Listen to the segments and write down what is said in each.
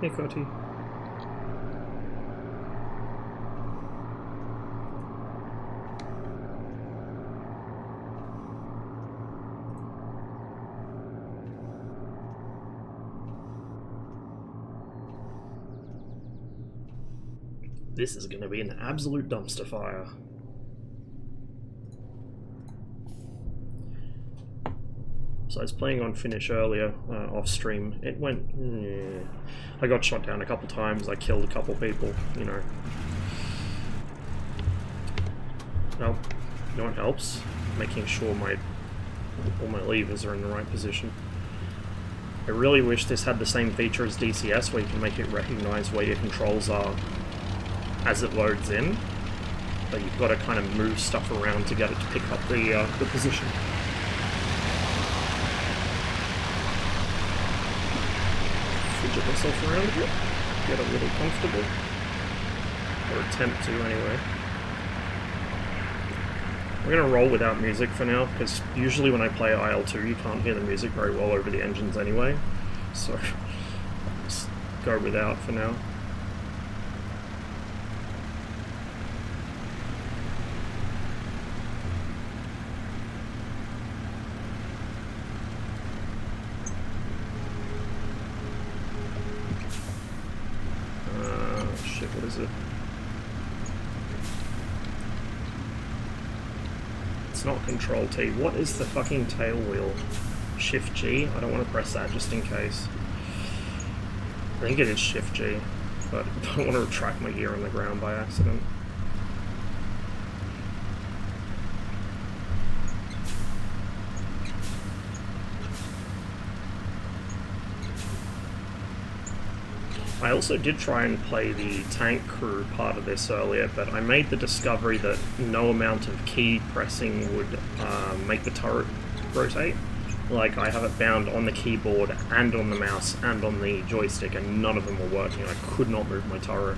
Hey, Cotty. This is going to be an absolute dumpster fire. So I was playing on Finnish earlier, off stream. It went... I got shot down a couple times, I killed a couple people, you know. Well, you know what helps? Making sure all my levers are in the right position. I really wish this had the same feature as DCS, where you can make it recognize where your controls are as it loads in, but you've got to kind of move stuff around to get it to pick up the position. Fidget myself around a bit, get a little comfortable, or attempt to anyway. We're going to roll without music for now, because usually when I play IL-2 you can't hear the music very well over the engines anyway, so just go without for now. Shit, what is it? It's not Control T. What is the fucking tail wheel? Shift G? I don't want to press that just in case. I think it is Shift G, but I don't want to retract my gear on the ground by accident. I also did try and play the tank crew part of this earlier, but I made the discovery that no amount of key pressing would make the turret rotate. Like, I have it bound on the keyboard and on the mouse and on the joystick, and none of them were working. I could not move my turret.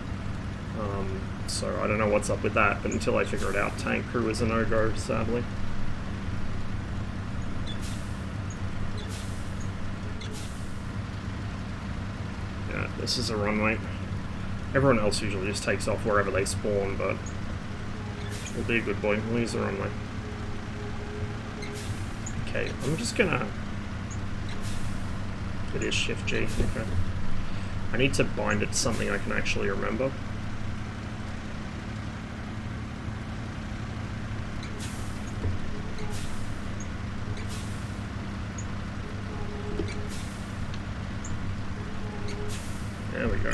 So I don't know what's up with that, but until I figure it out, tank crew is a no-go, sadly. This is a runway. Everyone else usually just takes off wherever they spawn, but we'll be a good boy. We'll use the runway. Okay, I'm just gonna... It is Shift G, okay. I need to bind it to something I can actually remember. There we go.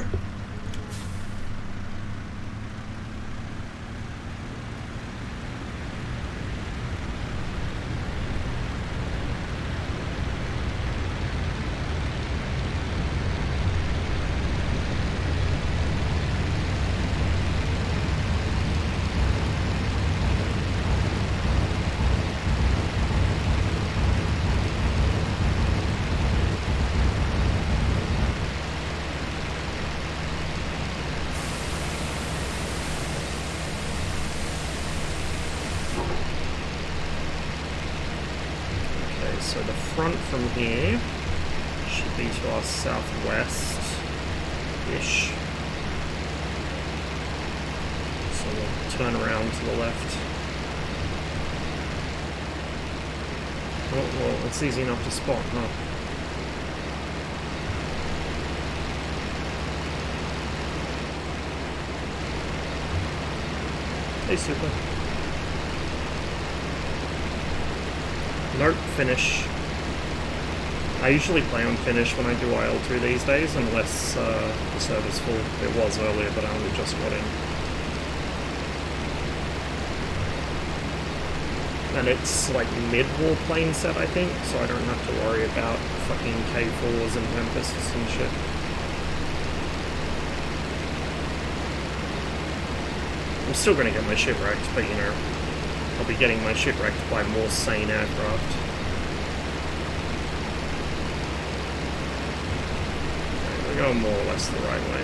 So the front from here should be to our southwest-ish. So we'll turn around to the left. Oh, well, it's easy enough to spot, huh? Hey, Super. Nope, Finnish. I usually play on Finnish when I do IL-2 these days, unless the server's full. It was earlier, but I only just got in. And it's like mid-war plane set, I think, so I don't have to worry about fucking K4s and Tempests and shit. I'm still gonna get my shit wrecked, but you know, I'll be getting my shit wrecked by more sane aircraft. Okay, we're going more or less the right way.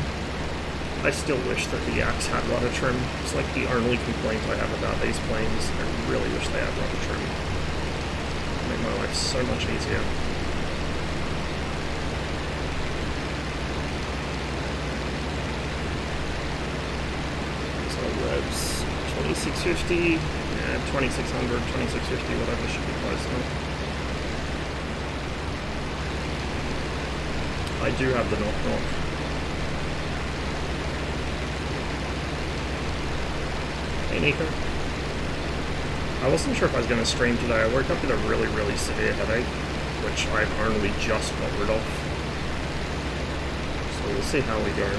I still wish that the Axe had rudder trim. It's like the only complaint I have about these planes. I really wish they had rudder trim. It'd make my life so much easier. 2650, yeah, 2600, 2650, whatever should be close enough. I do have the knock. Hey Nico. I wasn't sure if I was going to stream today. I woke up with a really, really severe headache, which I've only just got rid of. So we'll see how we go.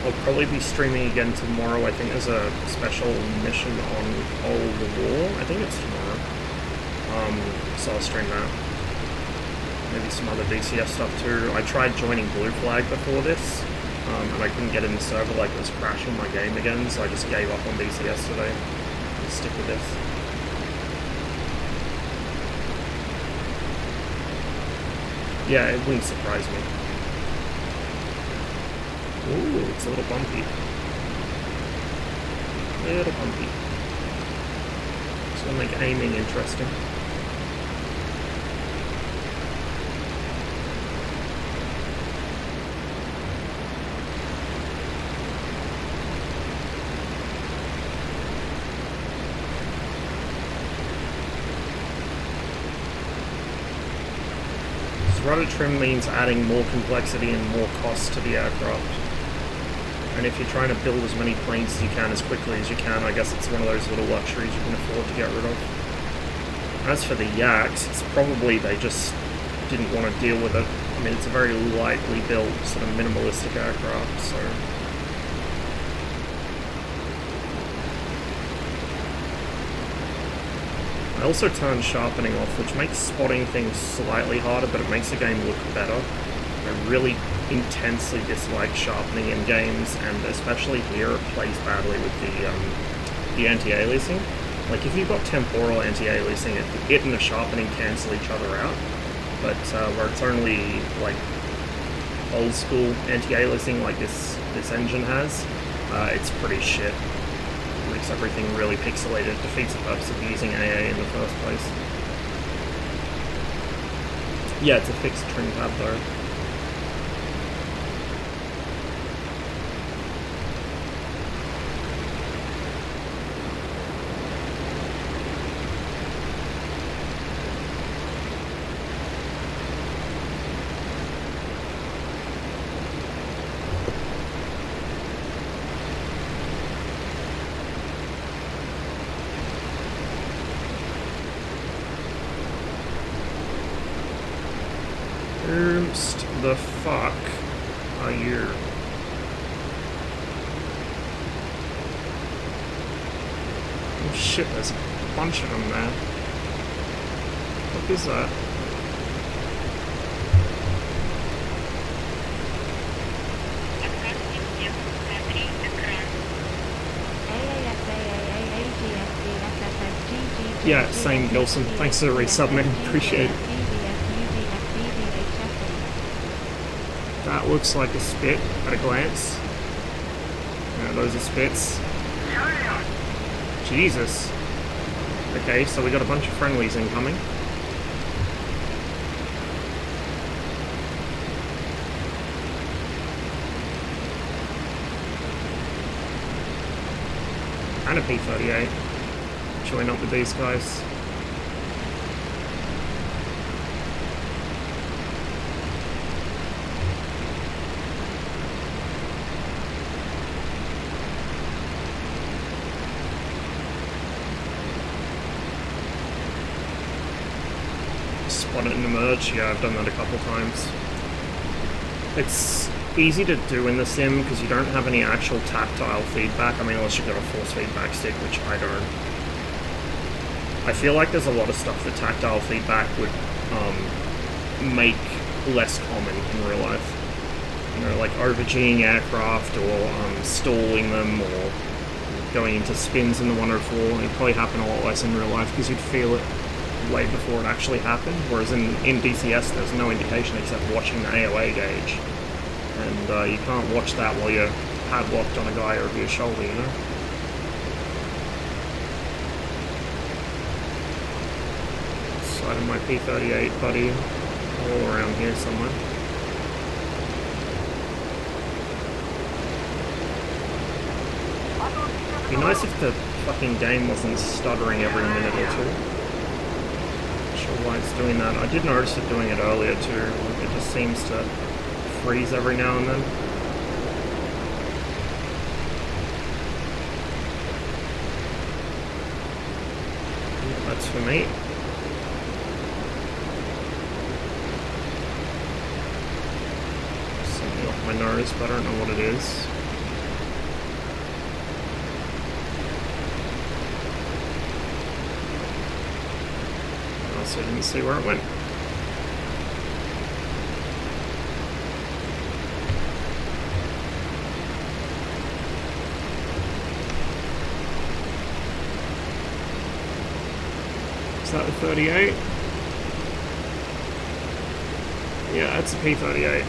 I'll probably be streaming again tomorrow. I think there's a special mission on All the War. I think it's tomorrow. So I'll stream that. Maybe some other DCS stuff too. I tried joining Blue Flag before this, and I couldn't get in the server, like it was crashing my game again, so I just gave up on DCS today. I'll stick with this. Yeah, it wouldn't surprise me. Ooh, it's a little bumpy. Little bumpy. It's gonna make aiming interesting. Rudder trim means adding more complexity and more cost to the aircraft. And if you're trying to build as many planes as you can as quickly as you can, I guess it's one of those little luxuries you can afford to get rid of. As for the Yaks, it's probably they just didn't want to deal with it. I mean, it's a very lightly built, sort of minimalistic aircraft, so... I also turned sharpening off, which makes spotting things slightly harder, but it makes the game look better. I really intensely dislike sharpening in games, and especially here it plays badly with the anti-aliasing. Like if you've got temporal anti-aliasing, it and the sharpening cancel each other out, but where it's only like old school anti-aliasing like this engine has, it's pretty shit. Makes everything really pixelated. It defeats the purpose of using AA in the first place. Yeah, it's a fixed trim tab though. The fuck are you? Oh shit, there's a bunch of them there. What is that? Yeah, same Gilson. Thanks for the resub, man. Appreciate it. That looks like a spit at a glance. Yeah, those are spits. Jesus. Okay, so we got a bunch of friendlies incoming. And a P-38. Chilling up with these guys. Spot it and emerge. Yeah, I've done that a couple times. It's easy to do in the sim because you don't have any actual tactile feedback. I mean, unless you've got a force feedback stick, which I don't. I feel like there's a lot of stuff that tactile feedback would make less common in real life. You know, like over-G'ing aircraft or stalling them or going into spins in the 104. It'd probably happen a lot less in real life because you'd feel it way before it actually happened, whereas in DCS there's no indication except watching the AOA gauge, and you can't watch that while you're padlocked on a guy over your shoulder, you know? Side of my P-38 buddy, all around here somewhere. Be nice if the fucking game wasn't stuttering every minute or two. Not sure why it's doing that. I did notice it doing it earlier too. It just seems to freeze every now and then. Yeah, that's for me. Something off my nose, but I don't know what it is. I didn't see where it went. Is that the 38? Yeah, that's a P38.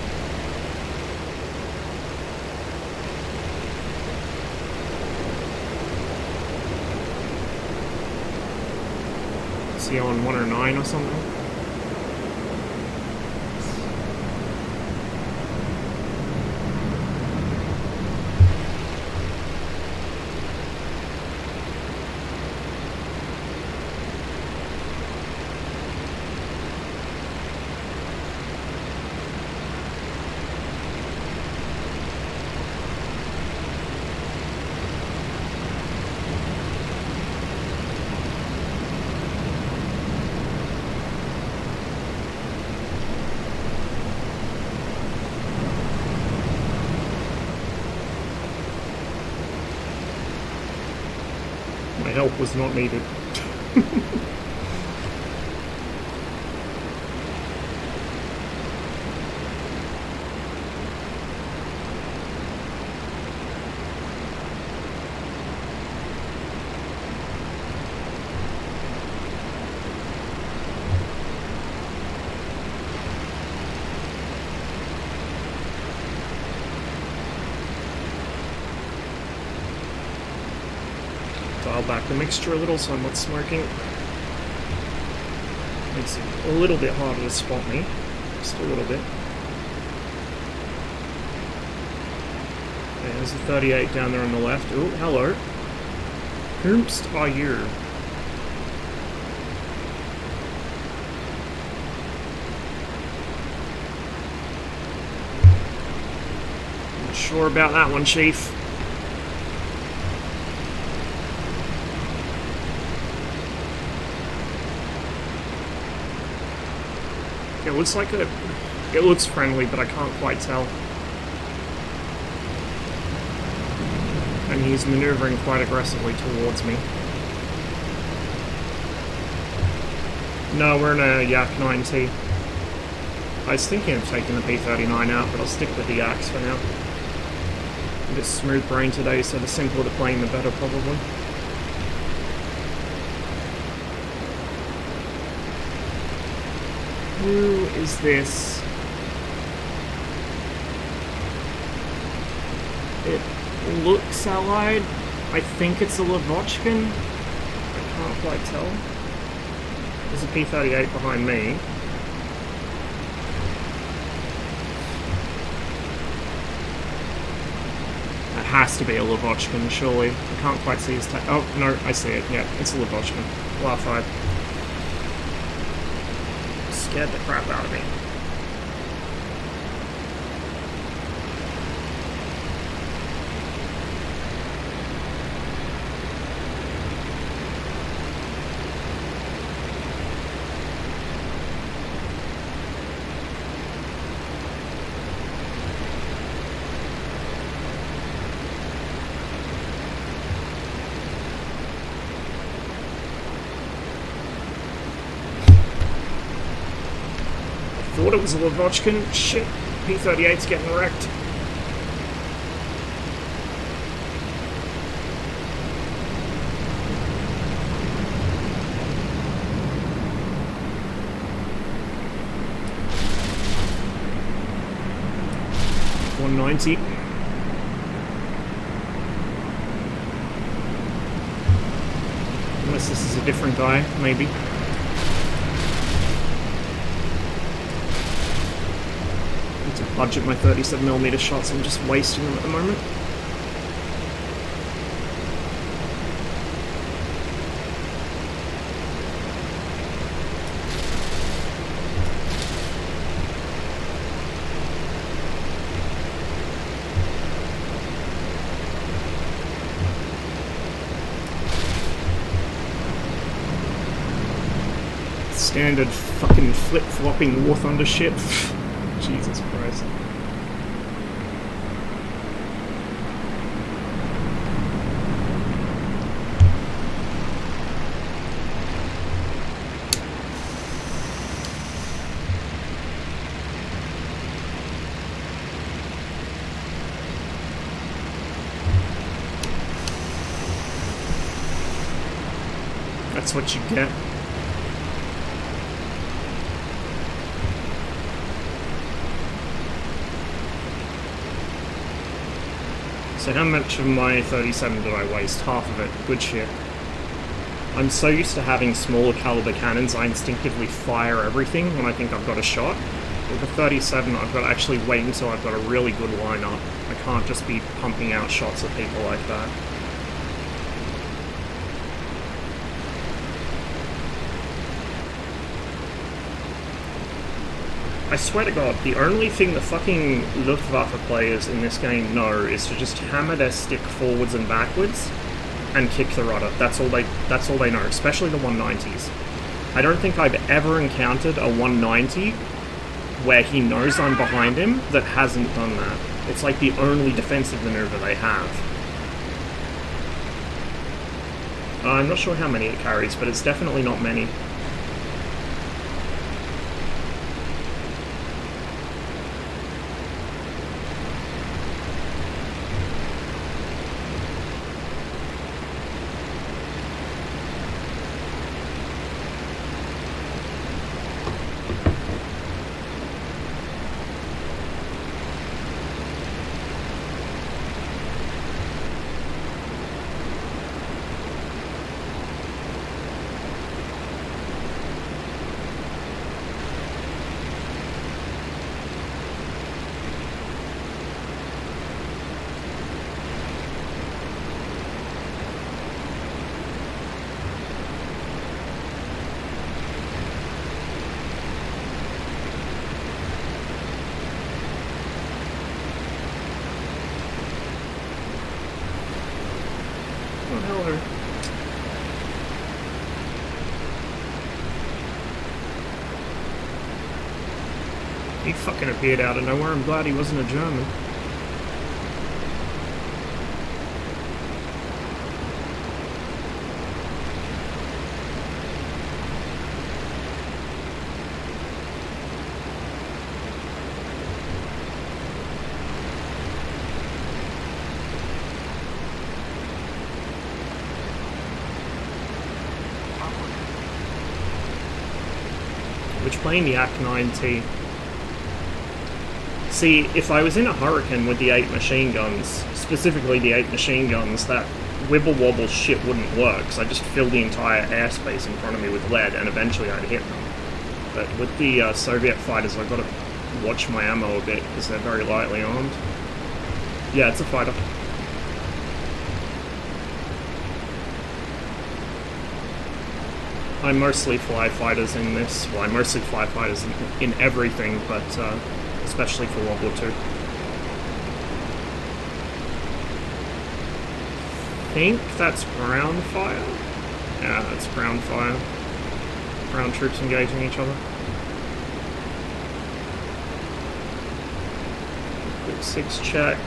Is he on 109 or something? My help was not needed. Dial back the mixture a little so I'm not smoking. Makes it a little bit harder to spot me. Just a little bit. Okay, there's a 38 down there on the left. Oh, hello. Whomst are you? Not sure about that one, Chief. It looks like it looks friendly, but I can't quite tell. And he's maneuvering quite aggressively towards me. No, we're in a Yak 9T. I was thinking of taking the P39 out, but I'll stick with the Yaks for now. A bit smooth brain today, so the simpler the plane, the better probably. Who is this? It looks allied. I think it's a Lavochkin. I can't quite tell. There's a P38 behind me. That has to be a Lavochkin, surely. I can't quite see his tag. Oh, no, I see it. Yeah, it's a Lavochkin. La-5. Scared the crap out of me. Thought it was a Lavochkin. Shit, P38's getting wrecked. .190. Unless this is a different guy, maybe. To budget my 37mm shots, I'm just wasting them at the moment. standard fucking flip-flopping War Thunder shit. Jesus Christ. That's what you get. So how much of my 37 did I waste? Half of it. Good shit. I'm so used to having smaller caliber cannons, I instinctively fire everything when I think I've got a shot. With the 37, I've got to actually wait until I've got a really good lineup. I can't just be pumping out shots at people like that. I swear to God, the only thing the fucking Luftwaffe players in this game know is to just hammer their stick forwards and backwards and kick the rudder. That's all they know, especially the 190s. I don't think I've ever encountered a 190 where he knows I'm behind him that hasn't done that. It's like the only defensive maneuver they have. I'm not sure how many it carries, but it's definitely not many. He fucking appeared out of nowhere. I'm glad he wasn't a German. Which plane? The AK-9T. See, if I was in a Hurricane with the 8 machine guns, specifically the 8 machine guns, that wibble-wobble shit wouldn't work, because I'd just fill the entire airspace in front of me with lead, and eventually I'd hit them. But with the Soviet fighters, I've got to watch my ammo a bit, because they're very lightly armed. Yeah, it's a fighter. I mostly fly fighters in this. Well, I mostly fly fighters in everything, but especially for World War II. I think that's ground fire? Yeah, that's ground fire. Ground troops engaging each other. Quick 6 check.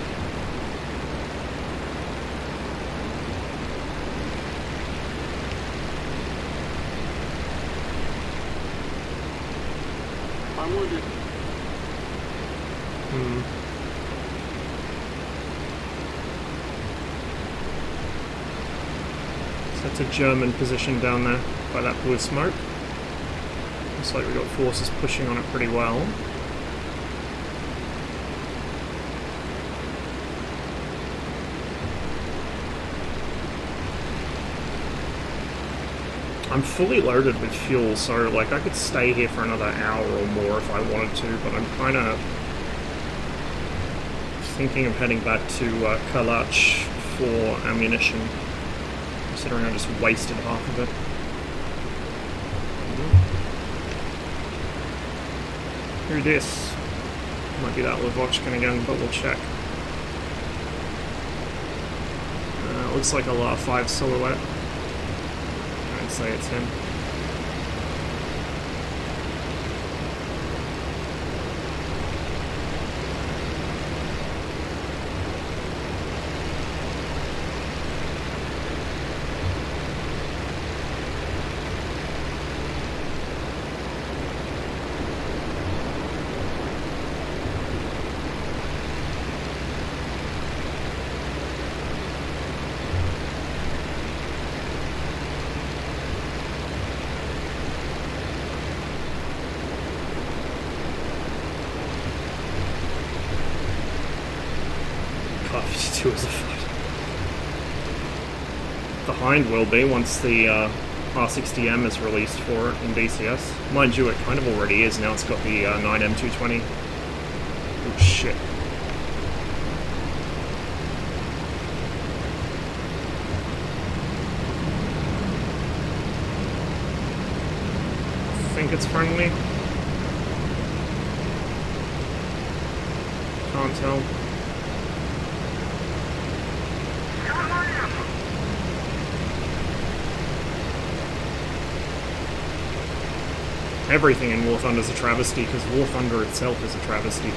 I wounded. So that's a German position down there by that blue smoke. Looks like we've got forces pushing on it pretty well. I'm fully loaded with fuel, so like I could stay here for another hour or more if I wanted to, but I'm kind of thinking of heading back to Kalach for ammunition, considering I just wasted half of it. Who this? Might be that Lavochkin again, but we'll check. Looks like a La-5 silhouette. I'd say it's him. Il-2 is afoot. The Hind will be once the R60M is released for it in DCS. Mind you, it kind of already is now. It's got the 9M220. Oh shit. I think it's friendly. Can't tell. Everything in War Thunder is a travesty, because War Thunder itself is a travesty.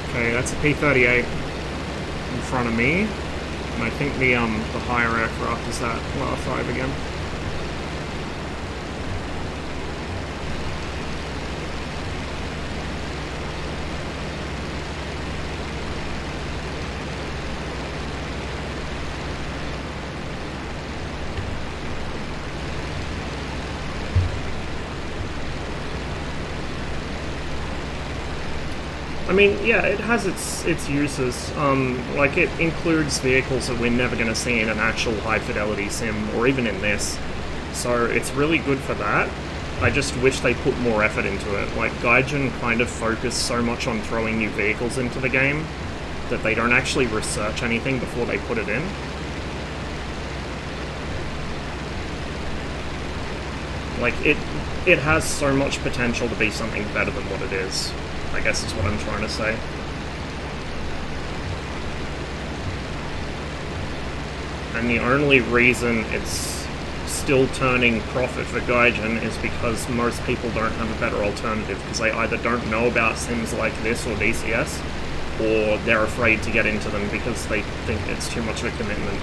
Okay, that's a P-38 in front of me, and I think the higher aircraft is that LA-5 again. I mean, yeah, it has its uses. Like, it includes vehicles that we're never going to see in an actual high-fidelity sim, or even in this. So it's really good for that. I just wish they put more effort into it. Like, Gaijin kind of focus so much on throwing new vehicles into the game that they don't actually research anything before they put it in. Like, it has so much potential to be something better than what it is, I guess is what I'm trying to say. And the only reason it's still turning profit for Gaijin is because most people don't have a better alternative, because they either don't know about sims like this or DCS, or they're afraid to get into them because they think it's too much of a commitment.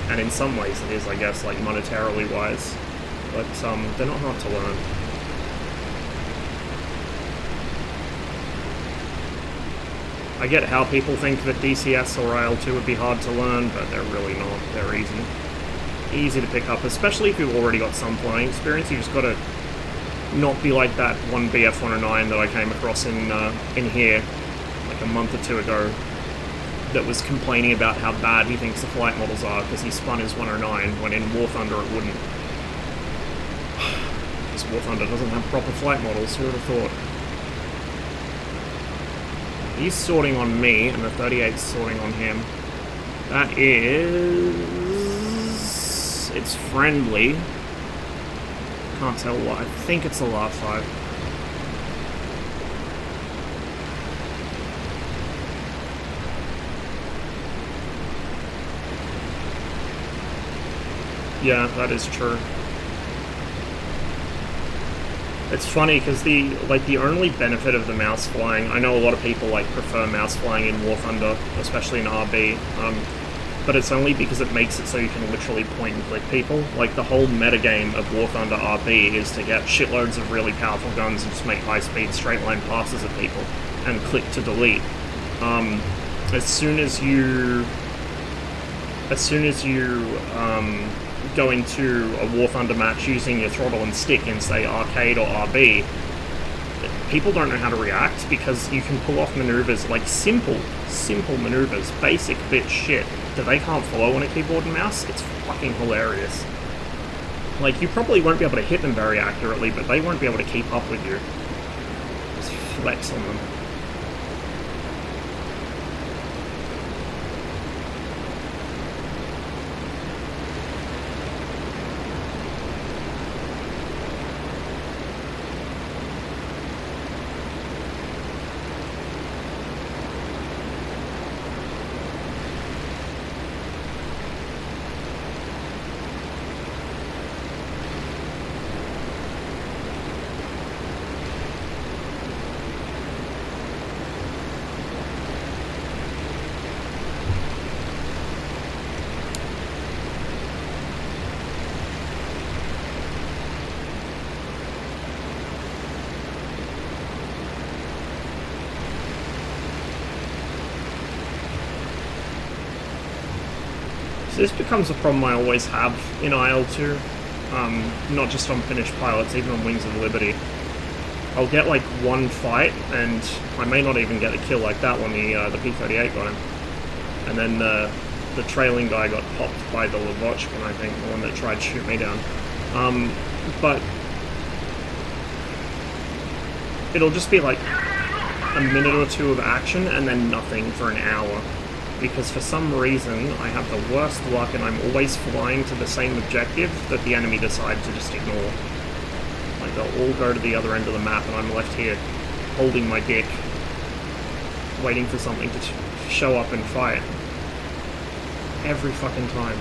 And in some ways it is, I guess, like monetarily wise. But they're not hard to learn. I get how people think that DCS or IL-2 would be hard to learn, but they're really not. They're easy. Easy to pick up, especially if you've already got some flying experience. You just gotta not be like that one BF-109 that I came across in here like a month or two ago that was complaining about how bad he thinks the flight models are because he spun his 109 when in War Thunder it wouldn't. Because War Thunder doesn't have proper flight models, who would have thought? He's sorting on me, and the 38's sorting on him. That is... It's friendly. Can't tell what. I think it's a LA-5. Yeah, that is true. It's funny because the only benefit of the mouse flying, I know a lot of people like prefer mouse flying in War Thunder, especially in RB, but it's only because it makes it so you can literally point and click people. Like the whole metagame of War Thunder RB is to get shitloads of really powerful guns and just make high-speed straight-line passes at people and click to delete. As soon as you go into a War Thunder match using your throttle and stick in, say, Arcade or RB, people don't know how to react because you can pull off maneuvers, like simple maneuvers, basic bitch shit, that they can't follow on a keyboard and mouse. It's fucking hilarious. Like, you probably won't be able to hit them very accurately, but they won't be able to keep up with you. Just flex on them. This becomes a problem I always have in IL-2, not just on Finnish pilots, even on Wings of Liberty. I'll get like one fight, and I may not even get a kill like that one, the P-38 got him. And then the trailing guy got popped by the Lavochkin, I think, the one that tried to shoot me down. But it'll just be like a minute or two of action and then nothing for an hour. Because for some reason, I have the worst luck and I'm always flying to the same objective that the enemy decide to just ignore. Like, they'll all go to the other end of the map and I'm left here holding my dick, waiting for something to show up and fight. Every fucking time.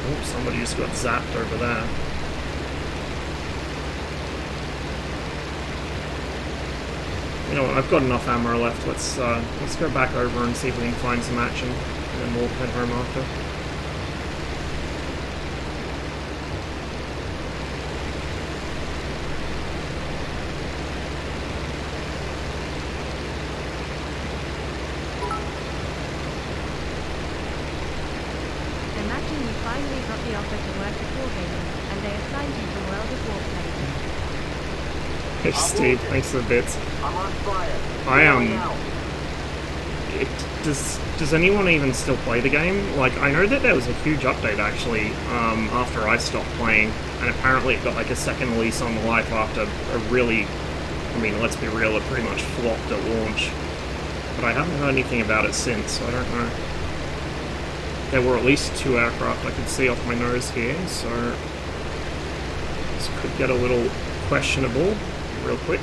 Oops, somebody just got zapped over there. You know what, I've got enough ammo left. Let's go back over and see if we can find some action, and then we'll head home after. Imagine you finally got the offer to work at Wargaming, and they assigned you to World of Warplane. Hey Steve, thanks for the bits. I'm on fire. Does anyone even still play the game? Like, I know that there was a huge update actually after I stopped playing, and apparently it got like a second lease on life after a really, I mean, let's be real, it pretty much flopped at launch. But I haven't heard anything about it since, so I don't know. There were at least 2 aircraft I could see off my nose here, so this could get a little questionable real quick.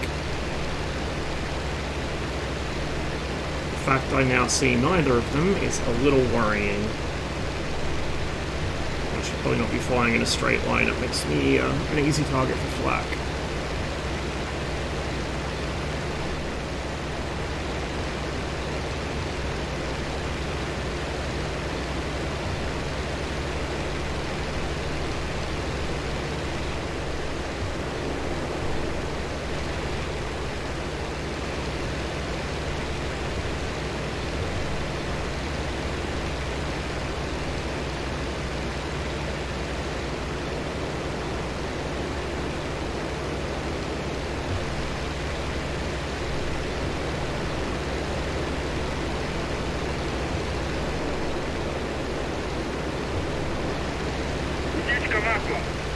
The fact I now see neither of them is a little worrying. I should probably not be flying in a straight line, it makes me an easy target for flak.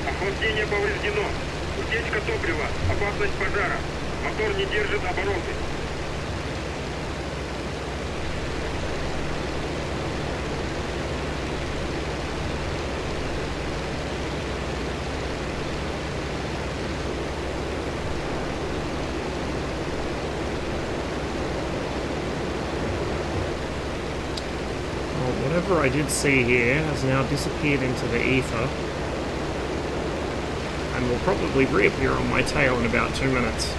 Охлаждение повреждено. Утечка топлива. Опасность пожара. Мотор не держит обороты. Whatever I did see here has now disappeared into the ether, and will probably reappear on my tail in about 2 minutes.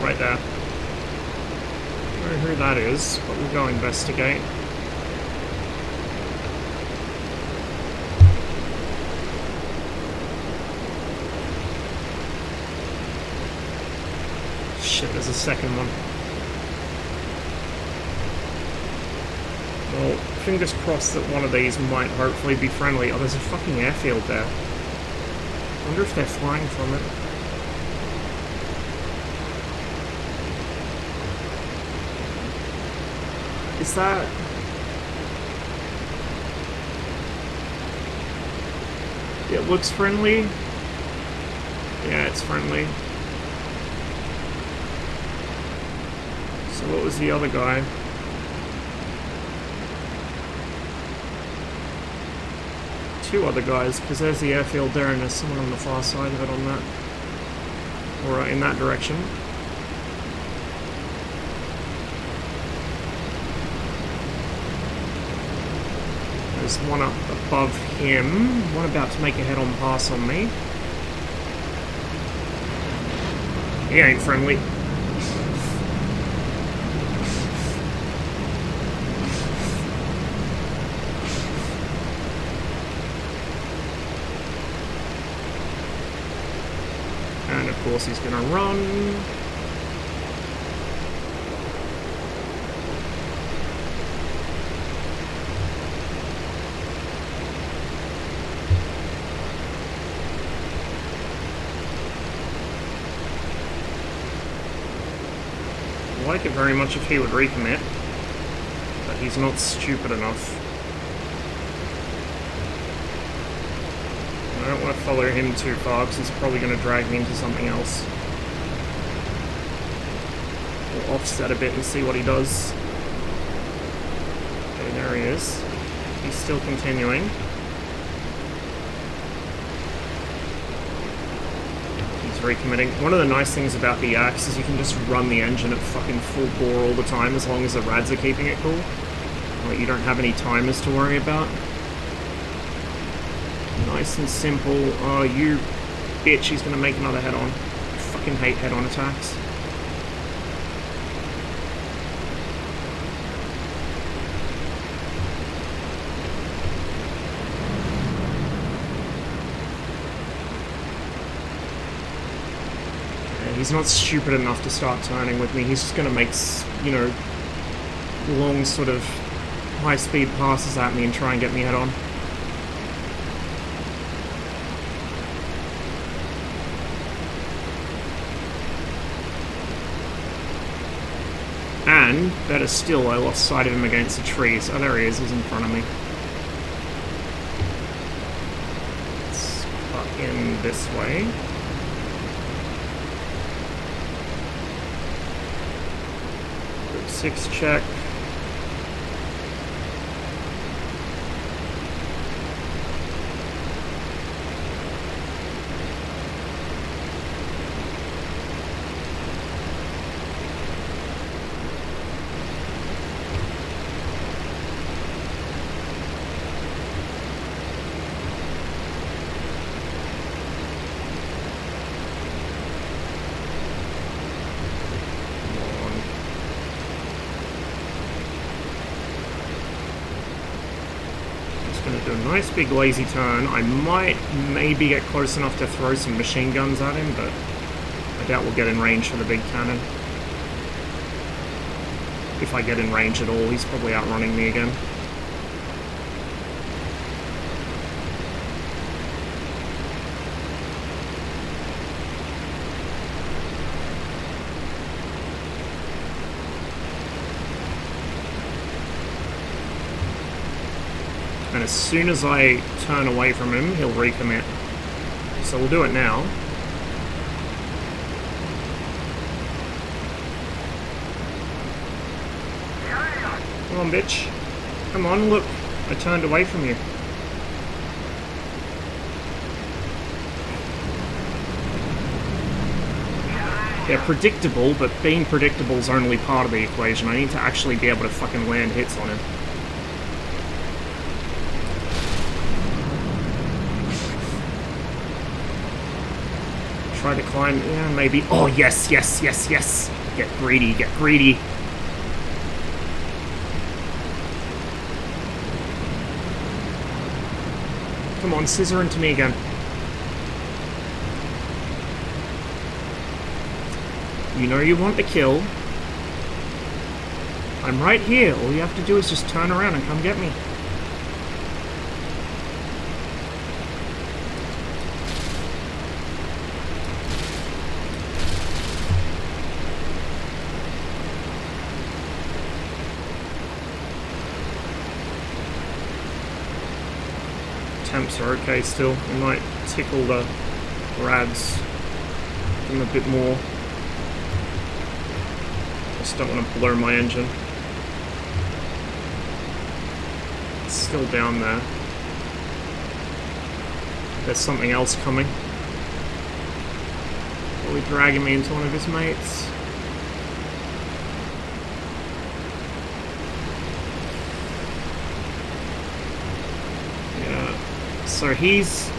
Right there. I don't know who that is, but we'll go investigate. Shit, there's a second one. Well, fingers crossed that one of these might hopefully be friendly. Oh, there's a fucking airfield there. I wonder if they're flying from it. Is that... It looks friendly. Yeah, it's friendly. So what was the other guy? Two other guys, because there's the airfield there and there's someone on the far side of it on that. Or in that direction. There's one up above him. One about to make a head-on pass on me. He ain't friendly. And of course he's gonna run. I'd like it very much if he would recommit, but he's not stupid enough. I don't want to follow him too far because he's probably going to drag me into something else. We'll offset a bit and see what he does. Okay, there he is. He's still continuing. Recommitting. One of the nice things about the Axe is you can just run the engine at fucking full bore all the time as long as the rads are keeping it cool. Like, you don't have any timers to worry about. Nice and simple. Oh, you bitch, he's gonna make another head-on. I fucking hate head-on attacks. He's not stupid enough to start turning with me. He's just going to make, you know, long sort of high-speed passes at me and try and get me head-on. And, better still, I lost sight of him against the trees. Oh, there he is. He's in front of me. Let's cut in this way. 6 check. Do a nice big lazy turn. I might maybe get close enough to throw some machine guns at him, but I doubt we'll get in range for the big cannon. If I get in range at all, he's probably outrunning me again. And as soon as I turn away from him, he'll recommit. So we'll do it now. Come on, bitch. Come on, look. I turned away from you. They're predictable, but being predictable is only part of the equation. I need to actually be able to fucking land hits on him. Try to climb, yeah, maybe. Oh, yes, yes, yes, yes. Get greedy, get greedy. Come on, scissor into me again. You know you want the kill. I'm right here. All you have to do is just turn around and come get me. Temps are okay still. I might tickle the rads. Give them a bit more. Just don't want to blur my engine. It's still down there. There's something else coming. Probably dragging me into one of his mates. so he's...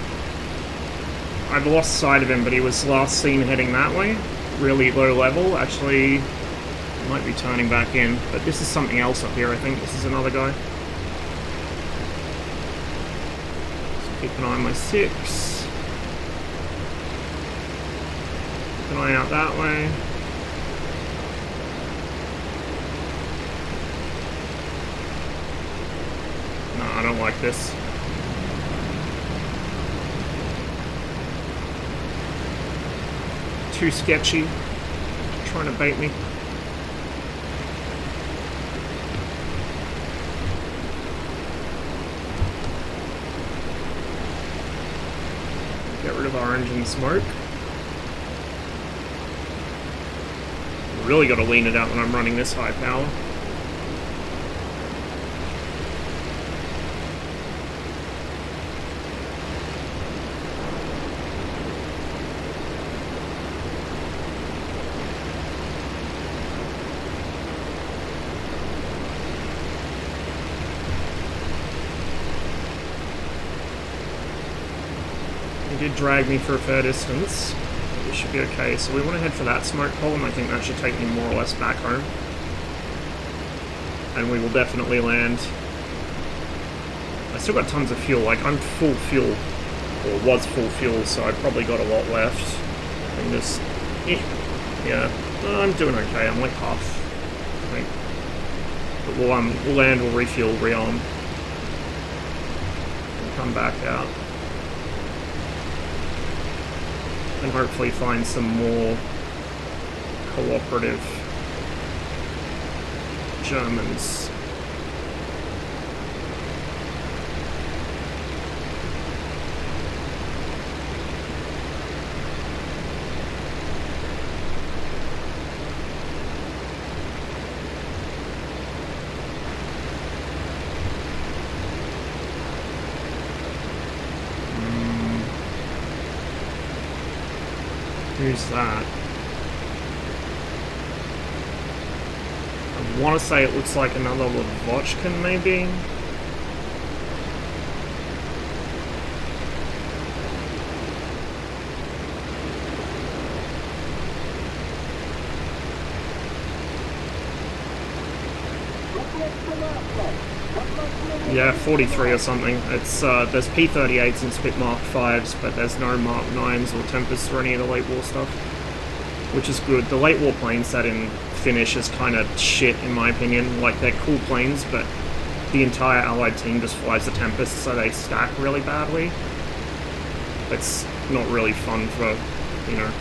I've lost sight of him, but he was last seen heading that way. Really low level. Actually, might be turning back in. But this is something else up here, I think. This is another guy. Just keep an eye on my 6. Keep an eye out that way. No, I don't like this. Too sketchy. Trying to bait me. Get rid of our engine smoke. Really got to lean it out when I'm running this high power. Did drag me for a fair distance. We should be okay. So we want to head for that smoke column. I think that should take me more or less back home. And we will definitely land. I still got tons of fuel. Like, I'm full fuel. Or was full fuel, so I probably got a lot left. And just... yeah. I'm doing okay. I'm like half, I think. But we'll land, we'll refuel, rearm. And come back out. And hopefully find some more cooperative Germans. Who's that? I want to say it looks like another Lavochkin, maybe? Yeah, 43 or something. It's there's P-38s and Spit Mark 5s, but there's no Mark 9s or Tempests or any of the late war stuff, which is good. The late war plane set in Finnish is kind of shit, in my opinion. Like, they're cool planes, but the entire Allied team just flies the Tempests, so they stack really badly. It's not really fun for, you know...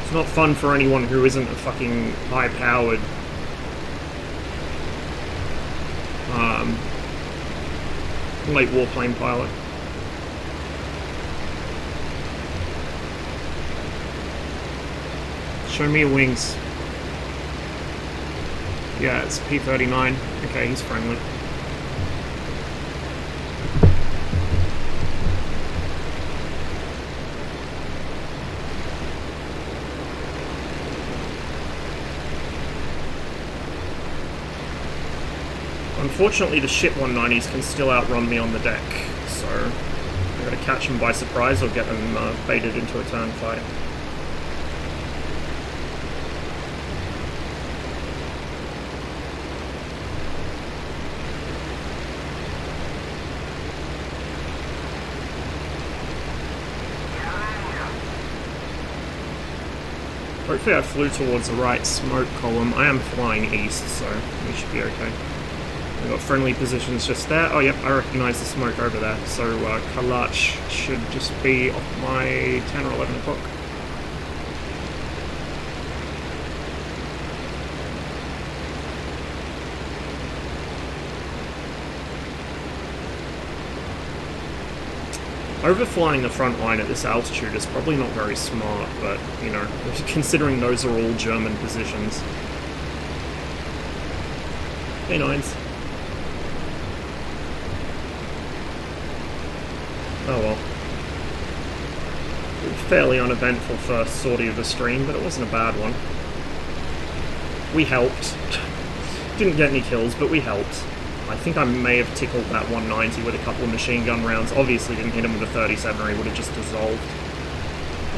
It's not fun for anyone who isn't a fucking high-powered late warplane pilot. Show me your wings. Yeah, it's P-39. Okay, he's friendly. Unfortunately, the shit 190s can still outrun me on the deck, so I'm going to catch them by surprise or get them baited into a turn fight. Hopefully I flew towards the right smoke column. I am flying east, so we should be okay. We've got friendly positions just there. Oh, yep, I recognize the smoke over there. So, Kalach should just be off my 10 or 11 o'clock. Overflying the front line at this altitude is probably not very smart, but, you know, considering those are all German positions. Hey, Nines. Oh well. Fairly uneventful first sortie of the stream, but it wasn't a bad one. We helped. Didn't get any kills, but we helped. I think I may have tickled that 190 with a couple of machine gun rounds. Obviously didn't hit him with a 37 or he would have just dissolved.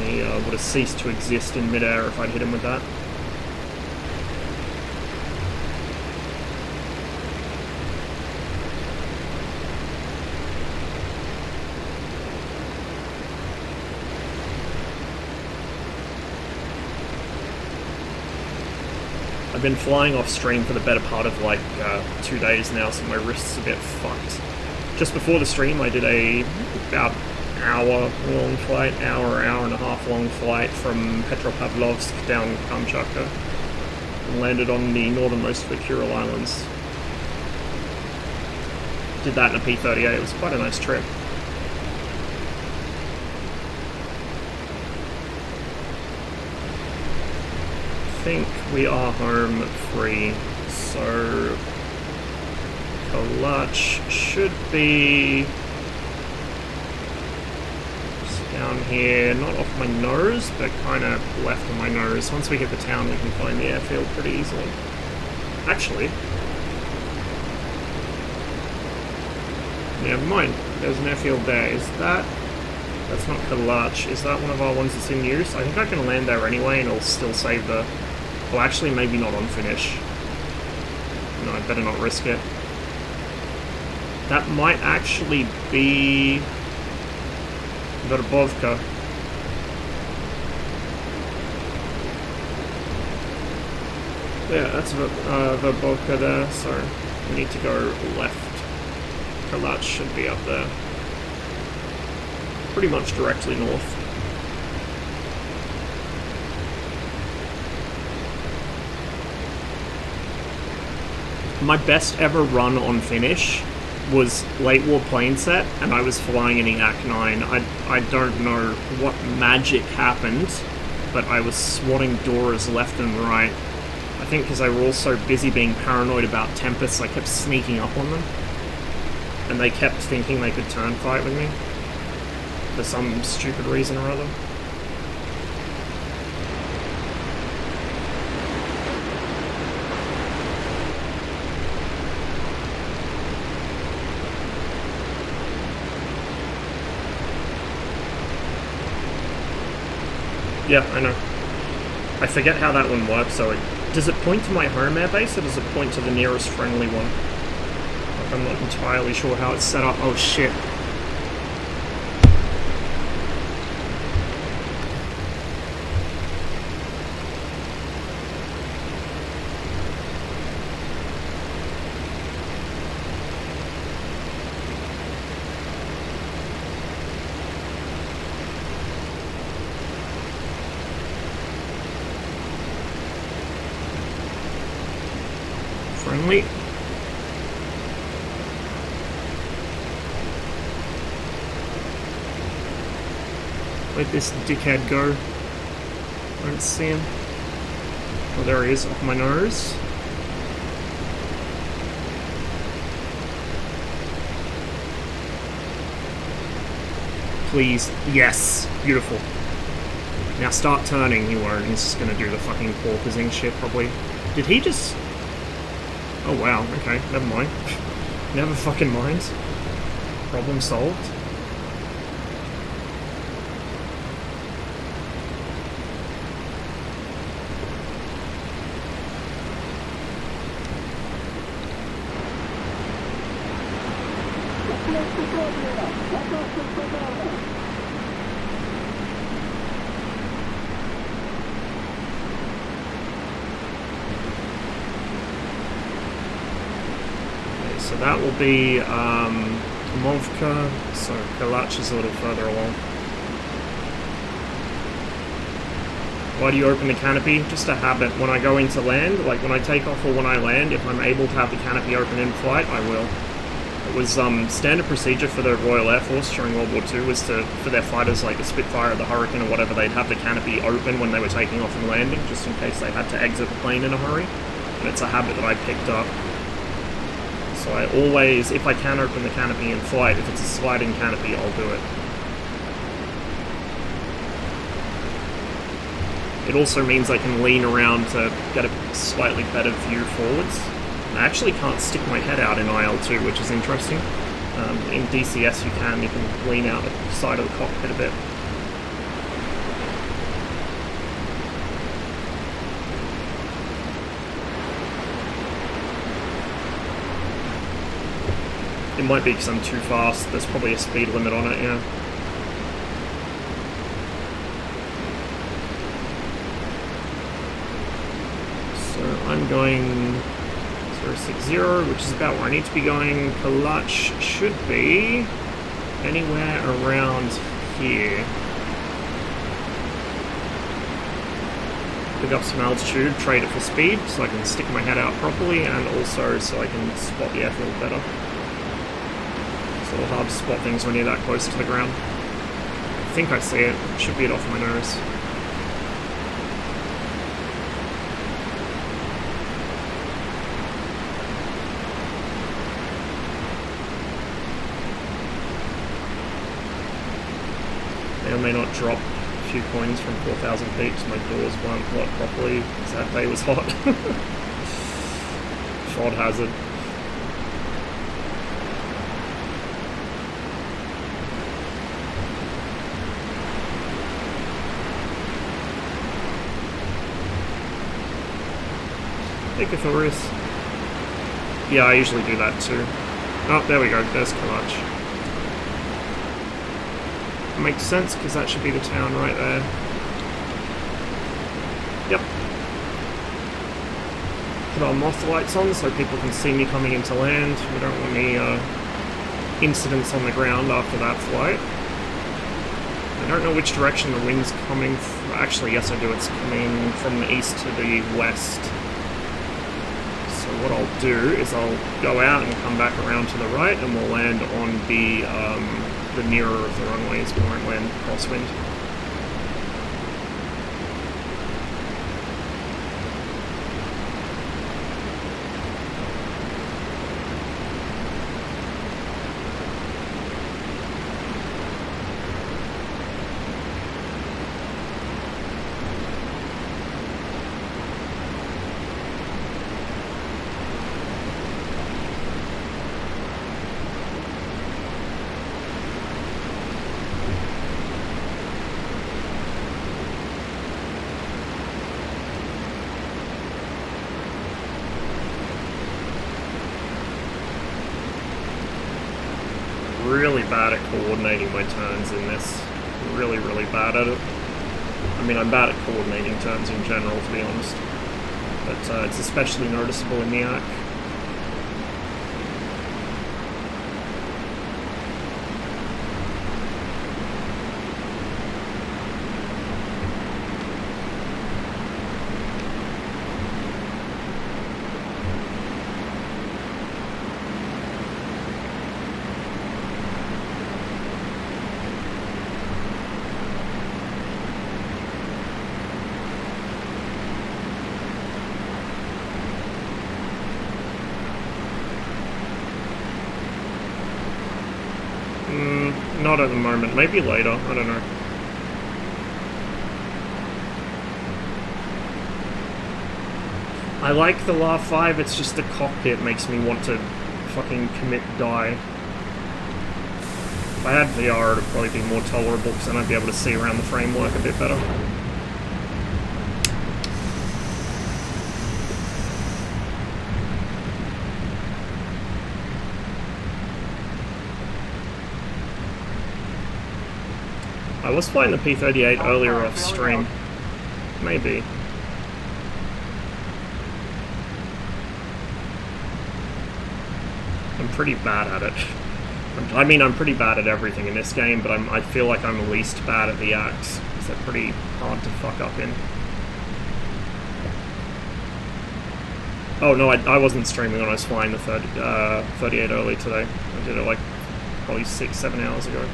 He would have ceased to exist in midair if I'd hit him with that. I've been flying off stream for the better part of like 2 days now, so my wrist's a bit fucked. Just before the stream I did a about hour and a half long flight from Petropavlovsk down Kamchatka and landed on the northernmost of the Kuril Islands. Did that in a P-38, it was quite a nice trip. I think we are home free, so Kalach should be just down here, not off my nose, but kind of left of my nose. Once we hit the town, we can find the airfield pretty easily. Actually, never mind, there's an airfield there. Is that... That's not Kalach. Is that one of our ones that's in use? I think I can land there anyway and it'll still save the... Well, actually, maybe not on Finnish. No, I'd better not risk it. That might actually be... Verbovka. Yeah, that's Verbovka there, so we need to go left. Kalach should be up there. Pretty much directly north. My best ever run on Finnish was late war plane set, and I was flying an EAC-9. I don't know what magic happened, but I was swatting Doras left and right. I think because I was so busy being paranoid about Tempests, I kept sneaking up on them. And they kept thinking they could turn fight with me. For some stupid reason or other. Yeah, I know. I forget how that one works, so does it point to my home airbase, or does it point to the nearest friendly one? Like, I'm not entirely sure how it's set up. Oh shit. Friendly. Let this dickhead go. I don't see him. Oh, there he is, off my nose. Please. Yes. Beautiful. Now start turning. He won't. He's just gonna do the fucking porpoising shit, probably. Did he just... Oh wow, okay, never mind. Never fucking mind. Problem solved. So that will be Movka, so Kalach is a little further along. Why do you open the canopy? Just a habit. When I go into land, like when I take off or when I land, if I'm able to have the canopy open in flight, I will. It was standard procedure for the Royal Air Force during World War II was to, for their fighters like the Spitfire or the Hurricane or whatever, they'd have the canopy open when they were taking off and landing, just in case they had to exit the plane in a hurry. And it's a habit that I picked up. So I always, if I can open the canopy in flight, if it's a sliding canopy, I'll do it. It also means I can lean around to get a slightly better view forwards. I actually can't stick my head out in IL-2, which is interesting. In DCS you can lean out the side of the cockpit a bit. It might be because I'm too fast. There's probably a speed limit on it, yeah. So I'm going 060, which is about where I need to be going. Kalach should be anywhere around here. Pick up some altitude, trade it for speed, so I can stick my head out properly, and also so I can spot the airfield better. It's a little hard to spot things when you're that close to the ground. I think I see it. It should be it off my nose. May or may not drop a few coins from 4,000 feet because my doors weren't locked properly because that day was hot. Fraud hazard. Ichthyorus. Yeah, I usually do that too. Oh, there we go. There's Kalach. Makes sense because that should be the town right there. Yep. Put our moth lights on so people can see me coming into land. We don't want any incidents on the ground after that flight. I don't know which direction the wind's coming from. Actually, yes I do. It's coming from the east to the west. So what I'll do is I'll go out and come back around to the right and we'll land on the nearer of the runways. We won't land crosswind. Really bad at coordinating my turns in this. Really, really bad at it. I mean, I'm bad at coordinating turns in general, to be honest. But it's especially noticeable in the arc. Not at the moment, maybe later, I don't know. I like the LA-5, it's just the cockpit makes me want to fucking commit die. If I had VR it'd probably be more tolerable because then I'd be able to see around the framework a bit better. I was flying the P-38 earlier off stream. Maybe. I'm pretty bad at it. I mean, I'm pretty bad at everything in this game, but I feel like I'm least bad at the axe, because they're pretty hard to fuck up in. Oh no, I wasn't streaming when I was flying the 38 early today. I did it like probably 6-7 hours ago.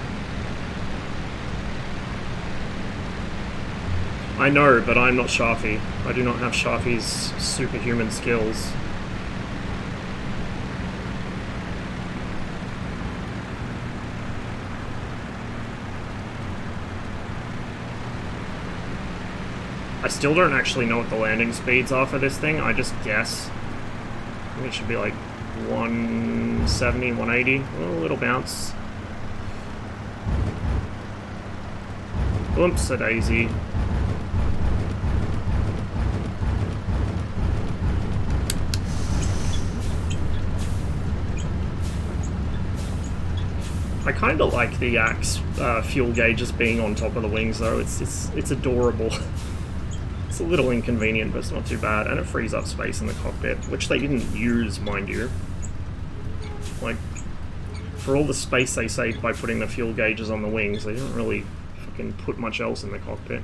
I know, but I'm not Shafi. I do not have Shafi's superhuman skills. I still don't actually know what the landing speeds are for this thing, I just guess. I think it should be like 170, 180. Oh, a little bounce. Oops, a daisy. I kind of like the Axe fuel gauges being on top of the wings, though. It's adorable. It's a little inconvenient, but it's not too bad, and it frees up space in the cockpit, which they didn't use, mind you. Like, for all the space they saved by putting the fuel gauges on the wings, they didn't really fucking put much else in the cockpit.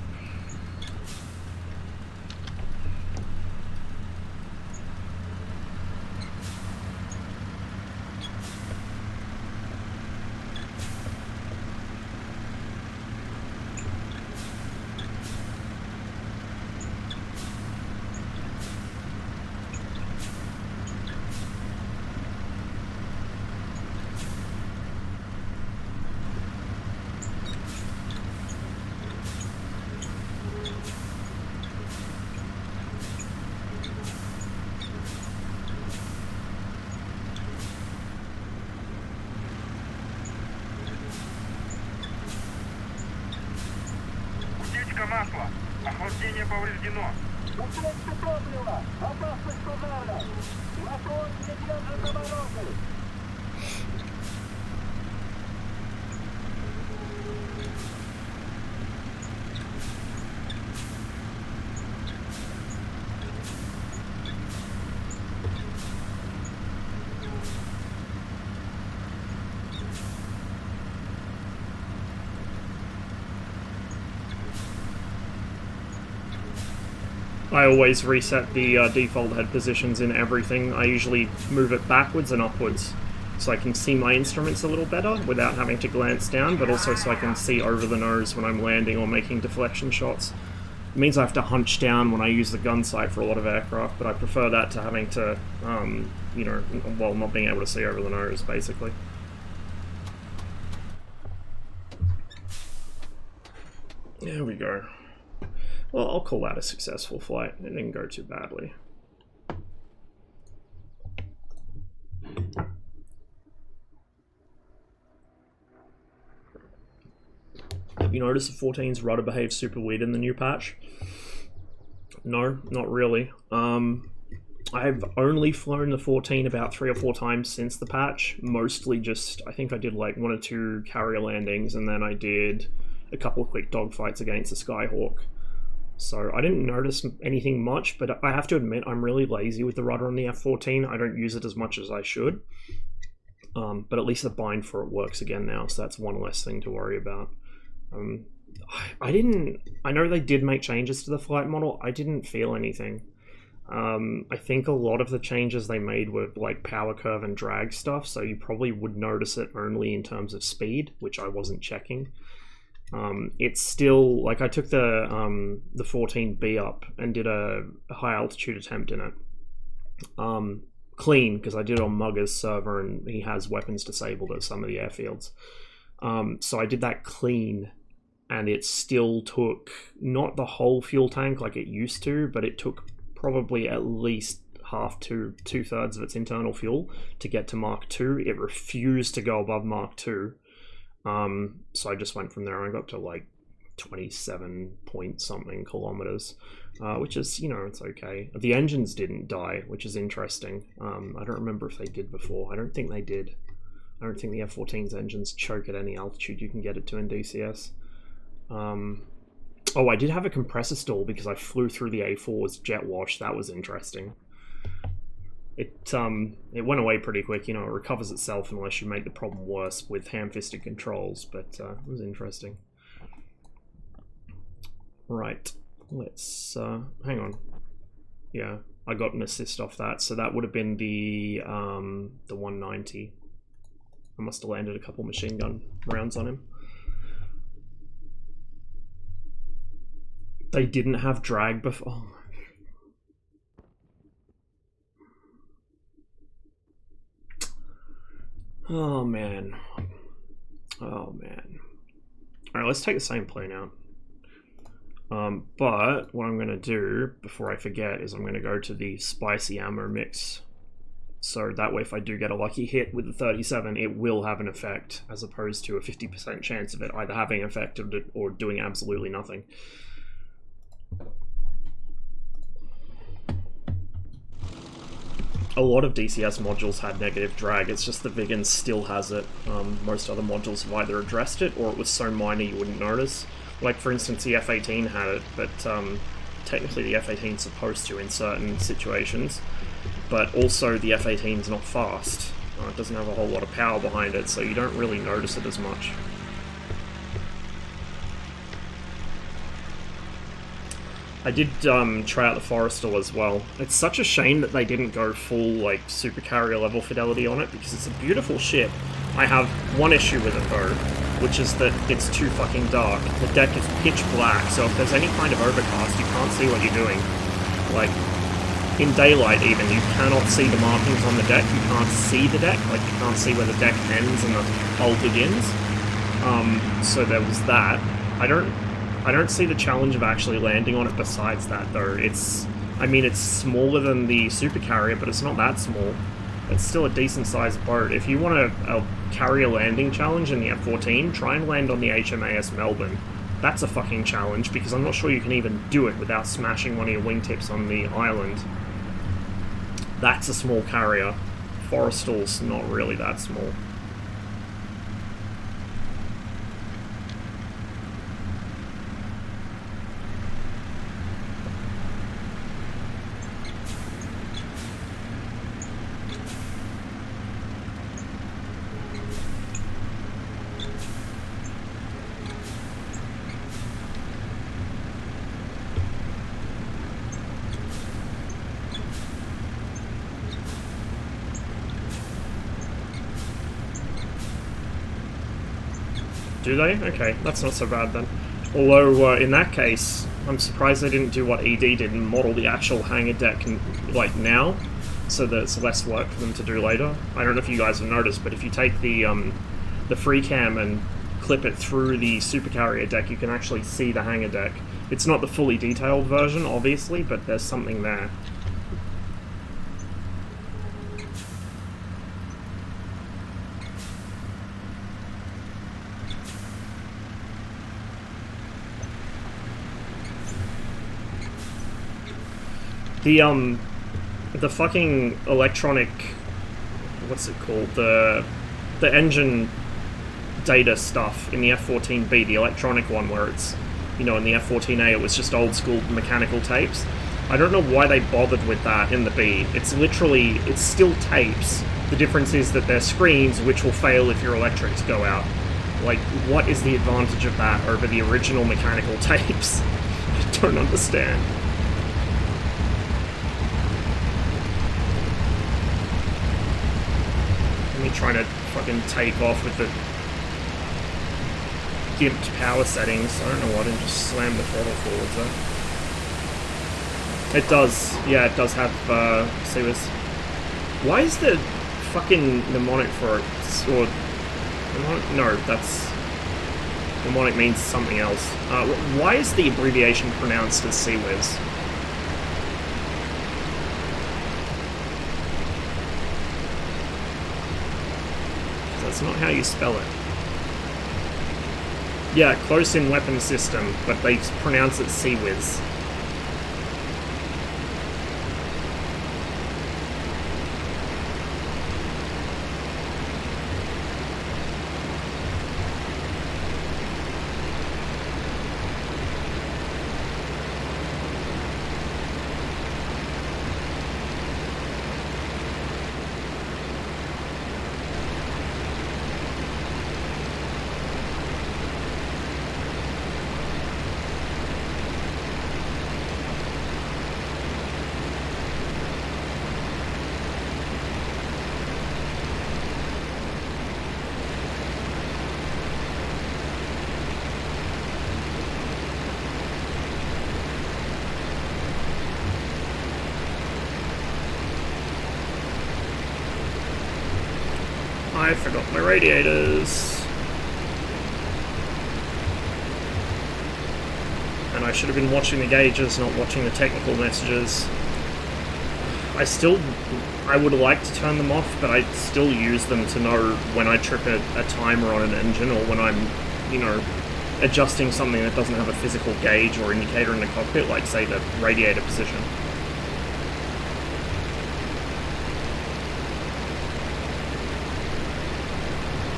Утечка масла. Охлаждение повреждено. Утечка топлива. Опасность пожара. Мотор не держит обороты. I always reset the default head positions in everything. I usually move it backwards and upwards so I can see my instruments a little better without having to glance down, but also so I can see over the nose when I'm landing or making deflection shots. It means I have to hunch down when I use the gun sight for a lot of aircraft, but I prefer that to having to, you know, well, not being able to see over the nose, basically. There we go. Well, I'll call that a successful flight. It didn't go too badly. Have you noticed the 14's rudder behaves super weird in the new patch? No, not really. I've only flown the 14 about 3 or 4 times since the patch. Mostly just, I think I did like 1 or 2 carrier landings, and then I did a couple of quick dogfights against the Skyhawk. So I didn't notice anything much, but I have to admit I'm really lazy with the rudder on the F-14. I don't use it as much as I should. But at least the bind for it works again now, so that's one less thing to worry about. I know they did make changes to the flight model. I didn't feel anything. I think a lot of the changes they made were like power curve and drag stuff, so you probably would notice it only in terms of speed, which I wasn't checking. It's still, like, I took the 14B up and did a high altitude attempt in it. Clean, because I did it on Mugger's server and he has weapons disabled at some of the airfields. So I did that clean, and it still took, not the whole fuel tank like it used to, but it took probably at least half to 2/3 of its internal fuel to get to Mark 2. It refused to go above Mark 2. So I just went from there and I got to like 27 point something kilometers, which is, you know, it's okay. The engines didn't die, which is interesting. I don't remember if they did before. I don't think they did. I don't think the F-14's engines choke at any altitude you can get it to in DCS. Oh, I did have a compressor stall because I flew through the A4's jet wash. That was interesting. It went away pretty quick, you know, it recovers itself unless you make the problem worse with ham-fisted controls, but it was interesting. Right, let's, hang on. Yeah, I got an assist off that, so that would have been the 190. I must have landed a couple machine gun rounds on him. They didn't have drag before. Oh man. Oh man. Alright, let's take the same plane out. But what I'm going to do before I forget is I'm going to go to the spicy ammo mix So that way if I do get a lucky hit with the 37, it will have an effect, as opposed to a 50% chance of it either having an effect or doing absolutely nothing. A lot of DCS modules had negative drag, it's just the Viggen still has it. Most other modules have either addressed it, or it was so minor you wouldn't notice. Like, for instance, the F-18 had it, but technically the F-18 is supposed to in certain situations. But also the F-18 is not fast. It doesn't have a whole lot of power behind it, so you don't really notice it as much. I did try out the Forrestal as well. It's such a shame that they didn't go full, like, supercarrier level fidelity on it, because it's a beautiful ship. I have one issue with it though, which is that it's too fucking dark. The deck is pitch black, so if there's any kind of overcast, you can't see what you're doing. Like, in daylight even, you cannot see the markings on the deck, you can't see the deck, like you can't see where the deck ends and the hull begins. So there was that. I don't see the challenge of actually landing on it besides that though. I mean, it's smaller than the supercarrier, but it's not that small. It's still a decent sized boat. If you want a carrier landing challenge in the F-14, try and land on the HMAS Melbourne. That's a fucking challenge, because I'm not sure you can even do it without smashing one of your wingtips on the island. That's a small carrier. Forrestal's not really that small. Do they? Okay, that's not so bad then. Although, in that case, I'm surprised they didn't do what ED did and model the actual hangar deck, like, now, so that it's less work for them to do later. I don't know if you guys have noticed, but if you take the free cam and clip it through the supercarrier deck, you can actually see the hangar deck. It's not the fully detailed version, obviously, but there's something there. The fucking electronic, what's it called, the engine data stuff in the F-14B, the electronic one where it's, you know, in the F-14A it was just old school mechanical tapes. I don't know why they bothered with that in the B. It's literally, it's still tapes. The difference is that they're screens which will fail if your electrics go out. Like, what is the advantage of that over the original mechanical tapes? I don't understand. Me trying to fucking take off with the gimped power settings. I don't know what, and just slam the throttle forwards though. It does, yeah, it does have CWIS. Why is the fucking mnemonic for it, or mnemonic? No, that's mnemonic means something else. Why is the abbreviation pronounced as CWIS? That's not how you spell it. Yeah, close-in weapon system, but they pronounce it CWIS. I forgot my radiators. And I should have been watching the gauges, not watching the technical messages. I would like to turn them off, but I still use them to know when I trip a timer on an engine, or when I'm, you know, adjusting something that doesn't have a physical gauge or indicator in the cockpit, like, say, the radiator position.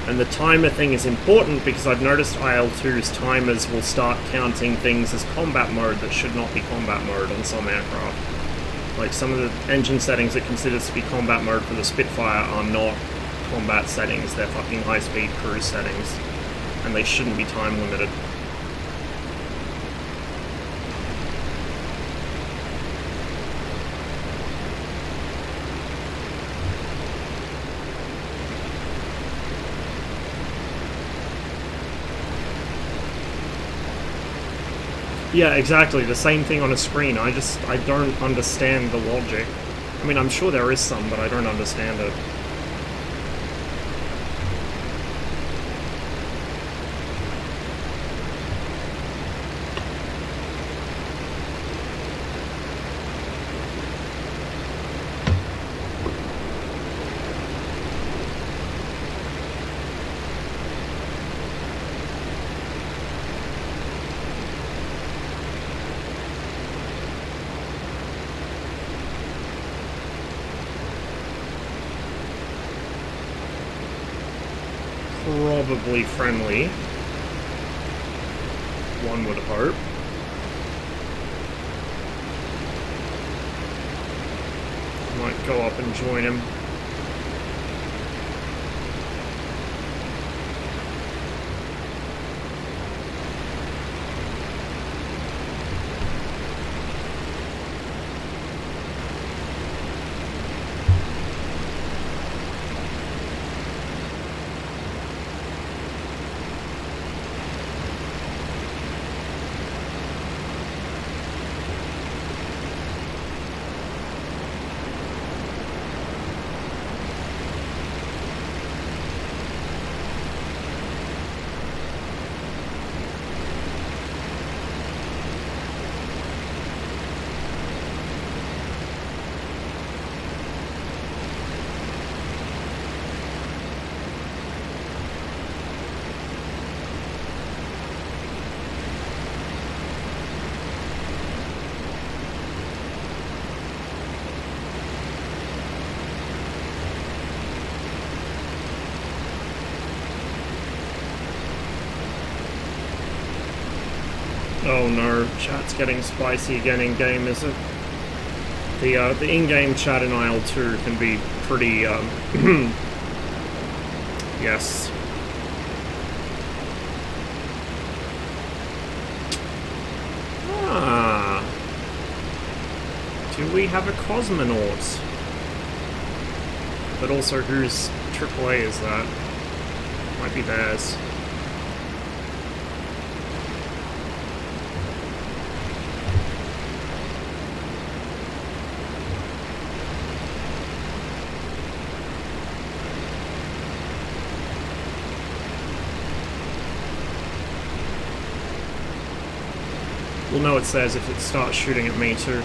And the timer thing is important because I've noticed IL-2's timers will start counting things as combat mode that should not be combat mode on some aircraft. Like, some of the engine settings it considers to be combat mode for the Spitfire are not combat settings, they're fucking high-speed cruise settings. And they shouldn't be time limited. Yeah, exactly, the same thing on a screen. I don't understand the logic. I mean, I'm sure there is some, but I don't understand it. Probably friendly. One would hope. Might go up and join him. Oh no, chat's getting spicy again in-game, is it? The in-game chat in IL-2 can be pretty, yes. Ah. Do we have a cosmonaut? But also, whose AAA is that? Might be theirs. We'll know it's theirs if it starts shooting at me too.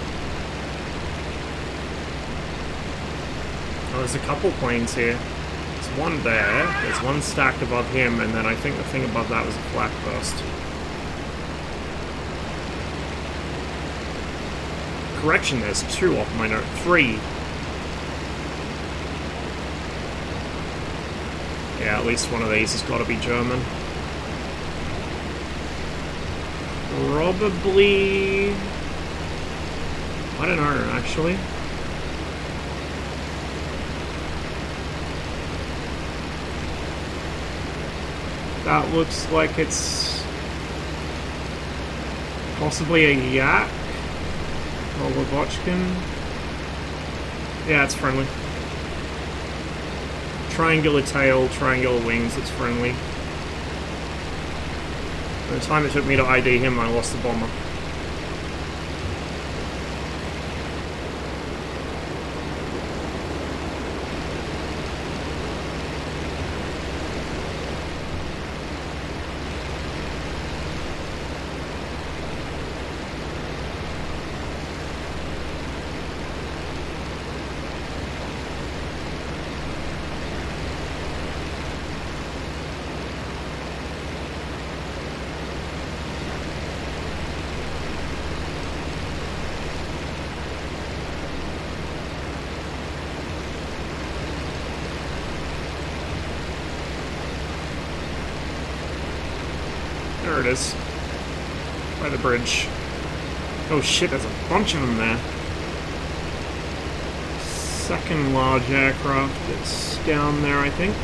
Oh, there's a couple planes here. There's one there, there's one stacked above him, and then I think the thing above that was a flak burst. Correction, there's two off my note. 3. Yeah, at least one of these has got to be German. Probably... I don't know, actually. That looks like it's... possibly a yak? Or Lavochkin? Yeah, it's friendly. Triangular tail, triangular wings, it's friendly. By the time it took me to ID him, I lost the bomber. it is. By the bridge. Oh shit, there's a bunch of them there. Second large aircraft. It's down there, I think.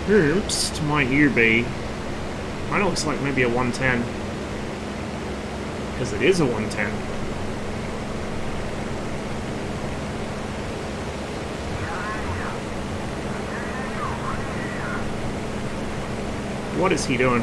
Oops, might you be? Kinda looks like maybe a 110. Because it is a 110. What is he doing?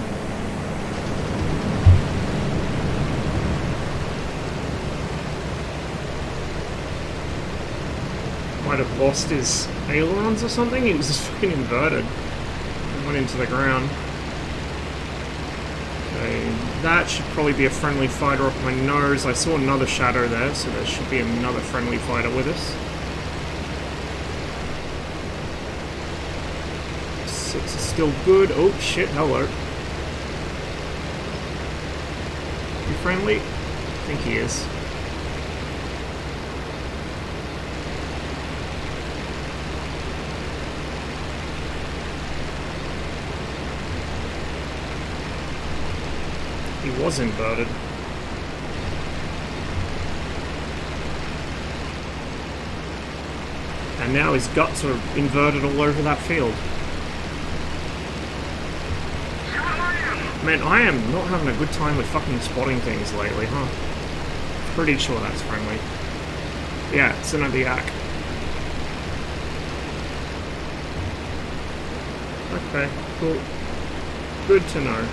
Might have lost his ailerons or something? He was just fucking inverted. And went into the ground. Okay, that should probably be a friendly fighter off my nose. I saw another shadow there, so there should be another friendly fighter with us. 6 is still good. Oh shit, hello. You friendly? I think he is. He was inverted. And now his guts are inverted all over that field. Man, I am not having a good time with fucking spotting things lately, huh? Pretty sure that's friendly. Yeah, it's another yak. Okay, cool. Good to know.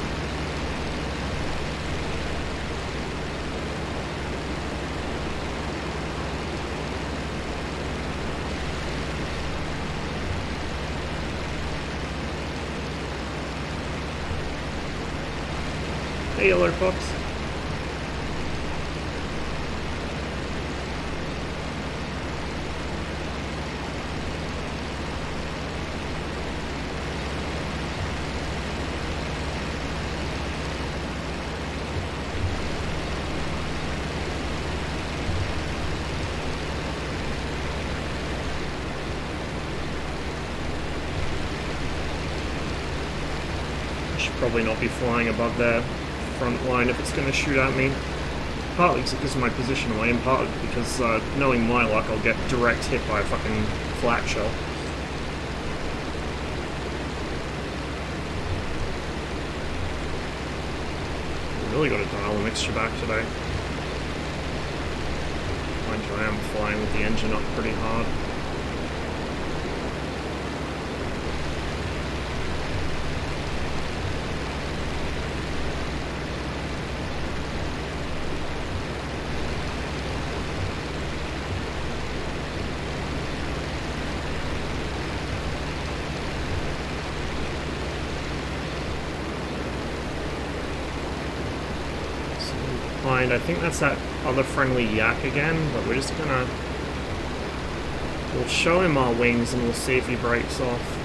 Hey, Yellow Fox. I should probably not be flying above there. Front line if it's going to shoot at me. Partly because it gives my position away, and partly because knowing my luck, I'll get direct hit by a fucking flak shell. Really got to dial the mixture back today. Mind you, I am flying with the engine up pretty hard. I think that's that other friendly yak again, but we're just gonna... We'll show him our wings and we'll see if he breaks off.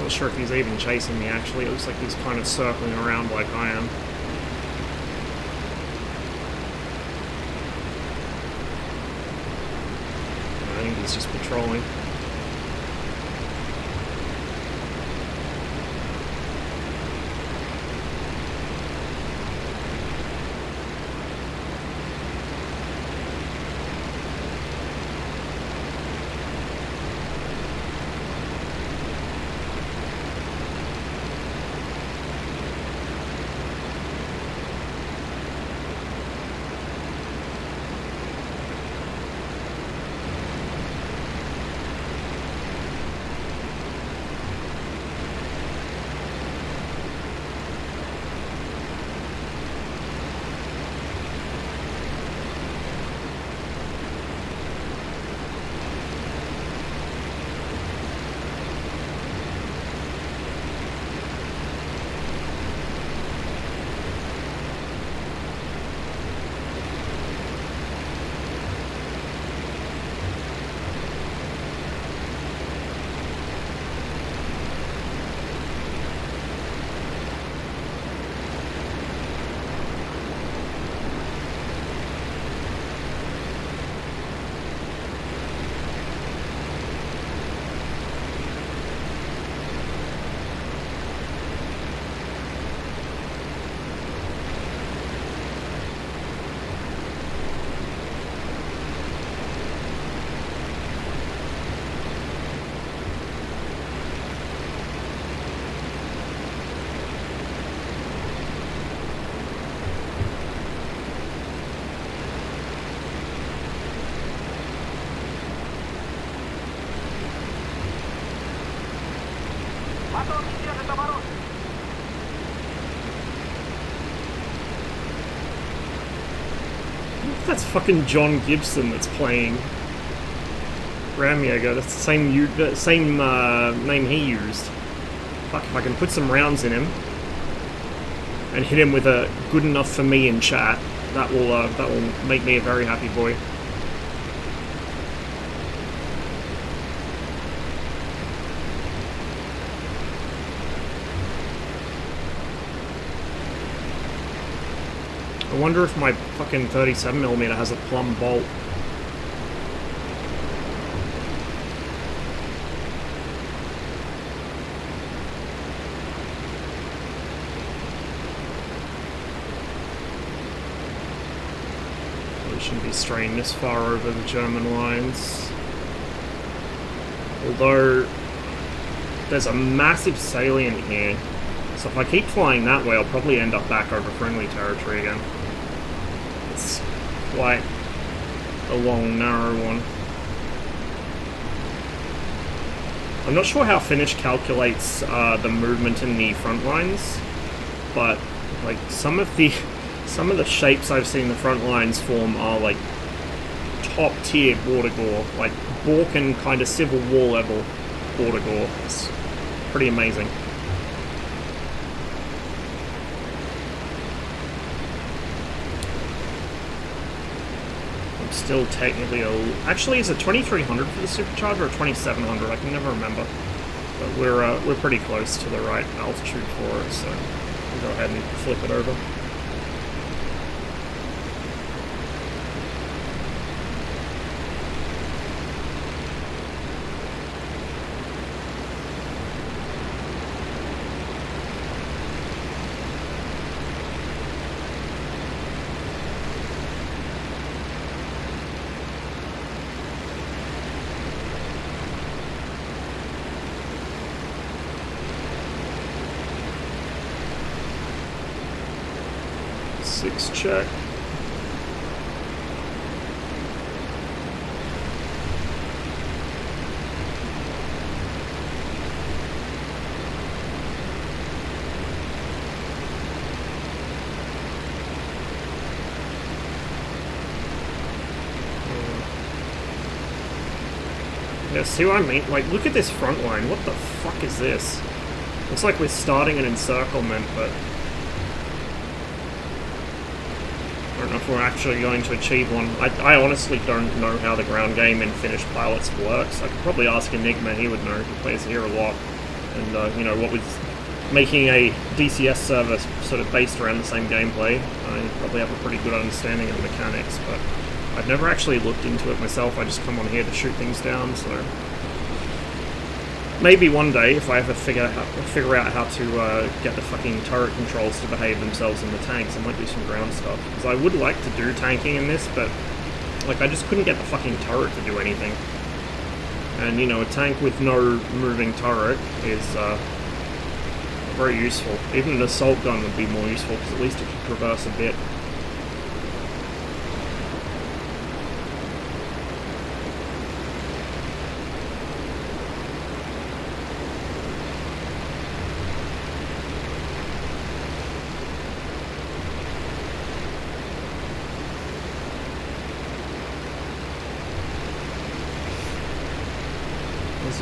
Not sure if he's even chasing me actually, it looks like he's kind of circling around like I am. I think he's just patrolling. That's fucking John Gibson that's playing Ramjager. That's the same name he used. Fuck, if I can put some rounds in him and hit him with a good enough for me in chat, that will make me a very happy boy. I wonder if my fucking 37mm has a plumb bolt. We shouldn't be straying this far over the German lines. Although, there's a massive salient here. So if I keep flying that way, I'll probably end up back over friendly territory again. It's quite a long, narrow one. I'm not sure how Finnish calculates the movement in the front lines, but like some of the shapes I've seen the front lines form are like top tier border gore, like Balkan kind of Civil War level border gore. It's pretty amazing. Still technically actually, is it 2300 for the supercharger or 2700? I can never remember. But we're pretty close to the right altitude for it, so we'll go ahead and flip it over. Check. Yeah, see what I mean? Like, look at this front line. What the fuck is this? Looks like we're starting an encirclement, but I don't know if we're actually going to achieve one. I honestly don't know how the ground game in Finnish pilots works. I could probably ask Enigma, he would know, he plays here a lot. And, you know, what with making a DCS server sort of based around the same gameplay, you probably have a pretty good understanding of the mechanics, but I've never actually looked into it myself. I just come on here to shoot things down, so maybe one day, if I ever figure out how to get the fucking turret controls to behave themselves in the tanks, I might do some ground stuff. Because I would like to do tanking in this, but like I just couldn't get the fucking turret to do anything. And you know, a tank with no moving turret is very useful. Even an assault gun would be more useful, because at least it could traverse a bit.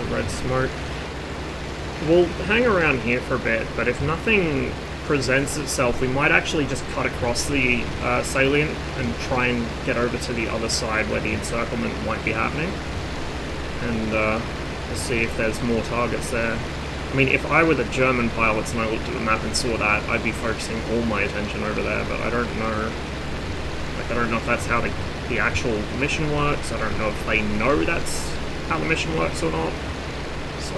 Red smoke. We'll hang around here for a bit, but if nothing presents itself, we might actually just cut across the salient and try and get over to the other side where the encirclement might be happening, and we'll see if there's more targets there. I mean, if I were the German pilots and I looked at the map and saw that, I'd be focusing all my attention over there, but I don't know. Like, I don't know if that's how the actual mission works. I don't know if they know that's how the mission works or not. So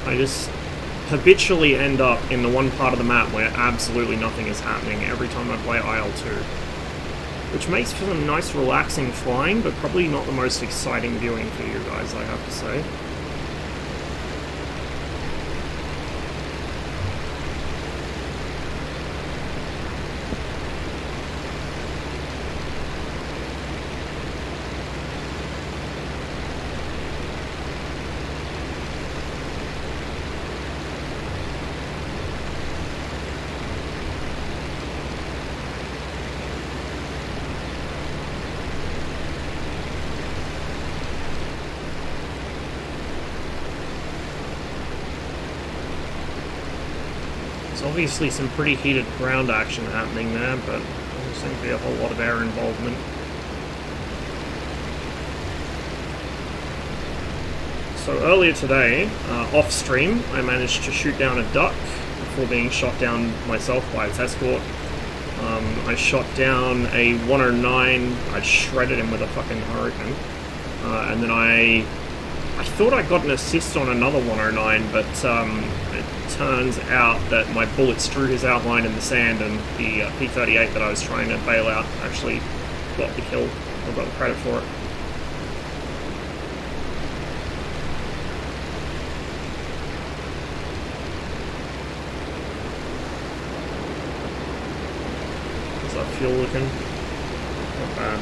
I just habitually end up in the one part of the map where absolutely nothing is happening every time I play IL-2. Which makes for some nice relaxing flying, but probably not the most exciting viewing for you guys, I have to say. There's obviously some pretty heated ground action happening there, but there doesn't seem to be a whole lot of air involvement. So earlier today, off stream, I managed to shoot down a duck before being shot down myself by its escort. I shot down a 109, I shredded him with a fucking hurricane, and then I thought I got an assist on another 109, but it turns out that my bullets drew his outline in the sand, and the P-38 that I was trying to bail out actually got the kill, or got the credit for it. How's that fuel looking? Not bad.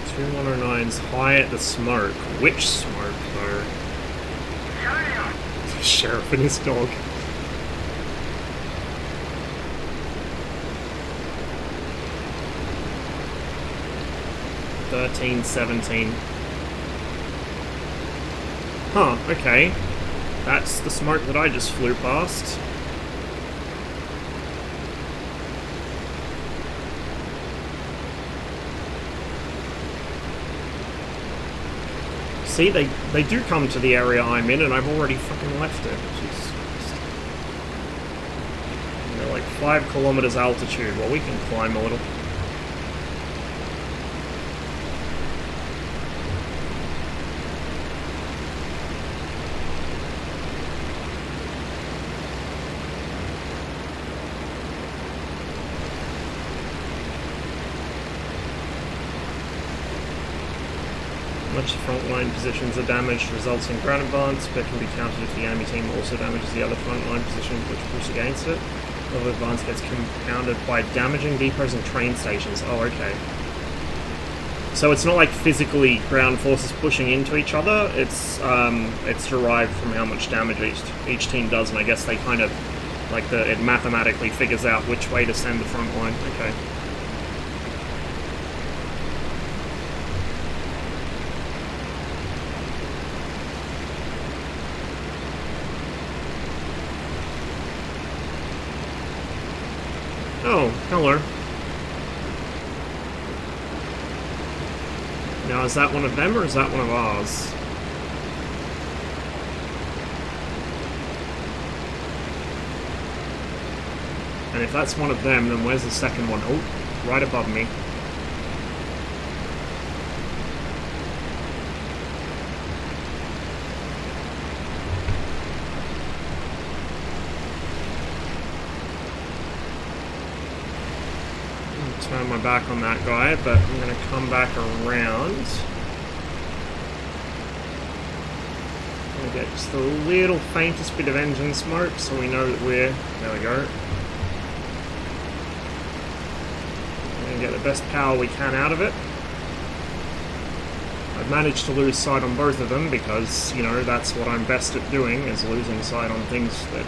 Two 109s high at the smoke. Which smoke, though? The sheriff and his dog. $13.17. Huh, okay. That's the smoke that I just flew past. See, they do come to the area I'm in, and I've already fucking left it. Jesus Christ. And they're like 5 kilometers altitude. Well, we can climb a little. Much the frontline positions are damaged results in ground advance, but can be countered if the enemy team also damages the other frontline positions which push against it. Level advance gets compounded by damaging depots and train stations. Oh, okay. So it's not like physically ground forces pushing into each other, it's derived from how much damage each team does, and I guess they kind of, like, it mathematically figures out which way to send the front line. Okay. Oh, hello. Now, is that one of them, or is that one of ours? And if that's one of them, then where's the second one? Oh, right above me. Turn my back on that guy, but I'm going to come back around. I'm going to get just the little faintest bit of engine smoke so we know that we're... There we go. I'm going to get the best power we can out of it. I've managed to lose sight on both of them because, you know, that's what I'm best at doing, is losing sight on things that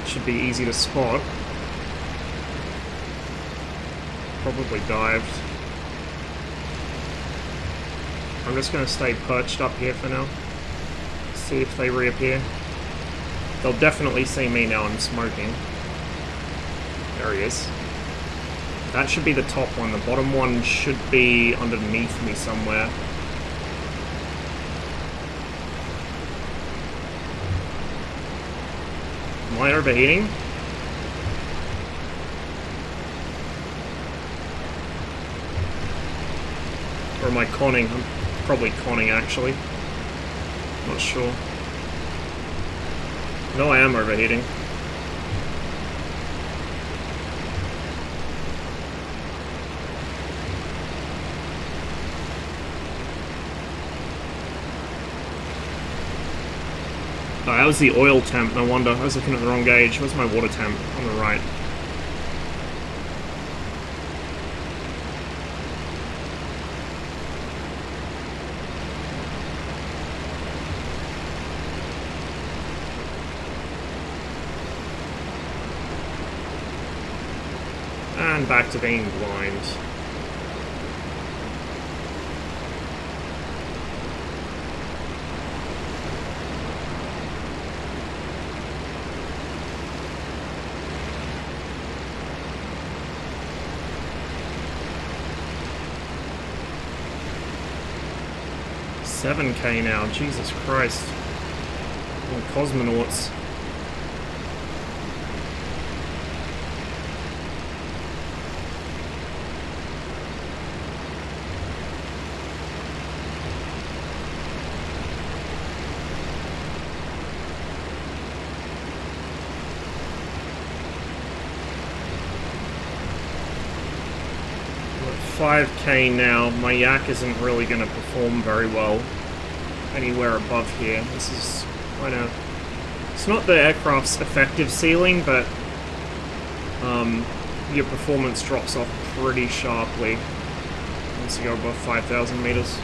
should be easy to spot. Probably dived. I'm just going to stay perched up here for now. See if they reappear. They'll definitely see me now I'm smoking. There he is. That should be the top one. The bottom one should be underneath me somewhere. Am I overheating? Or am I conning? I'm probably conning, actually. Not sure. No, I am overheating. Oh, that was the oil temp, no wonder. I was looking at the wrong gauge. Where's my water temp? On the right. And back to being blind. $7K now, Jesus Christ. And cosmonauts. We're at 5K now. My yak isn't really going to perform very well anywhere above here. This is kind of... It's not the aircraft's effective ceiling, but your performance drops off pretty sharply once you go above 5,000 meters.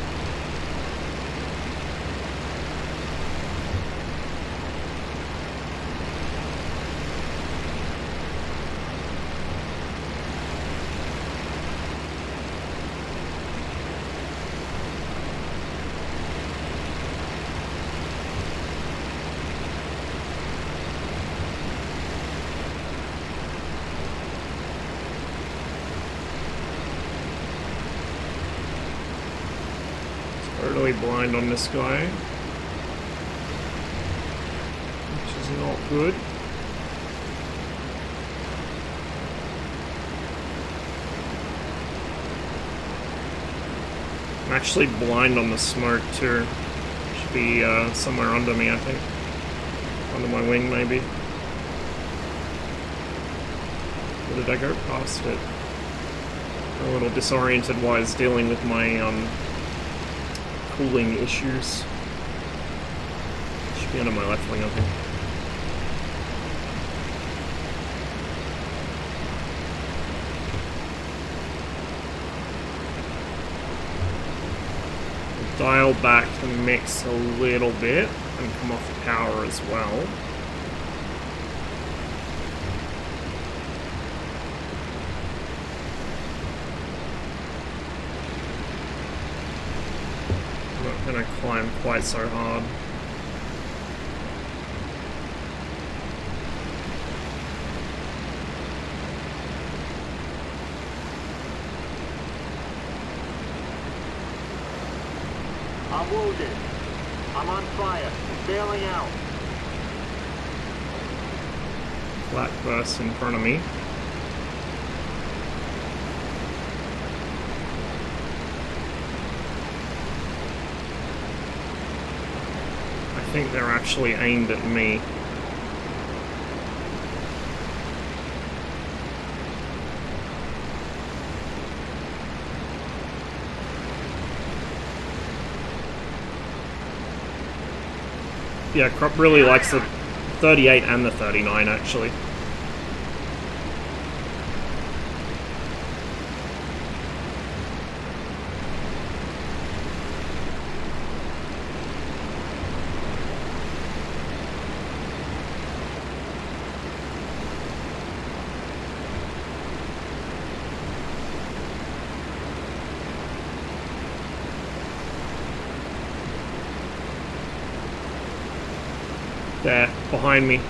Totally blind on this guy, which is not good. I'm actually blind on the smoke too. Should be somewhere under me, I think. Under my wing, maybe. Or did I go past it? I'm a little disoriented while I was dealing with my cooling issues. Should be under my left wing, I think. Dial back the mix a little bit and come off the power as well. I'm not going to climb quite so hard. I'm wounded. I'm on fire. Bailing out. Flat burst in front of me. I think they're actually aimed at me. Yeah, Crop really likes the 38 and the 39, actually. There, behind me.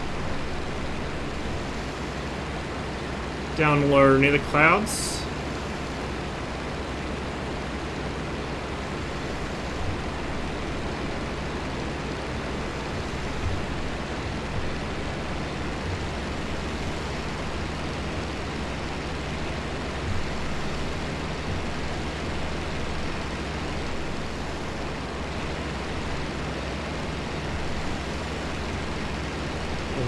Down low near the clouds.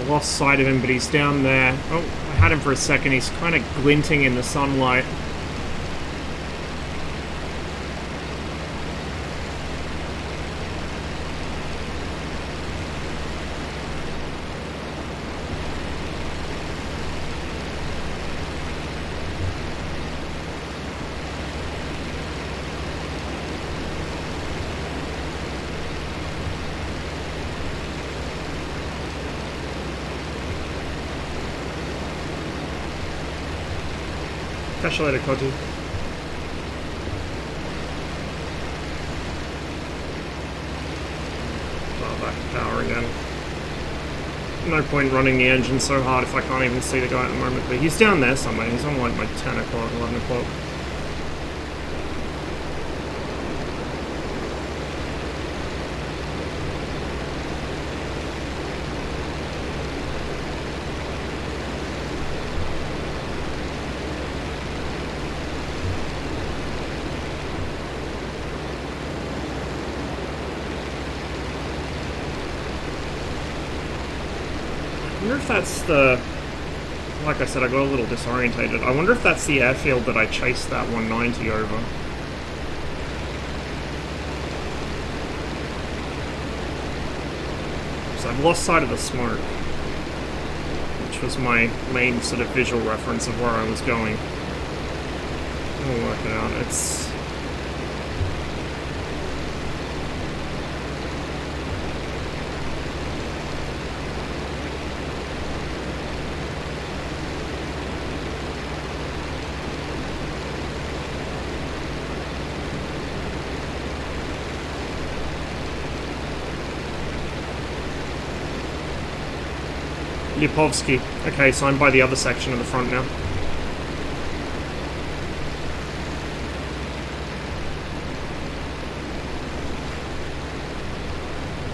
Lost sight of him, but he's down there. Oh, I had him for a second. He's kind of glinting in the sunlight. Catch you later, Koji. Oh, back to power again. No point running the engine so hard if I can't even see the guy at the moment. But he's down there somewhere. He's on like my 10 o'clock, 11 o'clock. I wonder if that's the... Like I said, I got a little disorientated. I wonder if that's the airfield that I chased that 190 over. So I've lost sight of the smoke, which was my main sort of visual reference of where I was going. I'll work it out. It's... Lipovsky. Okay, so I'm by the other section of the front now.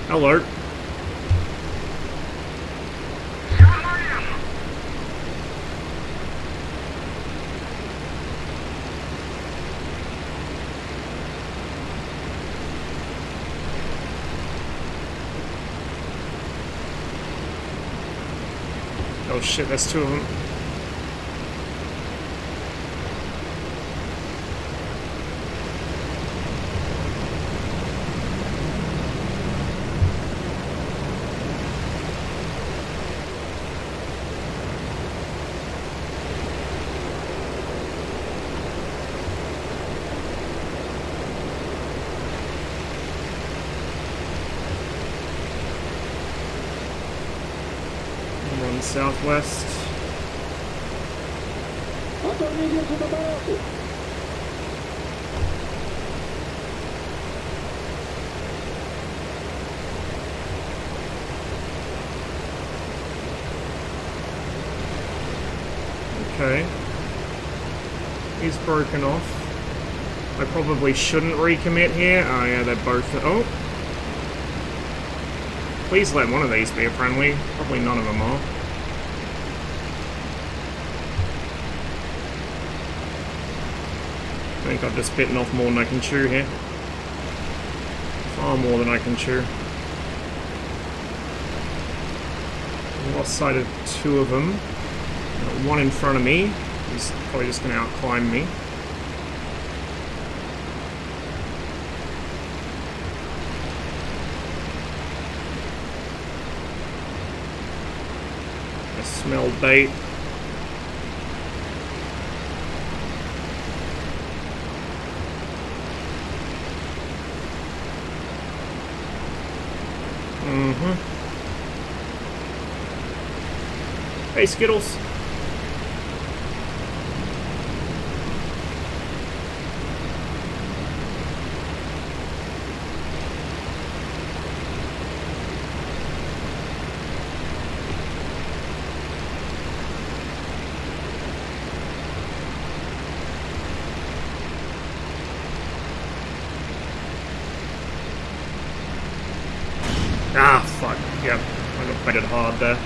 Hello. Oh shit, there's two of them. One southwest. Okay. He's broken off. I probably shouldn't recommit here. Oh yeah, they're both... Oh! Please let one of these be a friendly. Probably none of them are. I think I've just bitten off more than I can chew here. Far more than I can chew. I lost sight of two of them. Got one in front of me. He's probably just going to outclimb me. I smell bait. Hey, Skittles. Ah, fuck. Yep, I got baited hard there.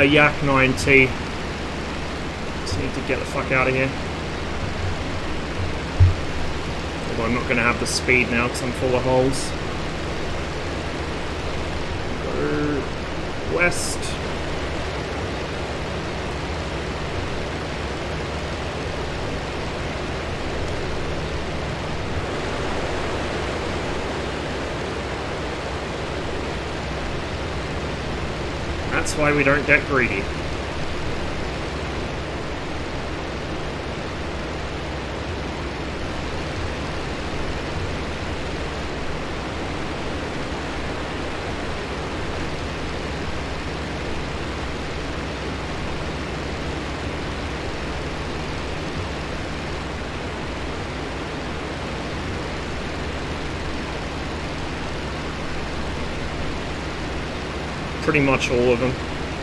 Yak 9T. Just need to get the fuck out of here. Although I'm not going to have the speed now because I'm full of holes. Go west. That's why we don't get greedy. pretty much all of them.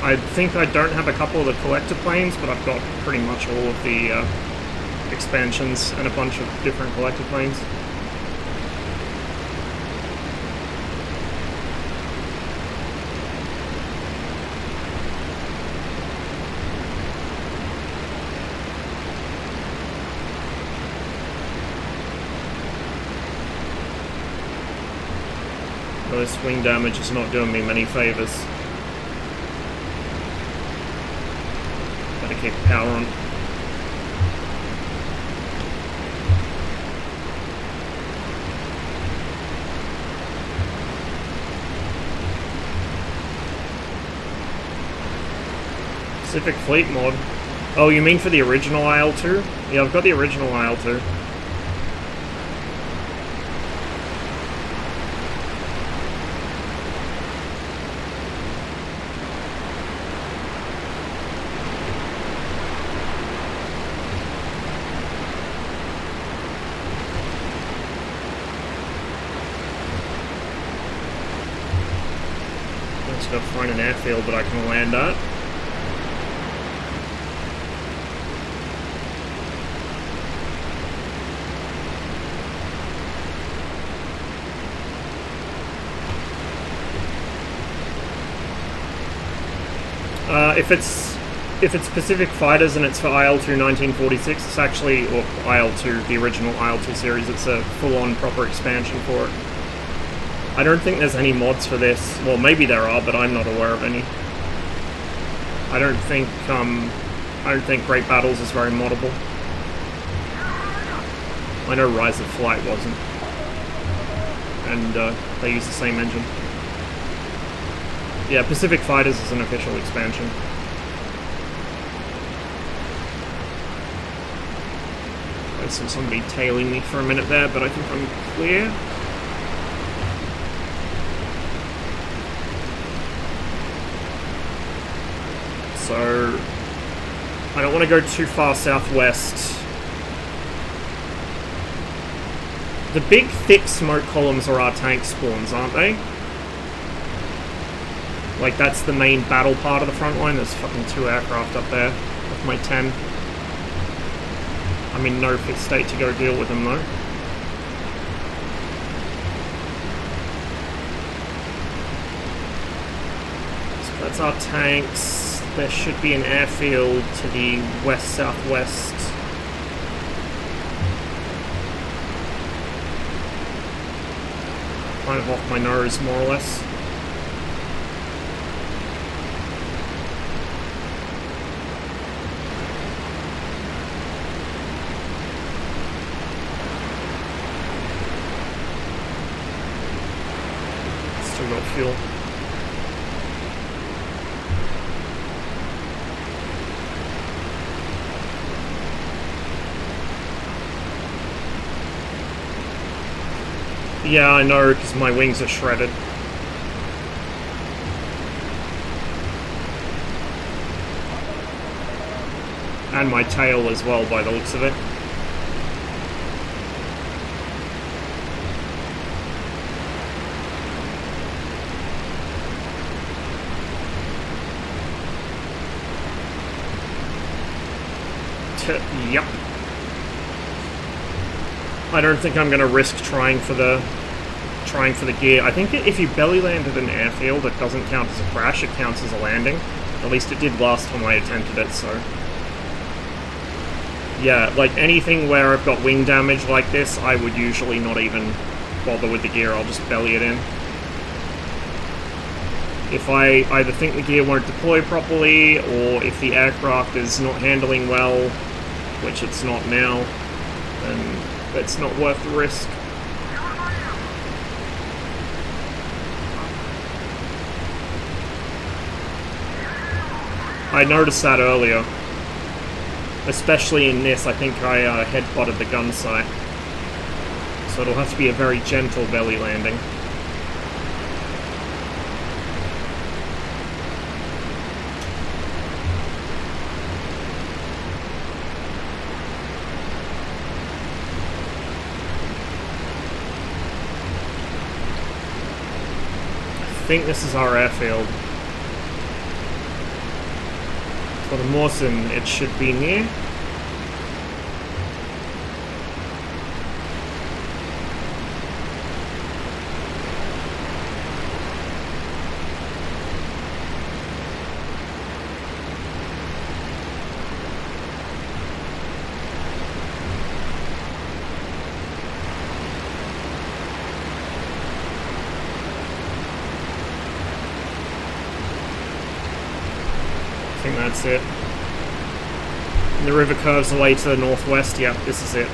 I think I don't have a couple of the collector planes, but I've got pretty much all of the expansions and a bunch of different collector planes. This wing damage is not doing me many favors. Gotta keep power on. Pacific Fleet mod. Oh, you mean for the original IL-2? Yeah, I've got the original IL-2. Let's go find an airfield that I can land at. If it's Pacific Fighters and it's for IL-2 1946, it's actually, or IL-2, the original IL-2 series, it's a full-on proper expansion for it. I don't think there's any mods for this. Well, maybe there are, but I'm not aware of any. I don't think Great Battles is very moddable. I know Rise of Flight wasn't. And they use the same engine. Yeah, Pacific Fighters is an official expansion. I saw somebody tailing me for a minute there, but I think I'm clear. So, I don't want to go too far southwest. The big, thick smoke columns are our tank spawns, aren't they? Like, that's the main battle part of the front line. There's fucking 2 aircraft up there with my 10. I'm in no fit state to go deal with them, though. So that's our tanks. There should be an airfield to the west-southwest. Kind of off my nose, more or less. Still got fuel. Yeah, I know, because my wings are shredded. And my tail as well, by the looks of it. Yep. I don't think I'm going to risk trying for the gear. I think if you belly land at an airfield, it doesn't count as a crash, it counts as a landing. At least it did last time I attempted it, so... Yeah, like anything where I've got wing damage like this, I would usually not even bother with the gear, I'll just belly it in. If I either think the gear won't deploy properly, or if the aircraft is not handling well, which it's not now, then it's not worth the risk. I noticed that earlier. Especially in this, I think I head-butted the gun sight. So it'll have to be a very gentle belly landing. I think this is our airfield. For the Mawson, it should be near. I think that's it. And the river curves away to the northwest. Yep, this is it.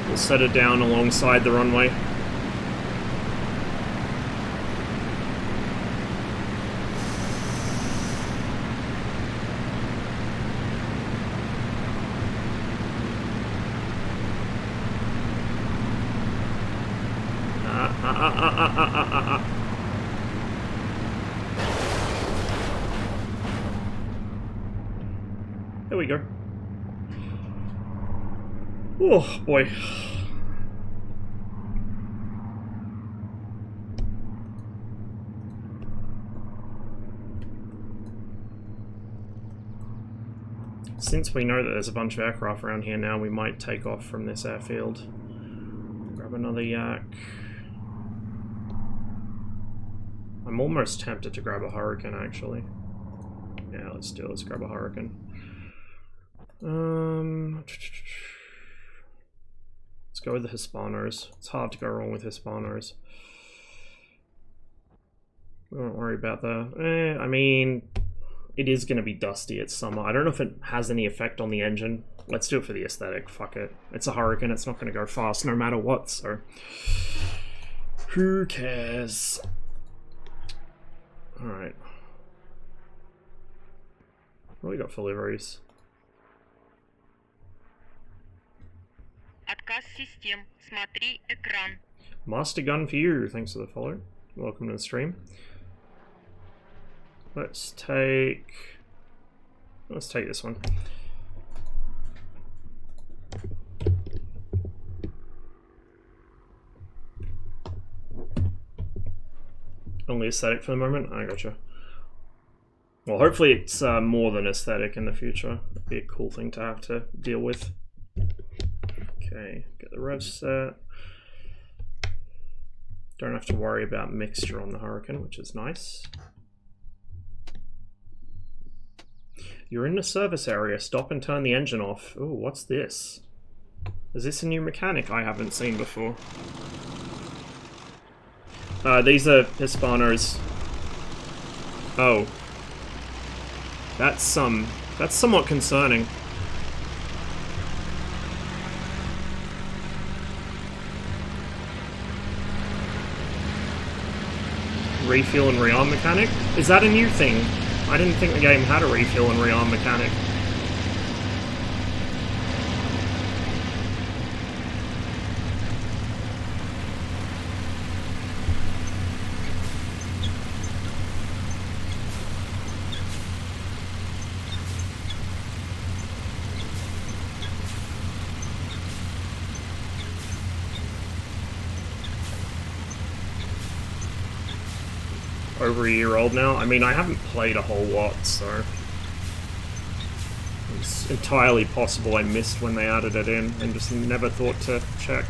We'll set it down alongside the runway. There we go. Oh boy. Since we know that there's a bunch of aircraft around here now, we might take off from this airfield. Grab another yak. I'm almost tempted to grab a Hurricane, actually. Yeah, let's do it. Let's grab a Hurricane. Let's go with the Hispanos. It's hard to go wrong with Hispanos. We won't worry about that. I mean, it is going to be dusty. It's summer. I don't know if it has any effect on the engine. Let's do it for the aesthetic. Fuck it. It's a Hurricane. It's not going to go fast no matter what, so who cares? Alright. What do we got for liveries? Отказ систем. Смотри экран. Master gun for you. Thanks for the follow. Welcome to the stream. Let's take this one. Only aesthetic for the moment? I gotcha. Well, hopefully it's more than aesthetic in the future. It'd be a cool thing to have to deal with. Okay, get the rev set. Don't have to worry about mixture on the Hurricane, which is nice. You're in the service area. Stop and turn the engine off. Oh, what's this? Is this a new mechanic I haven't seen before? These are Hispanos. Oh. That's somewhat concerning. Refuel and rearm mechanic? Is that a new thing? I didn't think the game had a refuel and rearm mechanic. Over a year old now. I mean, I haven't played a whole lot, so it's entirely possible I missed when they added it in and just never thought to check.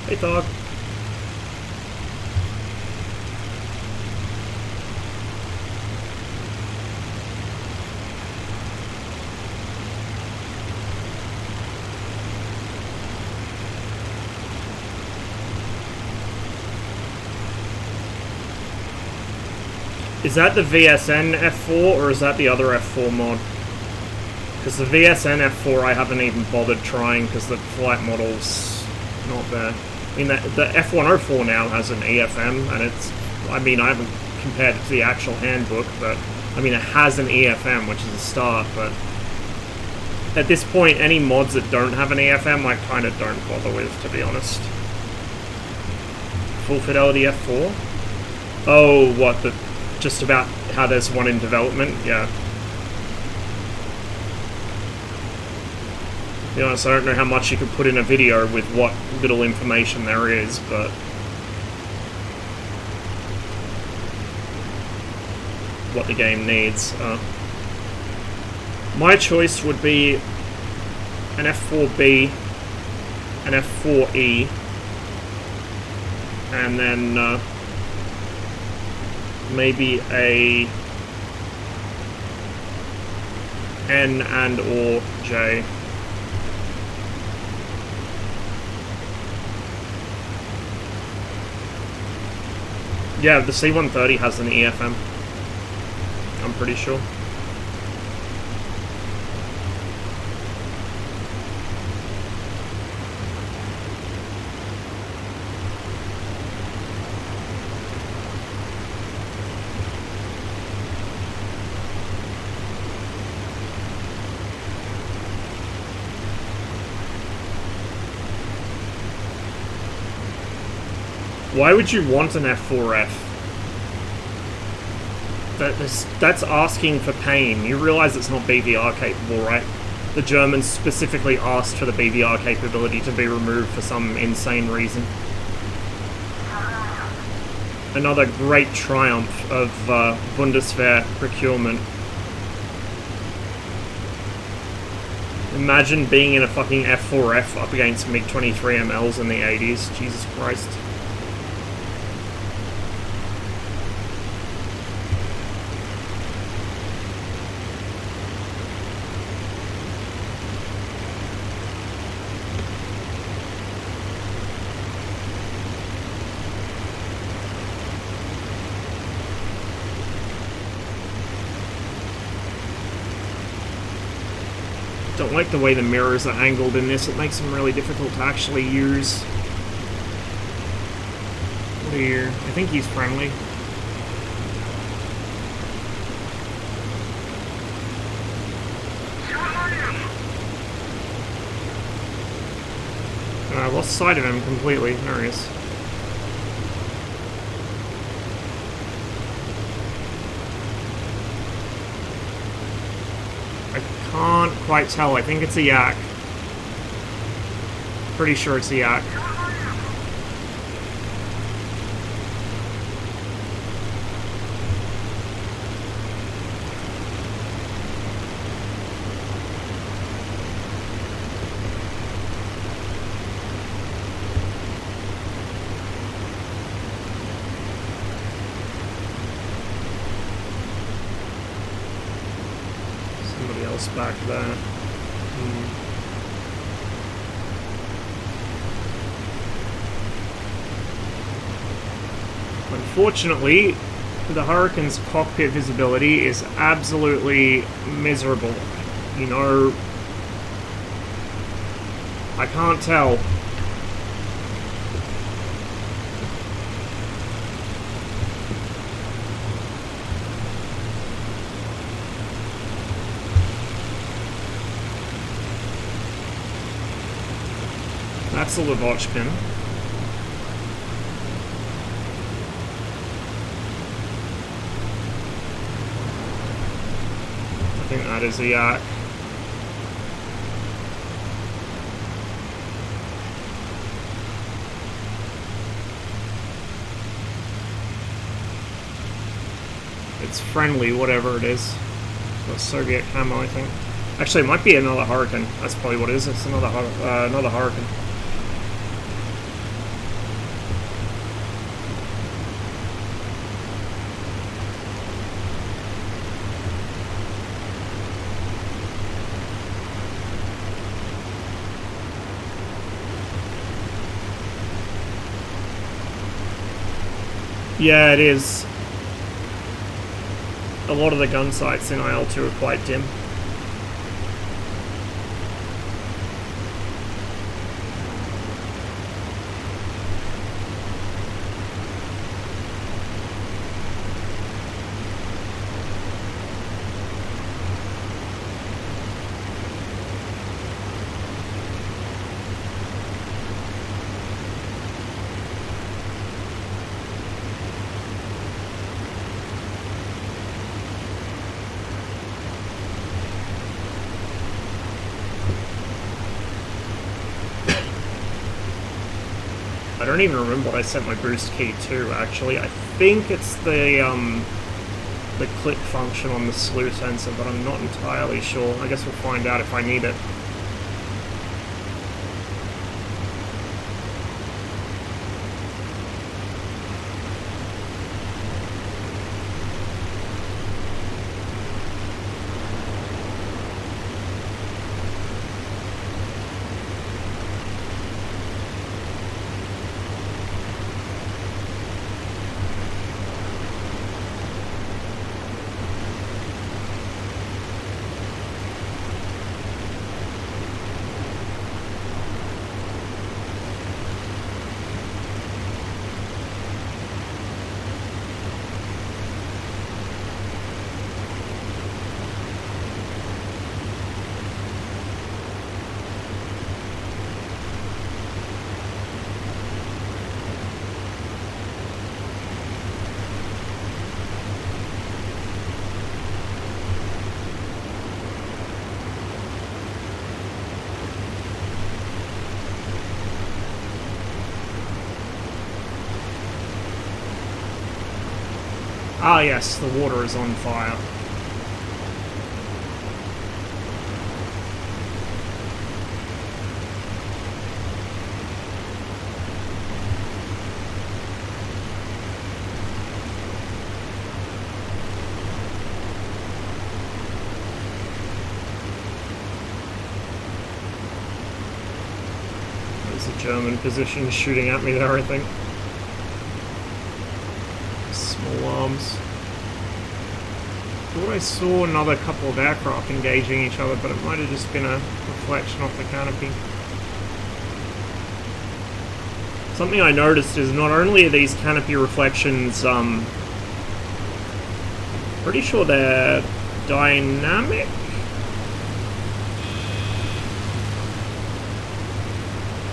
Hey, dog. Is that the VSN F4 or is that the other F4 mod? Because the VSN F4 I haven't even bothered trying because the flight model's not there. I mean, the F104 now has an EFM, and it's... I mean, I haven't compared it to the actual handbook, but... I mean, it has an EFM, which is a start, but... At this point, any mods that don't have an EFM, I kind of don't bother with, to be honest. Full Fidelity F4? Oh, what, the... Just about how there's one in development? Yeah. To be honest, I don't know how much you could put in a video with what little information there is, but... what the game needs. My choice would be an F4B, an F4E, and then maybe a N and or J. Yeah, the C-130 has an EFM. I'm pretty sure. Why would you want an F4F? That's asking for pain. You realise it's not BVR capable, right? The Germans specifically asked for the BVR capability to be removed for some insane reason. Another great triumph of Bundeswehr procurement. Imagine being in a fucking F4F up against MiG-23MLs in the 80s. Jesus Christ. Don't like the way the mirrors are angled in this. It makes them really difficult to actually use. What are you? I think he's friendly. I lost sight of him completely. There he is. Can't quite tell. I think it's a yak. Pretty sure it's a yak. Back there. Unfortunately, the Hurricane's cockpit visibility is absolutely miserable. You know, I can't tell. That's the Lavoch pin. I think that is a yak. It's friendly, whatever it is. Got Soviet camo, I think. Actually, it might be another Hurricane. That's probably what it is. It's another Hurricane. Yeah, it is. A lot of the gun sights in IL-2 are quite dim. I don't even remember what I set my boost key to, actually. I think it's the click function on the slew sensor, but I'm not entirely sure. I guess we'll find out if I need it. Ah yes, the water is on fire. There's a German position shooting at me there, I think. Small arms. I thought I saw another couple of aircraft engaging each other, but it might have just been a reflection off the canopy. Something I noticed is not only are these canopy reflections, pretty sure they're dynamic.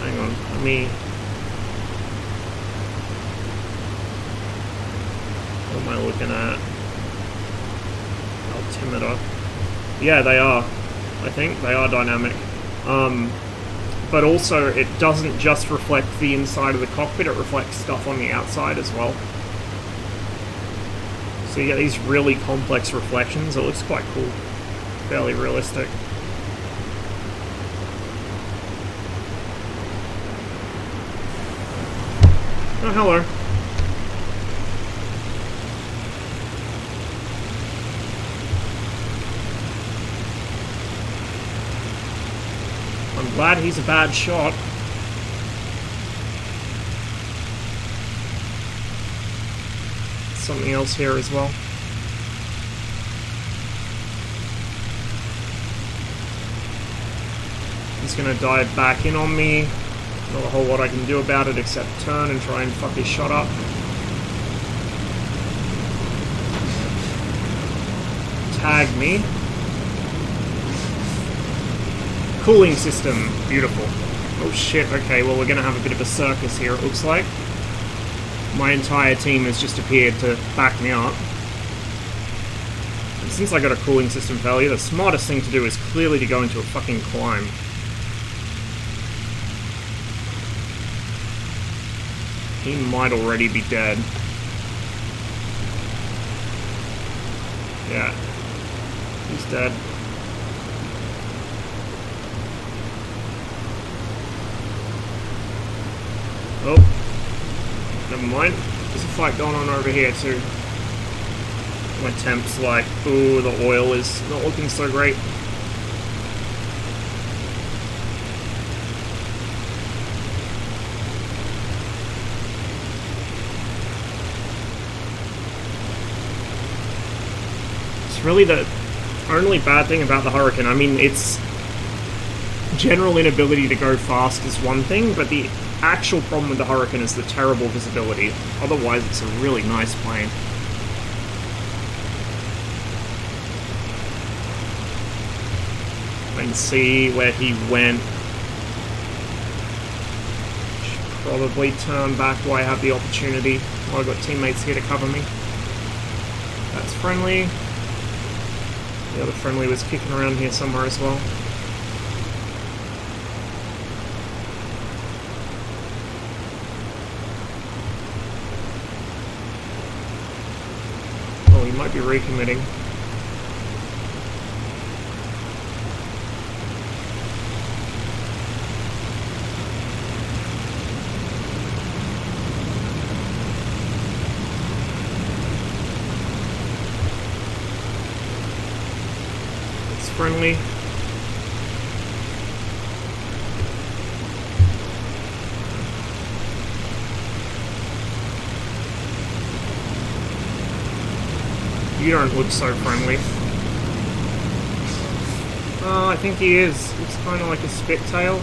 Hang on, let me... What am I looking at? Altimeter. Yeah, they are. I think they are dynamic. But also, it doesn't just reflect the inside of the cockpit, it reflects stuff on the outside as well. So you get these really complex reflections. It looks quite cool. Fairly realistic. Oh, hello. I'm glad he's a bad shot. Something else here as well. He's gonna dive back in on me. Not a whole lot I can do about it except turn and try and fuck his shot up. Tag me. Cooling system. Beautiful. Oh shit, okay, well we're gonna have a bit of a circus here, it looks like. My entire team has just appeared to back me up. And since I got a cooling system failure, the smartest thing to do is clearly to go into a fucking climb. He might already be dead. Yeah. He's dead. Oh. Never mind. There's a fight going on over here too. My temp's like, ooh, the oil is not looking so great. really the only bad thing about the Hurricane. I mean, its general inability to go fast is one thing, but the actual problem with the Hurricane is the terrible visibility. Otherwise, it's a really nice plane. I can see where he went. Should probably turn back while I have the opportunity. While I've got teammates here to cover me. That's friendly. The other friendly was kicking around here somewhere as well. Oh, he might be recommitting. Friendly. You don't look so friendly. Oh, I think he is. Looks kind of like a spit-tail.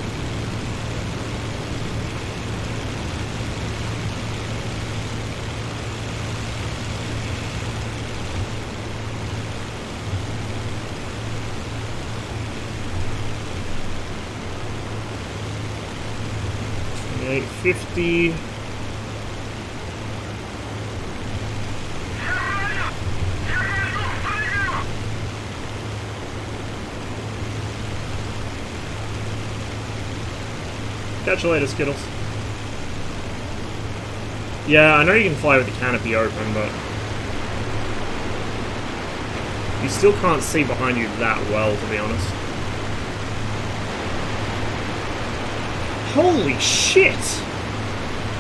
$850. Catch you later, Skittles. Yeah, I know you can fly with the canopy open, but you still can't see behind you that well, to be honest. Holy shit!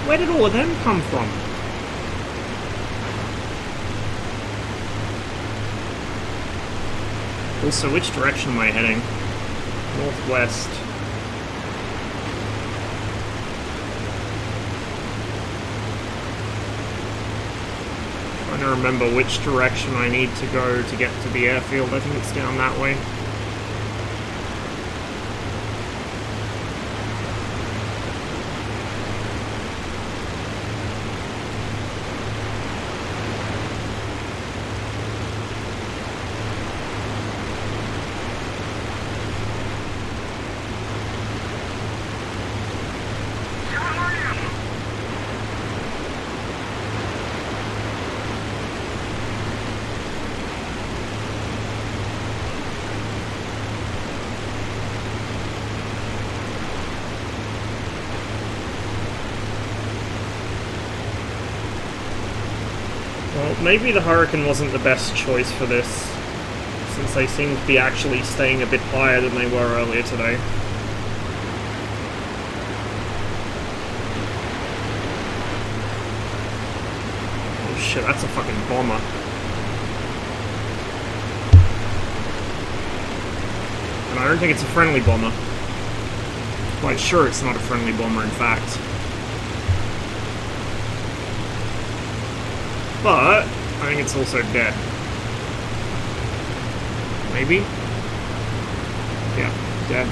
Where did all of them come from? Also, which direction am I heading? Northwest. Trying to remember which direction I need to go to get to the airfield. I think it's down that way. Well, maybe the Hurricane wasn't the best choice for this, since they seem to be actually staying a bit higher than they were earlier today. Oh shit, that's a fucking bomber. And I don't think it's a friendly bomber. Quite sure it's not a friendly bomber, in fact. But I think it's also dead. Maybe? Yeah, dead.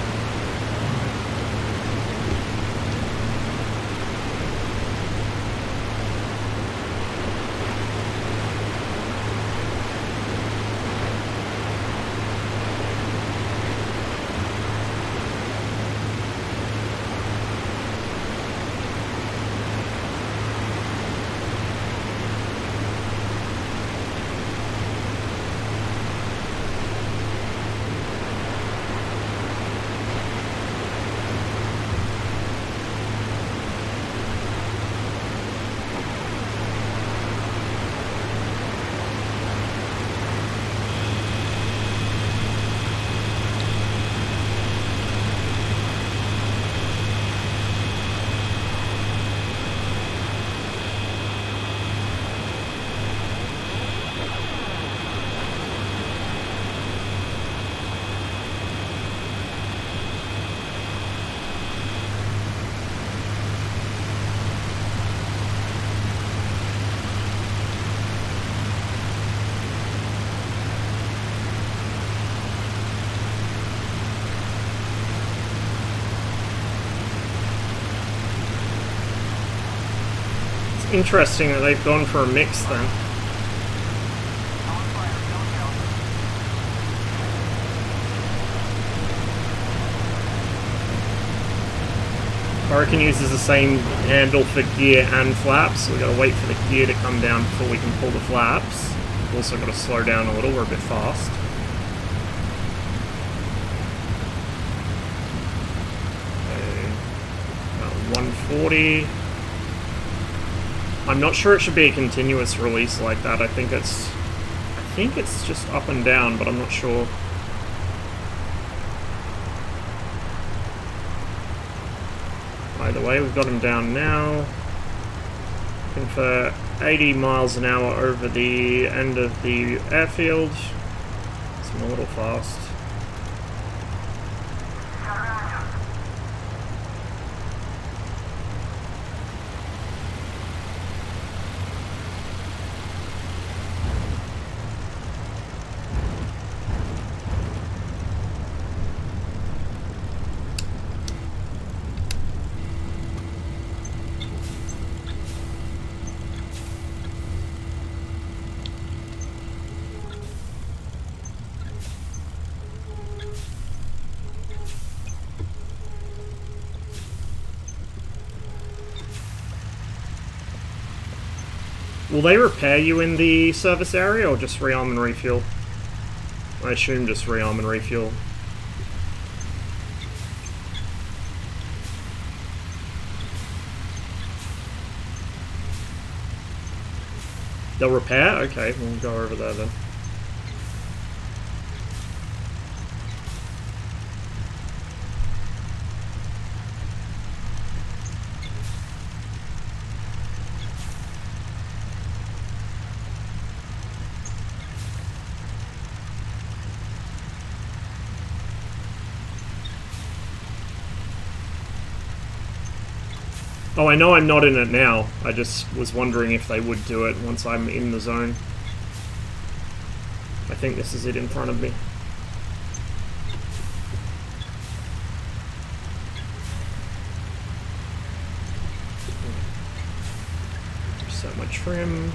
interesting that they've gone for a mix then. Hurricane uses the same handle for gear and flaps, so we've got to wait for the gear to come down before we can pull the flaps. We've also got to slow down a little, we're a bit fast. Okay. About 140. I'm not sure it should be a continuous release like that. I think it's just up and down, but I'm not sure. Either way, we've got him down now. Looking for 80 miles an hour over the end of the airfield. So I'm a little fast. Will they repair you in the service area or just rearm and refuel? I assume just rearm and refuel. They'll repair? Okay, we'll go over there then. Oh, I know I'm not in it now. I just was wondering if they would do it once I'm in the zone. I think this is it in front of me. Set my trim.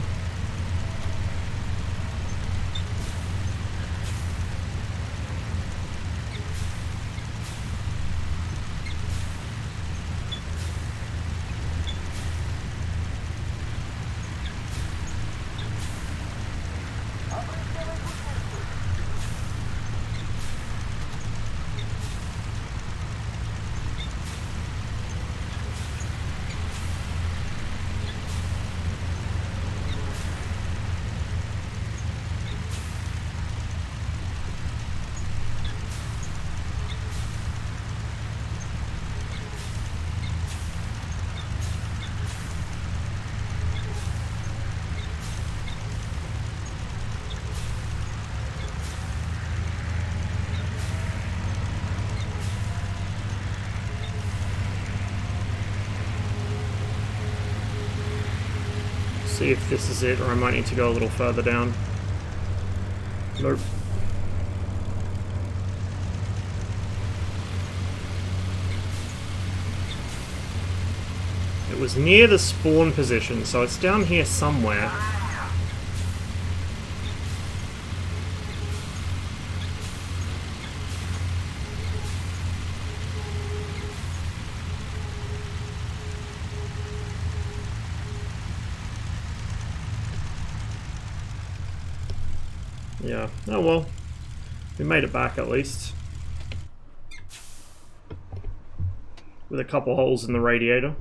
See if this is it, or I might need to go a little further down. Nope. It was near the spawn position, so it's down here somewhere. Yeah, oh well. We made it back at least. With a couple holes in the radiator.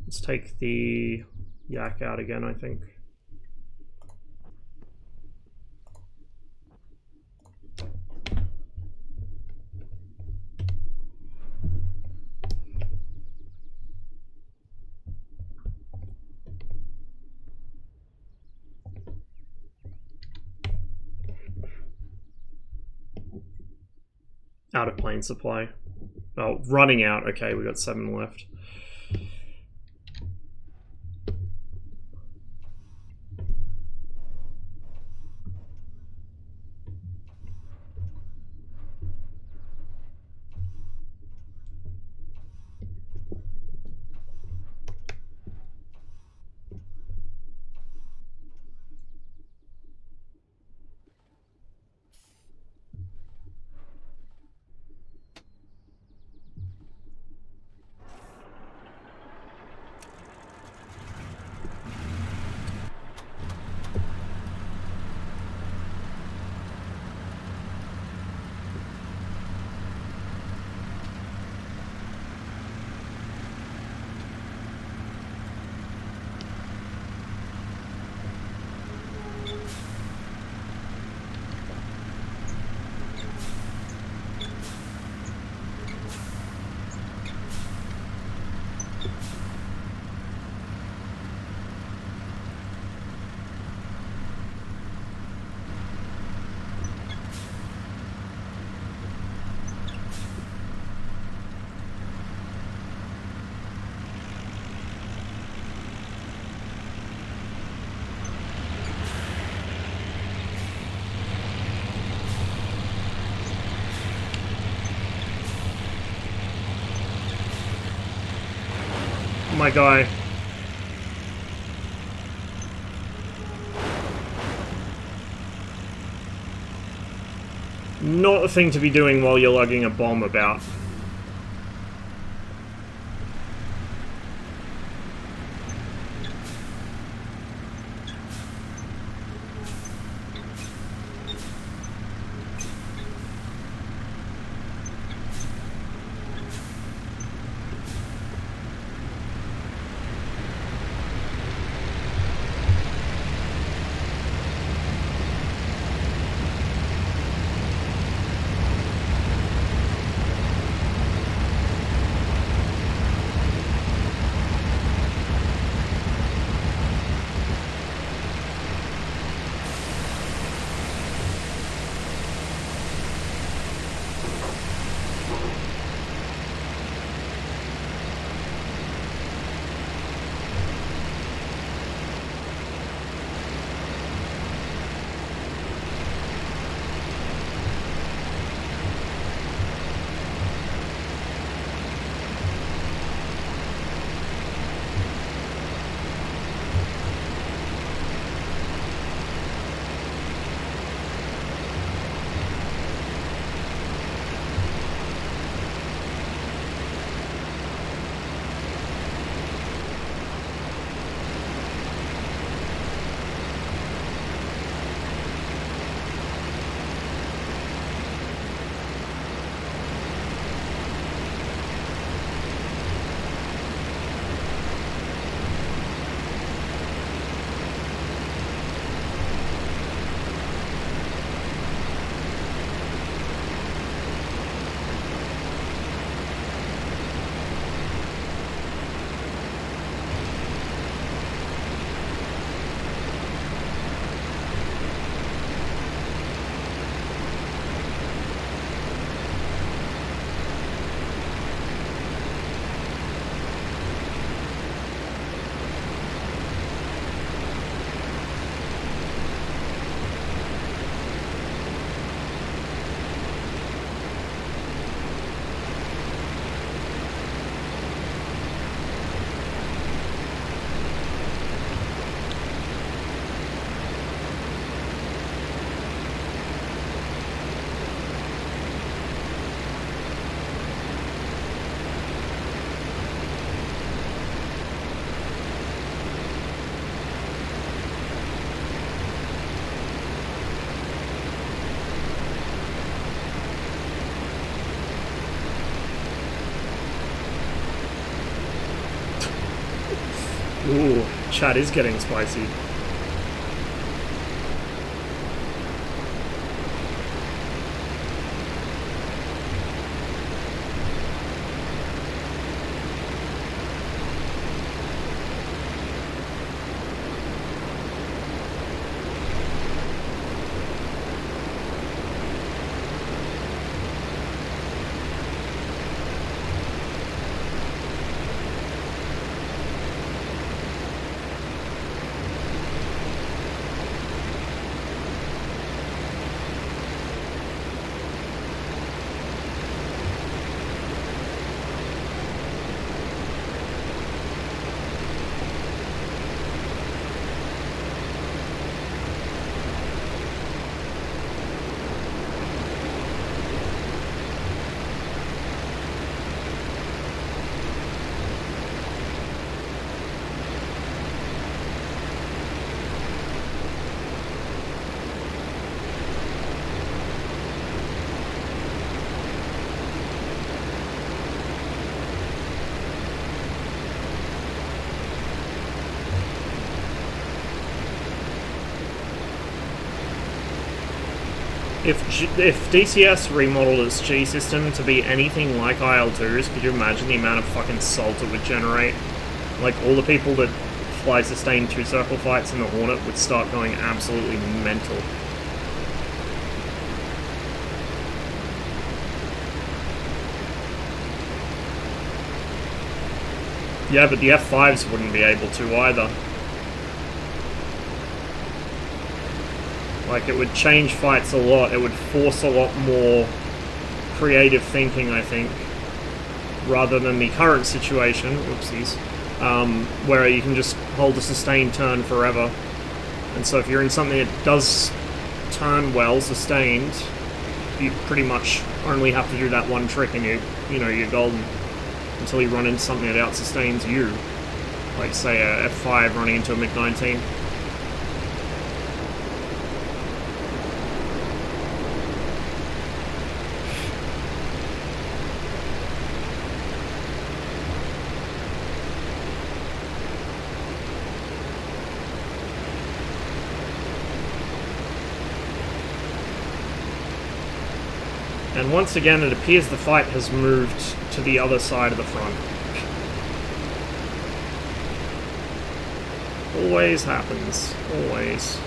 Let's take the yak out again, I think. Out of plane supply. Oh, running out. Okay, we got 7 left. My guy. Not the thing to be doing while you're lugging a bomb about. Ooh, chat is getting spicy. If DCS remodeled its G system to be anything like IL-2's, could you imagine the amount of fucking salt it would generate? Like, all the people that fly sustained two-circle fights in the Hornet would start going absolutely mental. Yeah, but the F5s wouldn't be able to either. Like, it would change fights a lot. It would force a lot more creative thinking, I think, rather than the current situation, oopsies, where you can just hold a sustained turn forever. And so if you're in something that does turn well, sustained, you pretty much only have to do that one trick and you're golden. Until you run into something that out-sustains you. Like, say, a F5 running into a MiG-19. And once again, it appears the fight has moved to the other side of the front. Always happens. Always.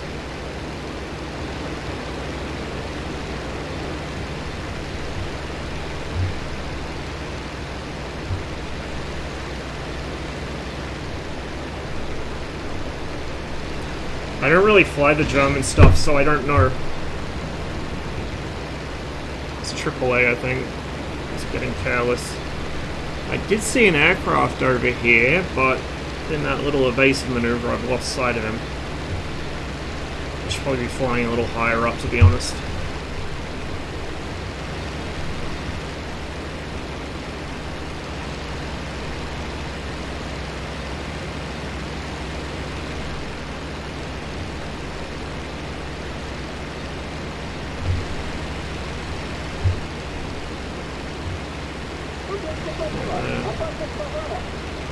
I don't really fly the German stuff, so I don't know. AAA, I think. Just getting careless. I did see an aircraft over here, but in that little evasive maneuver, I've lost sight of him. I should probably be flying a little higher up, to be honest.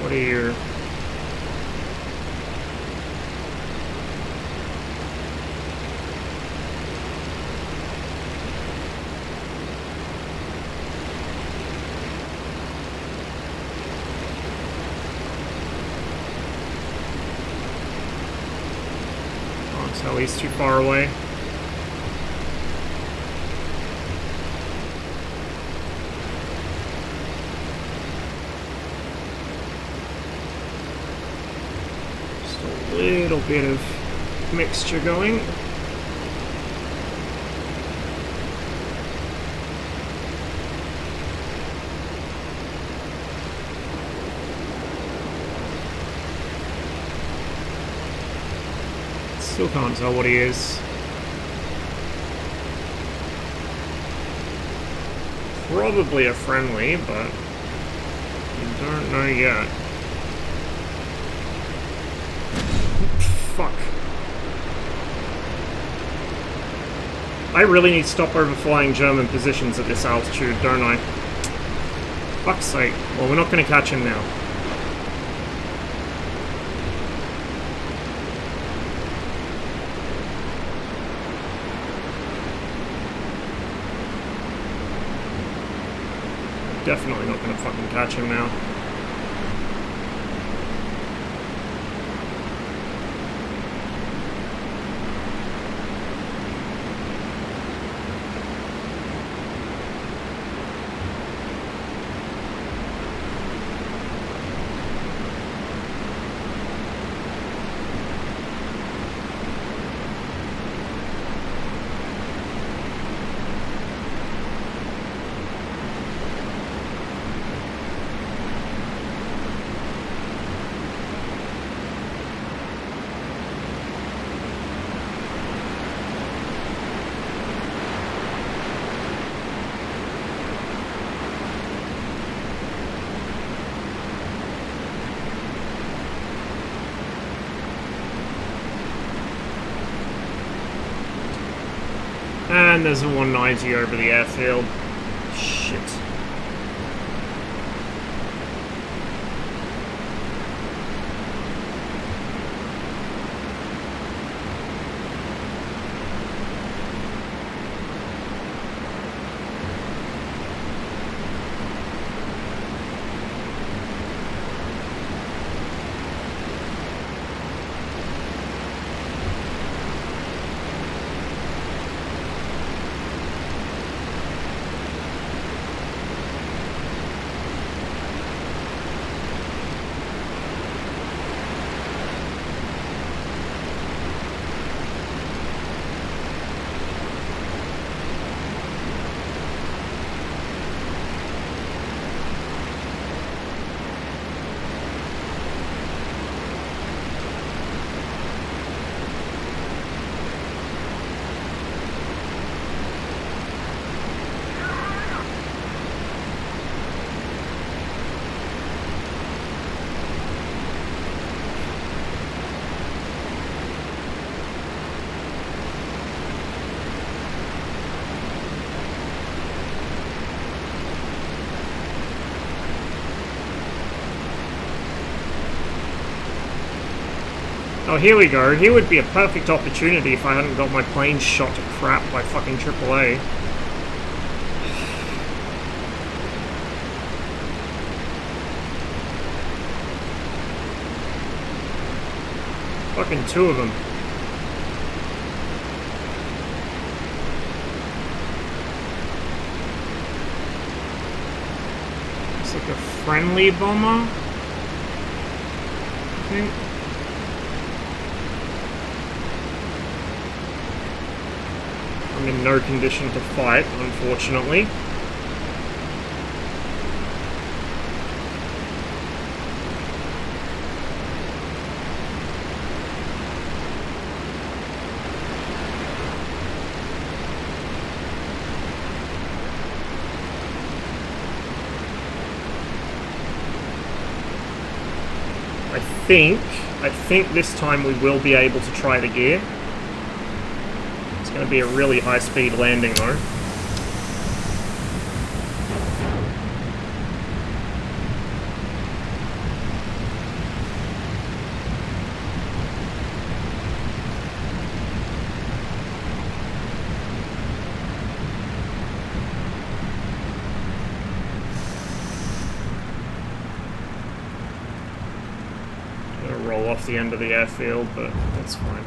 What are your... Can't tell, he's too far away. Little bit of mixture going. Still can't tell what he is. Probably a friendly, but you don't know yet. Fuck. I really need to stop overflying German positions at this altitude, don't I? Fuck's sake. Well, we're not going to catch him now. Definitely not going to fucking catch him now. And there's a 190 over the airfield. Shit. Oh, here we go. Here would be a perfect opportunity if I hadn't got my plane shot to crap by fucking AAA. Fucking two of them. It's like a friendly bomber, I think. I'm in no condition to fight, unfortunately. I think this time we will be able to try the gear. It's going to be a really high-speed landing, though. Roll off the end of the airfield, but that's fine.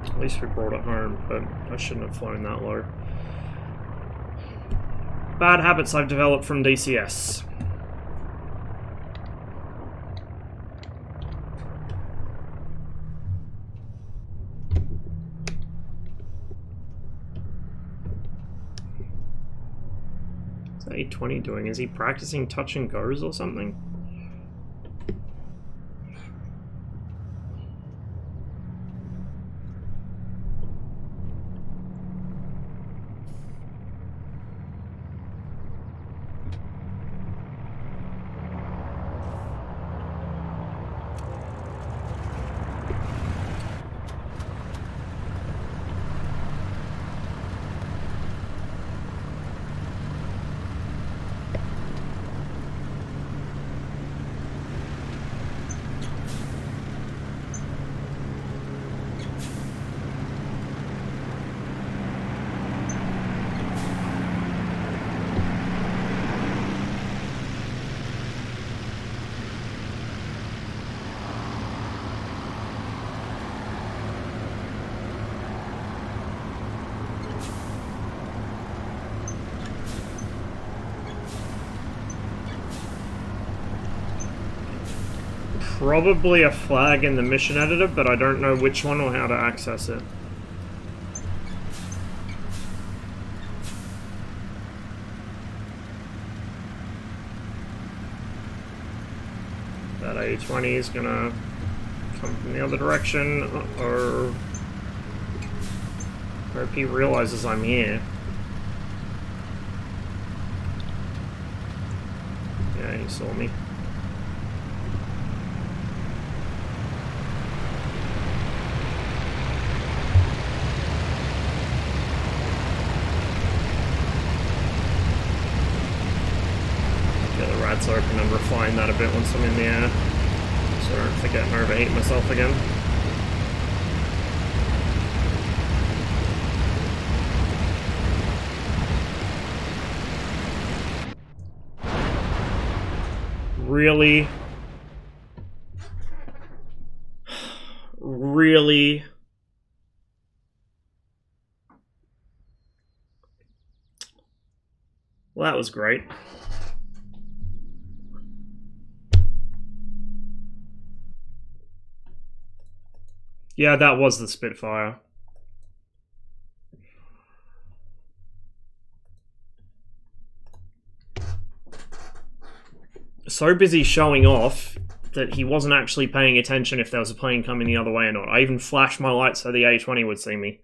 At least we brought it home, but I shouldn't have flown that low. Bad habits I've developed from DCS. What's A20 doing? Is he practicing touch and goes or something? Probably a flag in the mission editor, but I don't know which one or how to access it. That A20 is gonna come from the other direction, or hope he realizes I'm here. Yeah, he saw me. So open and refine that a bit once I'm in the air, so I don't forget and overheat myself again. Really? Really? Well, that was great. Yeah, that was the Spitfire. So busy showing off that he wasn't actually paying attention if there was a plane coming the other way or not. I even flashed my light so the A-20 would see me.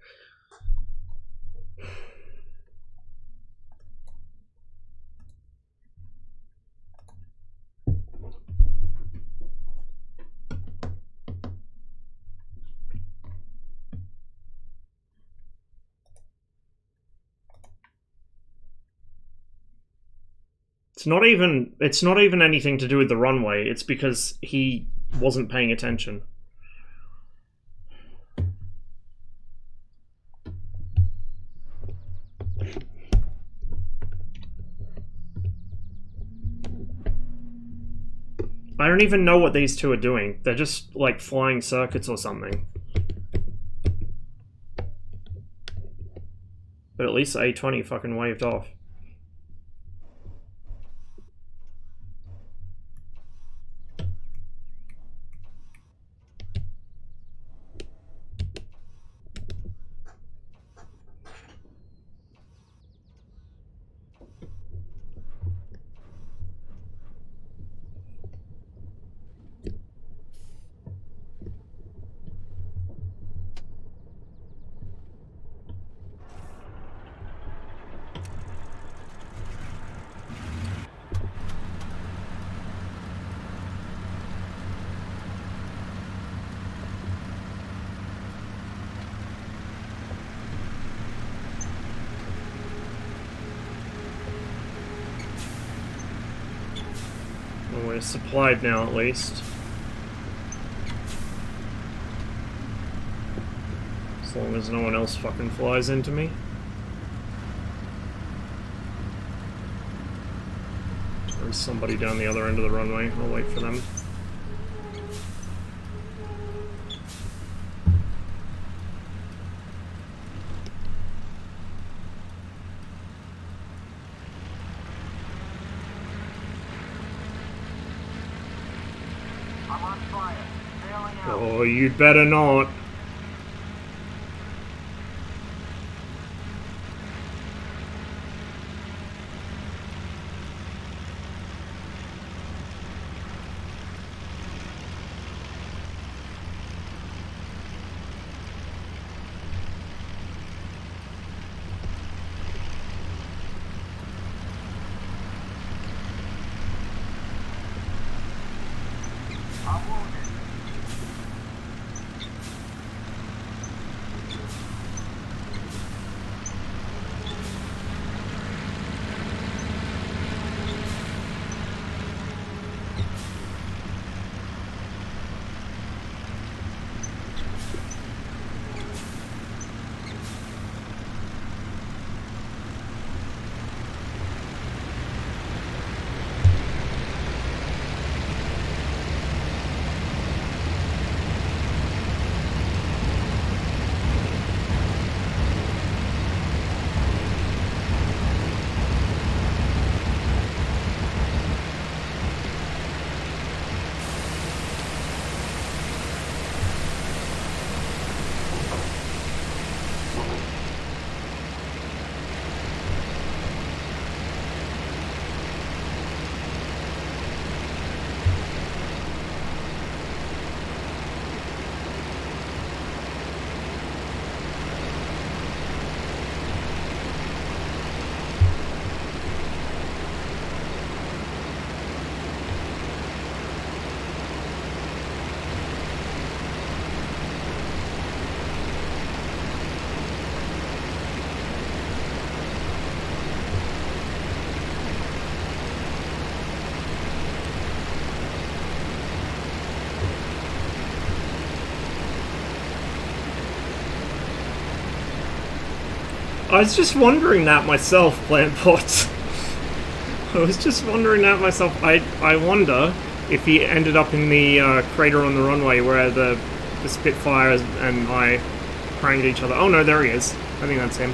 It's not even anything to do with the runway. It's because he wasn't paying attention. I don't even know what these two are doing. They're just like flying circuits or something. But at least A-20 fucking waved off. Well, we're supplied now, at least. As long as no one else fucking flies into me. There's somebody down the other end of the runway. I'll wait for them. I'm on fire. Bailing out. Oh, you'd better not. I'm wounded. I was just wondering that myself, Plantpot. I was just wondering that myself. I wonder if he ended up in the crater on the runway where the Spitfires and I pranged each other. Oh no, there he is. I think that's him.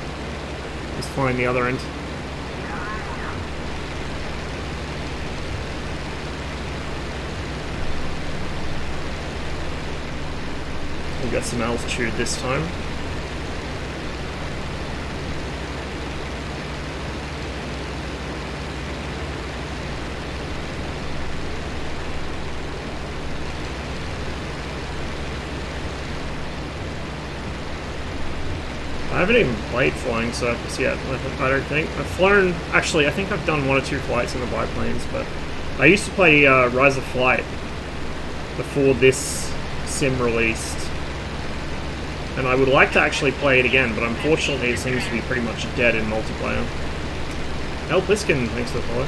He's flying the other end. We'll get some altitude this time. I haven't even played Flying Circus yet, I don't think. I've flown... Actually, I think I've done 1 or 2 flights in the biplanes, but... I used to play Rise of Flight before this sim released. And I would like to actually play it again, but unfortunately it seems to be pretty much dead in multiplayer. El Bliskin, thanks for the follow.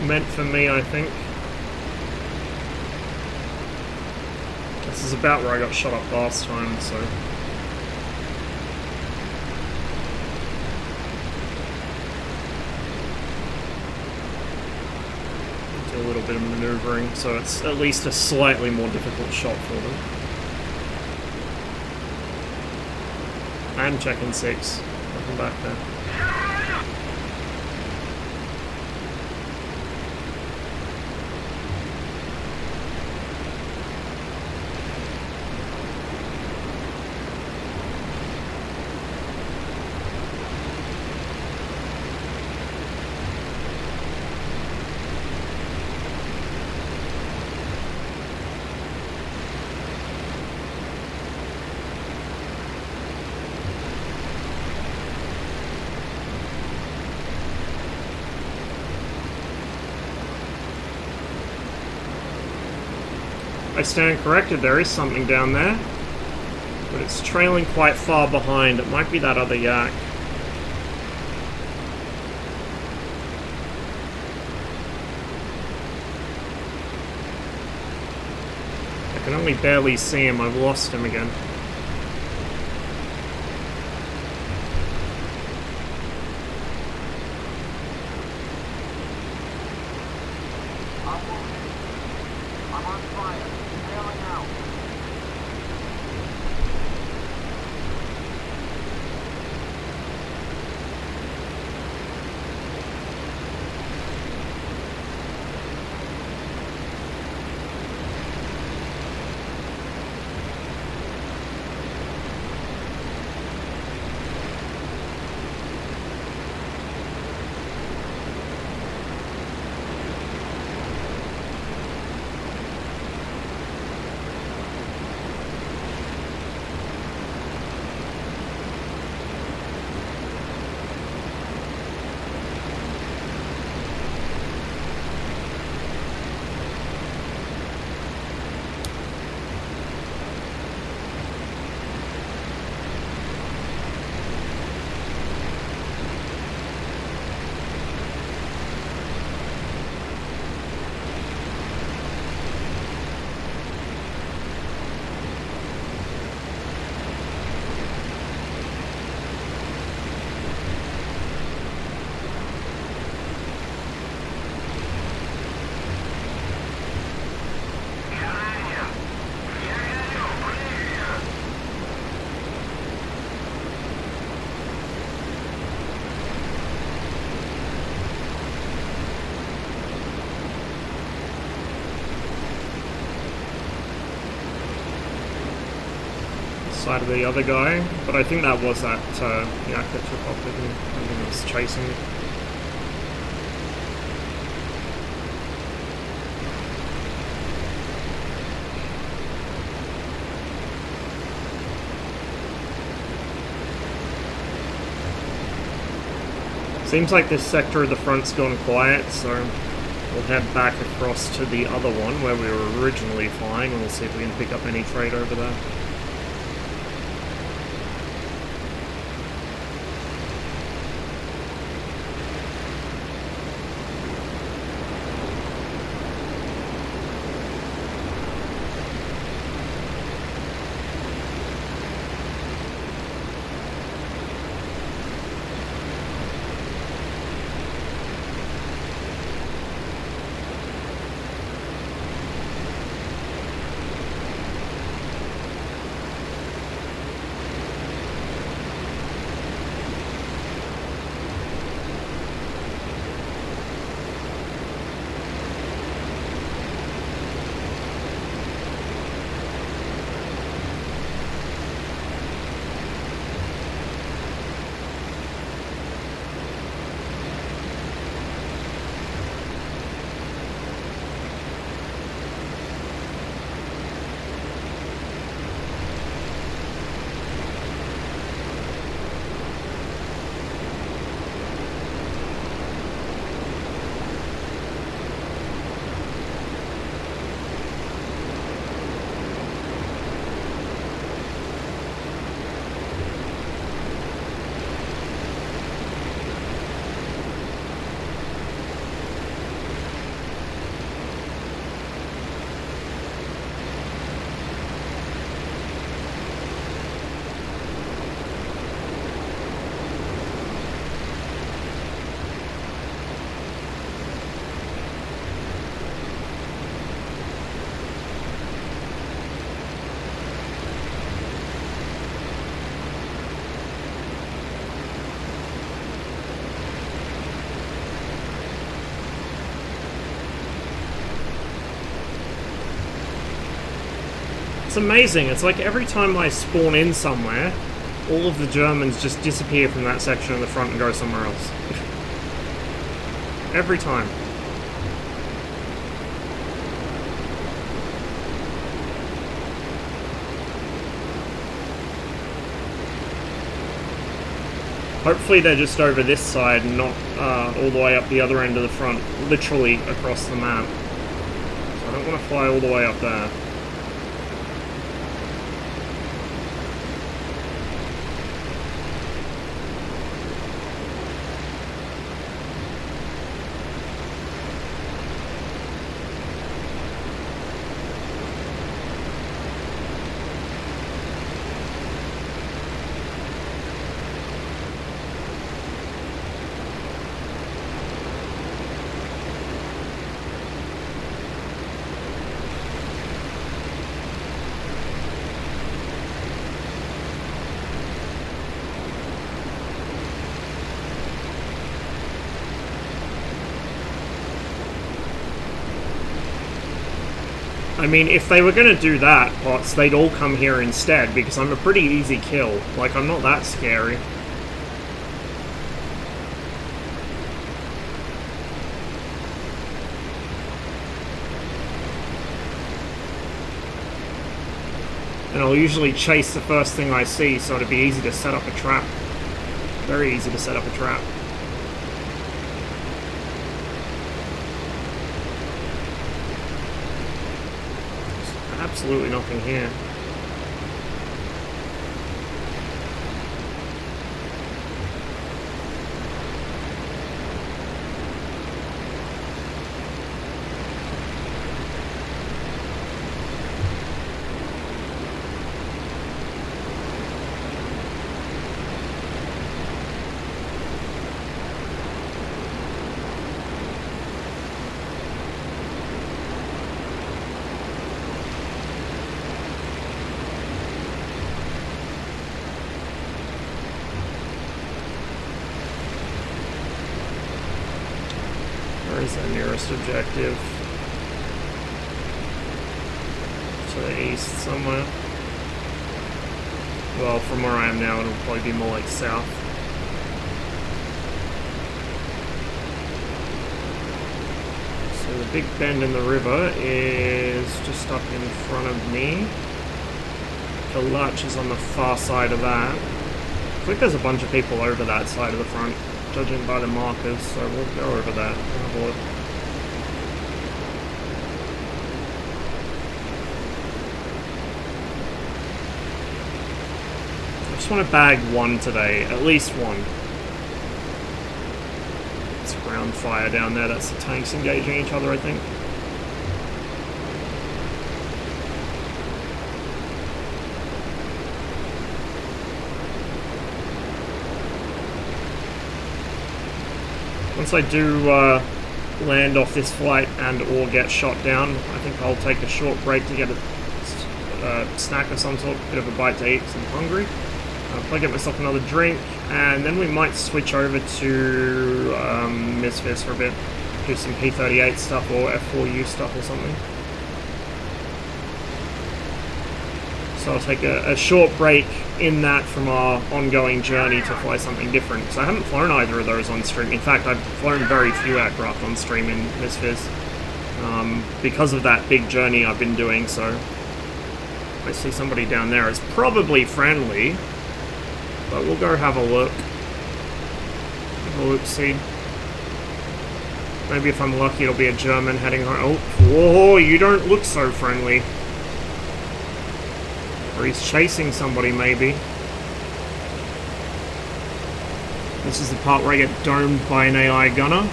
Meant for me, I think. This is about where I got shot up last time, so... Do a little bit of manoeuvring, so it's at least a slightly more difficult shot for them. And checking 6. Welcome back there. I stand corrected, there is something down there, but it's trailing quite far behind. It might be that other yak. I can only barely see him, I've lost him again. side of the other guy, but I think that was that yak that took off with me. I think it was chasing me. Seems like this sector of the front's gone quiet, so we'll head back across to the other one where we were originally flying, and we'll see if we can pick up any trade over there. It's amazing. It's like every time I spawn in somewhere, all of the Germans just disappear from that section of the front and go somewhere else. Every time. Hopefully they're just over this side and not all the way up the other end of the front, literally across the map. So I don't want to fly all the way up there. I mean, if they were going to do that, bots, they'd all come here instead, because I'm a pretty easy kill. Like, I'm not that scary. And I'll usually chase the first thing I see, so it'd be easy to set up a trap. Very easy to set up a trap. Absolutely nothing here. Where's the nearest objective? To the east somewhere. Well, from where I am now, it'll probably be more like south. So the big bend in the river is just up in front of me. The lurch is on the far side of that. I think there's a bunch of people over that side of the front, judging by the markers, so we'll go over there and have a look. I just want to bag one today, at least one. It's ground fire down there, that's the tanks engaging each other, I think. Once I do land off this flight and or get shot down, I think I'll take a short break to get a snack of some sort, a bit of a bite to eat because I'm hungry. I'll probably get myself another drink, and then we might switch over to MSFS for a bit, do some P38 stuff or F4U stuff or something. So I'll take a short break in that from our ongoing journey to fly something different. So I haven't flown either of those on stream. In fact, I've flown very few aircraft on stream in MSFS because of that big journey I've been doing. So I see somebody down there. It's probably friendly, but we'll go have a look. Have a look-see. Maybe if I'm lucky, it'll be a German heading home. Oh, whoa, you don't look so friendly. Or he's chasing somebody, maybe. This is the part where I get domed by an AI gunner.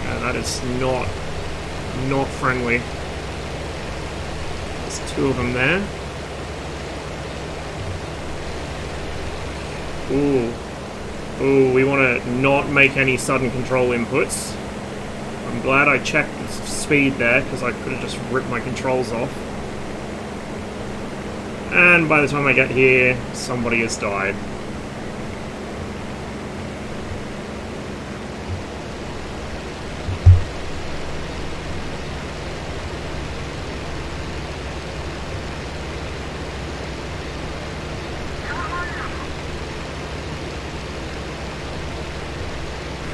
Yeah, that is not friendly. There's two of them there. Ooh, we want to not make any sudden control inputs. I'm glad I checked the speed there, because I could have just ripped my controls off. And by the time I get here, somebody has died.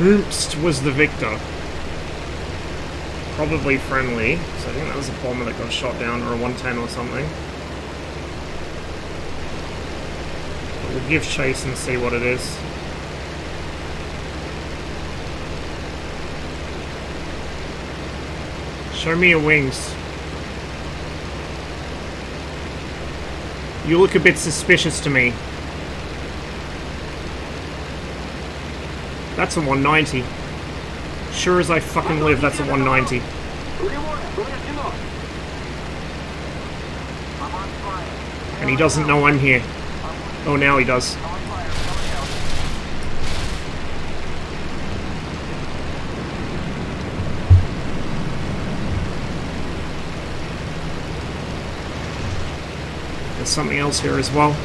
Oops, was the victor. Probably friendly, so I think that was a bomber that got shot down, or a 110 or something. We'll give chase and see what it is. Show me your wings. You look a bit suspicious to me. That's a 190. Sure as I fucking live, that's a 190. And he doesn't know I'm here. Oh, now he does. There's something else here as well.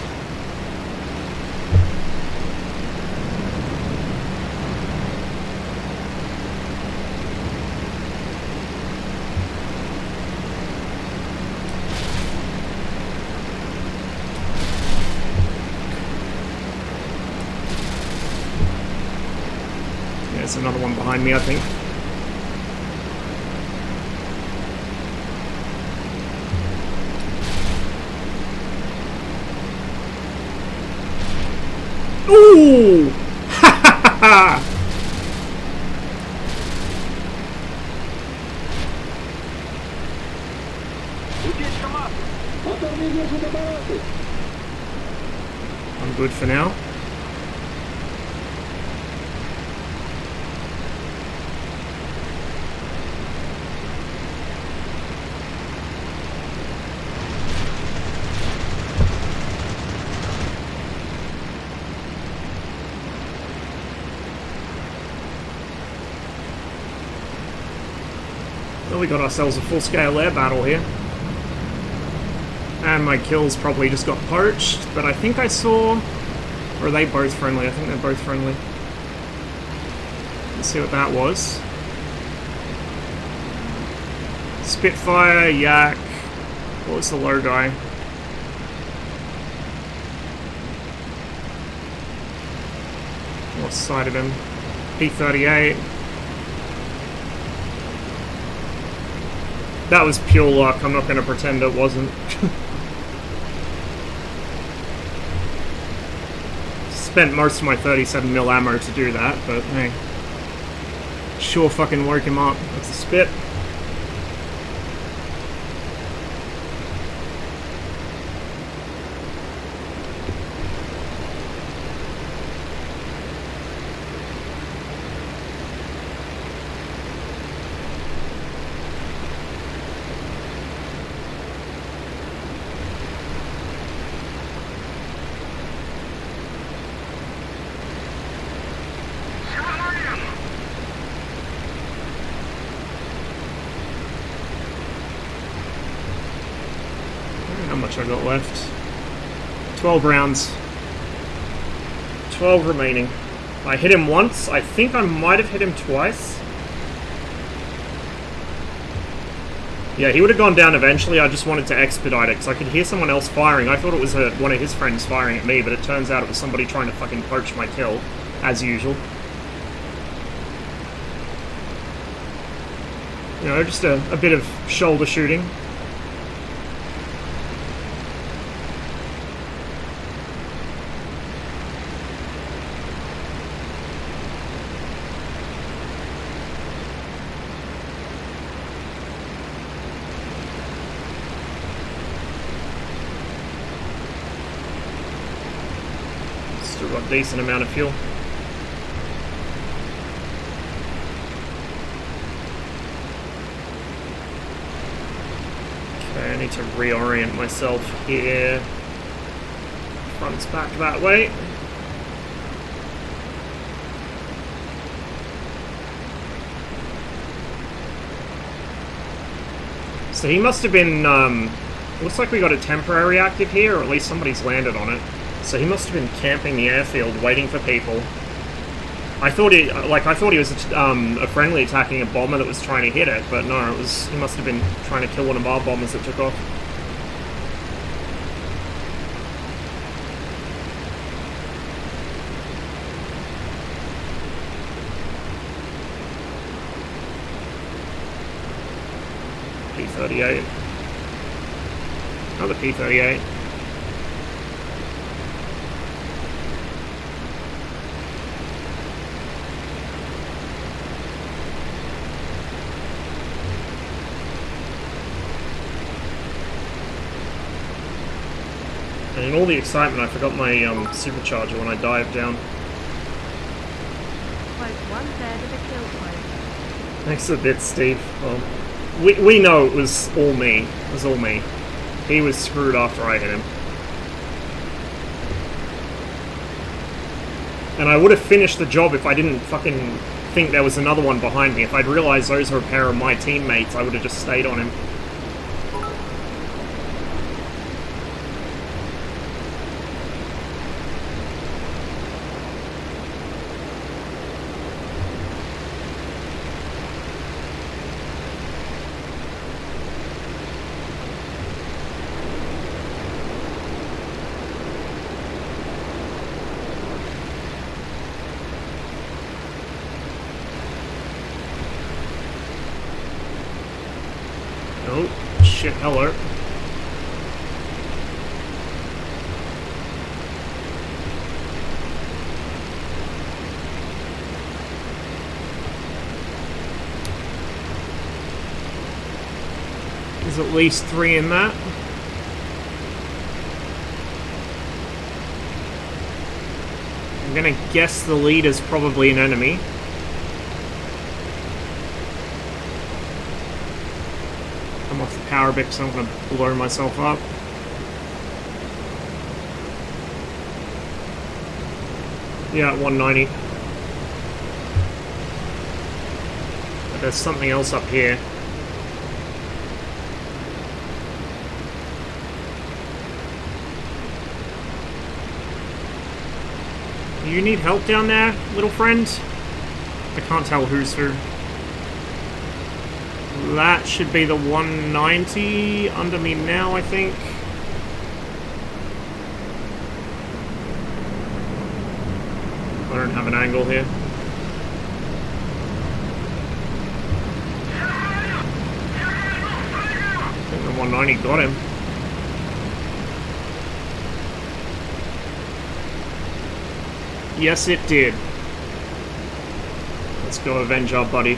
There's another one behind me, I think. Ooh! Ha ha ha! I'm good for now. Well, we got ourselves a full-scale air battle here. And my kills probably just got poached, but I think I saw... Or are they both friendly? I think they're both friendly. Let's see what that was. Spitfire, Yak. What was the low guy? Lost sight of him. P38. That was pure luck, I'm not going to pretend it wasn't. Spent most of my 37mm ammo to do that, but hey. Sure fucking woke him up. That's a spit. How much I got left? 12 rounds. 12 remaining. I hit him once. I think I might have hit him twice. Yeah, he would have gone down eventually. I just wanted to expedite it because I could hear someone else firing. I thought it was one of his friends firing at me, but it turns out it was somebody trying to fucking poach my kill, as usual. You know, just a bit of shoulder shooting. Still got a decent amount of fuel. Okay, I need to reorient myself here. Front's back that way. So he must have been, looks like we got a temporary active here, or at least somebody's landed on it. So he must have been camping the airfield, waiting for people. I thought he was a friendly attacking a bomber that was trying to hit it, but no, he must have been trying to kill one of our bombers that took off. P38. Another P38. And in all the excitement, I forgot my supercharger when I dived down. Quote 1/3 of a kill quote. Thanks a bit, Steve. We know it was all me. It was all me. He was screwed after I hit him. And I would have finished the job if I didn't fucking think there was another one behind me. If I'd realized those were a pair of my teammates, I would have just stayed on him. Oh, shit, hello. There's at least 3 in that. I'm gonna guess the leader's probably an enemy. I'm off the power bit, so I'm gonna blow myself up. Yeah, at 190. But there's something else up here. You need help down there, little friend? I can't tell who's who. That should be the 190 under me now, I think. I don't have an angle here. I think the 190 got him. Yes, it did. Let's go avenge our buddy.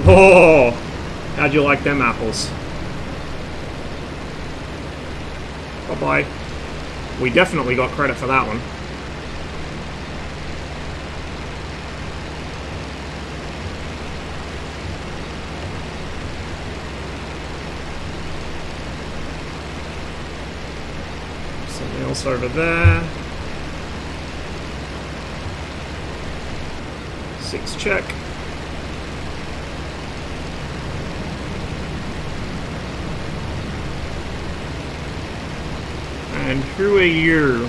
Oh! How'd you like them apples? Bye-bye. We definitely got credit for that one. Something else over there. 6 check. And who are you?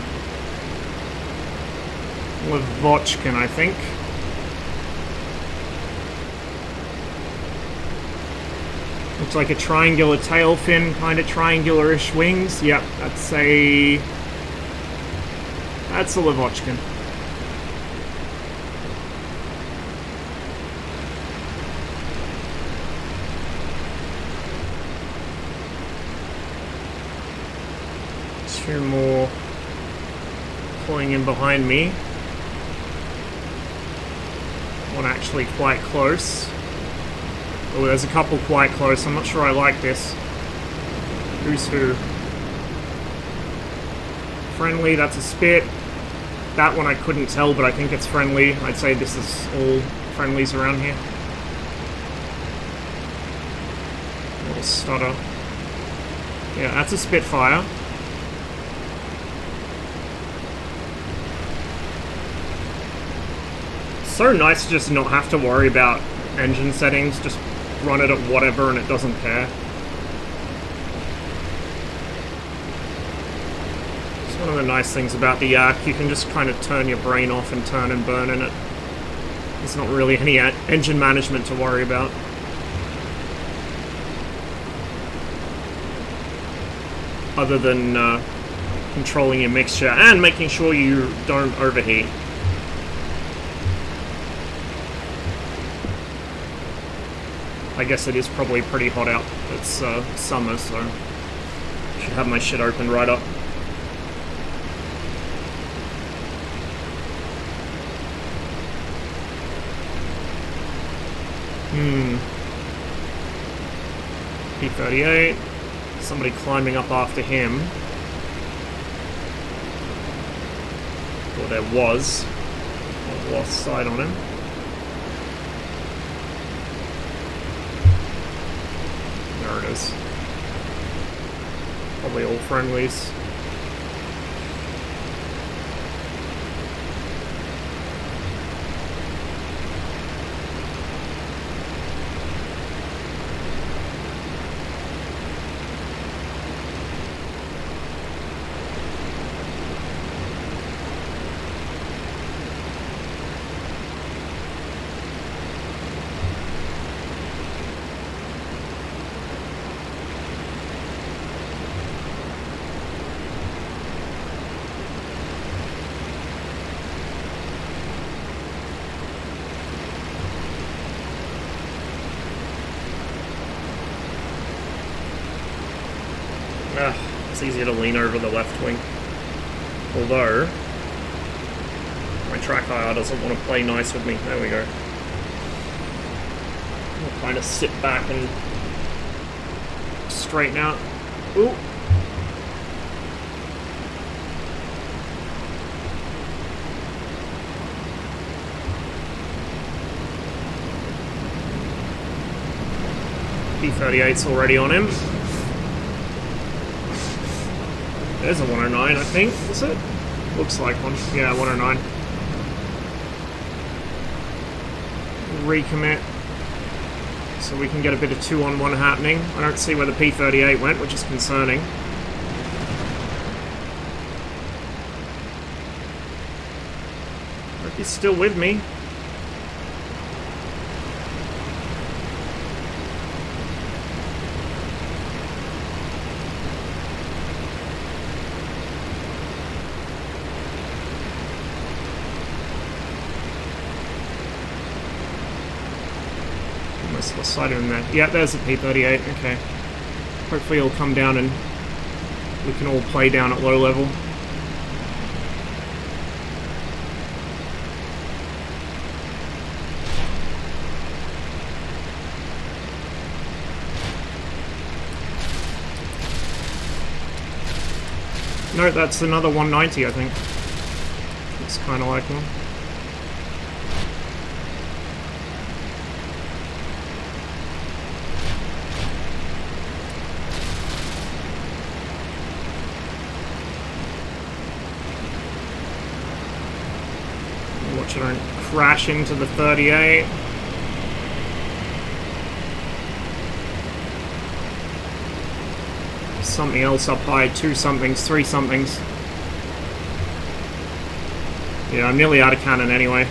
Levochkin, I think. Looks like a triangular tail fin, kind of triangular-ish wings. Yep, that's a Levochkin. Two more pulling in behind me. One actually quite close. Oh, there's a couple quite close. I'm not sure I like this. Who's who? Friendly, that's a spit. That one I couldn't tell, but I think it's friendly. I'd say this is all friendlies around here. Little stutter. Yeah, that's a Spitfire. So nice to just not have to worry about engine settings, just run it at whatever and it doesn't care. It's one of the nice things about the Yak, you can just kind of turn your brain off and turn and burn in it. There's not really any engine management to worry about. Other than controlling your mixture and making sure you don't overheat. I guess it is probably pretty hot out. It's summer, so I should have my shit open right up. P-38. Somebody climbing up after him. Or there was. I've lost sight on him. There it is. Probably all friendlies. It's easier to lean over the left wing. Although, my track IR doesn't want to play nice with me. There we go. I'll kind of sit back and straighten out. Ooh. P-38's already on him. There's a 109, I think, is it? Looks like one. Yeah, 109. Recommit. So we can get a bit of 2-on-1 happening. I don't see where the P-38 went, which is concerning. Hope he's still with me. Almost lost sight of him there. Yeah, there's the P-38, okay. Hopefully he'll come down and we can all play down at low level. No, that's another 190, I think. It's kind of like one. Watch it don't crash into the 38. Something else up high, 2 somethings, 3 somethings. Yeah, I'm nearly out of cannon anyway.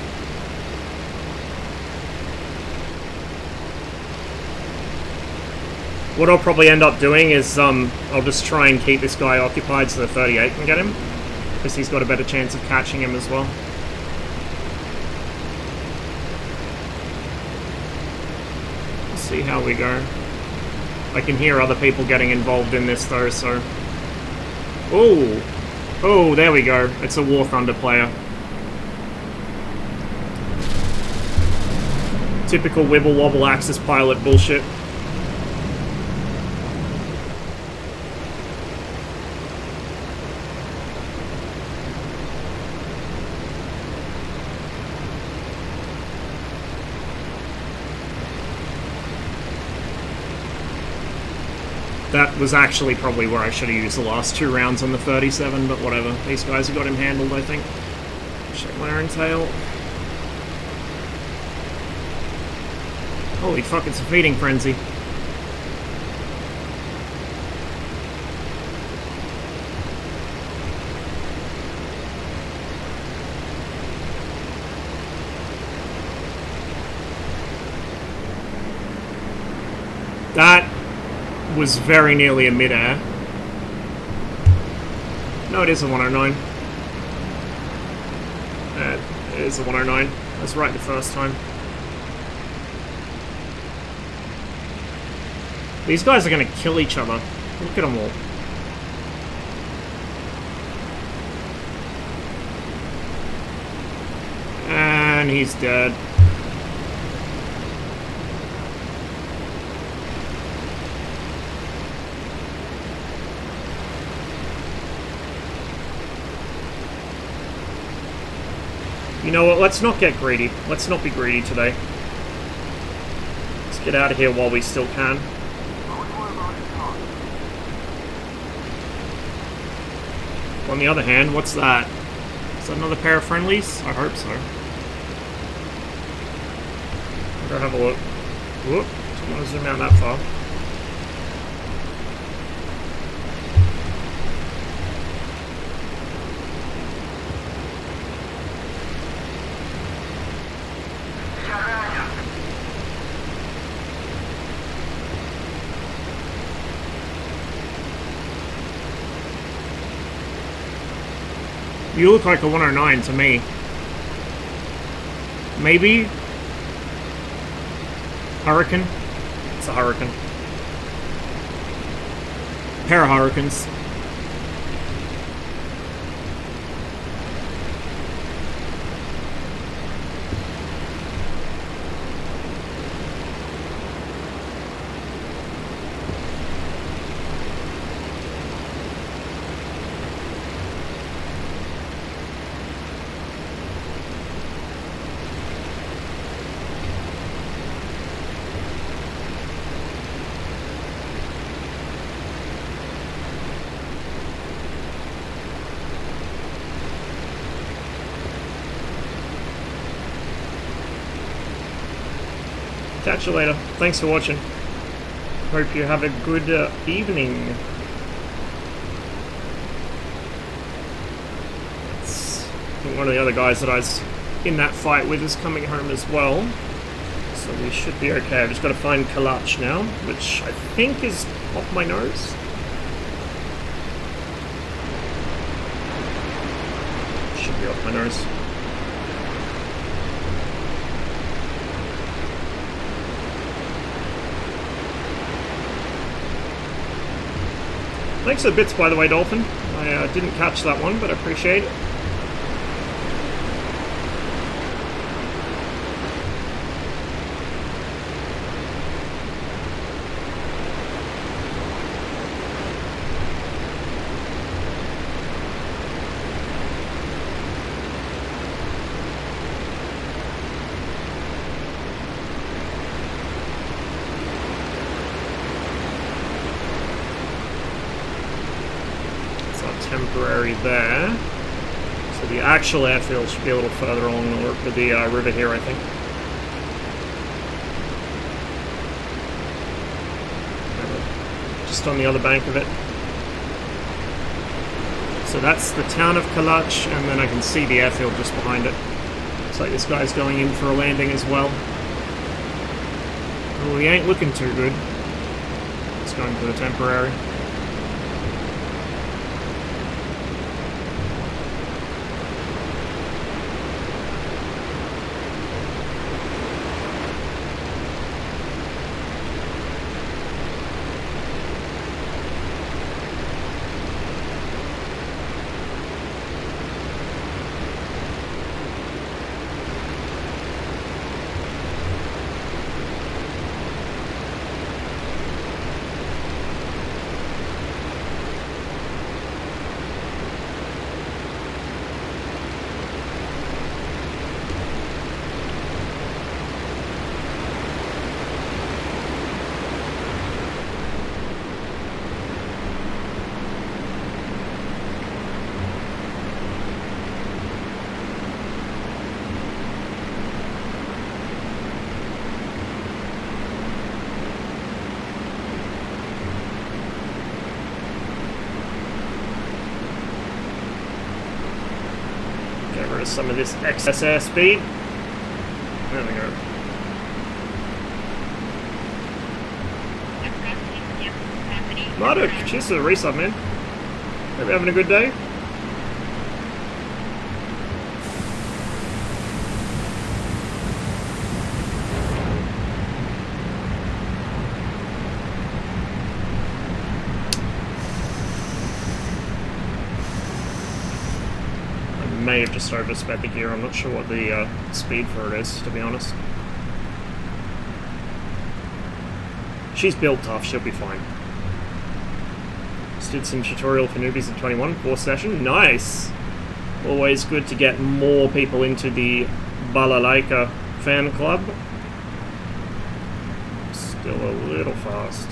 What I'll probably end up doing is I'll just try and keep this guy occupied so the 38 can get him, because he's got a better chance of catching him as well. Let's see how we go. I can hear other people getting involved in this though, so... Oh! Oh, there we go. It's a War Thunder player. Typical wibble wobble Axis pilot bullshit. That was actually probably where I should have used the last 2 rounds on the 37, but whatever. These guys have got him handled, I think. Check flare and tail. Holy fuck, it's a feeding frenzy. That was very nearly a mid-air. No, it is a 109. It is a 109. I was right the first time. These guys are going to kill each other. Look at them all. And he's dead. You know what, let's not get greedy. Let's not be greedy today. Let's get out of here while we still can. On the other hand, what's that? Is that another pair of friendlies? I hope so. I'll go have a look. Whoop, don't want to zoom out that far. You look like a 109 to me. Maybe? Hurricane? It's a Hurricane. Pair of Hurricanes. Catch you later. Thanks for watching. Hope you have a good evening. I think one of the other guys that I was in that fight with is coming home as well. So we should be okay. I've just got to find Kalach now, which I think is off my nose. Should be off my nose. Thanks for the bits, by the way, Dolphin. I didn't catch that one, but I appreciate it. Temporary there. So the actual airfield should be a little further along the river here, I think. Just on the other bank of it. So that's the town of Kalach, and then I can see the airfield just behind it. Looks like this guy's going in for a landing as well. Well, he ain't looking too good. He's going for the temporary. Some of this excess airspeed. There we go. Marduk, cheers to the resub, man. Hope you're having a good day. May have just oversped the gear. I'm not sure what the speed for it is, to be honest. She's built tough, she'll be fine. Just did some tutorial for newbies at 21, 4th session. Nice! Always good to get more people into the Balalaika fan club. Still a little fast.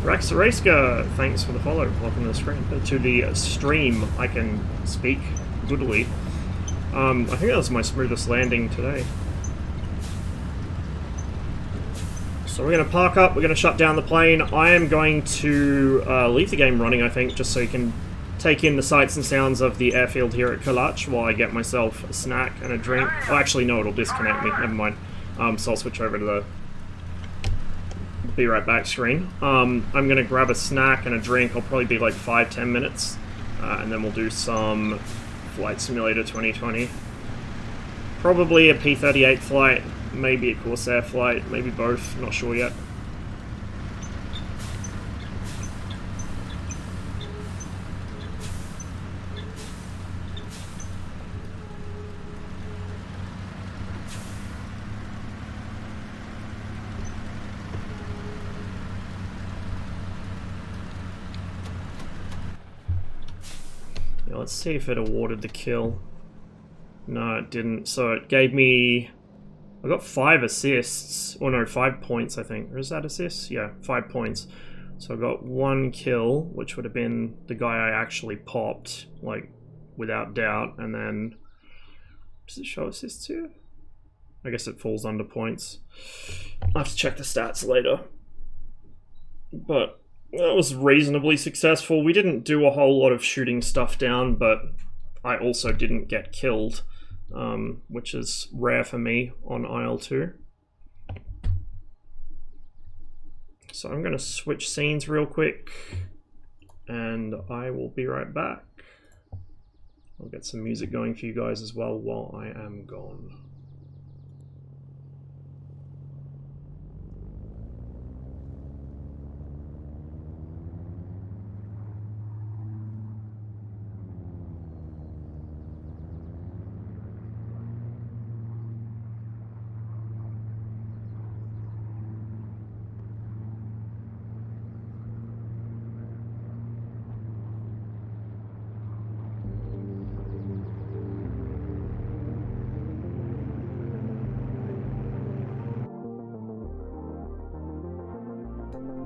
Raxareska, thanks for the follow. Welcome to the stream. I can speak goodly. I think that was my smoothest landing today. So we're going to park up, we're going to shut down the plane. I am going to leave the game running, I think, just so you can take in the sights and sounds of the airfield here at Kalach while I get myself a snack and a drink. Oh, actually, no, it'll disconnect me. Never mind. So I'll switch over to the be right back screen. I'm going to grab a snack and a drink. I'll probably be like 5-10 minutes. And then we'll do some Flight Simulator 2020. Probably a P-38 flight, maybe a Corsair flight, maybe both, not sure yet. Yeah, let's see if it awarded the kill. No, it didn't. So it gave me... I got 5 assists. Or no, 5 points, I think. Or is that assists? Yeah, 5 points. So I got 1 kill, which would have been the guy I actually popped, like, without doubt. And then... Does it show assists here? I guess it falls under points. I'll have to check the stats later. But that was reasonably successful. We didn't do a whole lot of shooting stuff down, but I also didn't get killed. which is rare for me on IL-2. So I'm going to switch scenes real quick, and I will be right back. I'll get some music going for you guys as well while I am gone.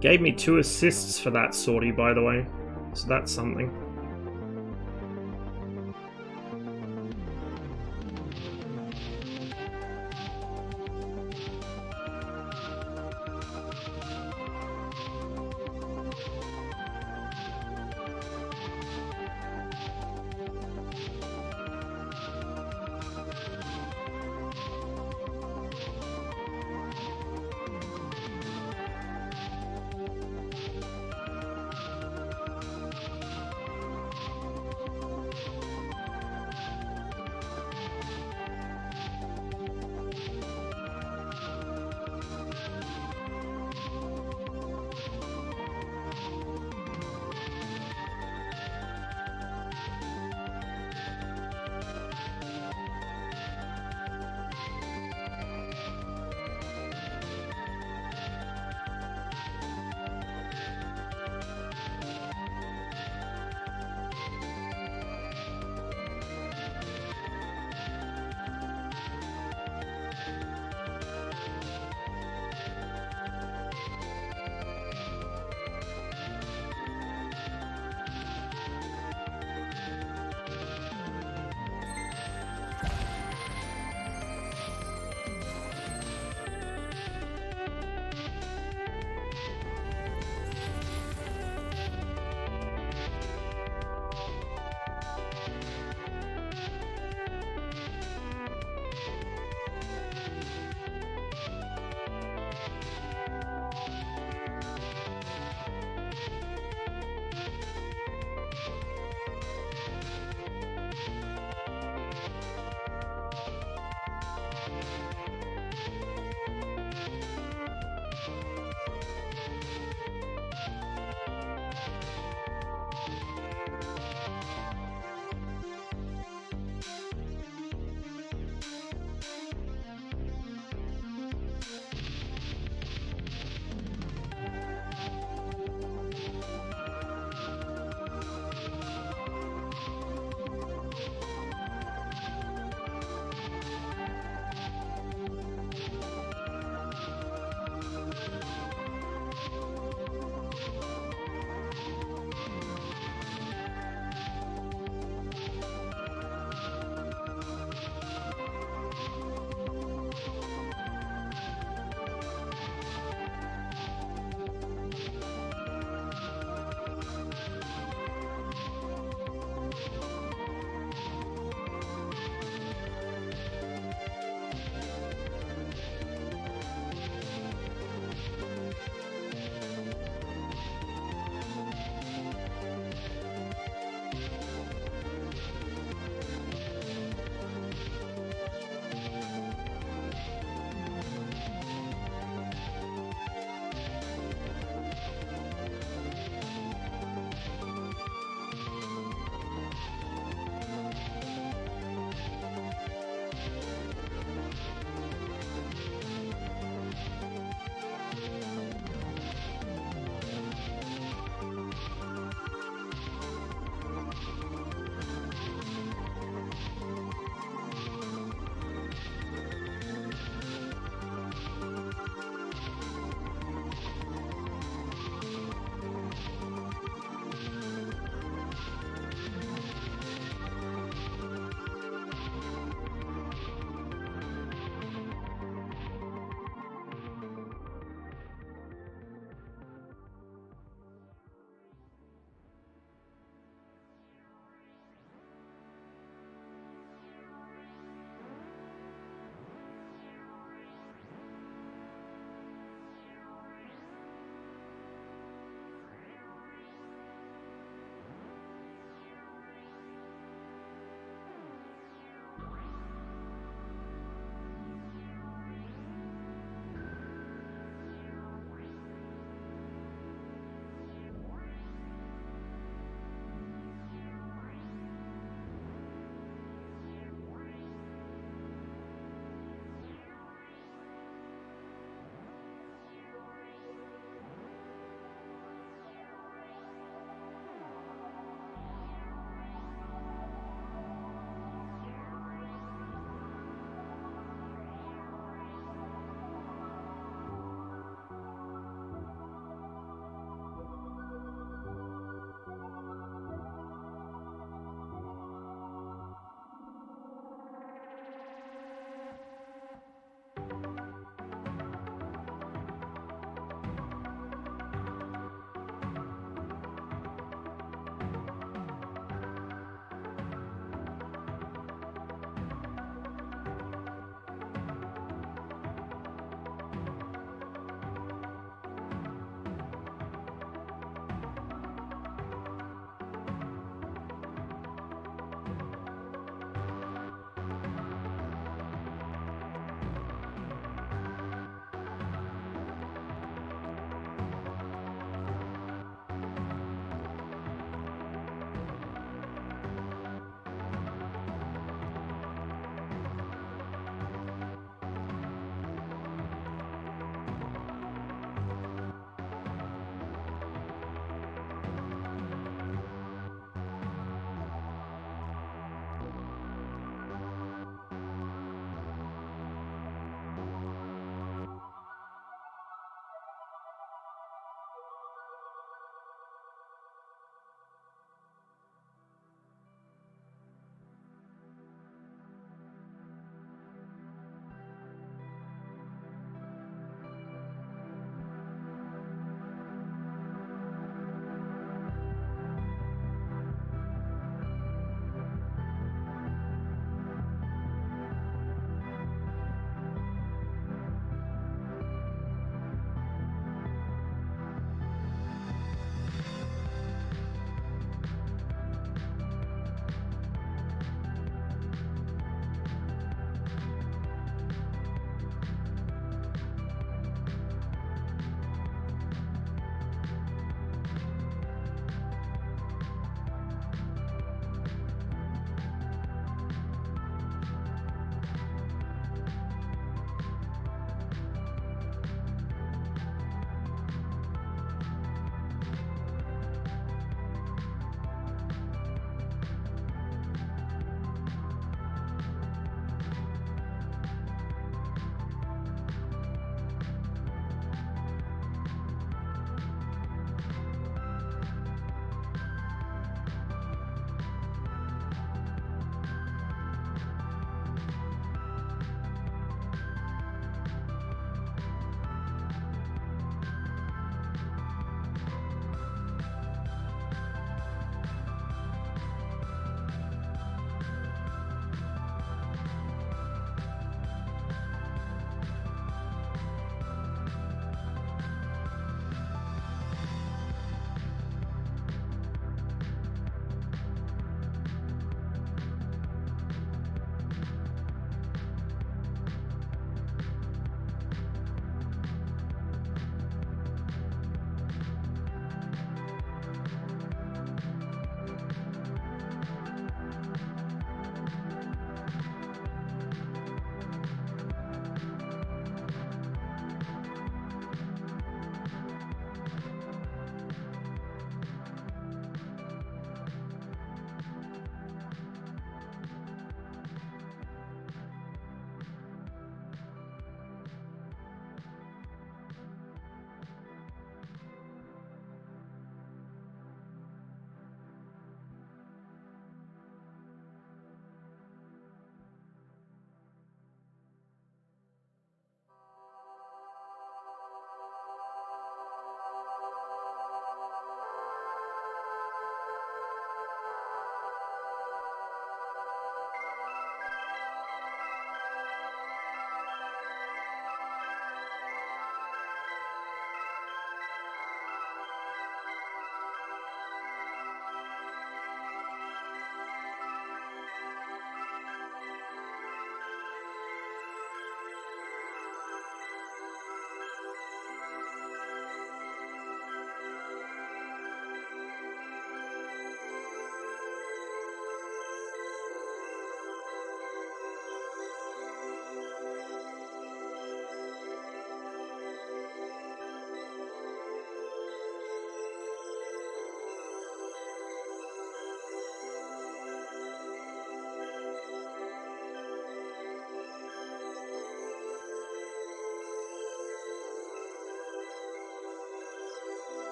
Gave me 2 assists for that sortie, by the way, so that's something.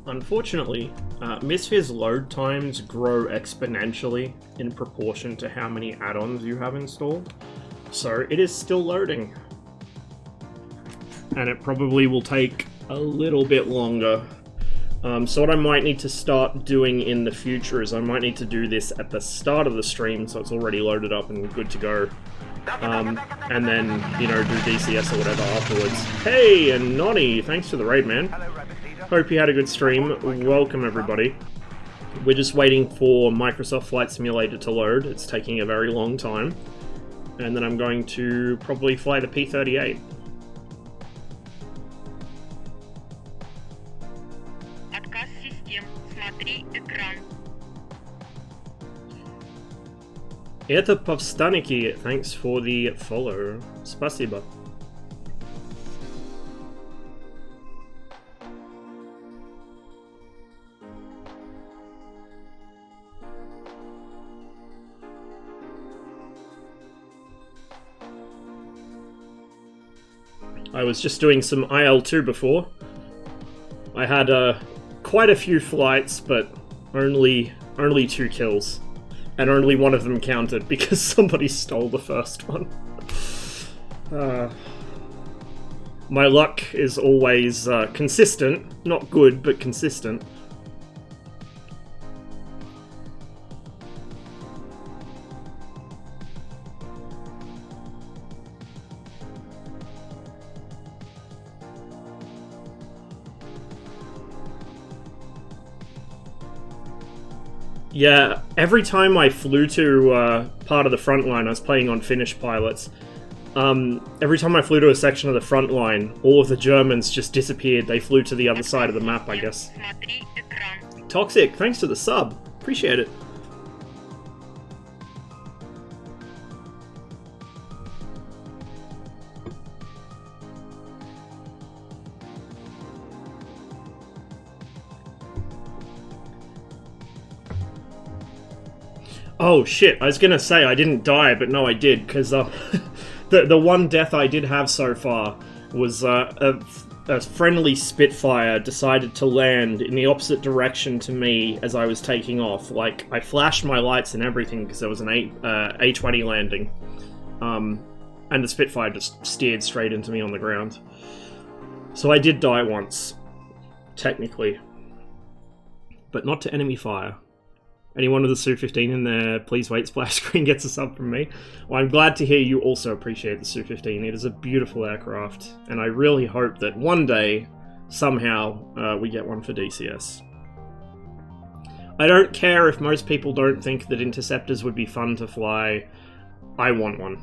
Unfortunately, MSFS load times grow exponentially in proportion to how many add-ons you have installed, so it is still loading. And it probably will take a little bit longer. So what I might need to start doing in the future is I might need to do this at the start of the stream so it's already loaded up and good to go. And then, you know, do DCS or whatever afterwards. Hey, and Nonny, thanks for the raid, man. Hope you had a good stream. Welcome, everybody. We're just waiting for Microsoft Flight Simulator to load. It's taking a very long time. And then I'm going to probably fly the P-38. Отказ систем. Смотри экран. Это Повстаники, thanks for the follow. Спасибо. I was just doing some IL-2 before. I had quite a few flights, but only 2 kills. And only one of them counted because somebody stole the first one. My luck is always consistent. Not good, but consistent. Yeah, every time I flew to part of the front line, I was playing on Finnish pilots. Every time I flew to a section of the front line, all of the Germans just disappeared. They flew to the other side of the map, I guess. Смотри экран. Toxic, thanks for the sub. Appreciate it. Oh shit, I was gonna say I didn't die, but no I did, because the one death I did have so far was a friendly Spitfire decided to land in the opposite direction to me as I was taking off. Like, I flashed my lights and everything because there was an A-20 landing. And the Spitfire just steered straight into me on the ground. So I did die once, technically. But not to enemy fire. Anyone with a Su-15 in there, please wait, splash screen gets a sub from me. Well, I'm glad to hear you also appreciate the Su-15. It is a beautiful aircraft, and I really hope that one day, somehow, we get one for DCS. I don't care if most people don't think that interceptors would be fun to fly. I want one.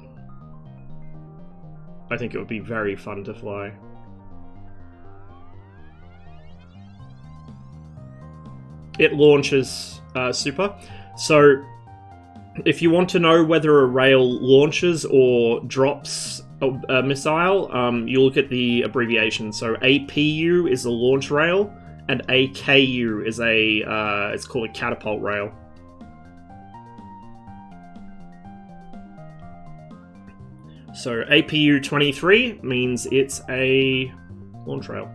I think it would be very fun to fly. It launches super. So if you want to know whether a rail launches or drops a missile, you look at the abbreviation. So APU is a launch rail, and AKU is it's called a catapult rail. So APU 23 means it's a launch rail.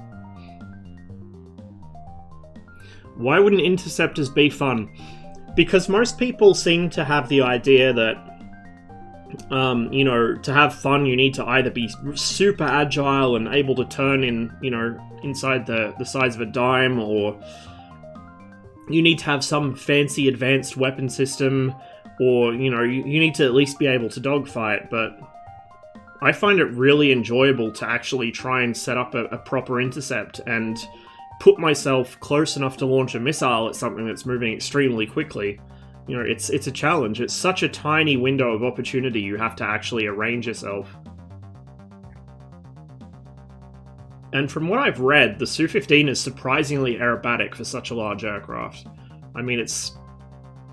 Why wouldn't interceptors be fun? Because most people seem to have the idea that, you know, to have fun you need to either be super agile and able to turn in, you know, inside the size of a dime, or you need to have some fancy advanced weapon system, or, you know, you need to at least be able to dogfight. But I find it really enjoyable to actually try and set up a proper intercept and put myself close enough to launch a missile at something that's moving extremely quickly. You know, it's a challenge. It's such a tiny window of opportunity you have to actually arrange yourself. And from what I've read, the Su-15 is surprisingly aerobatic for such a large aircraft. I mean, I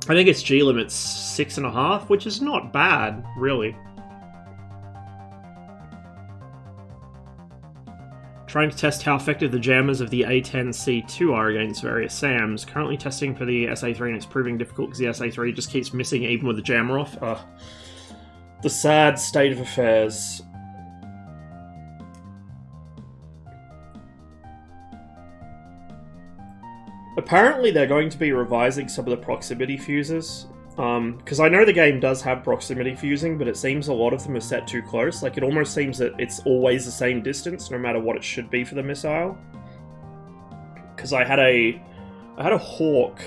think its G limit's 6.5, which is not bad, really. Trying to test how effective the jammers of the A10C2 are against various SAMs. Currently testing for the SA3 and it's proving difficult because the SA3 just keeps missing even with the jammer off. The sad state of affairs. Apparently they're going to be revising some of the proximity fuses. Because I know the game does have proximity fusing, but it seems a lot of them are set too close. Like, it almost seems that it's always the same distance, no matter what it should be for the missile. Because I had a Hawk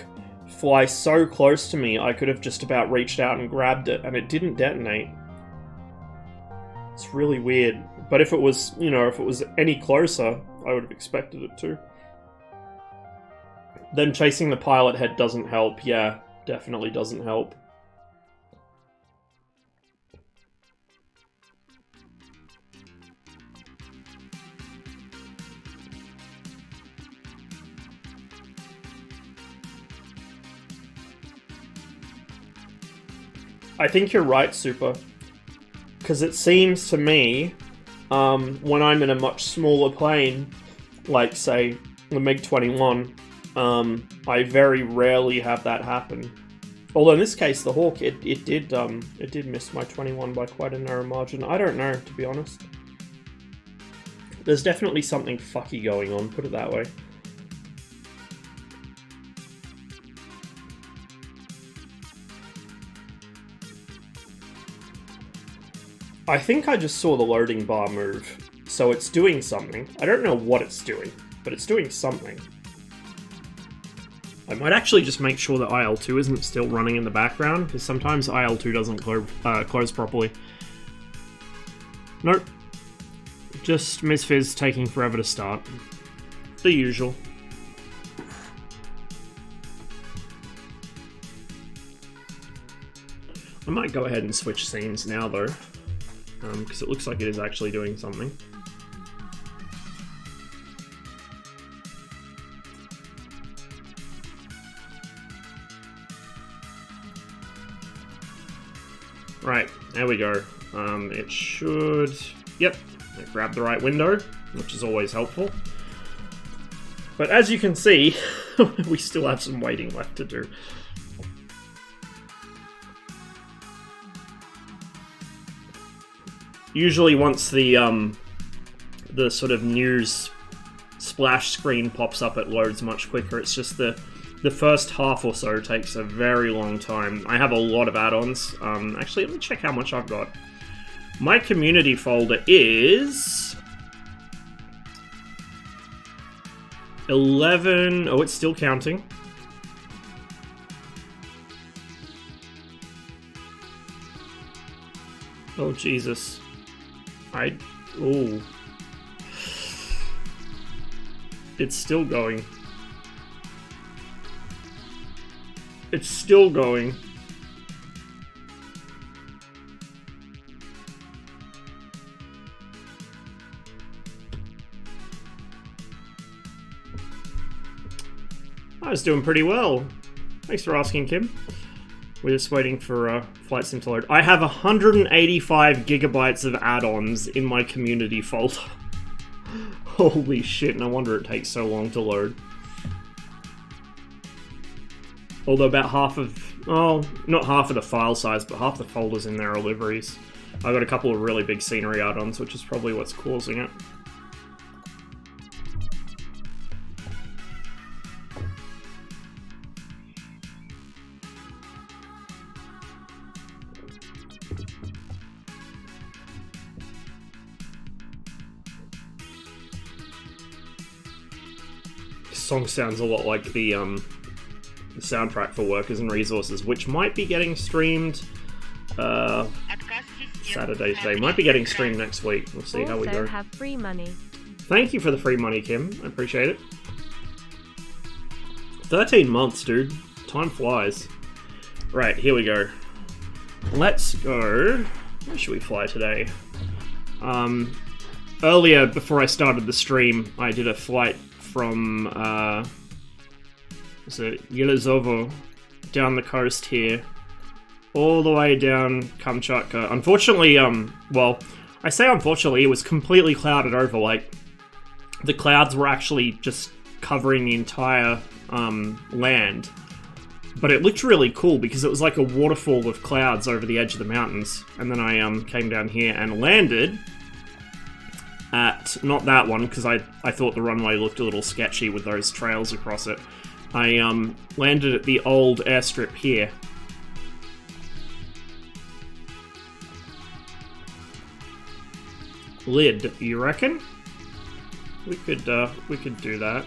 fly so close to me, I could have just about reached out and grabbed it, and it didn't detonate. It's really weird. But if it was, you know, if it was any closer, I would have expected it to. Then chasing the pilot head doesn't help, yeah. Definitely doesn't help. I think you're right, Super. Because it seems to me, when I'm in a much smaller plane, like, say, the MiG-21, I very rarely have that happen. Although in this case, the Hawk, it did miss my 21 by quite a narrow margin. I don't know, to be honest. There's definitely something fucky going on, put it that way. I think I just saw the loading bar move, so it's doing something. I don't know what it's doing, but it's doing something. I might actually just make sure that IL-2 isn't still running in the background, because sometimes IL-2 doesn't close properly. Nope. Just MSFS taking forever to start. The usual. I might go ahead and switch scenes now, though, because it looks like it is actually doing something. Right, there we go. It should... Yep, it grabbed the right window, which is always helpful. But as you can see, we still have some waiting left to do. Usually once the sort of news splash screen pops up, it loads much quicker. It's just the first half or so takes a very long time. I have a lot of add-ons. Actually, let me check how much I've got. My community folder is 11. Oh, it's still counting. Oh, Jesus. Ooh. It's still going. It's still going. I was doing pretty well. Thanks for asking, Kim. We're just waiting for Flight Sim to load. I have 185 gigabytes of add-ons in my community folder. Holy shit, no wonder it takes so long to load. Although about half of... Oh, not half of the file size, but half the folders in there are liveries. I've got a couple of really big scenery add-ons, which is probably what's causing it. This song sounds a lot like the soundtrack for Workers and Resources, which might be getting streamed Saturday today. Might be getting streamed next week. We'll see how we go. Also have free money. Thank you for the free money, Kim. I appreciate it. 13 months, dude. Time flies. Right, here we go. Let's go. Where should we fly today? Earlier, before I started the stream, I did a flight from Yelizovo down the coast here, all the way down Kamchatka. Unfortunately, well, I say unfortunately, it was completely clouded over. Like, the clouds were actually just covering the entire land. But it looked really cool because it was like a waterfall of clouds over the edge of the mountains. And then I came down here and landed at, not that one, because I thought the runway looked a little sketchy with those trails across it. I landed at the old airstrip here. Lid, you reckon? We could do that.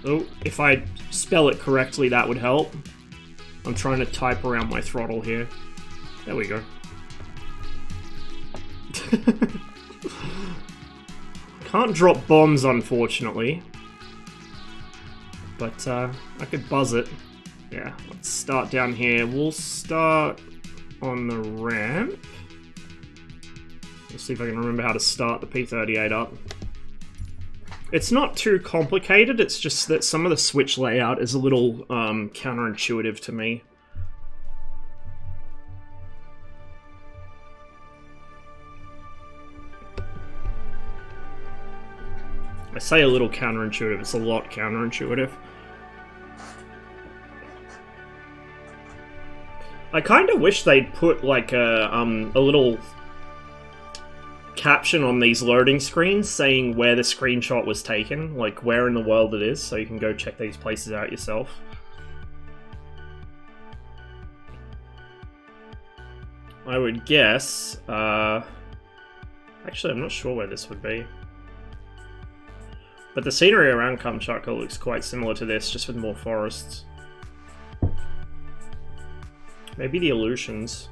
Oh, if I spell it correctly, that would help. I'm trying to type around my throttle here. There we go. Can't drop bombs, unfortunately. But I could buzz it. Yeah, let's start down here. We'll start on the ramp. Let's see if I can remember how to start the P-38 up. It's not too complicated, it's just that some of the switch layout is a little counterintuitive to me. I say a little counterintuitive, it's a lot counterintuitive. I kind of wish they'd put like a little caption on these loading screens saying where the screenshot was taken, like where in the world it is, so you can go check these places out yourself. I would guess, actually I'm not sure where this would be. But the scenery around Kamchatka looks quite similar to this, just with more forests. Maybe the Aleutians.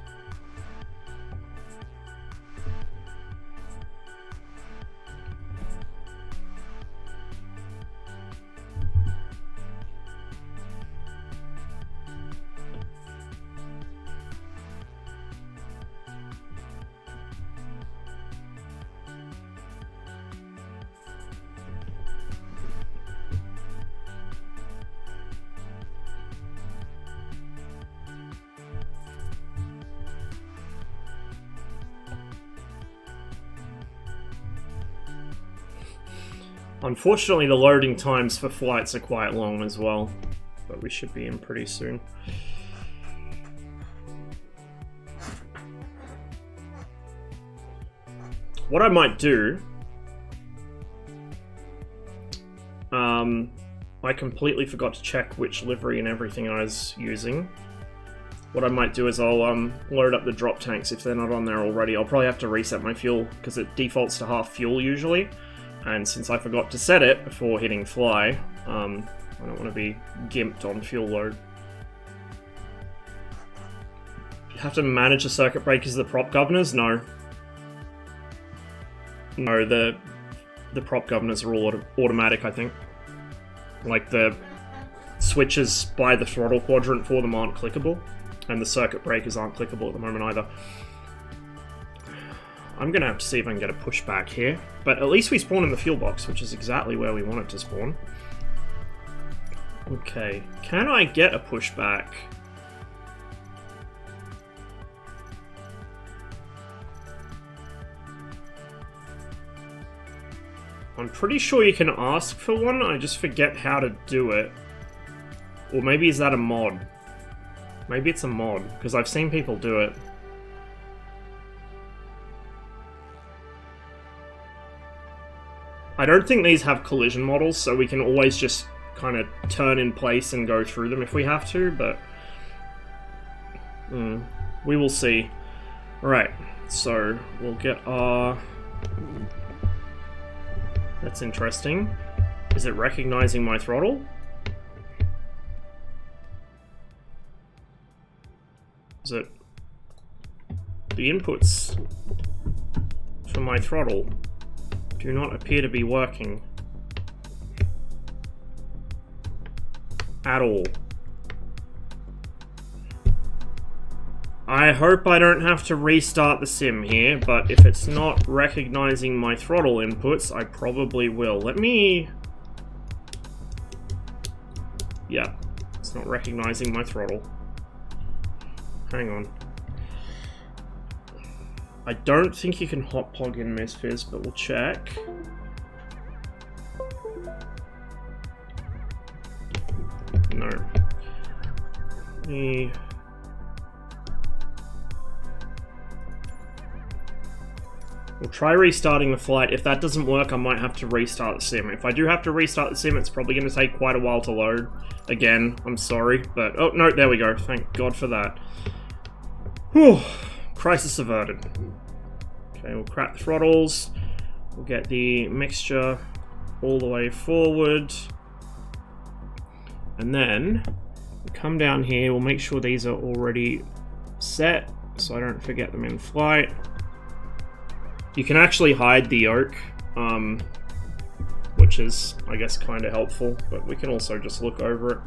Unfortunately, the loading times for flights are quite long as well, but we should be in pretty soon. What I might do... I completely forgot to check which livery and everything I was using. What I might do is I'll load up the drop tanks if they're not on there already. I'll probably have to reset my fuel, because it defaults to half fuel usually. And since I forgot to set it before hitting fly, I don't want to be gimped on fuel load. You have to manage the circuit breakers of the prop governors? No. No, the prop governors are all automatic, I think. Like, the switches by the throttle quadrant for them aren't clickable, and the circuit breakers aren't clickable at the moment either. I'm gonna have to see if I can get a pushback here, but at least we spawn in the fuel box, which is exactly where we want it to spawn. Okay, can I get a pushback? I'm pretty sure you can ask for one, I just forget how to do it. Or maybe is that a mod? Maybe it's a mod, because I've seen people do it. I don't think these have collision models, so we can always just kind of turn in place and go through them if we have to, but... we will see. Alright, so we'll get our... That's interesting. Is it recognizing my throttle? Is it... The inputs for my throttle do not appear to be working at all. I hope I don't have to restart the sim here, but if it's not recognizing my throttle inputs, I probably will. Let me... Yeah, it's not recognizing my throttle. Hang on. I don't think you can hot plug in MSFS, but we'll check. No. Let me We'll try restarting the flight. If that doesn't work, I might have to restart the sim. If I do have to restart the sim, it's probably going to take quite a while to load. Again, I'm sorry, but... Oh, no, there we go. Thank God for that. Whew. Crisis averted. Okay, we'll crack the throttles. We'll get the mixture all the way forward. And then, we'll come down here. We'll make sure these are already set, so I don't forget them in flight. You can actually hide the yoke, which is, I guess, kind of helpful, but we can also just look over it.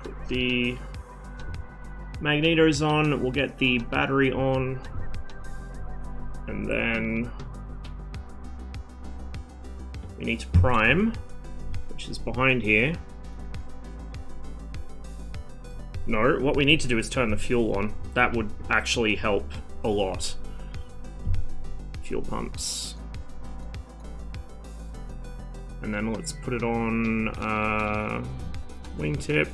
Put the magnetos on, we'll get the battery on, and then we need to prime, which is behind here. No, what we need to do is turn the fuel on. That would actually help a lot. Fuel pumps. And then let's put it on wingtip.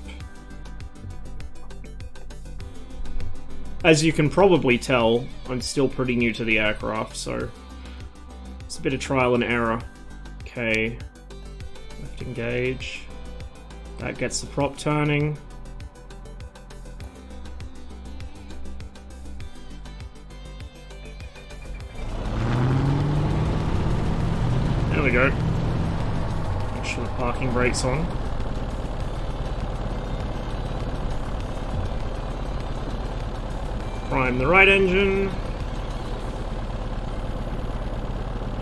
As you can probably tell, I'm still pretty new to the aircraft, so it's a bit of trial and error. Okay, left engage. That gets the prop turning. There we go. Make sure the parking brake's on. Prime the right engine.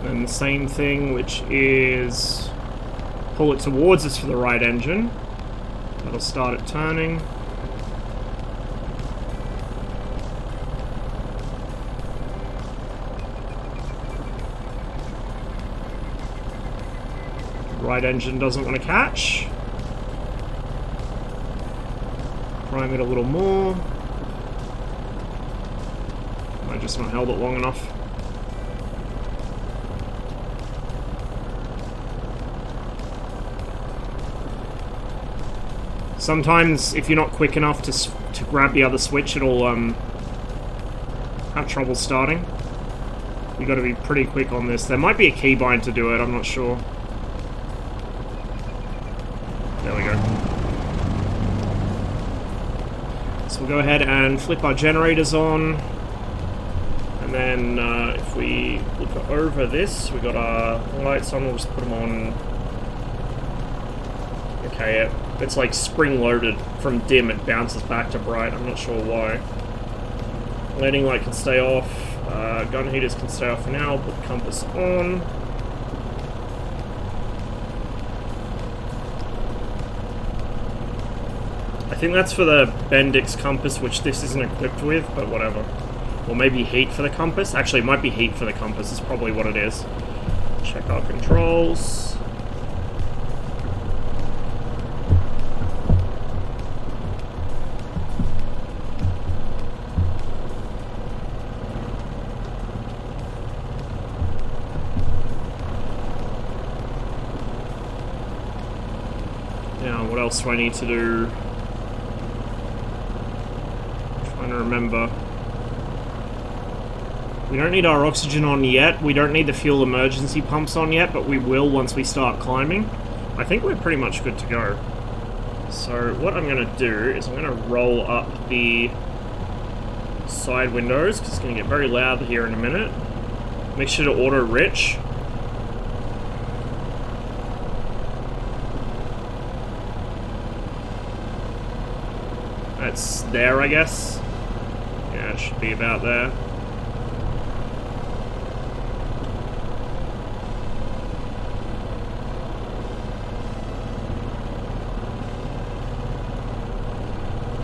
Then the same thing, which is pull it towards us for the right engine. That'll start it turning. Right engine doesn't want to catch. Prime it a little more. I just not held it long enough. Sometimes, if you're not quick enough to grab the other switch, it'll have trouble starting. You got to be pretty quick on this. There might be a keybind to do it. I'm not sure. There we go. So we'll go ahead and flip our generators on. And then if we look over this, we got our lights on, we'll just put them on. Okay, yeah. It's like spring-loaded. From dim, it bounces back to bright. I'm not sure why. Landing light can stay off. Gun heaters can stay off for now. Put the compass on. I think that's for the Bendix compass, which this isn't equipped with, but whatever. Or maybe heat for the compass. Actually, it might be heat for the compass. Is probably what it is. Check our controls. Now, what else do I need to do? I'm trying to remember. We don't need our oxygen on yet. We don't need the fuel emergency pumps on yet, but we will once we start climbing. I think we're pretty much good to go. So what I'm going to do is I'm going to roll up the side windows, because it's going to get very loud here in a minute. Make sure to auto rich. That's there, I guess. Yeah, it should be about there.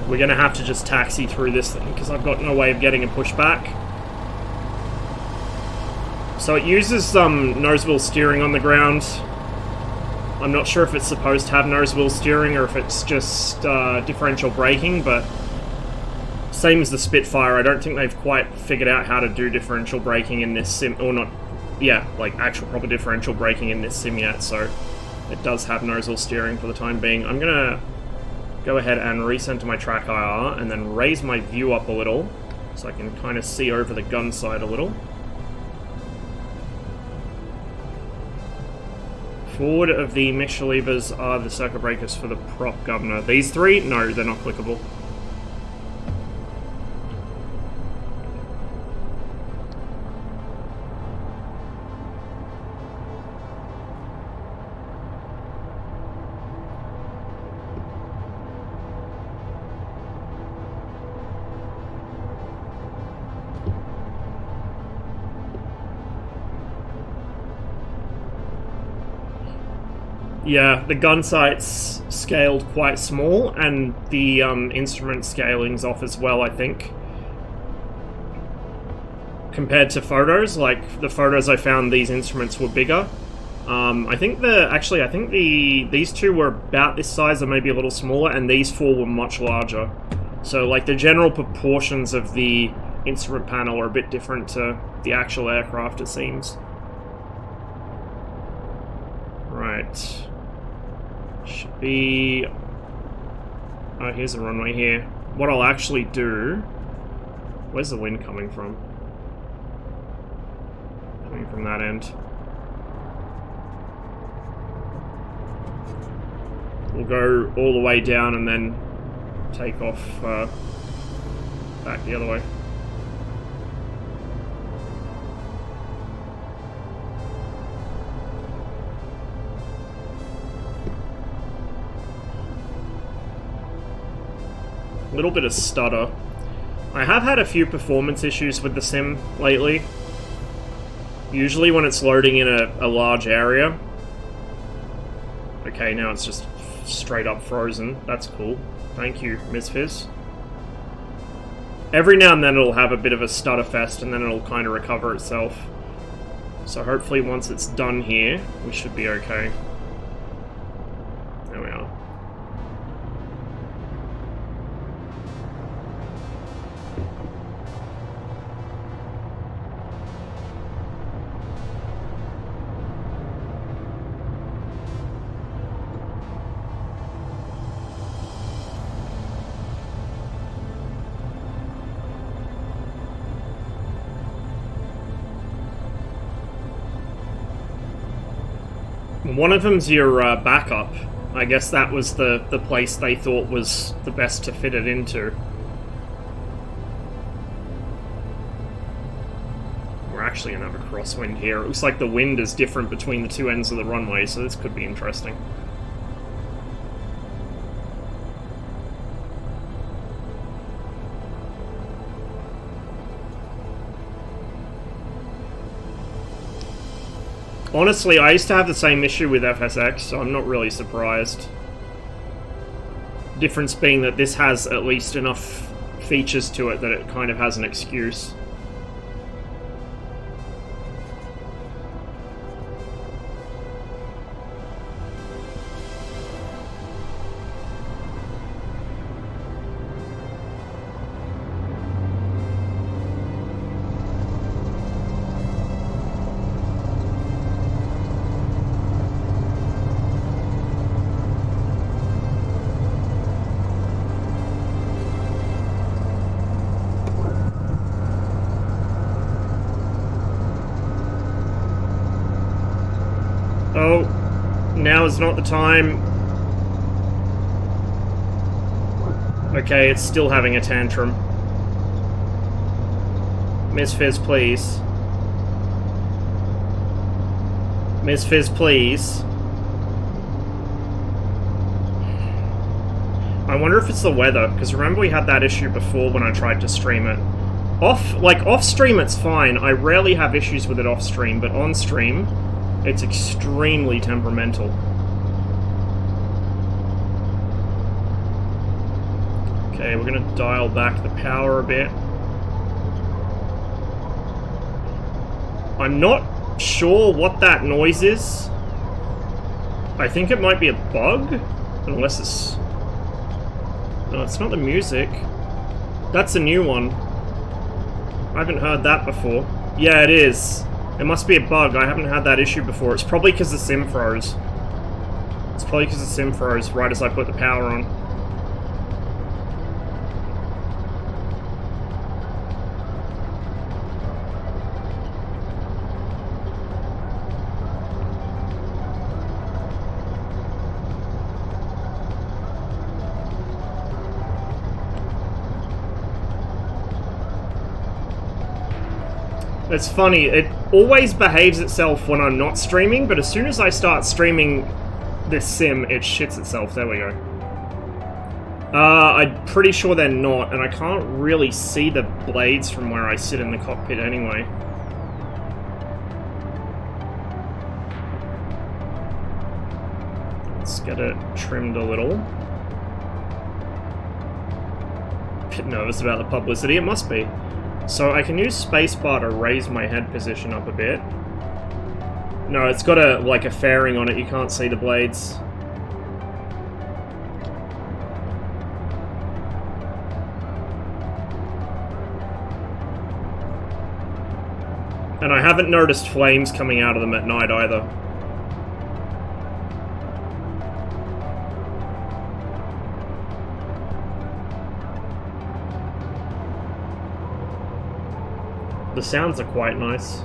We're going to have to just taxi through this thing, because I've got no way of getting a pushback. So it uses nose wheel steering on the ground. I'm not sure if it's supposed to have nose wheel steering or if it's just differential braking, but same as the Spitfire, I don't think they've quite figured out how to do differential braking in this sim, or not, yeah, like actual proper differential braking in this sim yet, so it does have nose wheel steering for the time being. I'm going to go ahead and recenter my track IR and then raise my view up a little So I can kind of see over the gun sight a little. Forward of the mixture levers are the circuit breakers for the prop governor. These three? No, they're not clickable. Yeah, the gun sight's scaled quite small, and the instrument scaling's off as well, I think. Compared to photos, like the photos I found, these instruments were bigger. I think these two were about this size, or maybe a little smaller, and these four were much larger. So, like, the general proportions of the instrument panel are a bit different to the actual aircraft, it seems. Right. Should be... Oh, here's a runway here. What I'll actually do... Where's the wind coming from? Coming from that end. We'll go all the way down and then take off back the other way. A little bit of stutter. I have had a few performance issues with the sim lately. Usually when it's loading in a large area. Okay, now it's just straight up frozen. That's cool. Thank you, MSFS. Every now and then it'll have a bit of a stutter fest and then it'll kind of recover itself. So hopefully once it's done here, we should be okay. There we are. One of them's your backup. I guess that was the place they thought was the best to fit it into. We're actually going to have a crosswind here. It looks like the wind is different between the two ends of the runway, so this could be interesting. Honestly, I used to have the same issue with FSX, so I'm not really surprised. Difference being that this has at least enough features to it that it kind of has an excuse. Oh, now is not the time. Okay, it's still having a tantrum. MSFS, please. MSFS, please. I wonder if it's the weather, because remember we had that issue before when I tried to stream it. Off stream it's fine. I rarely have issues with it off stream, but on stream it's extremely temperamental. Okay, we're gonna dial back the power a bit. I'm not sure what that noise is. I think it might be a bug, unless it's... No, it's not the music. That's a new one. I haven't heard that before. Yeah, it is. It must be a bug. I haven't had that issue before. It's probably because the sim froze. It's probably because the sim froze right as I put the power on. It's funny, it always behaves itself when I'm not streaming, but as soon as I start streaming this sim, it shits itself. There we go. I'm pretty sure they're not, and I can't really see the blades from where I sit in the cockpit anyway. Let's get it trimmed a little. Bit nervous about the publicity, it must be. So I can use spacebar to raise my head position up a bit. No, it's got like a fairing on it, you can't see the blades. And I haven't noticed flames coming out of them at night either. The sounds are quite nice.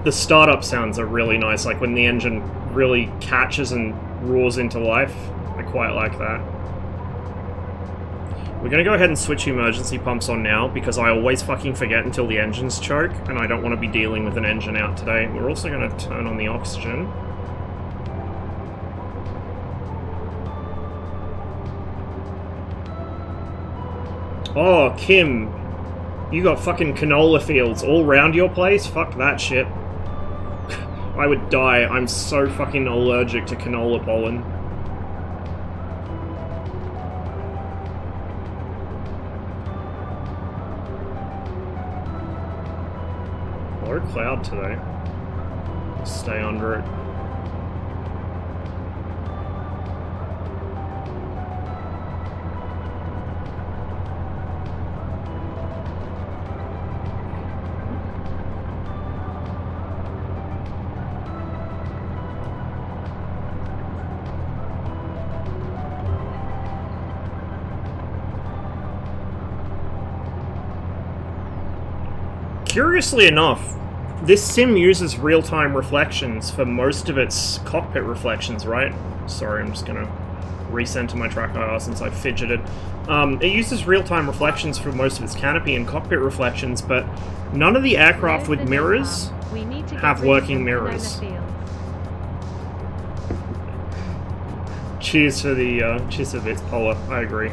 The startup sounds are really nice, like when the engine really catches and roars into life. I quite like that. We're gonna go ahead and switch emergency pumps on now, because I always fucking forget until the engines choke, and I don't want to be dealing with an engine out today. We're also gonna turn on the oxygen. Oh, Kim. You got fucking canola fields all around your place? Fuck that shit. I would die. I'm so fucking allergic to canola pollen. Low cloud today. Stay under it. Curiously enough, this sim uses real-time reflections for most of its cockpit reflections, right? Sorry, I'm just gonna recenter my track IR since I fidgeted. It uses real-time reflections for most of its canopy and cockpit reflections, but none of the aircraft with mirrors have working mirrors. Cheers for the bits, Polar. I agree.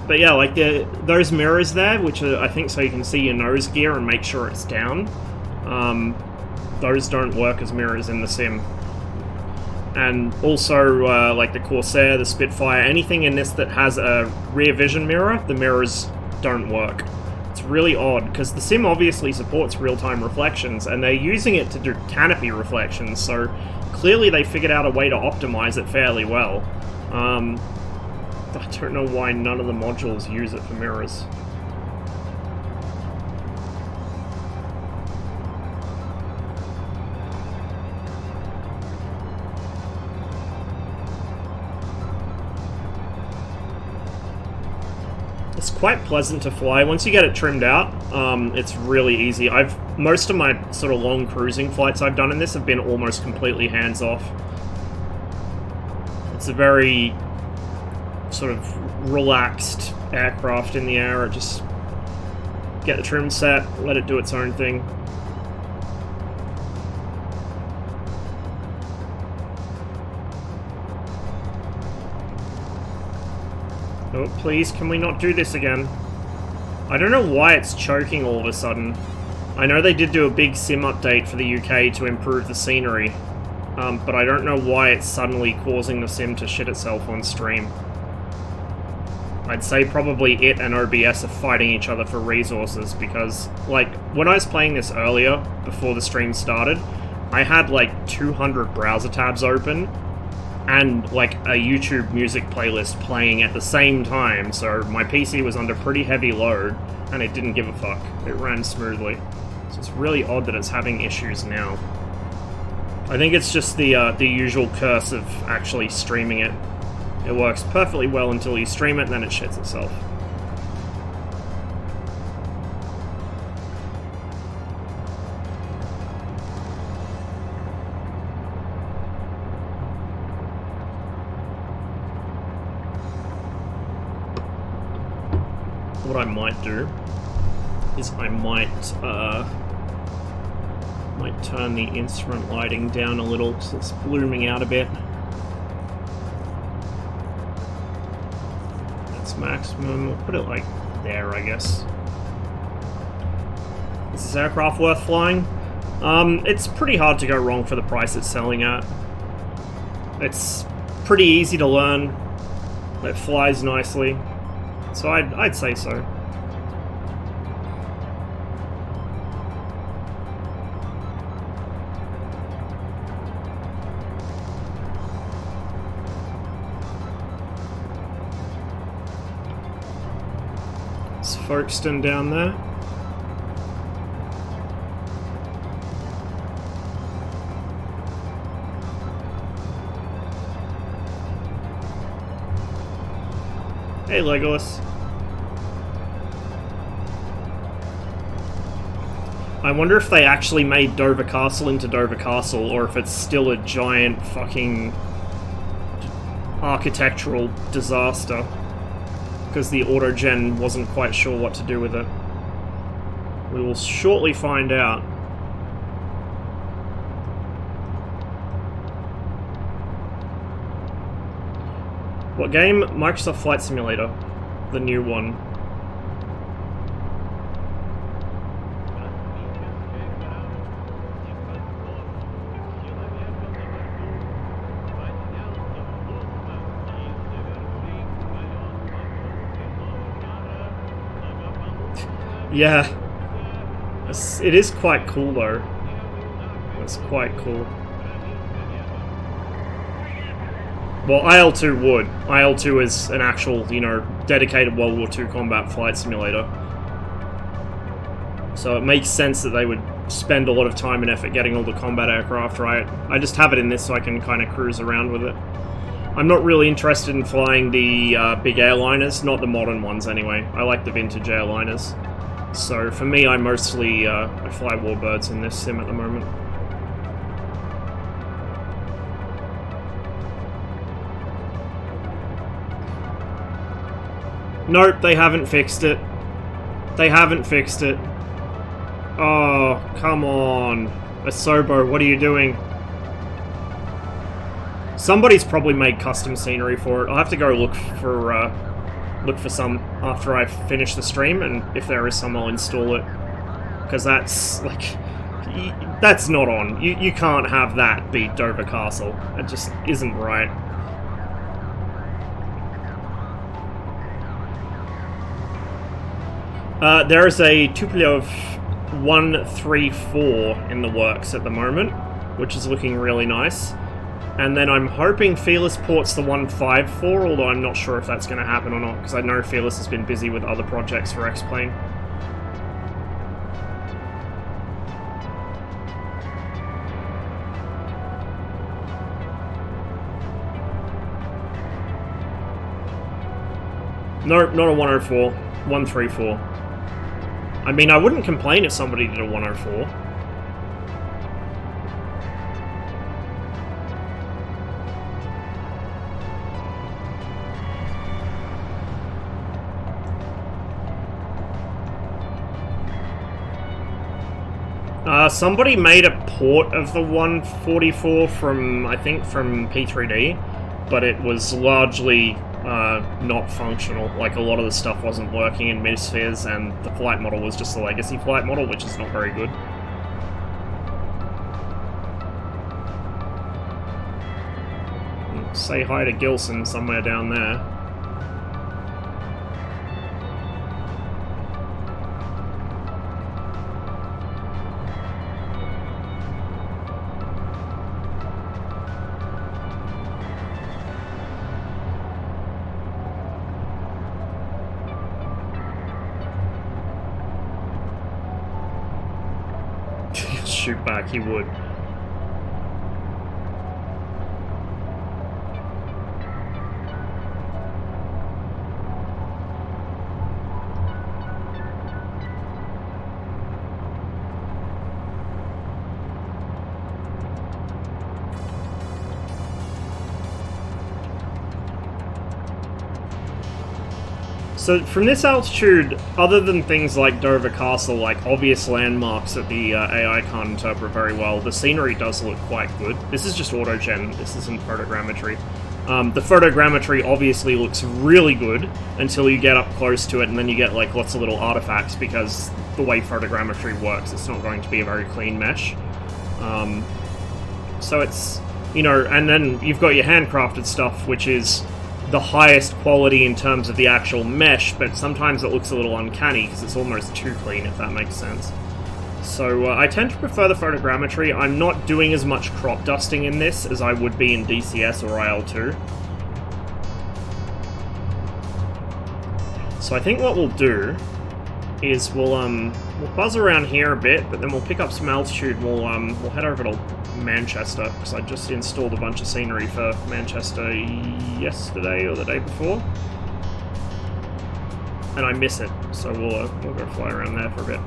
But yeah, like those mirrors there, which are, I think, so you can see your nose gear and make sure it's down. Those don't work as mirrors in the sim. And also, like the Corsair, the Spitfire, anything in this that has a rear vision mirror, the mirrors don't work. It's really odd, because the sim obviously supports real-time reflections, and they're using it to do canopy reflections, so clearly they figured out a way to optimize it fairly well. I don't know why none of the modules use it for mirrors. It's quite pleasant to fly. Once you get it trimmed out, it's really easy. Most of my sort of long cruising flights I've done in this have been almost completely hands-off. It's a very sort of relaxed aircraft in the air. Just get the trim set, let it do its own thing. Oh, please, can we not do this again? I don't know why it's choking all of a sudden. I know they did do a big sim update for the UK to improve the scenery, but I don't know why it's suddenly causing the sim to shit itself on stream. I'd say probably it and OBS are fighting each other for resources, because, like, when I was playing this earlier, before the stream started, I had, like, 200 browser tabs open, and, like, a YouTube music playlist playing at the same time, so my PC was under pretty heavy load, and it didn't give a fuck. It ran smoothly. So it's really odd that it's having issues now. I think it's just the usual curse of actually streaming it. It works perfectly well until you stream it, and then it shits itself. What I might do is I might turn the instrument lighting down a little so it's blooming out a bit. That's maximum. We'll put it like there, I guess. Is this aircraft worth flying? It's pretty hard to go wrong for the price it's selling at. It's pretty easy to learn. It flies nicely. So I'd say so. It's Folkestone down there. Hey, Legolas. I wonder if they actually made Dover Castle into Dover Castle, or if it's still a giant fucking architectural disaster. Because the autogen wasn't quite sure what to do with it. We will shortly find out. What game? Microsoft Flight Simulator. The new one. Yeah. It is quite cool though. It's quite cool. Well, IL-2 would. IL-2 is an actual, you know, dedicated World War II combat flight simulator. So it makes sense that they would spend a lot of time and effort getting all the combat aircraft right. I just have it in this so I can kind of cruise around with it. I'm not really interested in flying the big airliners, not the modern ones anyway. I like the vintage airliners. So for me, I mostly I fly Warbirds in this sim at the moment. Nope, they haven't fixed it. They haven't fixed it. Oh, come on. Asobo, what are you doing? Somebody's probably made custom scenery for it. I'll have to go look for some after I finish the stream, and if there is some, I'll install it. Because that's, like, that's not on. You can't have that be Dover Castle. It just isn't right. There is a Tupolev 134 in the works at the moment, which is looking really nice. And then I'm hoping Fearless ports the 154, although I'm not sure if that's going to happen or not, because I know Fearless has been busy with other projects for X-Plane. Nope, not a 104. 134. I mean, I wouldn't complain if somebody did a 104. Somebody made a port of the 144 from, I think, from P3D, but it was largely not functional. Like, a lot of the stuff wasn't working in Mid-Spheres, and the flight model was just a legacy flight model, which is not very good. Say hi to Gilson somewhere down there. Shoot back, he would. So from this altitude, other than things like Dover Castle, like obvious landmarks that the AI can't interpret very well, the scenery does look quite good. This is just autogen, this isn't photogrammetry. The photogrammetry obviously looks really good until you get up close to it, and then you get like lots of little artifacts because the way photogrammetry works, it's not going to be a very clean mesh. So it's, you know, and then you've got your handcrafted stuff, which is the highest quality in terms of the actual mesh, but sometimes it looks a little uncanny because it's almost too clean, if that makes sense. So I tend to prefer the photogrammetry. I'm not doing as much crop dusting in this as I would be in DCS or IL-2. So I think what we'll do is we'll buzz around here a bit, but then we'll pick up some altitude and we'll head over to Manchester, because I just installed a bunch of scenery for Manchester yesterday or the day before, and I miss it, so we'll go fly around there for a bit.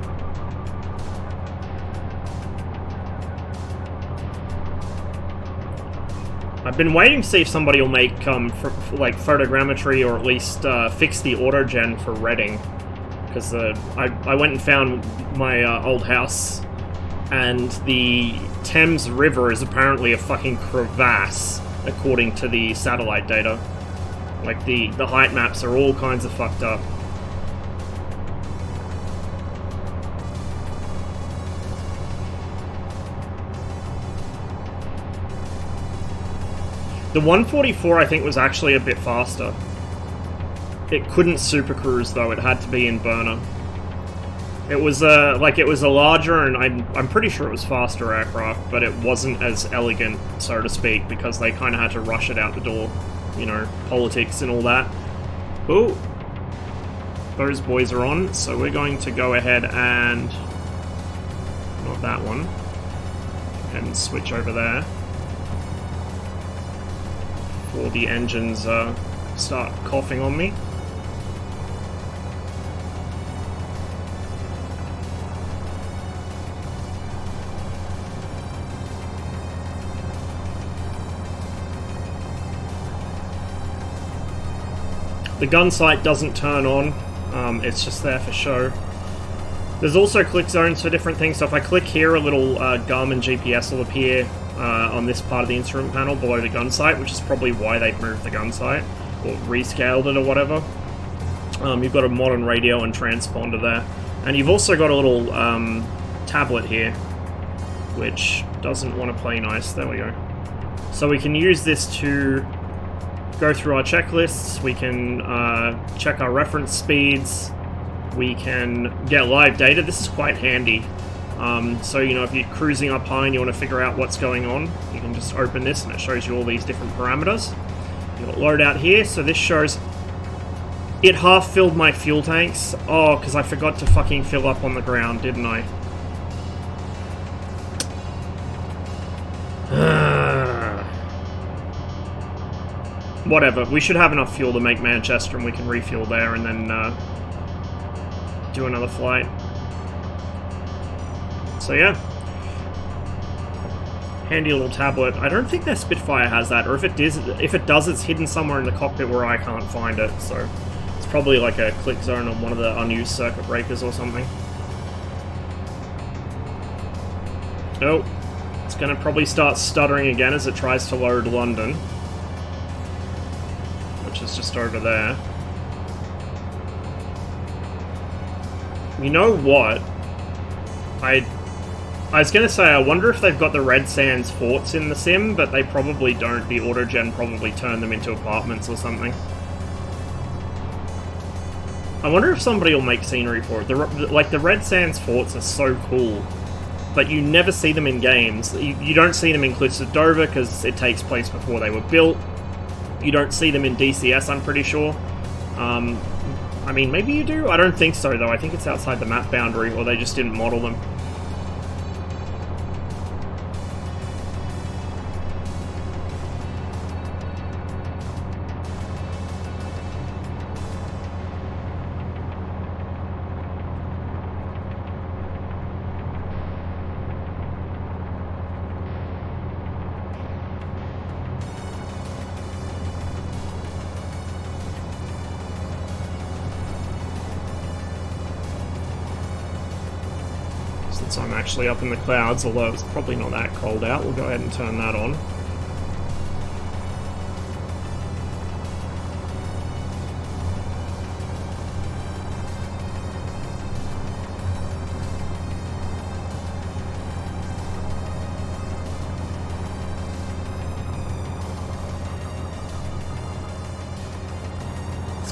I've been waiting to see if somebody will make like photogrammetry, or at least fix the autogen for Reading, because I went and found my old house, and the Thames River is apparently a fucking crevasse, according to the satellite data. Like, the height maps are all kinds of fucked up. The 144, I think, was actually a bit faster. It couldn't super cruise, though. It had to be in burner. It was a larger, and I'm pretty sure it was faster aircraft, but it wasn't as elegant, so to speak, because they kind of had to rush it out the door. You know, politics and all that. Ooh. Those boys are on, so we're going to go ahead and... not that one. And switch over there. Before the engines start coughing on me. The gun sight doesn't turn on, it's just there for show. There's also click zones for different things, so if I click here, a little Garmin GPS will appear on this part of the instrument panel below the gun sight, which is probably why they've moved the gun sight, or rescaled it or whatever. You've got a modern radio and transponder there. And you've also got a little tablet here, which doesn't want to play nice. There we go. So we can use this to go through our checklists, we can check our reference speeds, we can get live data. This is quite handy. So, you know, if you're cruising up high and you want to figure out what's going on, you can just open this and it shows you all these different parameters. You've got loadout here, so this shows it half filled my fuel tanks. Oh, because I forgot to fucking fill up on the ground, didn't I? Whatever, we should have enough fuel to make Manchester, and we can refuel there and then do another flight. So yeah. Handy little tablet. I don't think their Spitfire has that, or if it does, it's hidden somewhere in the cockpit where I can't find it, so it's probably like a click zone on one of the unused circuit breakers or something. Oh, it's gonna probably start stuttering again as it tries to load London, which is just over there. You know what? I was going to say, I wonder if they've got the Red Sands forts in the sim, but they probably don't. The autogen probably turned them into apartments or something. I wonder if somebody will make scenery for it. The Red Sands forts are so cool, but you never see them in games. You don't see them in Cliffs of Dover because it takes place before they were built. You don't see them in DCS, I'm pretty sure. I mean, maybe you do? I don't think so, though. I think it's outside the map boundary, or they just didn't model them. once I'm actually up in the clouds, although it's probably not that cold out. We'll go ahead and turn that on.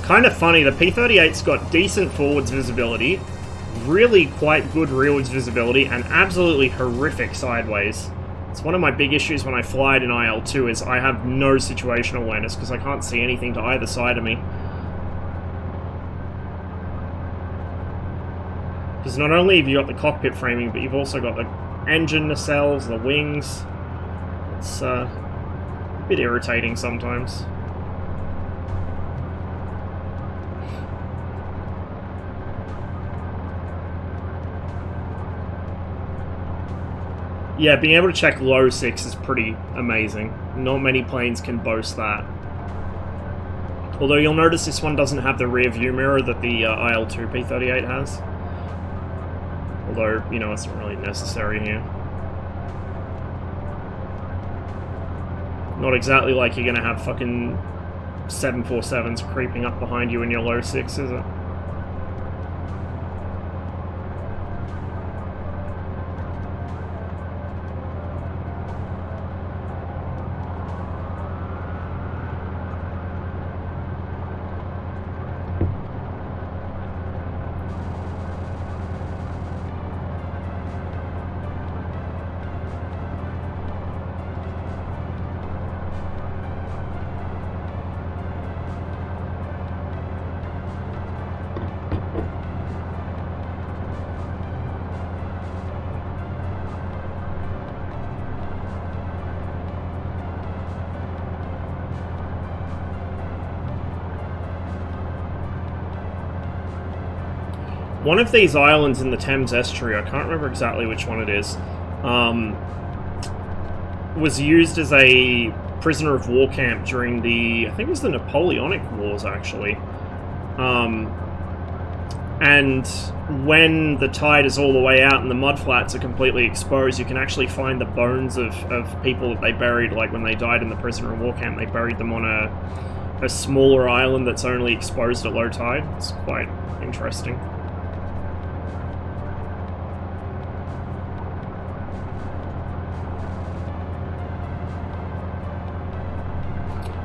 Kind of funny, the P-38's got decent forwards visibility, really quite good rearwards visibility, and absolutely horrific sideways. It's one of my big issues when I fly it in IL-2 is I have no situational awareness because I can't see anything to either side of me. Because not only have you got the cockpit framing, but you've also got the engine nacelles, the wings. It's a bit irritating sometimes. Yeah, being able to check low 6 is pretty amazing. Not many planes can boast that. Although you'll notice this one doesn't have the rear view mirror that the IL-2 P-38 has. Although, you know, it's not really necessary here. Not exactly like you're gonna have fucking 747s creeping up behind you in your low 6, is it? One of these islands in the Thames estuary, I can't remember exactly which one it is, was used as a prisoner of war camp during the, I think it was the Napoleonic Wars, actually. And when the tide is all the way out and the mudflats are completely exposed, you can actually find the bones of people that they buried, like when they died in the prisoner of war camp, they buried them on a smaller island that's only exposed at low tide. It's quite interesting.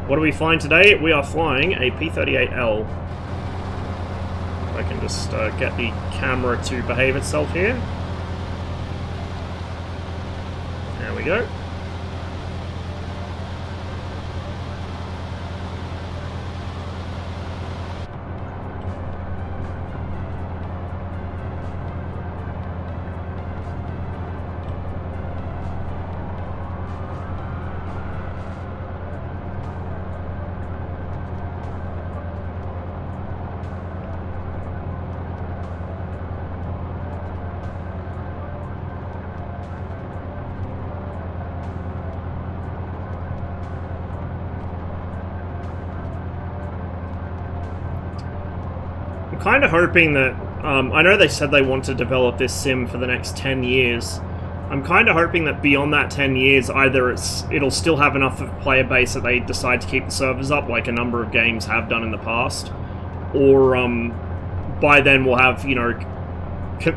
What do we find today? We are flying a P-38L. I can just get the camera to behave itself here. There we go. Kind of hoping that, I know they said they want to develop this sim for the next 10 years. I'm kind of hoping that beyond that 10 years, either it'll still have enough of a player base that they decide to keep the servers up, like a number of games have done in the past, or by then we'll have, you know,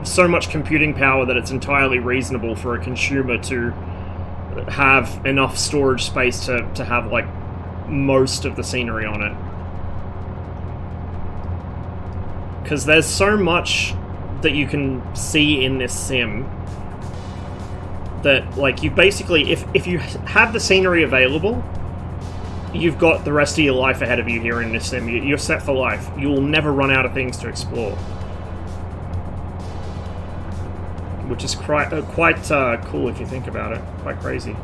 so much computing power that it's entirely reasonable for a consumer to have enough storage space to have, like, most of the scenery on it. Because there's so much that you can see in this sim that, like, you basically, if you have the scenery available, you've got the rest of your life ahead of you here in this sim. You're set for life. You will never run out of things to explore. Which is quite cool if you think about it. Quite crazy.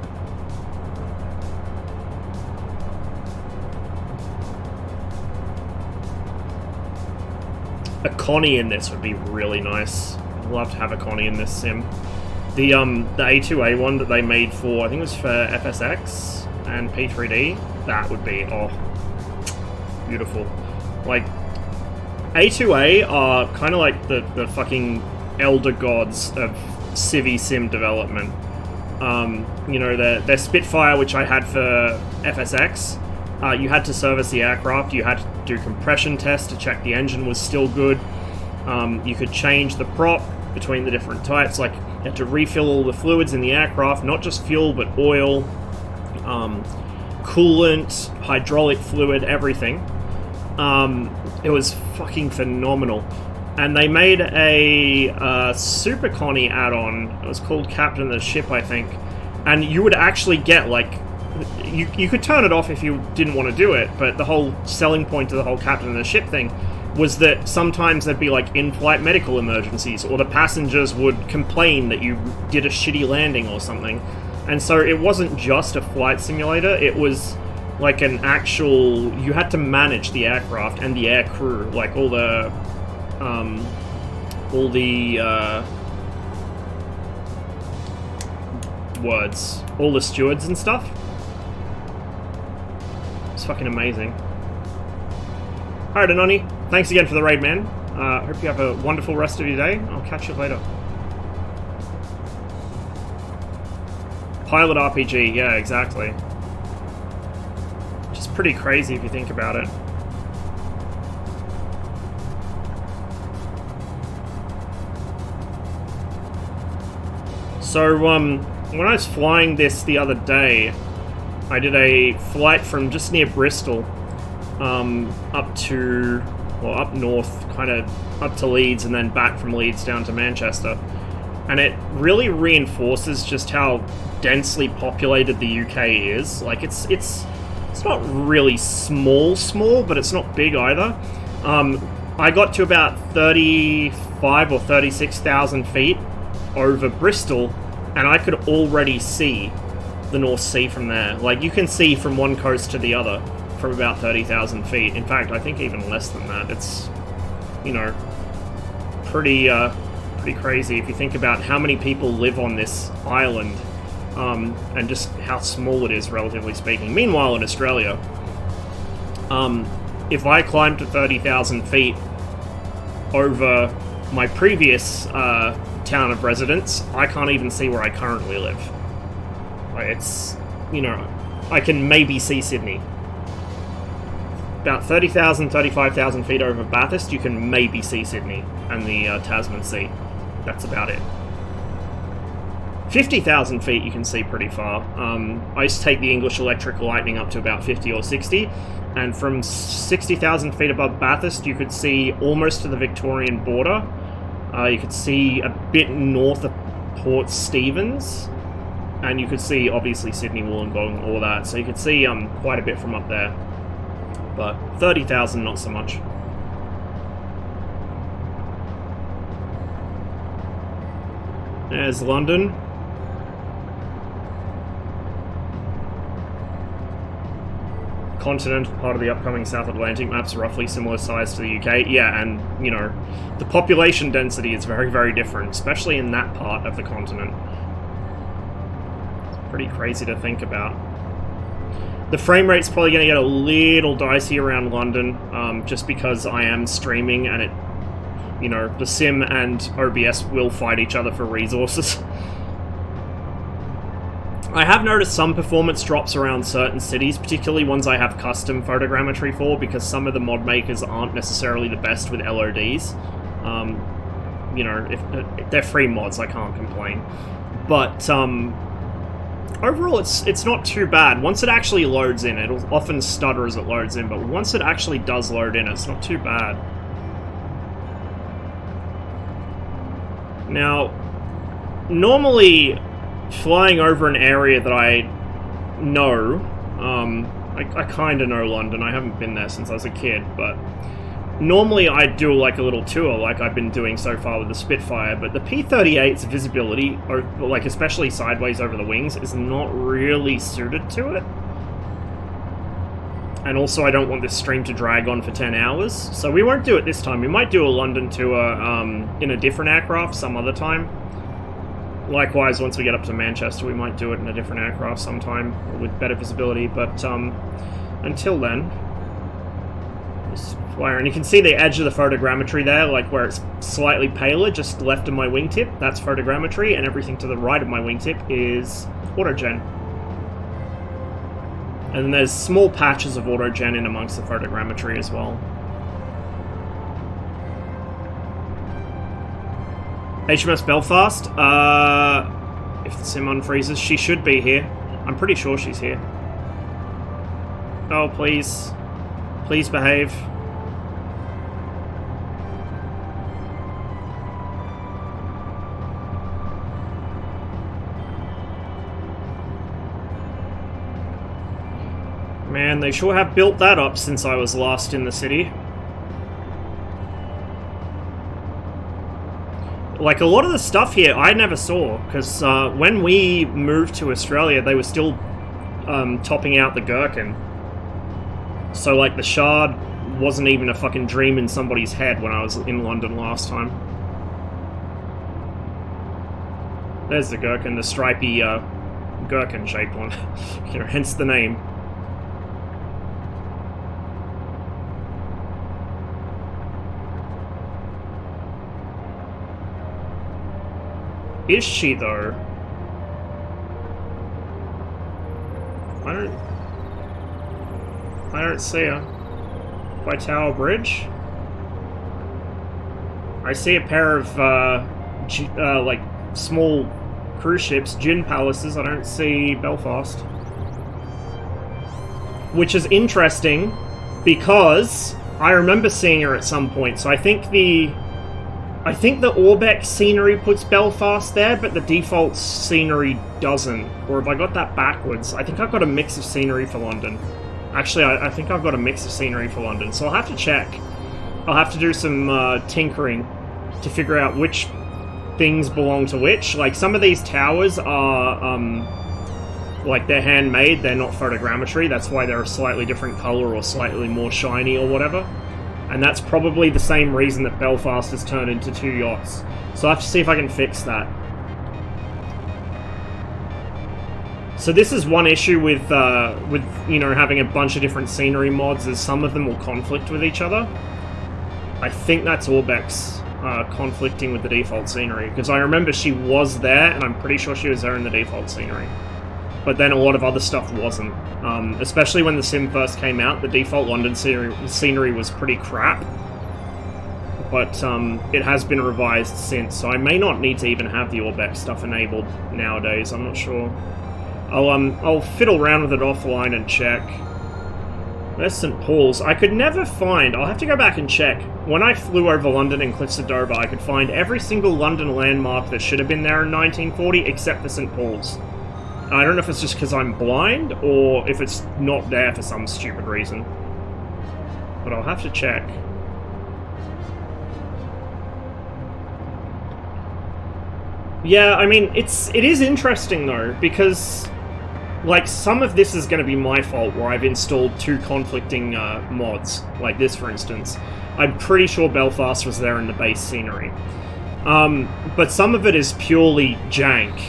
A Connie in this would be really nice. I'd love to have a Connie in this sim. The A2A one that they made for, I think it was for FSX and P3D, that would be, oh, beautiful. Like, A2A are kind of like the fucking elder gods of Civi Sim development. You know, their Spitfire, which I had for FSX, you had to service the aircraft, you had to do compression tests to check the engine was still good. You could change the prop between the different types, like you had to refill all the fluids in the aircraft, not just fuel, but oil, coolant, hydraulic fluid, everything. It was fucking phenomenal. And they made a Super Connie add-on. It was called Captain of the Ship, I think. And you would actually get, like... You could turn it off if you didn't want to do it, but the whole selling point of the whole Captain of the Ship thing was that sometimes there'd be, like, in-flight medical emergencies, or the passengers would complain that you did a shitty landing or something. And so it wasn't just a flight simulator, it was... like an actual... You had to manage the aircraft and the air crew, like all the stewards and stuff. It's fucking amazing. Alright, Anoni, thanks again for the raid, man. Hope you have a wonderful rest of your day. I'll catch you later. Pilot RPG, yeah, exactly. Just pretty crazy if you think about it. So, when I was flying this the other day, I did a flight from just near Bristol, up to, well, up north, kind of up to Leeds, and then back from Leeds down to Manchester. And it really reinforces just how densely populated the UK is. Like, it's not really small, but it's not big either. I got to about 35 or 36,000 feet over Bristol, and I could already see the North Sea from there. Like, you can see from one coast to the other from about 30,000 feet. In fact, I think even less than that. It's, you know, pretty crazy if you think about how many people live on this island, and just how small it is, relatively speaking. Meanwhile, in Australia, if I climbed to 30,000 feet over my previous town of residence, I can't even see where I currently live. It's, you know, I can maybe see Sydney. About 30,000, 35,000 feet over Bathurst, you can maybe see Sydney and the Tasman Sea. That's about it. 50,000 feet you can see pretty far. I used to take the English Electric Lightning up to about 50 or 60, and from 60,000 feet above Bathurst you could see almost to the Victorian border. You could see a bit north of Port Stephens, and you could see obviously Sydney, Wollongong, all that, so you could see quite a bit from up there. But 30,000 not so much. There's London. Continental part of the upcoming South Atlantic map's roughly similar size to the UK. Yeah, and, you know, the population density is very, very different, especially in that part of the continent. It's pretty crazy to think about. The frame rate's probably going to get a little dicey around London, just because I am streaming and it, you know, the sim and OBS will fight each other for resources. I have noticed some performance drops around certain cities, particularly ones I have custom photogrammetry for, because some of the mod makers aren't necessarily the best with LODs. You know, if they're free mods, I can't complain. But overall, it's not too bad. Once it actually loads in, it'll often stutter as it loads in, but once it actually does load in, it's not too bad. Now, normally, flying over an area that I know, I kind of know London. I haven't been there since I was a kid, but normally I do like a little tour like I've been doing so far with the Spitfire, but the P-38's visibility, or like especially sideways over the wings, is not really suited to it. And also I don't want this stream to drag on for 10 hours, so we won't do it this time. We might do a London tour in a different aircraft some other time. Likewise, once we get up to Manchester, we might do it in a different aircraft sometime with better visibility, but until then, Just flare, and you can see the edge of the photogrammetry there, like where it's slightly paler, just left of my wingtip. That's photogrammetry, and everything to the right of my wingtip is autogen. And then there's small patches of autogen in amongst the photogrammetry as well. HMS Belfast, if the sim unfreezes, she should be here. I'm pretty sure she's here. Oh, please. Please behave. Man, they sure have built that up since I was last in the city. Like, a lot of the stuff here I never saw, because when we moved to Australia, they were still topping out the Gherkin. So, like, the Shard wasn't even a fucking dream in somebody's head when I was in London last time. There's the Gherkin, the stripy Gherkin-shaped one. You know, hence the name. Is she, though? I don't see her. By Tower Bridge? I see a pair of, like, small cruise ships, gin palaces. I don't see Belfast. Which is interesting, because I remember seeing her at some point, so I think the Orbeck scenery puts Belfast there, but the default scenery doesn't. Or have I got that backwards? I think I've got a mix of scenery for London. Actually, I think I've got a mix of scenery for London, so I'll have to check. I'll have to do some tinkering to figure out which things belong to which. Like, some of these towers are, like, they're handmade, they're not photogrammetry, that's why they're a slightly different colour or slightly more shiny or whatever. And that's probably the same reason that Belfast has turned into 2 yachts. So I'll have to see if I can fix that. So this is one issue with you know, having a bunch of different scenery mods, is some of them will conflict with each other. I think that's Orbeck's conflicting with the default scenery, because I remember she was there, and I'm pretty sure she was there in the default scenery. But then a lot of other stuff wasn't. Especially when the sim first came out, the default London scenery was pretty crap. But it has been revised since, so I may not need to even have the Orbeck stuff enabled nowadays, I'm not sure. I'll fiddle around with it offline and check. There's St. Paul's. I could never find... I'll have to go back and check. When I flew over London and Cliffs of Dover, I could find every single London landmark that should have been there in 1940, except for St. Paul's. I don't know if it's just because I'm blind, or if it's not there for some stupid reason. But I'll have to check. Yeah, I mean, it is interesting, though, because... like, some of this is going to be my fault, where I've installed 2 conflicting mods, like this, for instance. I'm pretty sure Belfast was there in the base scenery. But some of it is purely jank,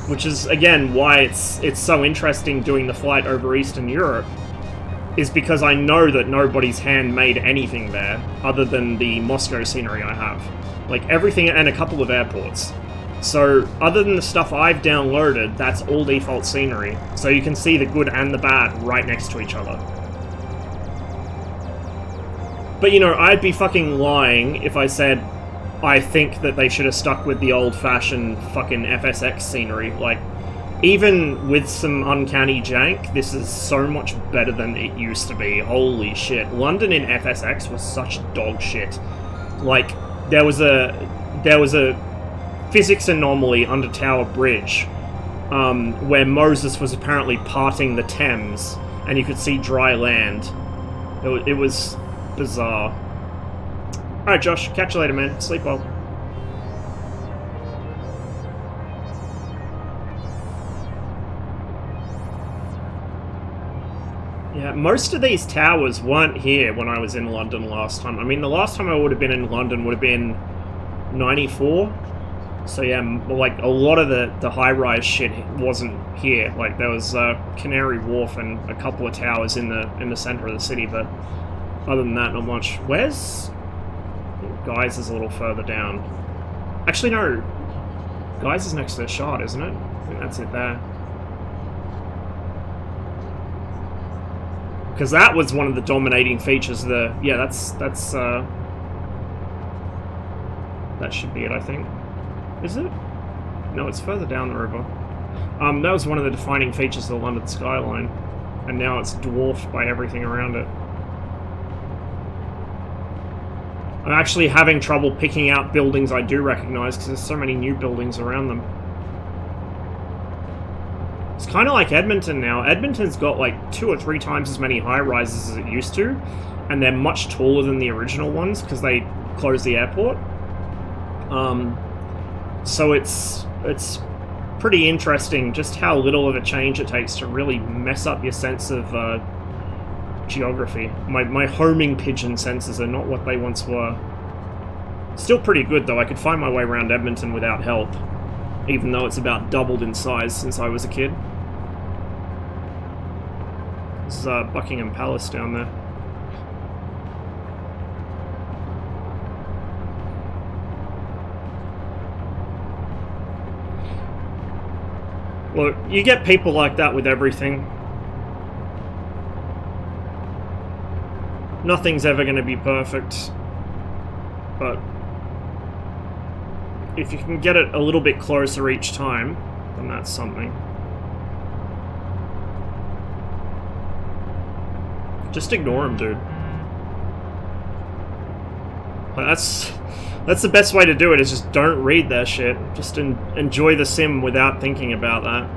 which is, again, why it's so interesting doing the flight over Eastern Europe, is because I know that nobody's handmade anything there, other than the Moscow scenery I have. Like, everything, and a couple of airports. So, other than the stuff I've downloaded, that's all default scenery. So you can see the good and the bad right next to each other. But, you know, I'd be fucking lying if I said I think that they should have stuck with the old-fashioned fucking FSX scenery. Like, even with some uncanny jank, this is so much better than it used to be. Holy shit. London in FSX was such dog shit. Like, there was a physics anomaly under Tower Bridge, where Moses was apparently parting the Thames, and you could see dry land. It was bizarre. Alright, Josh, catch you later, man. Sleep well. Yeah, most of these towers weren't here when I was in London last time. I mean, the last time I would have been in London would have been 94. So yeah, like, a lot of the high-rise shit wasn't here. Like, there was Canary Wharf and a couple of towers in the center of the city, but Other than that, not much. Where's... Guys is a little further down. Actually, no. Guys is next to the shard, isn't it? I think that's it there. Because that was one of the dominating features. Yeah, that's that should be it, I think. Is it? No, it's further down the river. That was one of the defining features of the London skyline, and now it's dwarfed by everything around it. I'm actually having trouble picking out buildings I do recognize because there's so many new buildings around them. It's kind of like Edmonton now. Edmonton's got like 2 or 3 times as many high-rises as it used to, and they're much taller than the original ones because they closed the airport. So it's pretty interesting just how little of a change it takes to really mess up your sense of geography. My homing pigeon senses are not what they once were. Still pretty good though. I could find my way around Edmonton without help, even though it's about doubled in size since I was a kid. This is Buckingham Palace down there. Look, you get people like that with everything. Nothing's ever going to be perfect, but if you can get it a little bit closer each time, then that's something. Just ignore him, dude. That's the best way to do it, is just don't read that shit. Just enjoy the sim without thinking about that.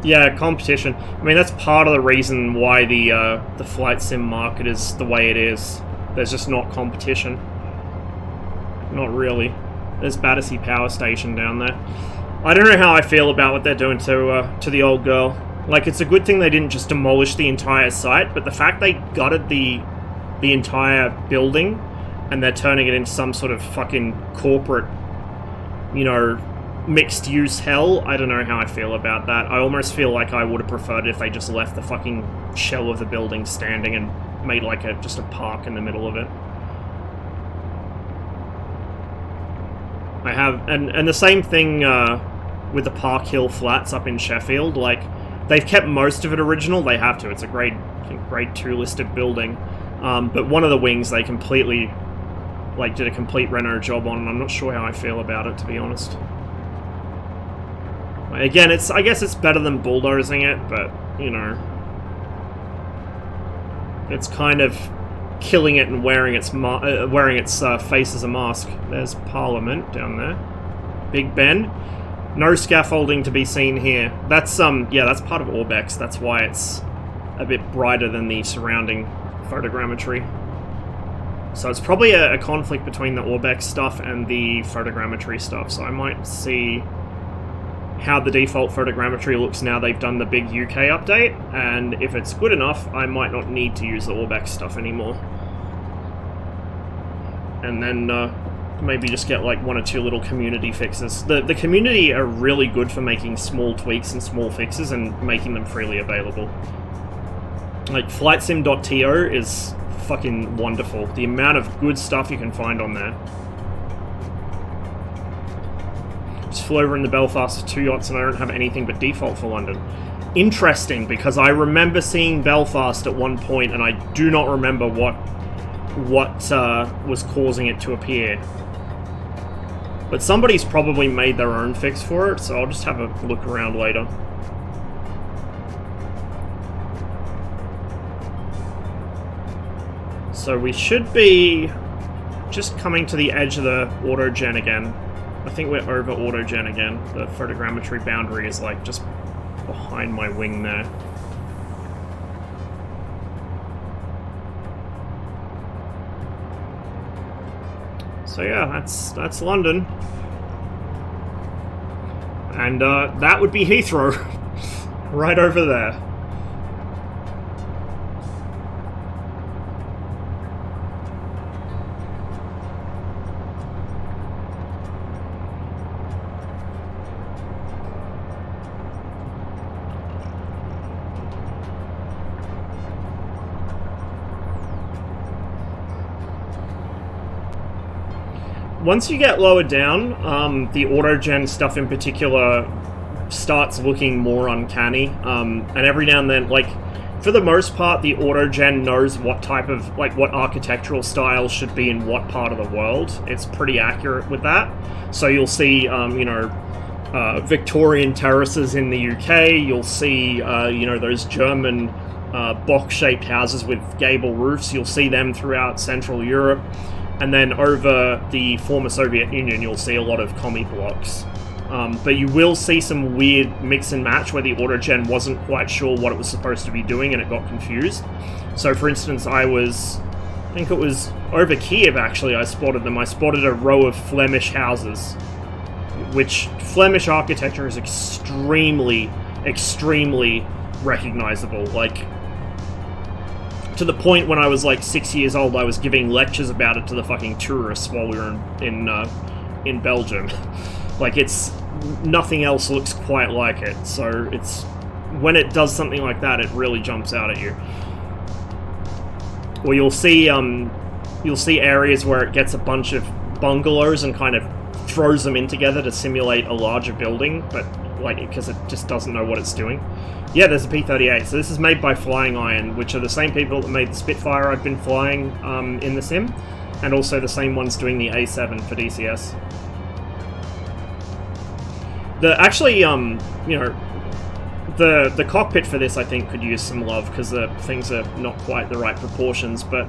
Yeah, competition. I mean, that's part of the reason why the flight sim market is the way it is. There's just not competition. Not really. There's Battersea Power Station down there. I don't know how I feel about what they're doing to the old girl. Like, it's a good thing they didn't just demolish the entire site, but the fact they gutted the entire building and they're turning it into some sort of fucking corporate, you know, mixed-use hell, I don't know how I feel about that. I almost feel like I would have preferred if they just left the fucking shell of the building standing and made like just a park in the middle of it. I have, and the same thing with the Park Hill Flats up in Sheffield. Like, they've kept most of it original. They have to. It's a grade 2 listed building, but one of the wings they completely did a complete reno job on, and I'm not sure how I feel about it, to be honest. Again, I guess it's better than bulldozing it, but you know, it's kind of killing it and wearing its face as a mask. There's Parliament down there. Big Ben. No scaffolding to be seen here. That's yeah, that's part of Orbex. That's why it's a bit brighter than the surrounding photogrammetry. So it's probably a conflict between the Orbex stuff and the photogrammetry stuff. So I might see how the default photogrammetry looks now they've done the big UK update, and if it's good enough, I might not need to use the Orbex stuff anymore. And then maybe just get like 1 or 2 little community fixes. The community are really good for making small tweaks and small fixes and making them freely available. Like flightsim.to is fucking wonderful. The amount of good stuff you can find on there. Just flew over into Belfast with 2 yachts and I don't have anything but default for London. Interesting, because I remember seeing Belfast at one point and I do not remember what was causing it to appear. But somebody's probably made their own fix for it, so I'll just have a look around later. So we should be just coming to the edge of the autogen again. I think we're over autogen again. The photogrammetry boundary is like just behind my wing there. So yeah, that's London. And that would be Heathrow. Right over there. once you get lower down, the auto-gen stuff in particular starts looking more uncanny, and every now and then, like, for the most part, the auto-gen knows what type of, like, what architectural style should be in what part of the world. It's pretty accurate with that. So you'll see, you know, Victorian terraces in the UK, you'll see, you know, those German box-shaped houses with gable roofs, you'll see them throughout Central Europe, and then over the former Soviet Union, you'll see a lot of commie blocks. But you will see some weird mix and match where the autogen wasn't quite sure what it was supposed to be doing and it got confused. So for instance, I think it was over Kiev actually, I spotted them. I spotted a row of Flemish houses, which Flemish architecture is extremely, extremely recognizable. Like, to the point when I was like 6 years old, I was giving lectures about it to the fucking tourists while we were in Belgium. Like, it's nothing else looks quite like it, so it's when it does something like that, it really jumps out at you. Or you'll see areas where it gets a bunch of bungalows and kind of throws them in together to simulate a larger building, but like because it just doesn't know what it's doing. Yeah, there's a P-38. So this is made by Flying Iron, which are the same people that made the Spitfire I've been flying in the sim, and also the same ones doing the A7 for DCS. Actually, you know, the cockpit for this I think could use some love because the things are not quite the right proportions, but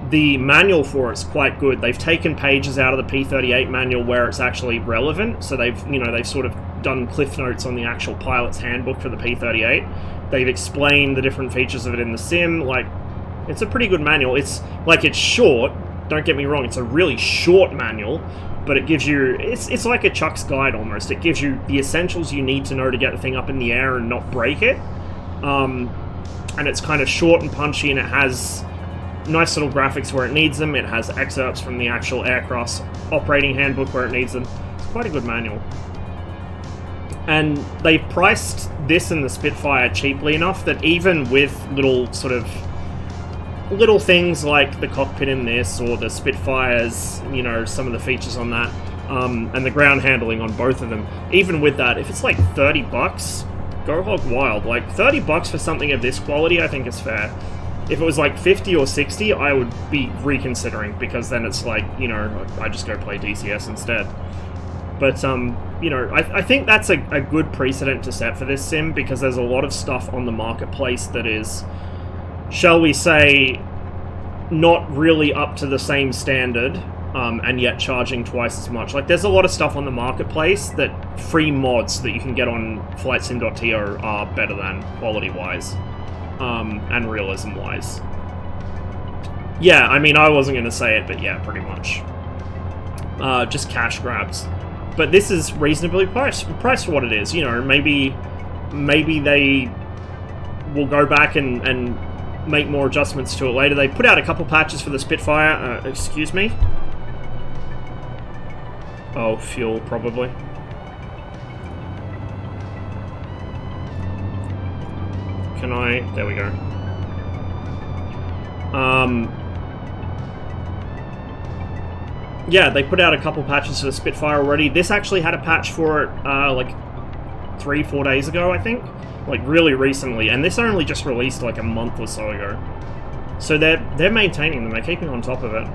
the manual for it's quite good. They've taken pages out of the P-38 manual where it's actually relevant, so they've sort of done cliff notes on the actual pilot's handbook for the P-38. They've explained the different features of it in the sim. Like, it's a pretty good manual. It's short, don't get me wrong, it's a really short manual, but it gives you, it's like a Chuck's Guide almost. It gives you the essentials you need to know to get the thing up in the air and not break it. And it's kind of short and punchy, and it has nice little graphics where it needs them. It has excerpts from the actual aircraft's operating handbook where it needs them. It's quite a good manual. And they priced this and the Spitfire cheaply enough that even with little things like the cockpit in this, or the Spitfires, you know, some of the features on that, and the ground handling on both of them, even with that, if it's like $30, go hog wild. Like, $30 for something of this quality, I think is fair. If it was like 50 or 60, I would be reconsidering, because then it's like, you know, I just go play DCS instead. But, you know, I think that's a good precedent to set for this sim, because there's a lot of stuff on the marketplace that is, shall we say, not really up to the same standard, and yet charging twice as much. Like, there's a lot of stuff on the marketplace that free mods that you can get on FlightSim.to are better than, quality-wise, and realism-wise. Yeah, I mean, I wasn't going to say it, but yeah, pretty much. Just cash grabs. But this is reasonably priced for what it is. You know, maybe they will go back and make more adjustments to it later. They put out a couple patches for the Spitfire. Excuse me? Oh, fuel, probably. Can I? There we go. Yeah, they put out a couple patches for the Spitfire already. This actually had a patch for it, like 3-4 days ago, I think. Like, really recently. And this only just released, like, a month or so ago. So they're maintaining them. They're keeping on top of it.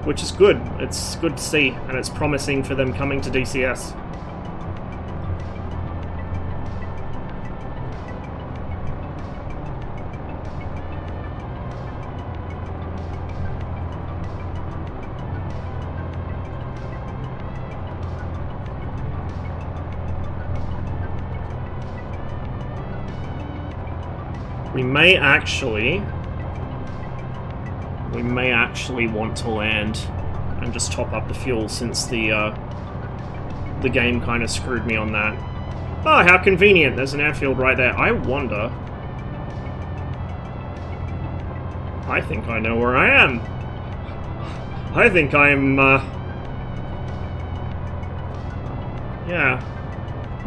Which is good. It's good to see. And it's promising for them coming to DCS. We may actually want to land and just top up the fuel, since the game kind of screwed me on that. Oh, how convenient! There's an airfield right there. I wonder. I think I know where I am. I think I'm. Yeah.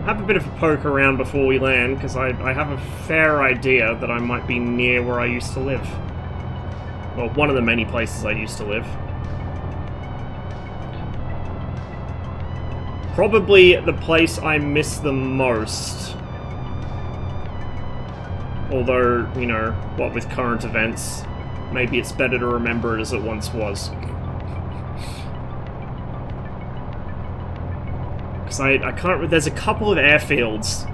Have a bit of a poke around before we land, because I have a fair idea that I might be near where I used to live. Well, one of the many places I used to live. probably the place I miss the most. Although, you know, what with current events, maybe it's better to remember it as it once was. Because I can't... There's a couple of airfields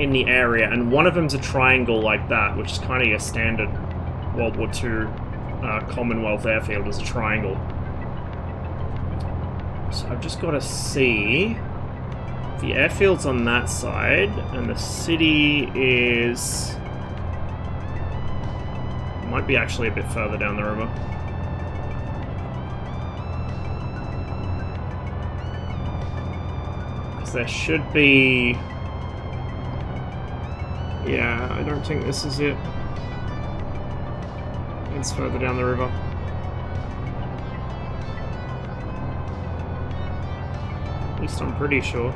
in the area, and one of them's a triangle like that, which is kind of your standard World War II Commonwealth airfield, is a triangle. So I've just got to see... The airfield's on that side, and the city is... Might be actually a bit further down the river. Because there should be... Yeah, I don't think this is it. It's further down the river. At least I'm pretty sure.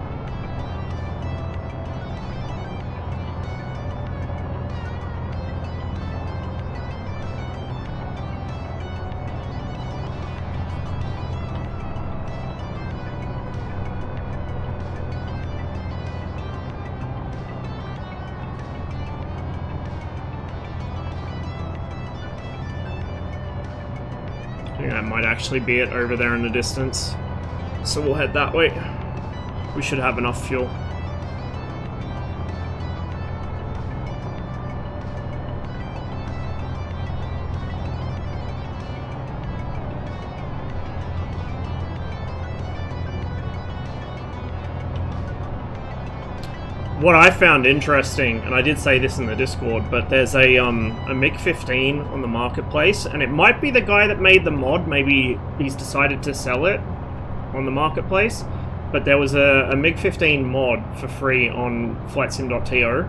That might actually be it over there in the distance. So we'll head that way. We should have enough fuel. What I found interesting, and I did say this in the Discord, but there's a MiG-15 on the marketplace, and it might be the guy that made the mod. Maybe he's decided to sell it on the marketplace. But there was a MiG-15 mod for free on flightsim.to,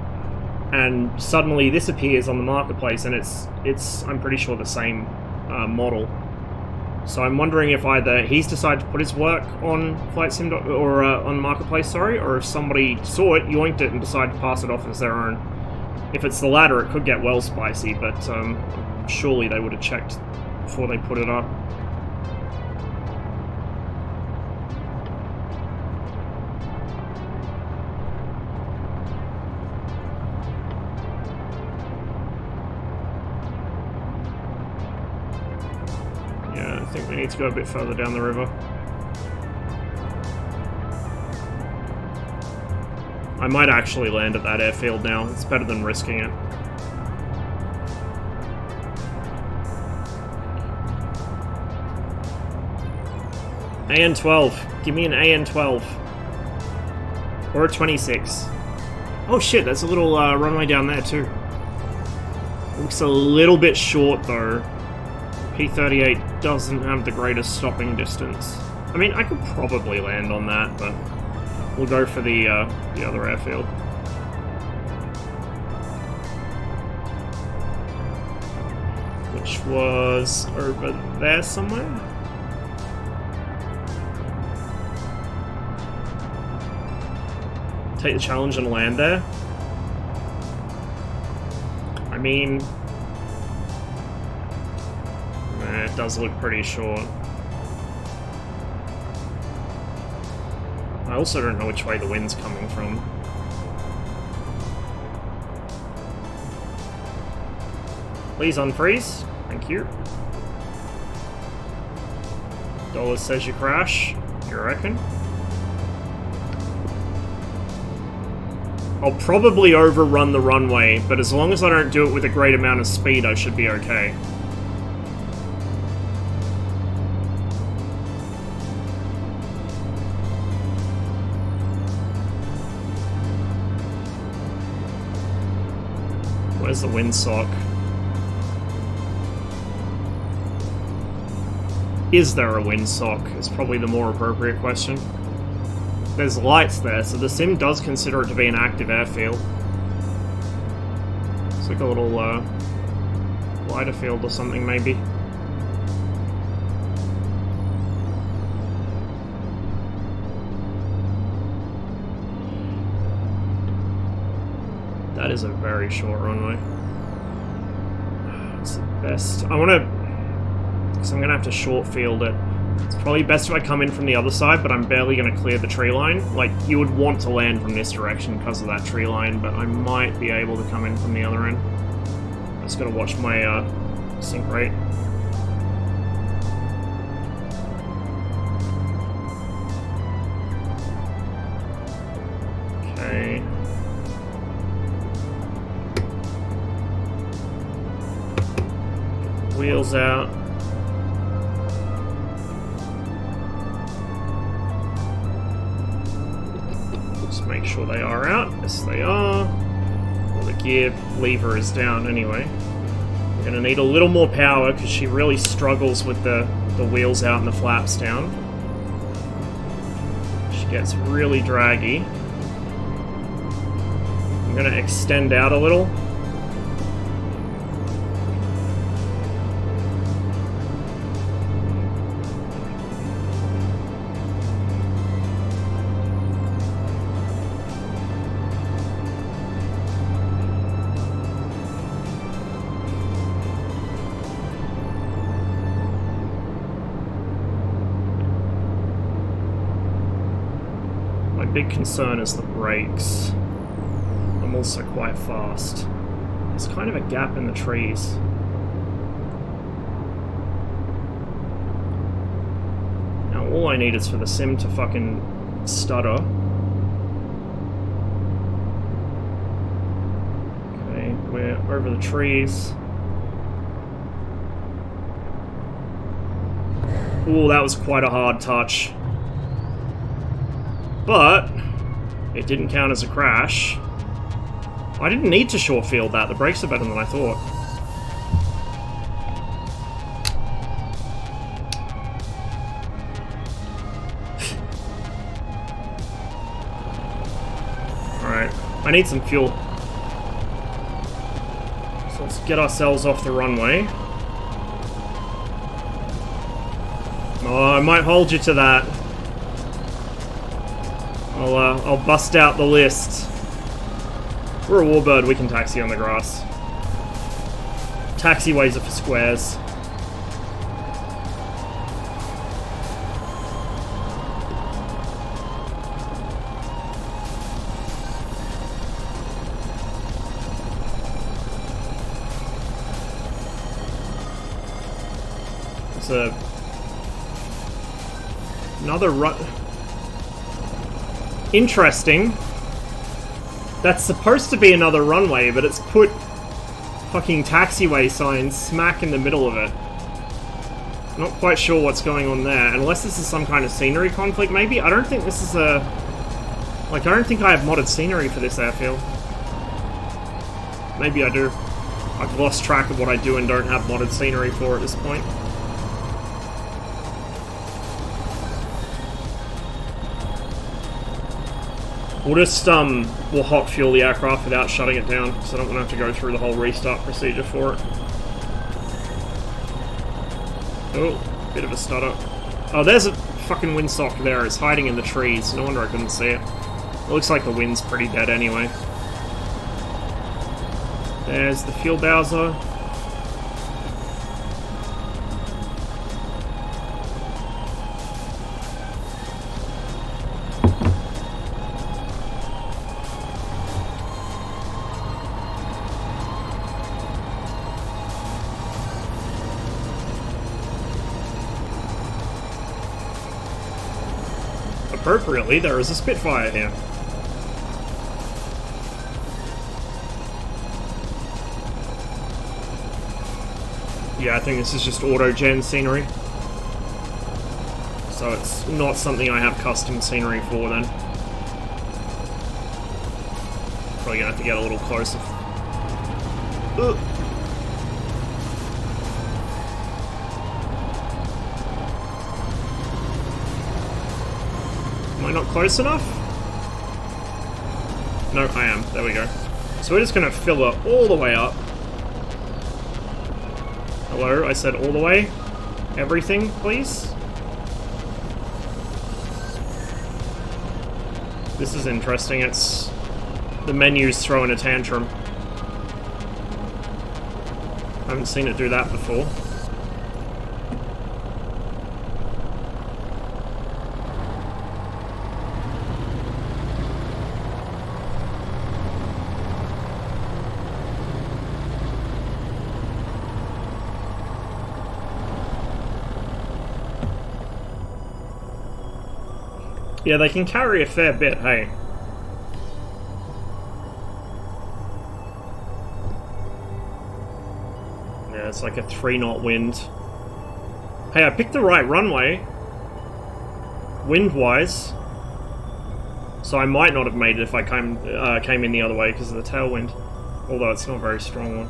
and suddenly this appears on the marketplace, and it's I'm pretty sure the same model. So I'm wondering if either he's decided to put his work on flightsim or on marketplace, sorry, or if somebody saw it, yoinked it, and decided to pass it off as their own. If it's the latter, it could get well spicy, but surely they would have checked before they put it up. I think we need to go a bit further down the river. I might actually land at that airfield now. It's better than risking it. AN-12. Give me an AN-12. Or a 26. Oh shit, there's a little runway down there too. Looks a little bit short though. P-38 doesn't have the greatest stopping distance. I mean, I could probably land on that, but we'll go for the other airfield. Which was over there somewhere? Take the challenge and land there? I mean... It does look pretty short. I also don't know which way the wind's coming from. Please unfreeze. Thank you. Dollar says you crash. You reckon? I'll probably overrun the runway, but as long as I don't do it with a great amount of speed, I should be okay. Where's the windsock? Is there a windsock? Is probably the more appropriate question. There's lights there, so the sim does consider it to be an active airfield. It's like a little glider field or something, maybe. That is a very short runway. It's the best. I want to... Because I'm going to have to short field it. It's Probably best if I come in from the other side, but I'm barely going to clear the tree line. Like, you would want to land from this direction because of that tree line, but I might be able to come in from the other end. I just got to watch my sink rate. Okay. Wheels out. Just make sure they are out. Yes, they are. Well, the gear lever is down anyway. We're going to need a little more power because she really struggles with the wheels out and the flaps down. She gets really draggy. I'm going to extend out a little. Big concern is the brakes. I'm also quite fast. There's kind of a gap in the trees. Now all I need is for the sim to fucking stutter. Okay, we're over the trees. Ooh, that was quite a hard touch. But it didn't count as a crash. I didn't need to short field that. The brakes are better than I thought. Alright, I need some fuel. So let's get ourselves off the runway. Oh, I might hold you to that. I'll bust out the list. We're a warbird, we can taxi on the grass. Taxiways are for squares. There's another run. Interesting. That's supposed to be another runway, but it's put fucking taxiway signs smack in the middle of it. Not quite sure what's going on there, unless this is some kind of scenery conflict, maybe? I don't think this is a... Like, I don't think I have modded scenery for this airfield. Maybe I do. I've lost track of what I do and don't have modded scenery for at this point. We'll just, we'll hot fuel the aircraft without shutting it down, so I don't want to have to go through the whole restart procedure for it. Oh, bit of a stutter. Oh, there's a fucking windsock there. It's hiding in the trees. No wonder I couldn't see it. It looks like the wind's pretty dead anyway. There's the fuel bowser. Appropriately, there is a Spitfire here. Yeah, I think this is just auto-gen scenery. So it's not something I have custom scenery for then. Probably gonna have to get a little closer. Ugh. Am I not close enough? No, I am. There we go. So we're just gonna fill it all the way up. Hello, I said all the way. Everything, please. This is interesting. It's... the menu's throwing a tantrum. I haven't seen it do that before. Yeah, they can carry a fair bit, hey. Yeah, it's like a 3-knot wind. Hey, I picked the right runway. Wind-wise. So I might not have made it if I came in the other way because of the tailwind. Although it's not a very strong one.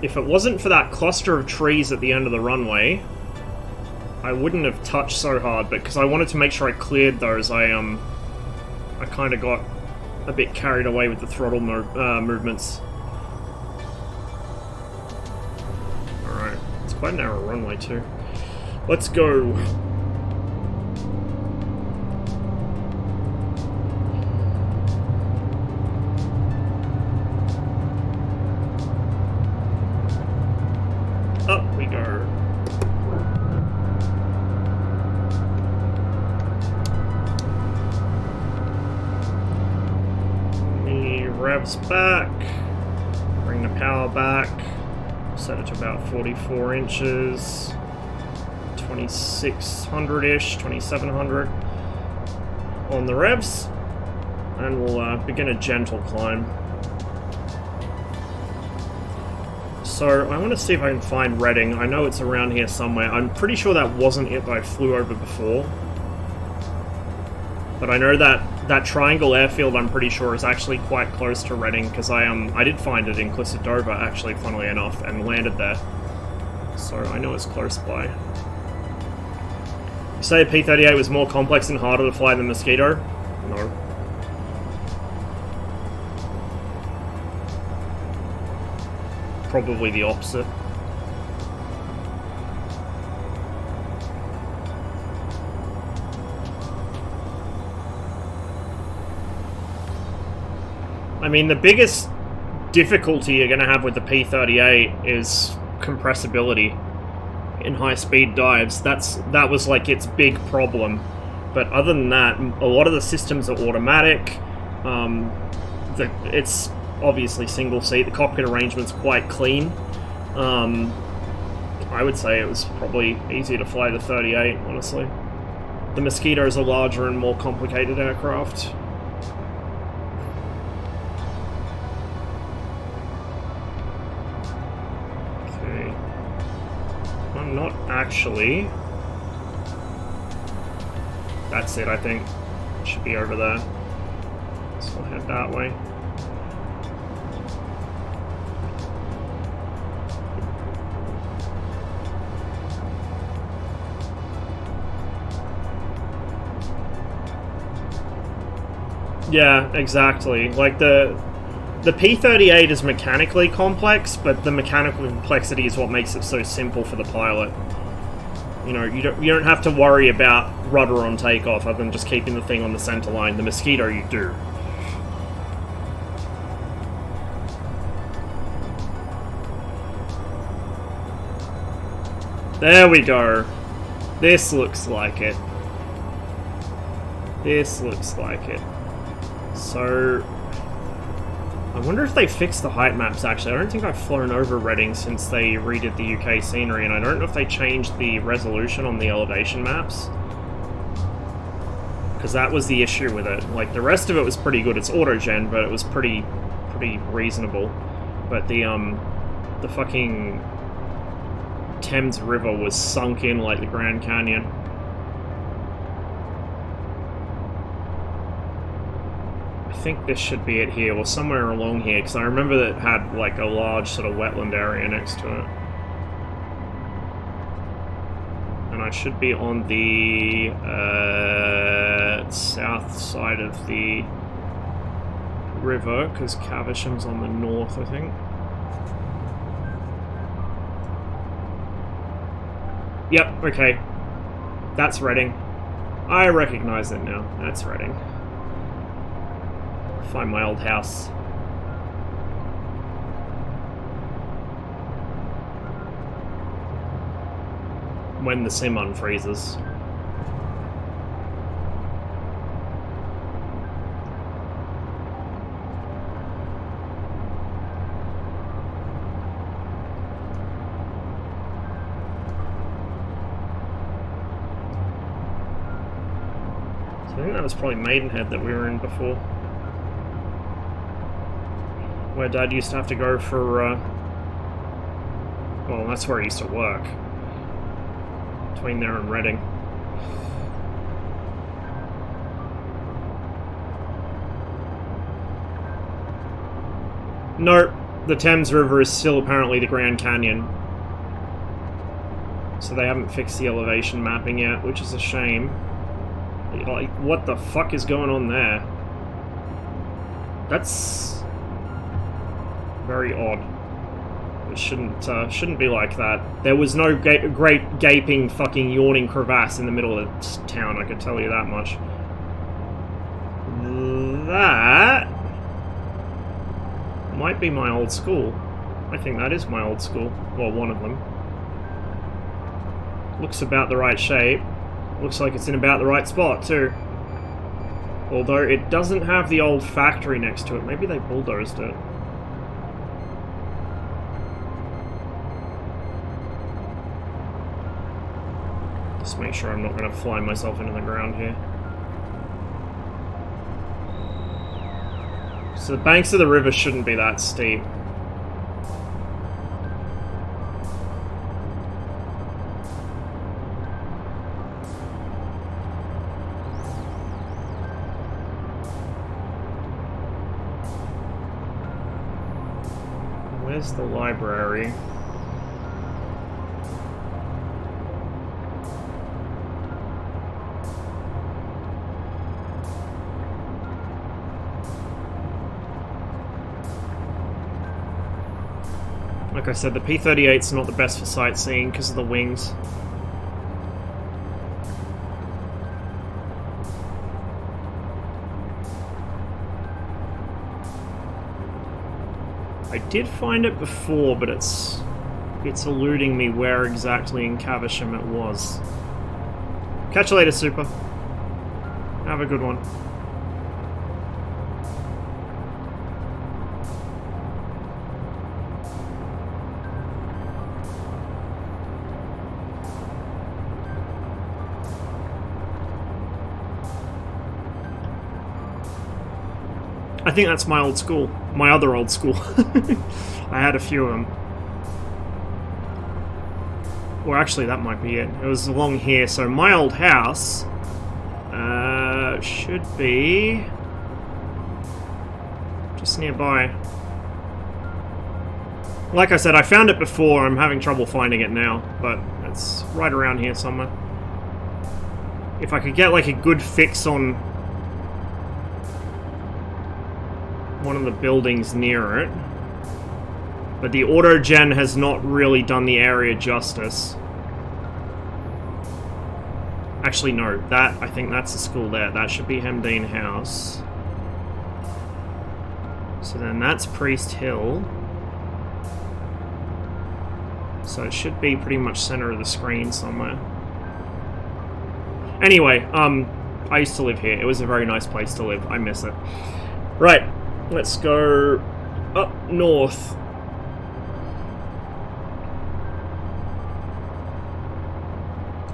If it wasn't for that cluster of trees at the end of the runway, I wouldn't have touched so hard, but because I wanted to make sure I cleared those, I kind of got a bit carried away with the throttle movements. Alright, it's quite a narrow runway too. Let's go. Up we go. The revs back. Bring the power back. Set it to about 44 inches. 2600-ish, 2700 on the revs. And we'll begin a gentle climb. So, I want to see if I can find Reading. I know it's around here somewhere. I'm pretty sure that wasn't it that I flew over before. But I know that that triangle airfield, I'm pretty sure, is actually quite close to Reading, because I did find it in Clissadova, actually, funnily enough, and landed there. So, I know it's close by. You say P-38 was more complex and harder to fly than Mosquito? No. Probably the opposite. I mean, the biggest difficulty you're going to have with the P-38 is compressibility in high-speed dives. That was like its big problem. But other than that, a lot of the systems are automatic. It's obviously single seat. The cockpit arrangement's quite clean. I would say it was probably easier to fly the 38, honestly. The Mosquito is a larger and more complicated aircraft. Okay. I'm not actually... That's it, I think. It should be over there. So I'll head that way. Yeah, exactly. Like, the P-38 is mechanically complex, but the mechanical complexity is what makes it so simple for the pilot. You know, you don't have to worry about rudder on takeoff other than just keeping the thing on the center line. The Mosquito, you do. There we go. This looks like it. This looks like it. So, I wonder if they fixed the height maps, actually. I don't think I've flown over Reading since they redid the UK scenery, and I don't know if they changed the resolution on the elevation maps. Because that was the issue with it. Like, the rest of it was pretty good. It's auto-gen, but it was pretty reasonable. But the fucking Thames River was sunk in like the Grand Canyon. I think this should be it here, or somewhere along here, because I remember that it had like a large sort of wetland area next to it. And I should be on the south side of the river, because Caversham's on the north, I think. Yep, okay. That's Reading. I recognize it now. That's Reading. Find my old house. When the sim unfreezes. I think that was probably Maidenhead that we were in before. Where Dad used to have to go for, well, that's where he used to work. Between there and Reading. Nope, the Thames River is still apparently the Grand Canyon. So they haven't fixed the elevation mapping yet, which is a shame. Like, what the fuck is going on there? That's very odd. It shouldn't be like that. There was no great gaping fucking yawning crevasse in the middle of the town, I can tell you that much. That might be my old school. I think that is my old school. Well, one of them. Looks about the right shape. Looks like it's in about the right spot, too. Although it doesn't have the old factory next to it. Maybe they bulldozed it. Just make sure I'm not going to fly myself into the ground here. So the banks of the river shouldn't be that steep. Where's the library? Like I said, the P-38's not the best for sightseeing because of the wings. I did find it before, but it's eluding me where exactly in Caversham it was. Catch you later, Super. Have a good one. I think that's my old school. My other old school. I had a few of them. Well, actually, that might be it. It was along here. So my old house should be just nearby. Like I said, I found it before. I'm having trouble finding it now, but it's right around here somewhere. If I could get like a good fix on one of the buildings near it. But the auto-gen has not really done the area justice. Actually, no. I think that's the school there. That should be Hemdean House. So then that's Priest Hill. So it should be pretty much center of the screen somewhere. Anyway, I used to live here. It was a very nice place to live. I miss it. Right. Let's go up north.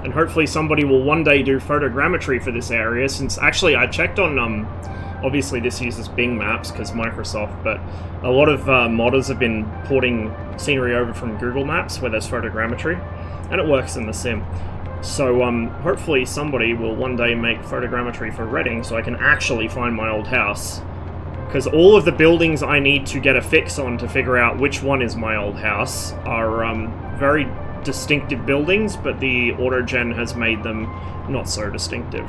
And hopefully somebody will one day do photogrammetry for this area, since actually I checked on, obviously this uses Bing Maps because Microsoft, but a lot of modders have been porting scenery over from Google Maps where there's photogrammetry, and it works in the sim. So hopefully somebody will one day make photogrammetry for Reading so I can actually find my old house. Because all of the buildings I need to get a fix on to figure out which one is my old house are very distinctive buildings, but the auto-gen has made them not so distinctive.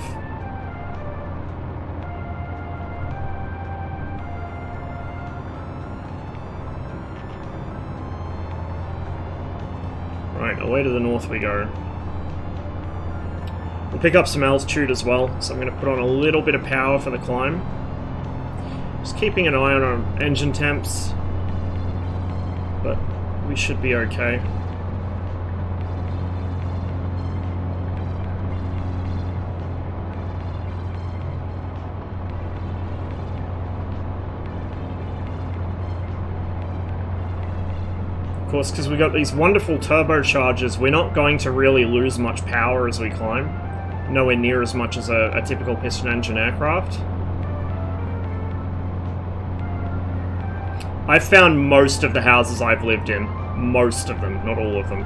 Right, away to the north we go. We'll pick up some altitude as well, so I'm going to put on a little bit of power for the climb. Just keeping an eye on our engine temps, but we should be okay. Of course, because we got these wonderful turbochargers, we're not going to really lose much power as we climb. nowhere near as much as a typical piston engine aircraft. I've found most of the houses I've lived in. Most of them, not all of them.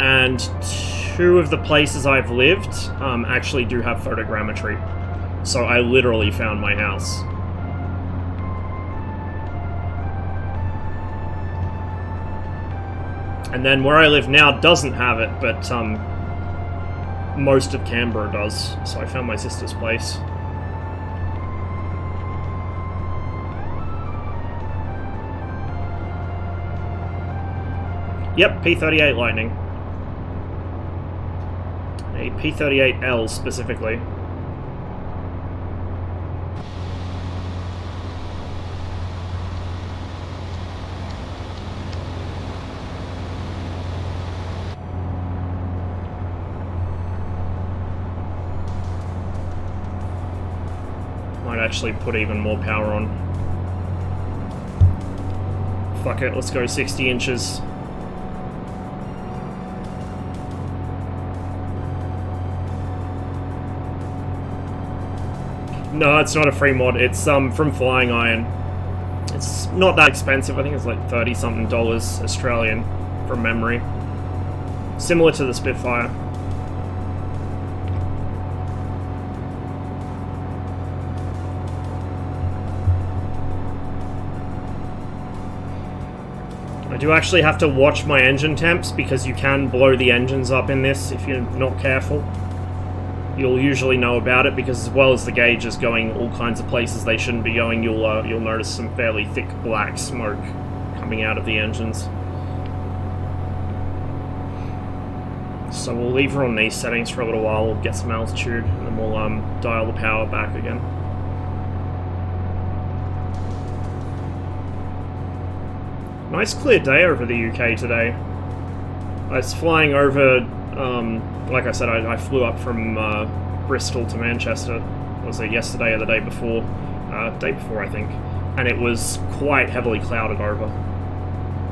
And 2 of the places I've lived actually do have photogrammetry. So I literally found my house. And then where I live now doesn't have it, but most of Canberra does. So I found my sister's place. Yep, P-38 Lightning. A P-38L specifically. Might actually put even more power on. Fuck it, let's go 60 inches. No, it's not a free mod. It's from Flying Iron. It's not that expensive. I think it's like $30-something Australian from memory. Similar to the Spitfire. I do actually have to watch my engine temps because you can blow the engines up in this if you're not careful. You'll usually know about it because as well as the gauges going all kinds of places they shouldn't be going, you'll notice some fairly thick black smoke coming out of the engines. So we'll leave her on these settings for a little while, we'll get some altitude, and then we'll dial the power back again. Nice clear day over the UK today. I was flying over, like I said, I flew up from Bristol to Manchester. Was it yesterday or the day before? Day before, I think. And it was quite heavily clouded over.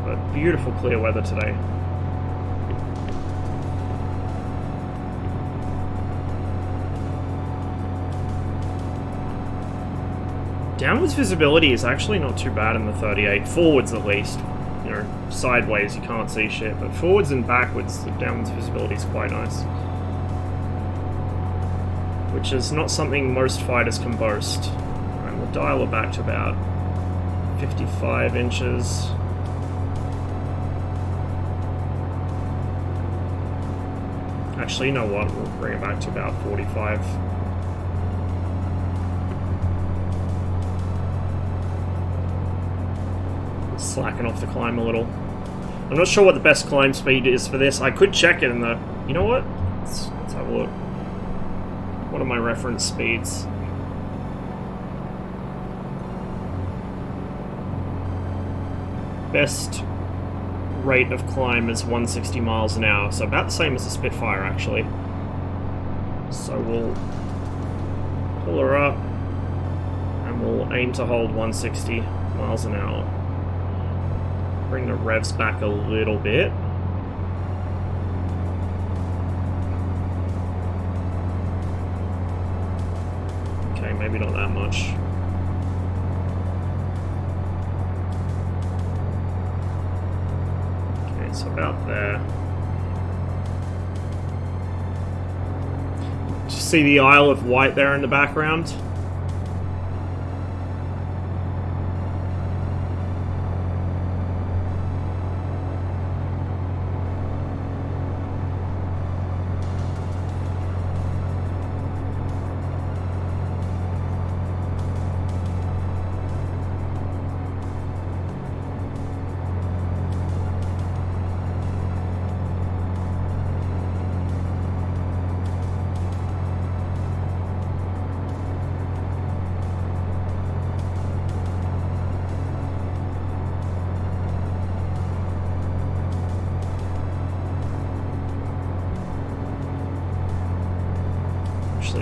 But beautiful clear weather today. Downwards visibility is actually not too bad in the 38. Forwards at least. You know, sideways you can't see shit, but forwards and backwards the downwards visibility is quite nice. Which is not something most fighters can boast. Alright, we'll dial it back to about 55 inches. Actually, you know what? We'll bring it back to about 45. Slacken off the climb a little. I'm not sure what the best climb speed is for this. I could check it in the... You know what? Let's have a look. What are my reference speeds? Best rate of climb is 160 miles an hour, so about the same as the Spitfire actually. So we'll pull her up and we'll aim to hold 160 miles an hour. Bring the revs back a little bit. Okay, maybe not that much. Okay, so about there. Just see the Isle of Wight there in the background?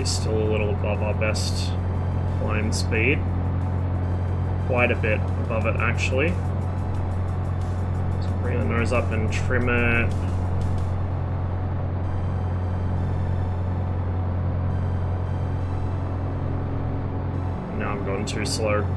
Still a little above our best climb speed. Quite a bit above it, actually. Bring the nose up and trim it. Now I'm going too slow.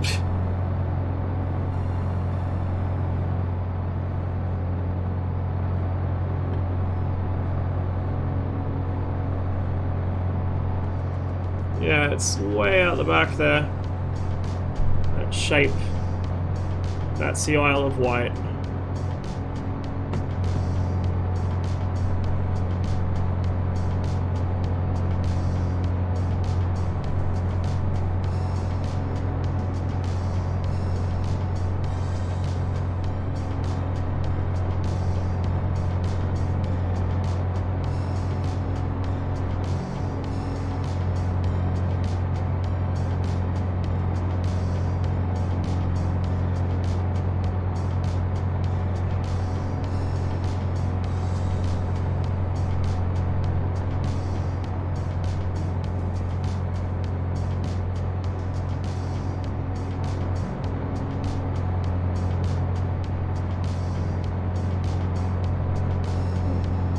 Yeah, it's way out the back there. That shape. That's the Isle of Wight.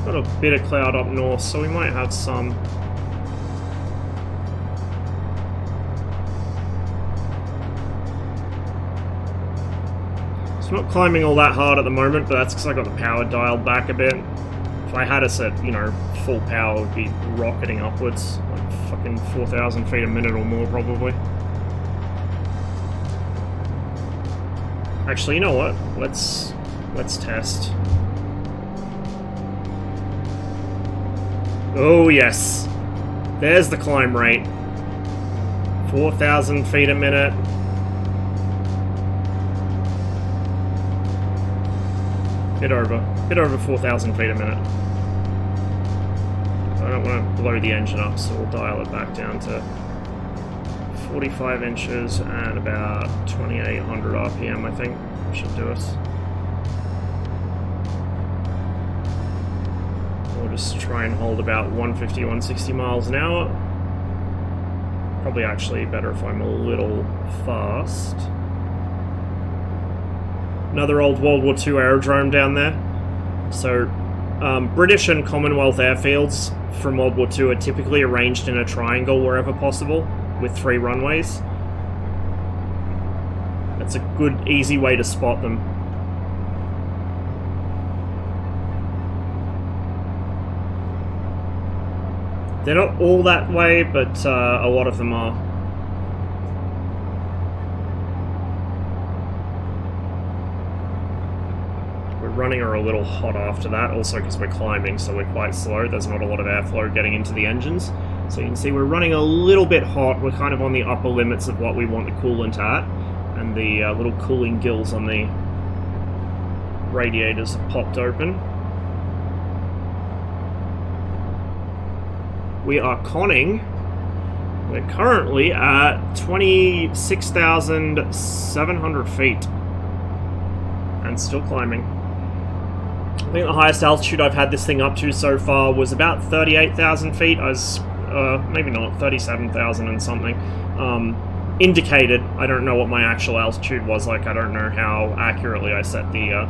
Got a bit of cloud up north, so we might have some. So I'm not climbing all that hard at the moment, but that's because I got the power dialed back a bit. If I had us at, you know, full power, it would be rocketing upwards, like fucking 4,000 feet a minute or more, probably. Actually, you know what? Let's test. Oh yes, there's the climb rate. 4,000 feet a minute. Bit over 4,000 feet a minute. I don't want to blow the engine up, so we'll dial it back down to 45 inches and about 2,800 RPM, I think should do us. Just try and hold about 150, 160 miles an hour. Probably actually better if I'm a little fast. Another old World War II aerodrome down there. So, British and Commonwealth airfields from World War II are typically arranged in a triangle wherever possible, with 3 runways. That's a good, easy way to spot them. They're not all that way, but a lot of them are. We're running her a little hot after that, also because we're climbing, so we're quite slow. There's not a lot of airflow getting into the engines. So you can see we're running a little bit hot. We're kind of on the upper limits of what we want the coolant at. And the little cooling gills on the radiators have popped open. We are conning. We're currently at 26,700 feet. And still climbing. I think the highest altitude I've had this thing up to so far was about 38,000 feet. I was, maybe not, 37,000 and something. Indicated. I don't know what my actual altitude was like. I don't know how accurately I set the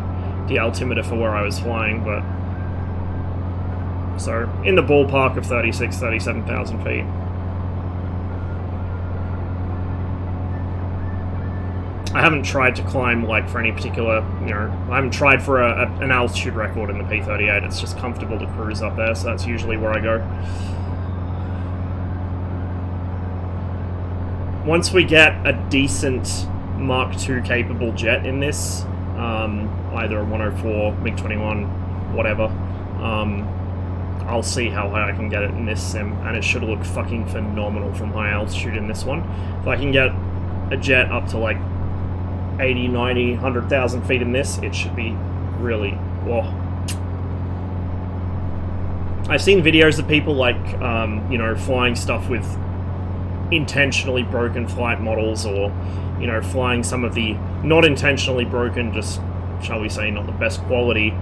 altimeter for where I was flying, but... So, in the ballpark of 36,000, 37,000 feet. I haven't tried to climb, like, for any particular, you know, I haven't tried for an altitude record in the P-38. It's just comfortable to cruise up there, so that's usually where I go. Once we get a decent Mark II capable jet in this, either a 104, MiG-21, whatever, I'll see how high I can get it in this sim, and it should look fucking phenomenal from high altitude in this one. If I can get a jet up to like 80, 90, 100,000 feet in this, it should be really, whoa. I've seen videos of people like, you know, flying stuff with intentionally broken flight models, or, you know, flying some of the not intentionally broken, just, shall we say, not the best quality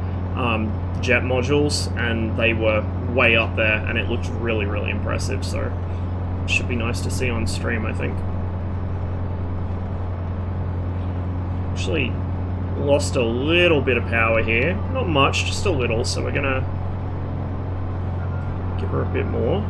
jet modules, and they were way up there, and it looked really, really impressive, so it should be nice to see on stream, I think. Actually, lost a little bit of power here. Not much, just a little, so we're gonna give her a bit more.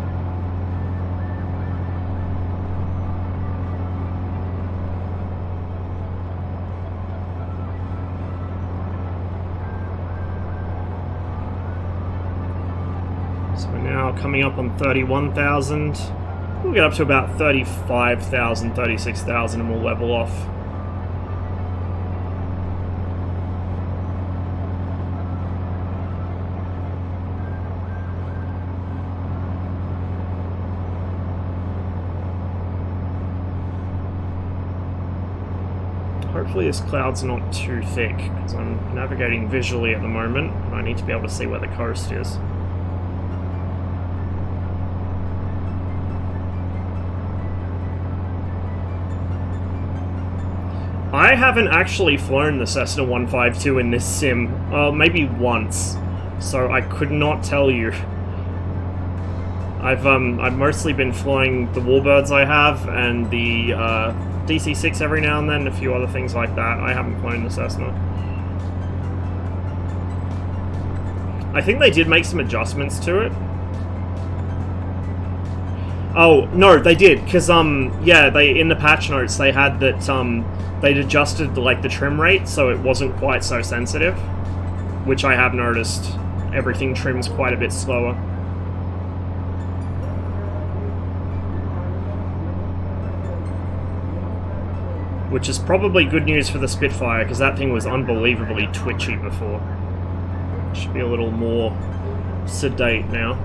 So we're now coming up on 31,000. We'll get up to about 35,000, 36,000 and we'll level off. Hopefully this cloud's not too thick, because I'm navigating visually at the moment, and I need to be able to see where the coast is. I haven't actually flown the Cessna 152 in this sim, maybe once, so I could not tell you. I've mostly been flying the Warbirds I have, and the DC-6 every now and then, a few other things like that. I haven't flown the Cessna. I think they did make some adjustments to it. Oh, no, they did, because, yeah, in the patch notes, they had that, they'd adjusted, the trim rate, so it wasn't quite so sensitive, which I have noticed. Everything trims quite a bit slower. Which is probably good news for the Spitfire, because that thing was unbelievably twitchy before. Should be a little more sedate now.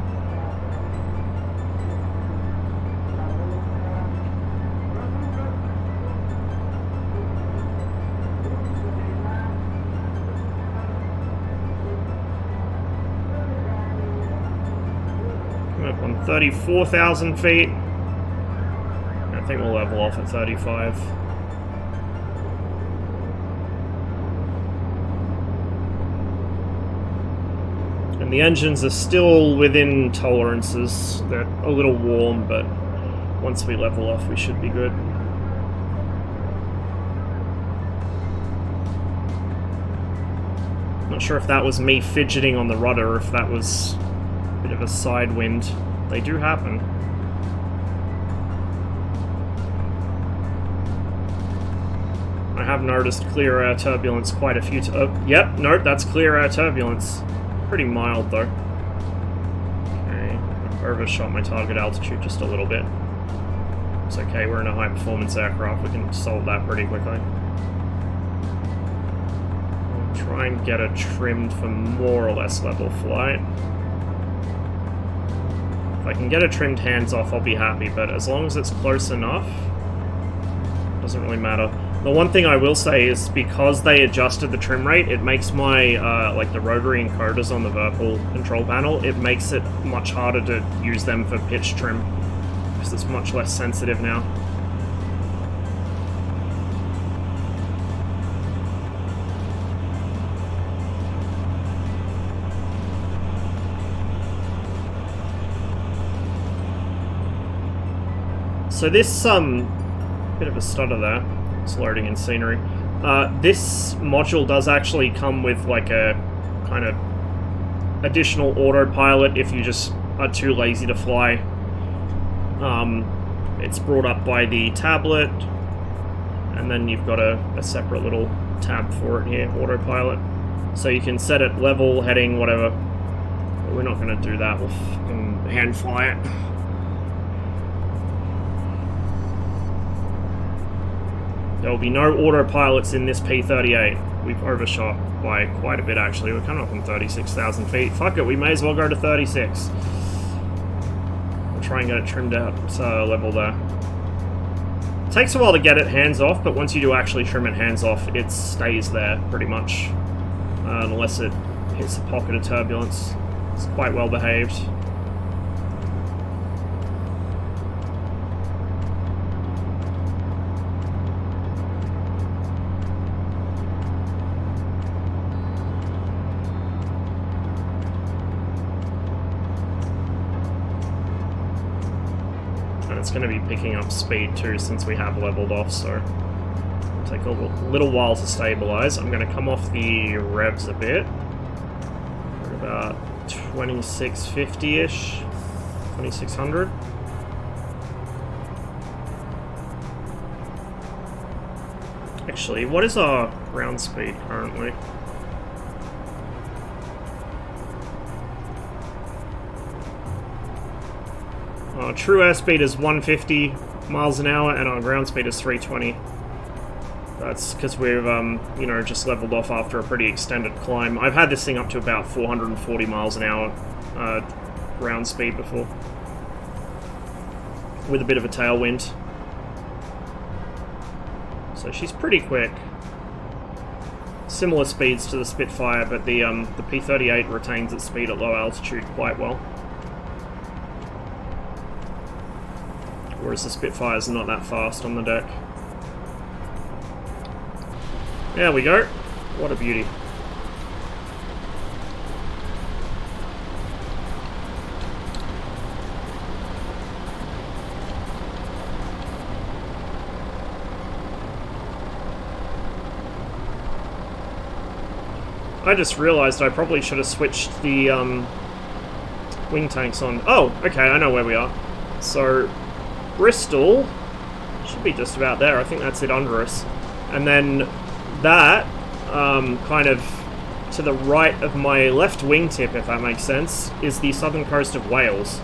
Coming up on 34,000 feet. I think we'll level off at 35. And the engines are still within tolerances. They're a little warm, but once we level off, we should be good. Not sure if that was me fidgeting on the rudder, or if that was a bit of a side wind. They do happen. I have noticed clear air turbulence quite a few times. Oh, yep, nope, that's clear air turbulence. Pretty mild though. Okay, I've overshot my target altitude just a little bit. It's okay, we're in a high performance aircraft, we can solve that pretty quickly. I'll try and get it trimmed for more or less level flight. If I can get it trimmed hands off, I'll be happy, but as long as it's close enough, it doesn't really matter. The one thing I will say is, because they adjusted the trim rate, it makes my, the rotary encoders on the Virpil control panel, it makes it much harder to use them for pitch trim, because it's much less sensitive now. So this, bit of a stutter there. It's loading in scenery. This module does actually come with like a kind of additional autopilot if you just are too lazy to fly. It's brought up by the tablet, and then you've got a separate little tab for it here, autopilot. So you can set it level, heading, whatever. But we're not going to do that, we'll hand fly it. There will be no autopilots in this P-38. We've overshot by quite a bit, actually. We're coming up on 36,000 feet. Fuck it, we may as well go to 36. We'll try and get it trimmed out level there. It takes a while to get it hands off, but once you do actually trim it hands off, it stays there, pretty much. Unless it hits a pocket of turbulence. It's quite well behaved. It's going to be picking up speed too, since we have leveled off, so Take a little while to stabilize. I'm going to come off the revs a bit. We're about 2650-ish, 2600. Actually, what is our ground speed currently? Our true airspeed is 150 miles an hour, and our ground speed is 320. That's because we've, you know, just leveled off after a pretty extended climb. I've had this thing up to about 440 miles an hour ground speed before, with a bit of a tailwind. So she's pretty quick. Similar speeds to the Spitfire, but the P-38 retains its speed at low altitude quite well. Whereas the Spitfire's not that fast on the deck. There we go. What a beauty. I just realized I probably should have switched the wing tanks on. Oh, okay, I know where we are. So, Bristol should be just about there. I think that's it under us. And then that, kind of to the right of my left wingtip, if that makes sense, is the southern coast of Wales.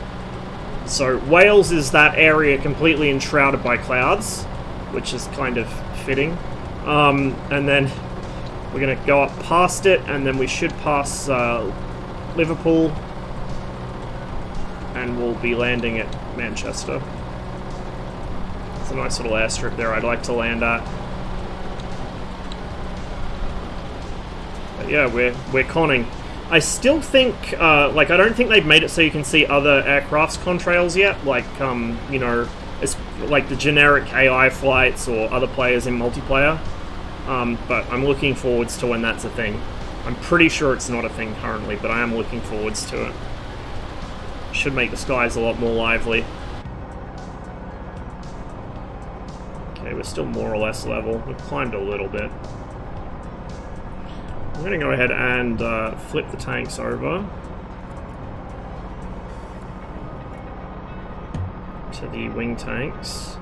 So Wales is that area completely enshrouded by clouds, which is kind of fitting. And then we're going to go up past it, and then we should pass Liverpool, and we'll be landing at Manchester. It's a nice little airstrip there I'd like to land at. But yeah, we're conning. I still think, like, I don't think they've made it so you can see other aircraft's contrails yet, like, you know, it's like the generic AI flights or other players in multiplayer. But I'm looking forwards to when that's a thing. I'm pretty sure it's not a thing currently, but I am looking forwards to it. Should make the skies a lot more lively. Okay, we're still more or less level. We've climbed a little bit. I'm going to go ahead and flip the tanks over to the wing tanks.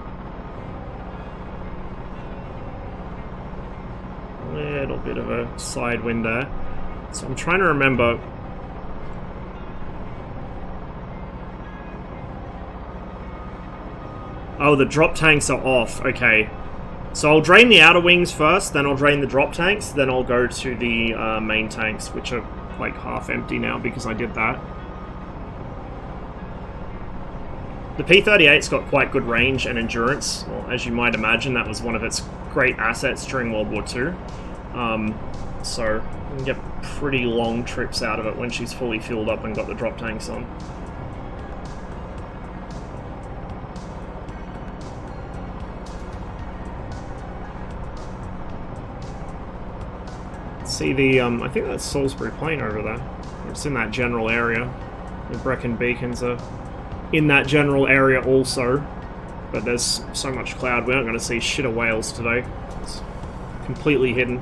A little bit of a side wind there. So I'm trying to remember. Oh, the drop tanks are off. Okay. So I'll drain the outer wings first, then I'll drain the drop tanks, then I'll go to the main tanks, which are like half empty now because I did that. The P-38's got quite good range and endurance. Well, as you might imagine, that was one of its great assets during World War II. So you can get pretty long trips out of it when she's fully fueled up and got the drop tanks on. See the, I think that's Salisbury Plain over there. It's in that general area. The Brecon Beacons are in that general area also. But there's so much cloud, we aren't going to see shit of Wales today. It's completely hidden.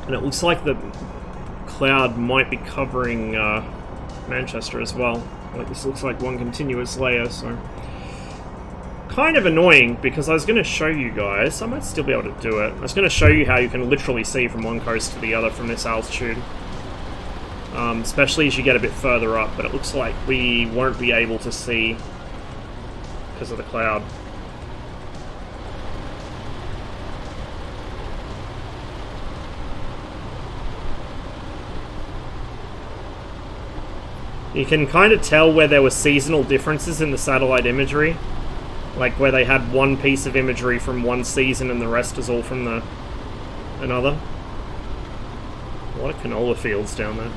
And it looks like the cloud might be covering Manchester as well. Like, this looks like one continuous layer, so... Kind of annoying, because I was going to show you guys, I might still be able to do it, I was going to show you how you can literally see from one coast to the other from this altitude. Especially as you get a bit further up, but it looks like we won't be able to see because of the cloud. You can kind of tell where there were seasonal differences in the satellite imagery. Like where they had one piece of imagery from one season and the rest is all from another. A lot of canola fields down there.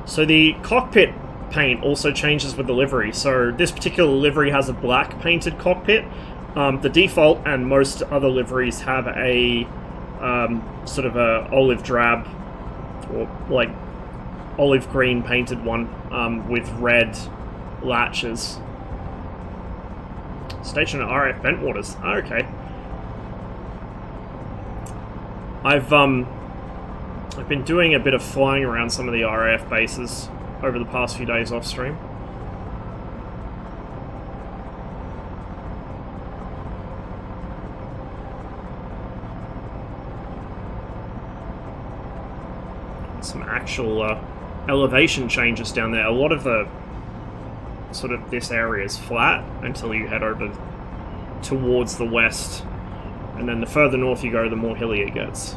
So the cockpit paint also changes with the livery. So this particular livery has a black painted cockpit. The default and most other liveries have a sort of a olive drab or like olive green painted one with red latches. Station at RF Bentwaters. Oh, okay. I've been doing a bit of flying around some of the RAF bases over the past few days off stream. Some actual elevation changes down there. A lot of the sort of this area is flat until you head over towards the west, and then the further north you go, the more hilly it gets.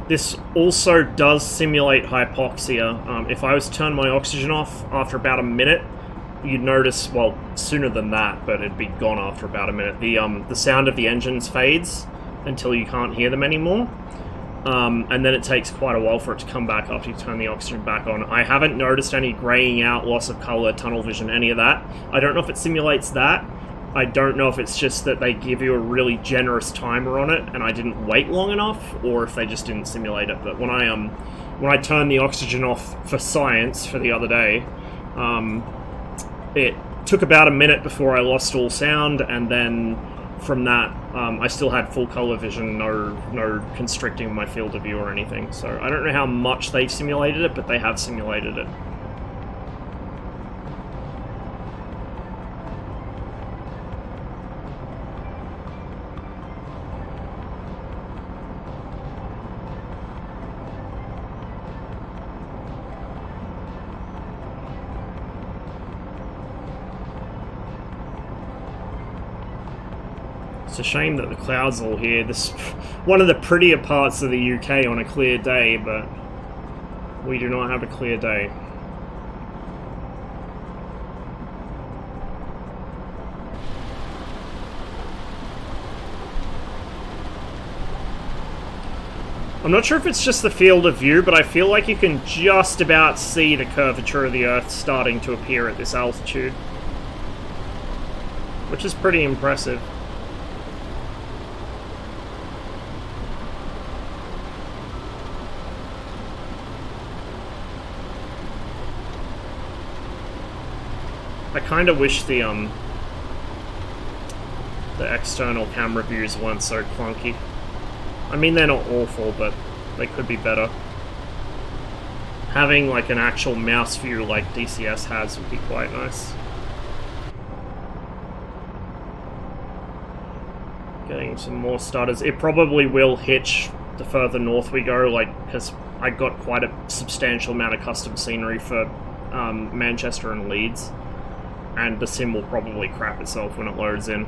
This also does simulate hypoxia. If I was to turn my oxygen off after about a minute, you'd notice, well, sooner than that, but it'd be gone after about a minute. The sound of the engines fades until you can't hear them anymore. And then it takes quite a while for it to come back after you turn the oxygen back on. I haven't noticed any graying out, loss of color, tunnel vision, any of that. I don't know if it simulates that. I don't know if it's just that they give you a really generous timer on it and I didn't wait long enough, or if they just didn't simulate it. But when I turned the oxygen off for science for the other day, it took about a minute before I lost all sound, and then from that I still had full color vision, no constricting of my field of view or anything. So I don't know how much they've simulated it, but they have simulated it. It's a shame that the clouds are all here. This one of the prettier parts of the UK on a clear day, but we do not have a clear day. I'm not sure if it's just the field of view, but I feel like you can just about see the curvature of the Earth starting to appear at this altitude, which is pretty impressive. I kind of wish the external camera views weren't so clunky. I mean, they're not awful, but they could be better. Having like an actual mouse view like DCS has would be quite nice. Getting some more starters. It probably will hitch the further north we go, like, because I got quite a substantial amount of custom scenery for Manchester and Leeds. And the sim will probably crap itself when it loads in.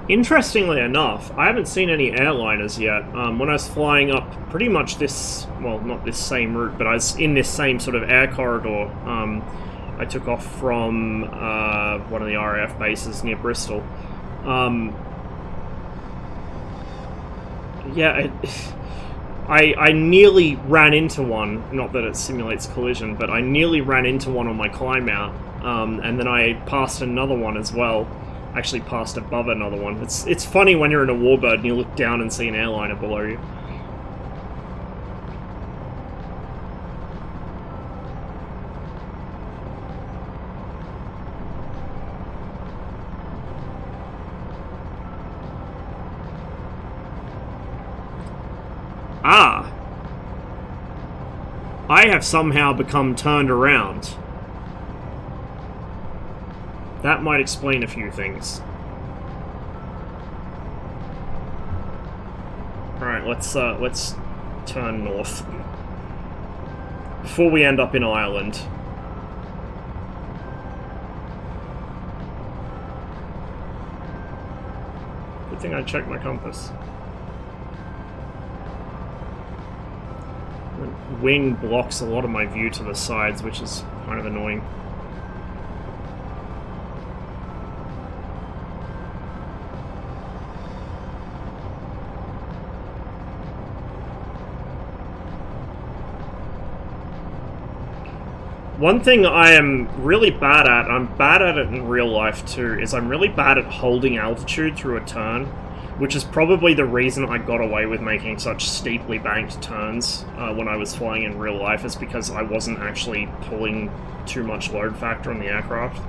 Interestingly enough, I haven't seen any airliners yet. When I was flying up pretty much this, well, not this same route, but I was in this same sort of air corridor. I took off from one of the RAF bases near Bristol. Yeah, I nearly ran into one, not that it simulates collision, but I nearly ran into one on my climb out, and then I passed another one as well. Actually passed above another one. It's funny when you're in a warbird and you look down and see an airliner below you. Ah! I have somehow become turned around. That might explain a few things. Alright, let's turn north. Before we end up in Ireland. Good thing I checked my compass. The wing blocks a lot of my view to the sides, which is kind of annoying. One thing I am really bad at, I'm bad at it in real life too, is I'm really bad at holding altitude through a turn, which is probably the reason I got away with making such steeply banked turns when I was flying in real life, is because I wasn't actually pulling too much load factor on the aircraft.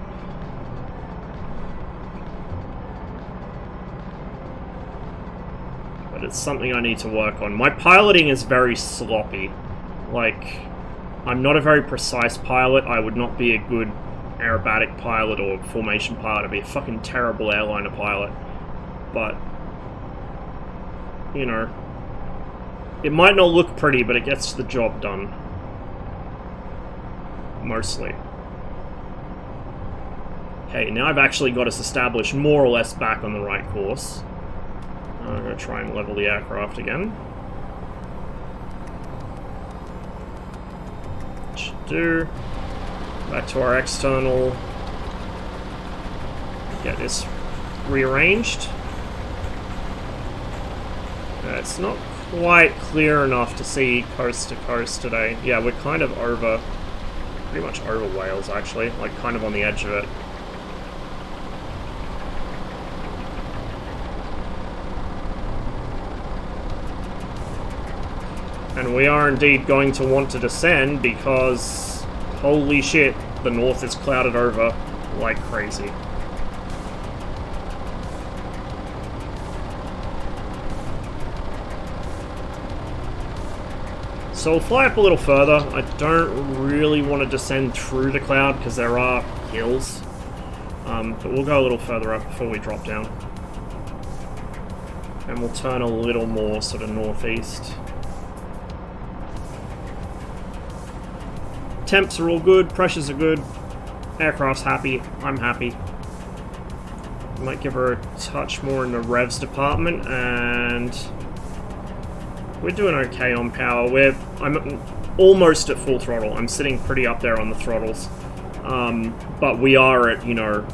But it's something I need to work on. My piloting is very sloppy. Like, I'm not a very precise pilot. I would not be a good aerobatic pilot or formation pilot. I'd be a fucking terrible airliner pilot. But, you know, it might not look pretty, but it gets the job done. Mostly. Okay, now I've actually got us established more or less back on the right course. I'm going to try and level the aircraft again. Should do. Back to our external. Get this rearranged. It's not quite clear enough to see coast to coast today. Yeah, we're kind of over, pretty much over Wales actually, like kind of on the edge of it. And we are indeed going to want to descend because, holy shit, the north is clouded over like crazy. So we'll fly up a little further. I don't really want to descend through the cloud because there are hills. But we'll go a little further up before we drop down. And we'll turn a little more sort of northeast. Temps are all good, pressures are good, aircraft's happy, I'm happy. Might give her a touch more in the revs department, and we're doing okay on power. I'm almost at full throttle. I'm sitting pretty up there on the throttles. But we are at, you know,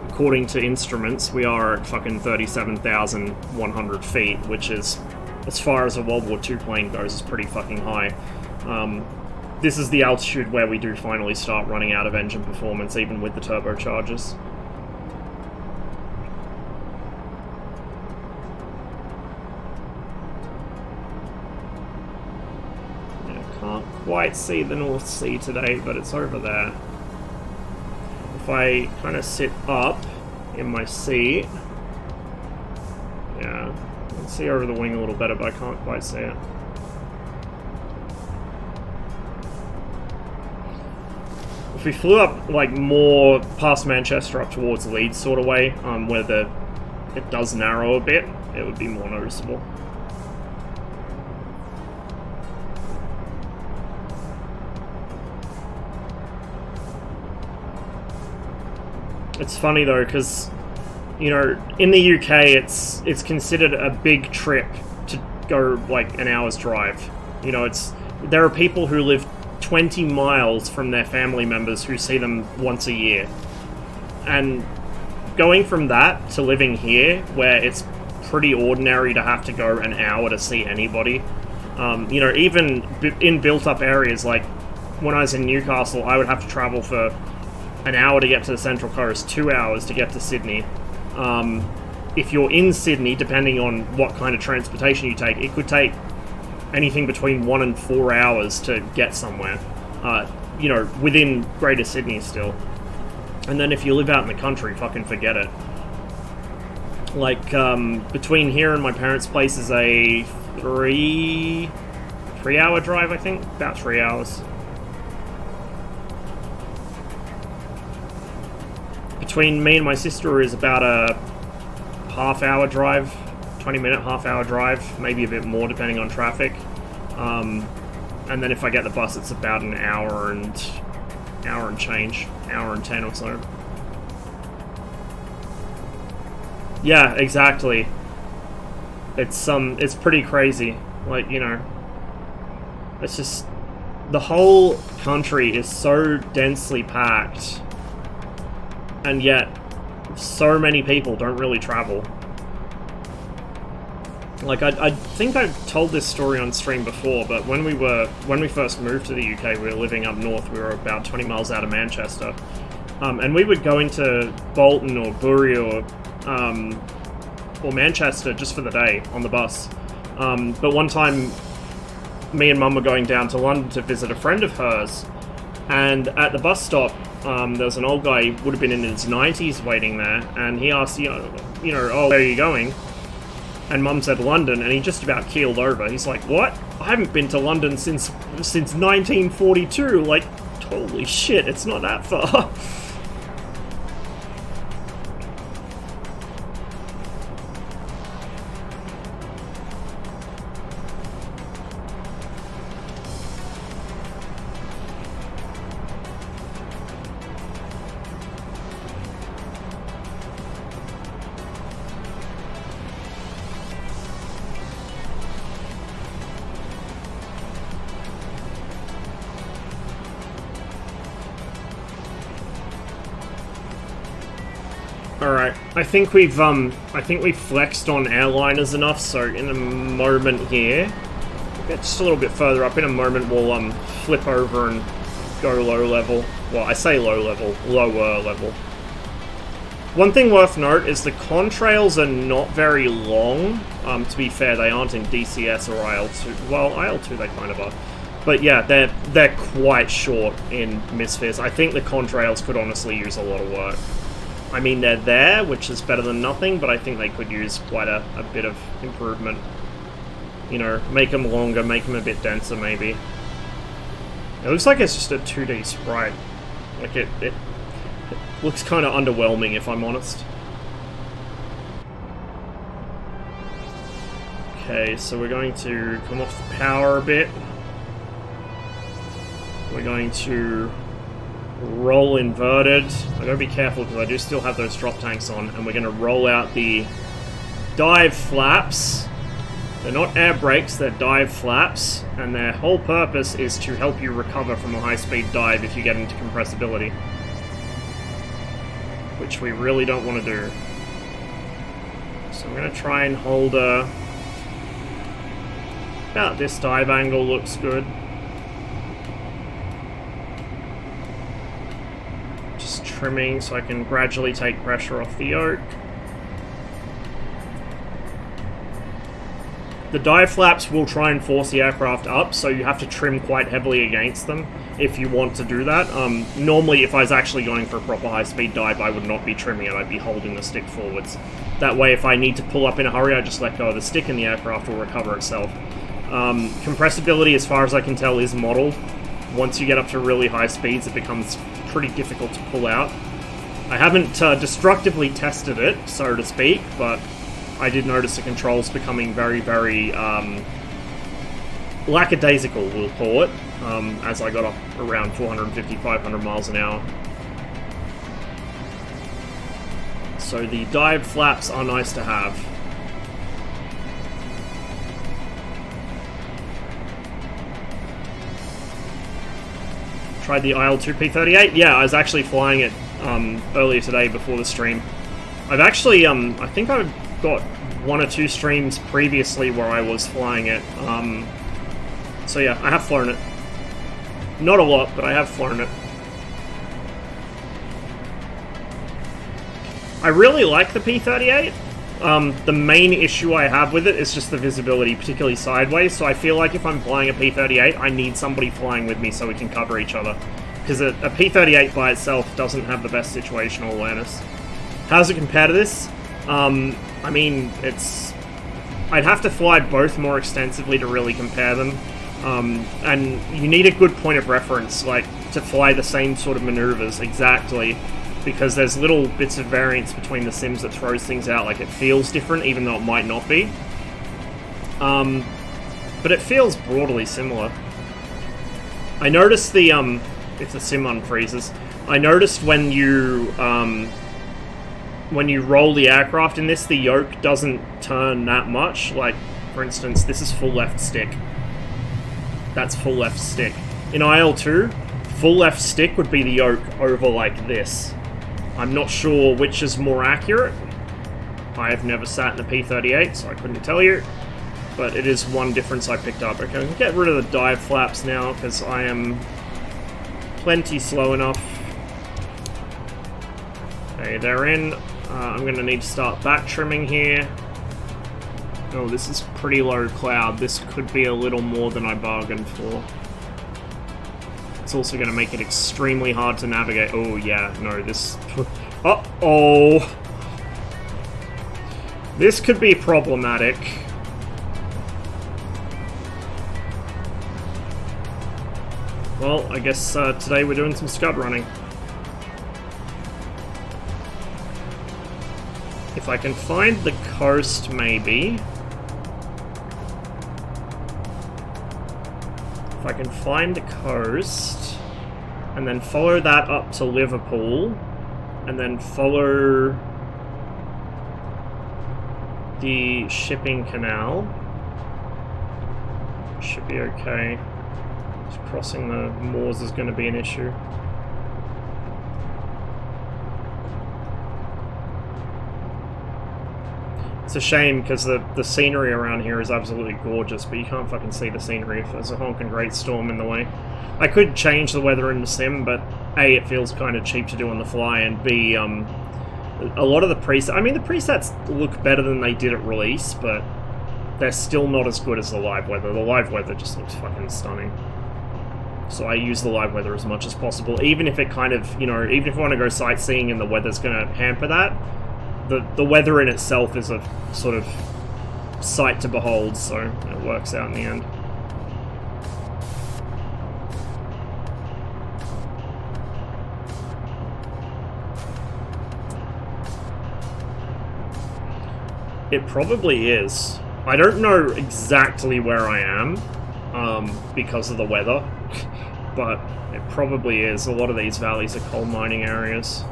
according to instruments, we are at fucking 37,100 feet, which is, as far as a World War II plane goes, is pretty fucking high. This is the altitude where we do finally start running out of engine performance, even with the turbochargers. Can't quite see the North Sea today, but it's over there. If I kind of sit up in my seat, yeah, I can see over the wing a little better, but I can't quite see it. If we flew up like more past Manchester up towards Leeds sort of way, where it does narrow a bit, it would be more noticeable. It's funny though, because, you know, in the UK it's considered a big trip to go like an hour's drive. You know, there are people who live 20 miles from their family members who see them once a year. And going from that to living here, where it's pretty ordinary to have to go an hour to see anybody, you know, even in built-up areas, like when I was in Newcastle, I would have to travel for an hour to get to the Central Coast, 2 hours to get to Sydney. If you're in Sydney, depending on what kind of transportation you take, it could take anything between 1 and 4 hours to get somewhere, you know, within Greater Sydney still. And then if you live out in the country, fucking forget it. Like, between here and my parents' place is a 3-hour drive, I think? About 3 hours. Between me and my sister is about a half-hour drive, 20-minute, half-hour drive, maybe a bit more depending on traffic. And then if I get the bus, it's about an hour and change, hour and 10 or so. Yeah, exactly. It's pretty crazy. Like, you know, it's just, the whole country is so densely packed, and yet so many people don't really travel. Like, I think I've told this story on stream before, but when we first moved to the UK, we were living up north. We were about 20 miles out of Manchester, and we would go into Bolton or Bury or Manchester just for the day on the bus. But one time, me and Mum were going down to London to visit a friend of hers, and at the bus stop, there was an old guy, he would have been in his 90s, waiting there, and he asked, oh, where are you going? And Mum said London, and he just about keeled over. He's like, what? I haven't been to London since 1942. Like, holy shit, it's not that far. Alright, I think we've flexed on airliners enough, so in a moment here, get just a little bit further up, in a moment we'll flip over and go low level. Well, I say low level, lower level. One thing worth note is the contrails are not very long. To be fair, they aren't in DCS or IL-2. Well, IL-2 they kind of are. But yeah, they're quite short in MSFS. I think the contrails could honestly use a lot of work. I mean, they're there, which is better than nothing, but I think they could use quite a bit of improvement. You know, make them longer, make them a bit denser, maybe. It looks like it's just a 2D sprite. Like, it looks kind of underwhelming, if I'm honest. Okay, so we're going to come off the power a bit. We're going to roll inverted. I gotta be careful because I do still have those drop tanks on, and we're gonna roll out the dive flaps. They're not air brakes, they're dive flaps, and their whole purpose is to help you recover from a high-speed dive if you get into compressibility, which we really don't want to do. So I'm gonna try and hold about this dive angle. Looks good. Trimming so I can gradually take pressure off the yoke. The dive flaps will try and force the aircraft up, so you have to trim quite heavily against them if you want to do that. Normally, if I was actually going for a proper high-speed dive, I would not be trimming it, I'd be holding the stick forwards. That way, if I need to pull up in a hurry, I just let go of the stick and the aircraft will recover itself. Compressibility, as far as I can tell, is modeled. Once you get up to really high speeds, it becomes pretty difficult to pull out. I haven't destructively tested it, so to speak, but I did notice the controls becoming very, very lackadaisical, we'll call it, as I got up around 450, 500 miles an hour. So the dive flaps are nice to have. Tried the IL-2 P38? Yeah, I was actually flying it earlier today before the stream. I've actually, I think I've got 1 or 2 streams previously where I was flying it. So yeah, I have flown it. Not a lot, but I have flown it. I really like the P38. The main issue I have with it is just the visibility, particularly sideways, so I feel like if I'm flying a P38, I need somebody flying with me so we can cover each other. Because a P38 by itself doesn't have the best situational awareness. How does it compare to this? I mean, I'd have to fly both more extensively to really compare them. And you need a good point of reference, like, to fly the same sort of maneuvers exactly. Because there's little bits of variance between the sims that throws things out, like it feels different even though it might not be. But it feels broadly similar. I noticed the, if the sim unfreezes, I noticed when you roll the aircraft in this, the yoke doesn't turn that much. Like, for instance, this is full left stick. That's full left stick. In IL-2, full left stick would be the yoke over like this. I'm not sure which is more accurate. I have never sat in a P-38, so I couldn't tell you. but it is one difference I picked up. Okay, I can get rid of the dive flaps now, because I am plenty slow enough. Okay, they're in. I'm going to need to start back trimming here. Oh, this is pretty low cloud. This could be a little more than I bargained for. It's also going to make it extremely hard to navigate. Oh, yeah, no, this... Uh-oh! This could be problematic. Well, I guess today we're doing some scud running. If I can find the coast, maybe. If I can find the coast, and then follow that up to Liverpool, and then follow the shipping canal, should be okay. Just crossing the moors is going to be an issue. It's a shame, because the scenery around here is absolutely gorgeous, but you can't fucking see the scenery if there's a honking great storm in the way. I could change the weather in the sim, but A, it feels kind of cheap to do on the fly, and B, a lot of the presets... I mean, the presets look better than they did at release, but they're still not as good as the live weather. The live weather just looks fucking stunning. So I use the live weather as much as possible, even if it kind of, you know, even if I want to go sightseeing and the weather's going to hamper that, the weather in itself is a sort of sight to behold, so it works out in the end. It probably is. I don't know exactly where I am, because of the weather, but it probably is. A lot of these valleys are coal mining areas.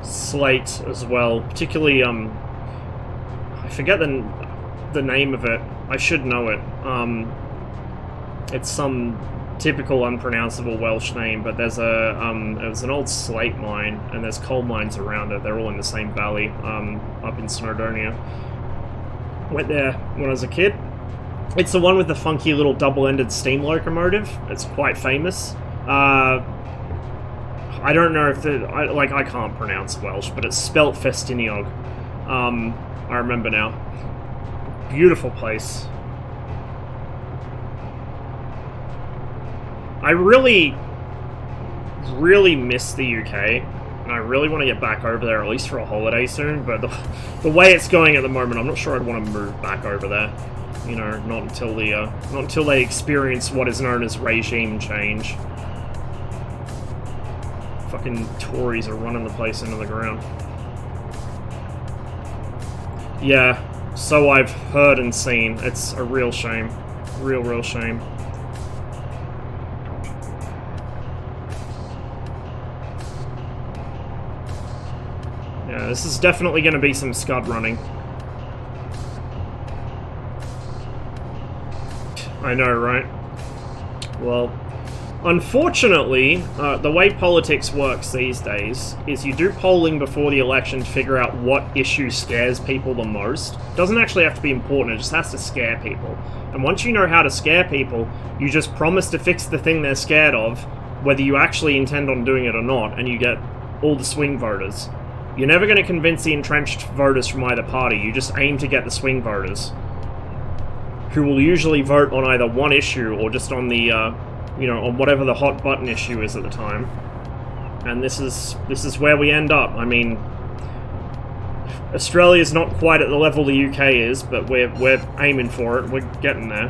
Slate as well, particularly I forget the name of it. I should know it. It's some typical unpronounceable Welsh name, but there's a it was an old slate mine, and there's coal mines around it. They're all in the same valley, up in Snowdonia. Went there when I was a kid. It's the one with the funky little double-ended steam locomotive. It's quite famous. I don't know if I can't pronounce Welsh, but it's spelt Festiniog. I remember now. Beautiful place. I really, really miss the UK, and I really want to get back over there, at least for a holiday soon, but the way it's going at the moment, I'm not sure I'd want to move back over there. You know, not until they experience what is known as regime change. Fucking Tories are running the place into the ground. Yeah, so I've heard and seen. It's a real shame. Real shame. Yeah, this is definitely going to be some scud running. I know, right? Well... Unfortunately, the way politics works these days is you do polling before the election to figure out what issue scares people the most. It doesn't actually have to be important, it just has to scare people. And once you know how to scare people, you just promise to fix the thing they're scared of, whether you actually intend on doing it or not, and you get all the swing voters. You're never going to convince the entrenched voters from either party, you just aim to get the swing voters, who will usually vote on either one issue or just on the, you know, on whatever the hot button issue is at the time. And this is where we end up. I mean, Australia's not quite at the level the UK is, but we're aiming for it. We're getting there.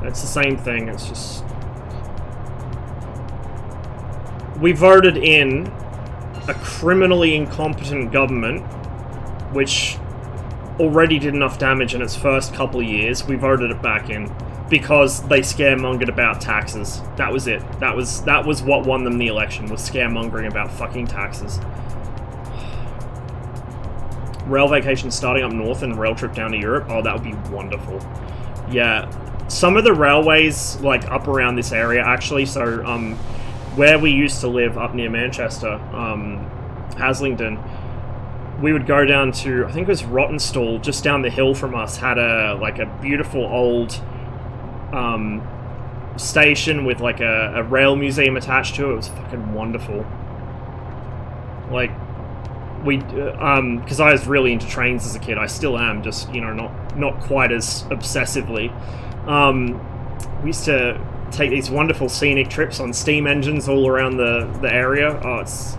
It's the same thing. It's just... We voted in a criminally incompetent government, which already did enough damage in its first couple of years. We voted it back in. Because they scaremongered about taxes. That was it. That was what won them the election, was scaremongering about fucking taxes. rail vacation starting up north and rail trip down to Europe. Oh, that would be wonderful. Yeah, some of the railways, like, up around this area, actually, so, where we used to live up near Manchester, Haslingden, we would go down to, I think it was Rottenstall, just down the hill from us, had a beautiful old, station with, like, a rail museum attached to it. It was fucking wonderful. Like, we, because I was really into trains as a kid. I still am, just, you know, not quite as obsessively. We used to take these wonderful scenic trips on steam engines all around the area. Oh, it's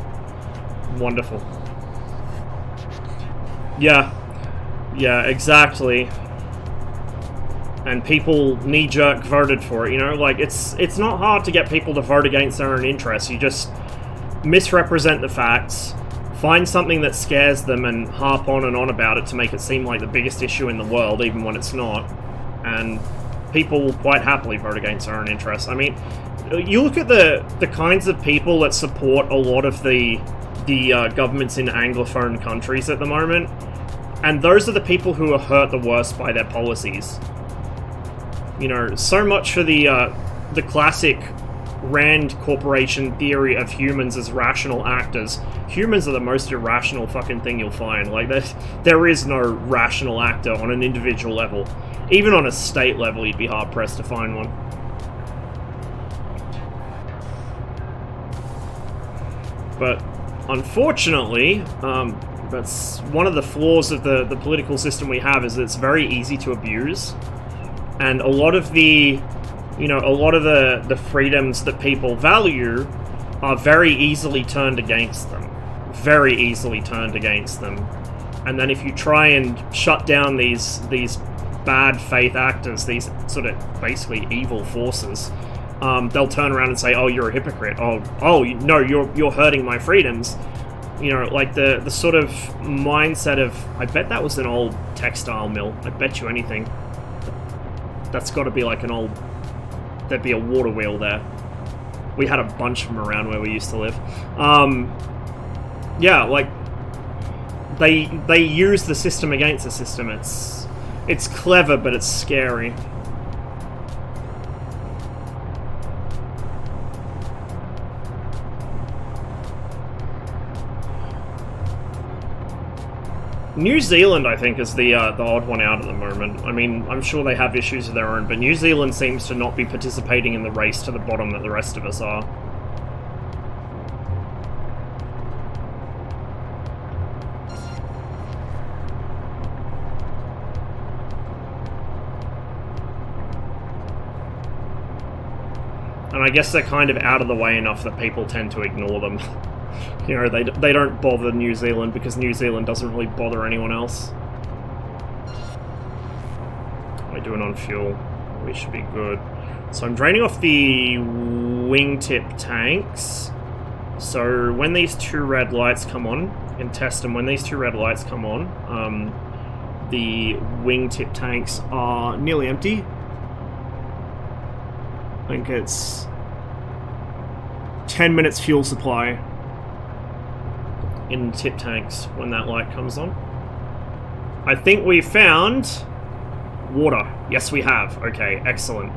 wonderful. Yeah, exactly. And people knee-jerk voted for it, you know? Like, it's not hard to get people to vote against their own interests. You just misrepresent the facts, find something that scares them and harp on and on about it to make it seem like the biggest issue in the world, even when it's not. And people will quite happily vote against their own interests. I mean, you look at the kinds of people that support a lot of the governments in Anglophone countries at the moment, and those are the people who are hurt the worst by their policies. You know, so much for the classic Rand Corporation theory of humans as rational actors. Humans are the most irrational fucking thing you'll find. Like, there is no rational actor on an individual level. Even on a state level, you'd be hard-pressed to find one. But, unfortunately, that's one of the flaws of the political system we have, is that it's very easy to abuse. And a lot of the freedoms that people value are very easily turned against them. Very easily turned against them. And then if you try and shut down these bad faith actors, these sort of basically evil forces, they'll turn around and say, oh, you're a hypocrite. Oh, no, you're hurting my freedoms. You know, like the sort of mindset of, I bet that was an old textile mill. I bet you anything. That's got to be like an old... There'd be a water wheel there. We had a bunch of them around where we used to live. Yeah, like... They use the system against the system. It's clever, but it's scary. New Zealand, I think, is the odd one out at the moment. I mean, I'm sure they have issues of their own, but New Zealand seems to not be participating in the race to the bottom that the rest of us are. And I guess they're kind of out of the way enough that people tend to ignore them. You know, they don't bother New Zealand because New Zealand doesn't really bother anyone else. What are we doing on fuel? We should be good. So I'm draining off the wingtip tanks. So when these two red lights come on, you can test them. When these two red lights come on, the wingtip tanks are nearly empty. I think it's 10 minutes fuel supply in tip tanks when that light comes on. I think we found water. Yes, we have. Okay, excellent.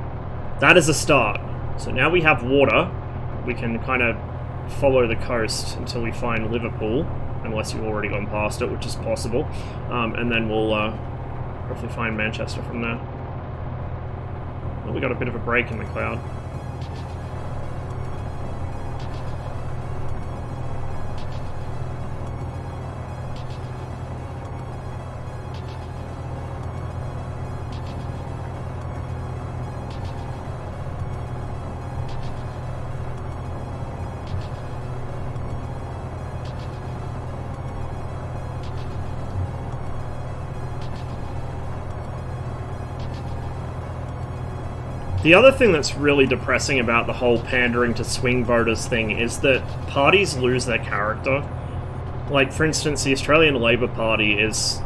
That is a start. So now we have water. We can kind of follow the coast until we find Liverpool, unless you've already gone past it, which is possible. And then we'll hopefully find Manchester from there. Well, we got a bit of a break in the cloud. The other thing that's really depressing about the whole pandering to swing voters thing is that parties lose their character. Like, for instance, the Australian Labor Party it's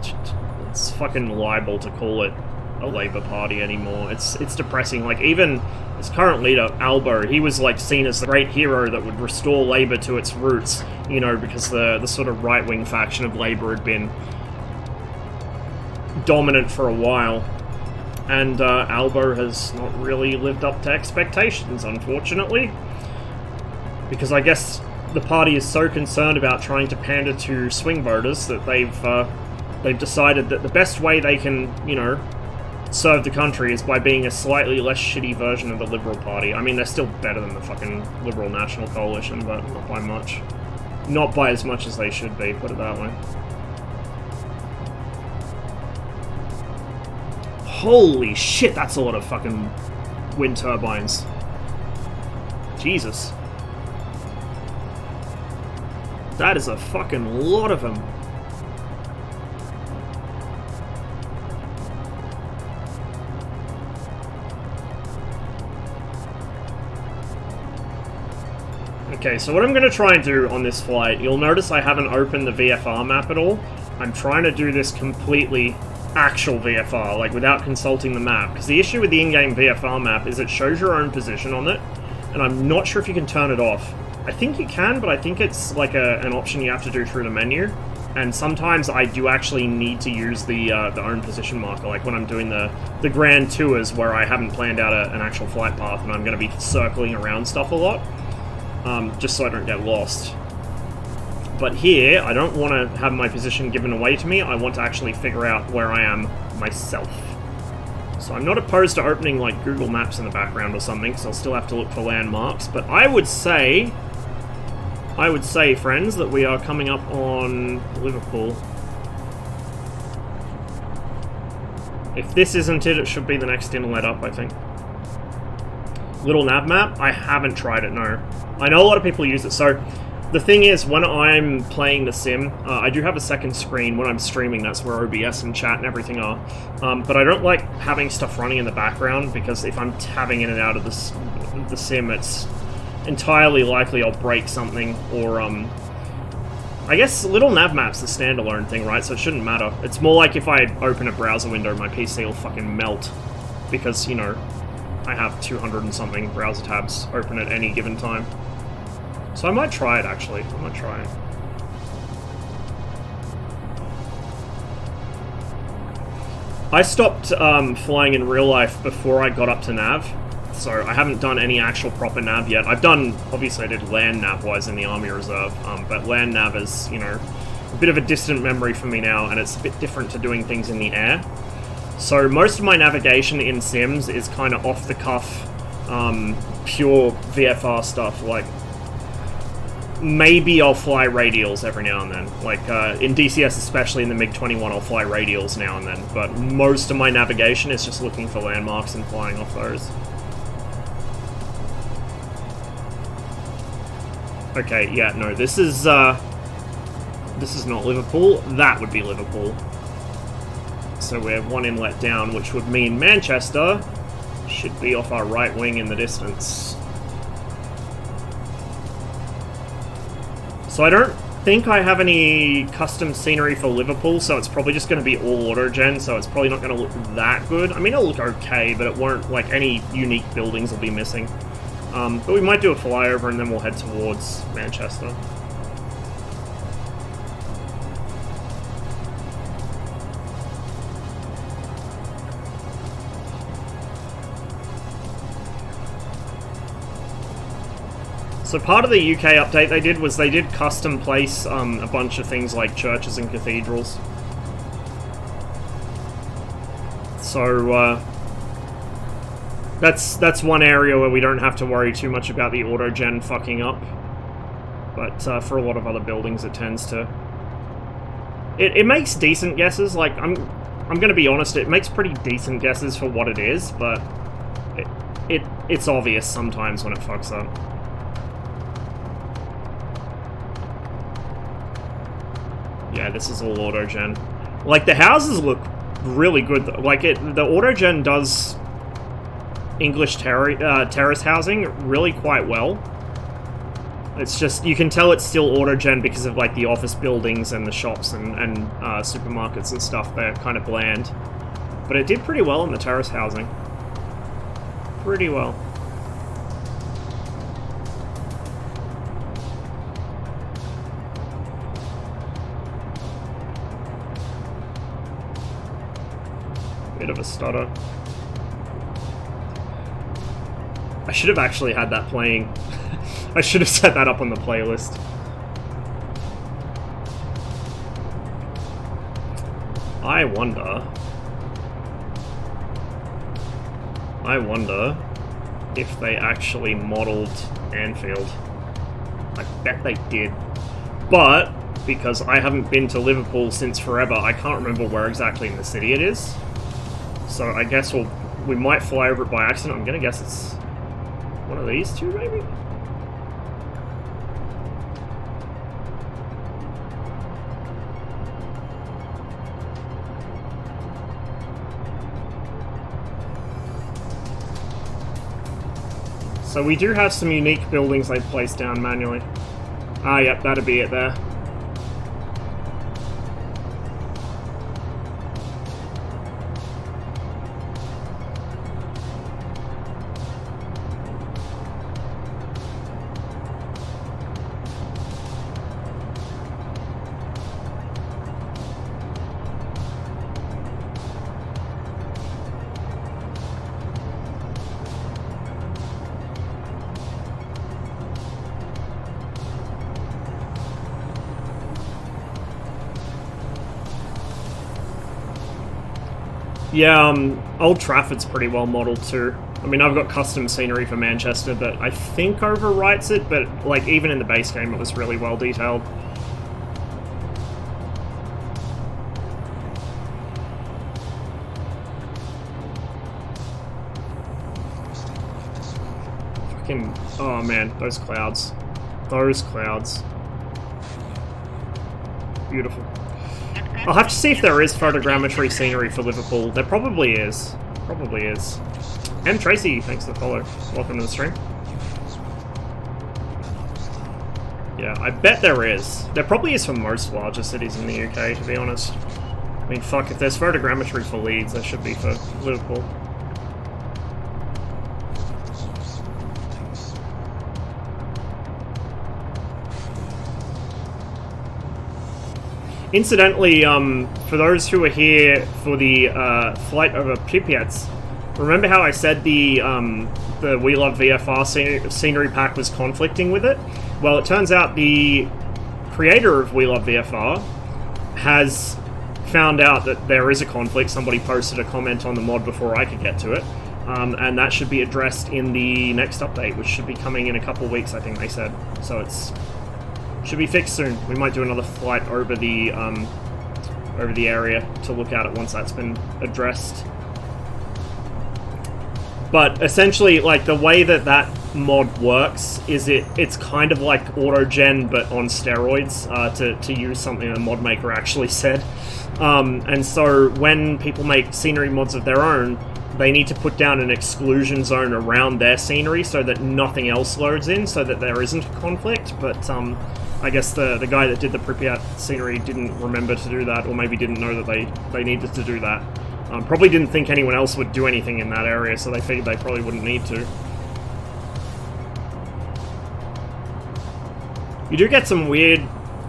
fucking liable to call it a Labor Party anymore. It's depressing. Like, even its current leader, Albo, he was, like, seen as the great hero that would restore Labor to its roots, you know, because the sort of right-wing faction of Labor had been dominant for a while. And Albo has not really lived up to expectations, unfortunately. Because I guess the party is so concerned about trying to pander to swing voters that they've decided that the best way they can, you know, serve the country is by being a slightly less shitty version of the Liberal Party. I mean, they're still better than the fucking Liberal National Coalition, but not by much. Not by as much as they should be, put it that way. Holy shit, that's a lot of fucking wind turbines. Jesus. That is a fucking lot of them. Okay, so what I'm going to try and do on this flight, you'll notice I haven't opened the VFR map at all. I'm trying to do this completely actual VFR, like without consulting the map, because the issue with the in-game VFR map is it shows your own position on it, and I'm not sure if you can turn it off. I think you can, but I think it's like an option you have to do through the menu, and sometimes I do actually need to use the own position marker, like when I'm doing the grand tours where I haven't planned out an actual flight path and I'm going to be circling around stuff a lot, just so I don't get lost. But here, I don't want to have my position given away to me, I want to actually figure out where I am myself. So I'm not opposed to opening like Google Maps in the background or something, because I'll still have to look for landmarks, but I would say, friends, that we are coming up on Liverpool. If this isn't it, it should be the next inlet up, I think. Little nav map? I haven't tried it, no. I know a lot of people use it, so the thing is, when I'm playing the sim, I do have a second screen. When I'm streaming, that's where OBS and chat and everything are. But I don't like having stuff running in the background, because if I'm tabbing in and out of the sim, it's entirely likely I'll break something, or, I guess little nav map's the standalone thing, right? So it shouldn't matter. It's more like if I open a browser window, my PC will fucking melt, because, you know, I have 200 and something browser tabs open at any given time. So I might try it, actually. I might try it. I stopped flying in real life before I got up to nav, so I haven't done any actual proper nav yet. I've done, obviously I did land nav-wise in the Army Reserve, but land nav is, you know, a bit of a distant memory for me now, and it's a bit different to doing things in the air. So most of my navigation in Sims is kind of off-the-cuff, pure VFR stuff, like maybe I'll fly radials every now and then. Like, in DCS, especially in the MiG-21, I'll fly radials now and then. But most of my navigation is just looking for landmarks and flying off those. Okay, yeah, no, this is not Liverpool. That would be Liverpool. So we have one inlet down, which would mean Manchester should be off our right wing in the distance. So I don't think I have any custom scenery for Liverpool, so it's probably just going to be all auto-gen, so it's probably not going to look that good. I mean, it'll look okay, but it won't, like, any unique buildings will be missing. But we might do a flyover and then we'll head towards Manchester. So part of the UK update they did was they did custom place a bunch of things like churches and cathedrals. So that's one area where we don't have to worry too much about the auto-gen fucking up. But for a lot of other buildings it tends to. It makes decent guesses, like I'm gonna be honest, it makes pretty decent guesses for what it is, but it's obvious sometimes when it fucks up. Yeah, this is all auto-gen. Like, the houses look really good. Like, the auto-gen does English terrace housing really quite well. It's just, you can tell it's still auto-gen because of, like, the office buildings and the shops and supermarkets and stuff. They're kind of bland. But it did pretty well in the terrace housing. Pretty well. Bit of a stutter. I should have actually had that playing. I should have set that up on the playlist. I wonder if they actually modeled Anfield. I bet they did. But, because I haven't been to Liverpool since forever, I can't remember where exactly in the city it is. So I guess we might fly over it by accident. I'm gonna guess it's one of these two, maybe? So we do have some unique buildings they placed down manually. Ah, yep, that'd be it there. Yeah, Old Trafford's pretty well modelled too. I mean, I've got custom scenery for Manchester that I think overwrites it, but like even in the base game it was really well detailed. Fucking, oh man, those clouds. Those clouds. Beautiful. I'll have to see if there is photogrammetry scenery for Liverpool. There probably is. Probably is. M. Tracy, thanks for the follow. Welcome to the stream. Yeah, I bet there is. There probably is for most larger cities in the UK, to be honest. I mean, fuck, if there's photogrammetry for Leeds, there should be for Liverpool. Incidentally, for those who are here for the flight over Pripyat, remember how I said the We Love VFR scenery pack was conflicting with it? Well, it turns out the creator of We Love VFR has found out that there is a conflict. Somebody posted a comment on the mod before I could get to it, and that should be addressed in the next update, which should be coming in a couple of weeks, I think they said. So it's should be fixed soon. We might do another flight over the area to look at it once that's been addressed. But essentially, like, the way that mod works is it's kind of like autogen but on steroids, to use something the mod maker actually said. And so when people make scenery mods of their own, they need to put down an exclusion zone around their scenery so that nothing else loads in, so that there isn't a conflict. But I guess the guy that did the Pripyat scenery didn't remember to do that, or maybe didn't know that they needed to do that. Probably didn't think anyone else would do anything in that area, so they figured they probably wouldn't need to. You do get some weird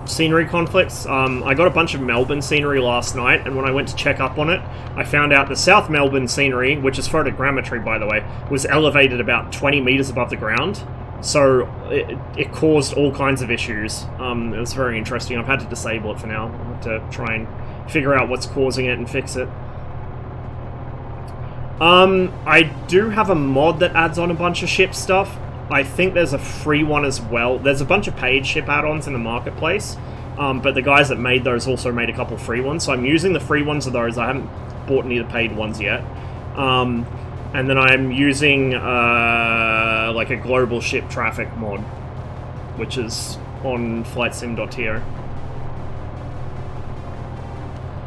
scenery conflicts. I got a bunch of Melbourne scenery last night, and when I went to check up on it, I found out the South Melbourne scenery, which is photogrammetry by the way, was elevated about 20 meters above the ground. So it caused all kinds of issues. It was very interesting. I've had to disable it for now. I'll have to try and figure out what's causing it and fix it. I do have a mod that adds on a bunch of ship stuff. I think there's a free one as well. There's a bunch of paid ship add-ons in the marketplace, but the guys that made those also made a couple free ones, so I'm using the free ones of those. I haven't bought any of the paid ones yet. And then I'm using like a global ship traffic mod, which is on flightsim.to.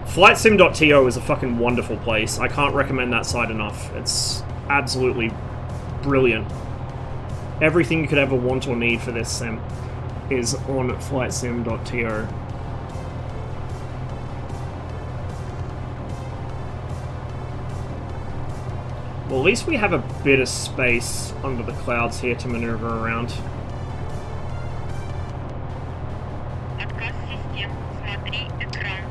Flightsim.to is a fucking wonderful place. I can't recommend that site enough. It's absolutely brilliant. Everything you could ever want or need for this sim is on flightsim.to. Well, at least we have a bit of space under the clouds here to maneuver around.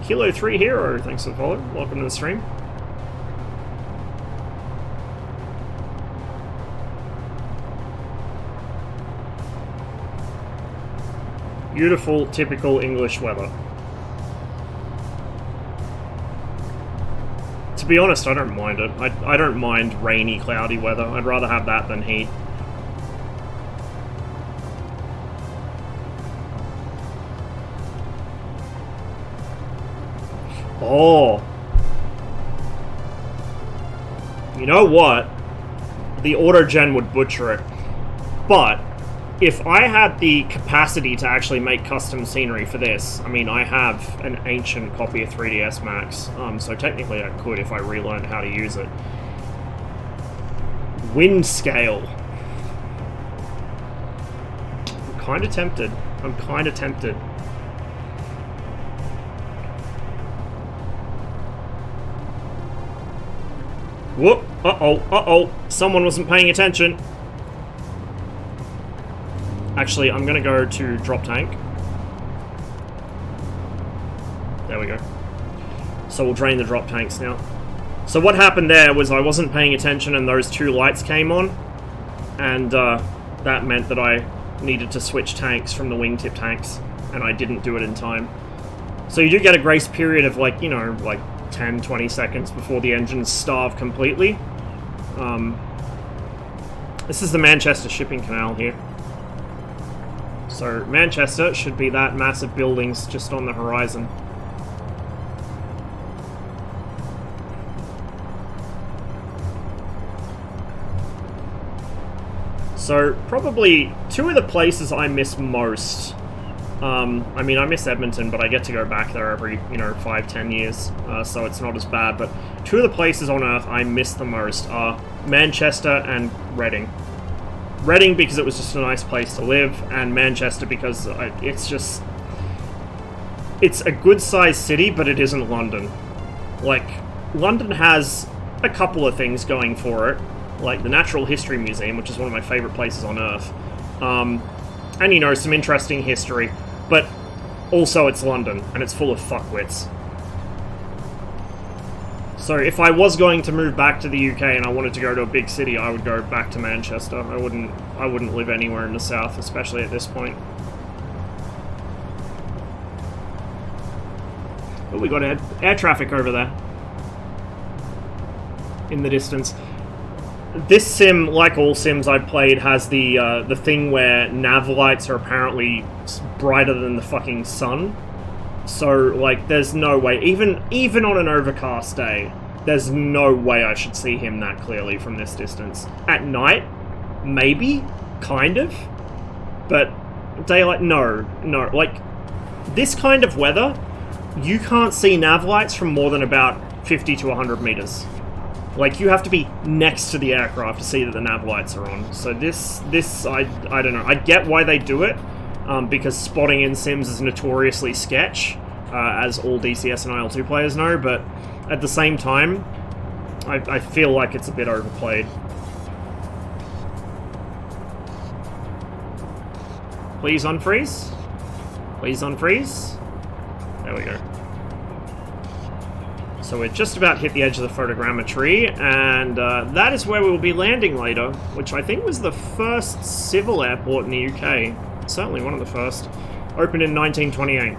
Kilo 3 Hero, thanks for the follow. Welcome to the stream. Beautiful, typical English weather. To be honest, I don't mind it. I don't mind rainy, cloudy weather. I'd rather have that than heat. Oh. You know what? The auto-gen would butcher it. But if I had the capacity to actually make custom scenery for this, I mean, I have an ancient copy of 3ds Max, so technically I could if I relearned how to use it. Wind scale. I'm kind of tempted. I'm kind of tempted. Whoop! Uh-oh, uh-oh. Someone wasn't paying attention. Actually, I'm gonna go to drop tank. There we go. So we'll drain the drop tanks now. So what happened there was I wasn't paying attention and those two lights came on. And that meant that I needed to switch tanks from the wingtip tanks. And I didn't do it in time. So you do get a grace period of like, you know, like 10-20 seconds before the engines starve completely. This is the Manchester shipping canal here. So Manchester should be that massive buildings just on the horizon. So probably two of the places I miss most. I mean, I miss Edmonton, but I get to go back there every, 5-10 years, so it's not as bad. But two of the places on Earth I miss the most are Manchester and Reading. Reading because it was just a nice place to live, and Manchester because it's a good-sized city, but it isn't London. Like, London has a couple of things going for it, like the Natural History Museum, which is one of my favourite places on Earth, and, some interesting history. But also it's London, and it's full of fuckwits. So if I was going to move back to the UK and I wanted to go to a big city, I would go back to Manchester. I wouldn't live anywhere in the south, especially at this point. Oh, we got air traffic over there. In the distance. This sim, like all sims I've played, has the thing where nav lights are apparently brighter than the fucking sun. So, like, there's no way, even on an overcast day, there's no way I should see him that clearly from this distance. At night, maybe, kind of, but daylight, no. Like, this kind of weather, you can't see nav lights from more than about 50 to 100 meters. Like, you have to be next to the aircraft to see that the nav lights are on. So this I don't know. I get why they do it, because spotting in sims is notoriously sketch, as all DCS and IL-2 players know, but at the same time, I feel like it's a bit overplayed. Please unfreeze. Please unfreeze. There we go. So we're just about hit the edge of the photogrammetry, and that is where we will be landing later, which I think was the first civil airport in the UK. Certainly one of the first. Opened in 1928.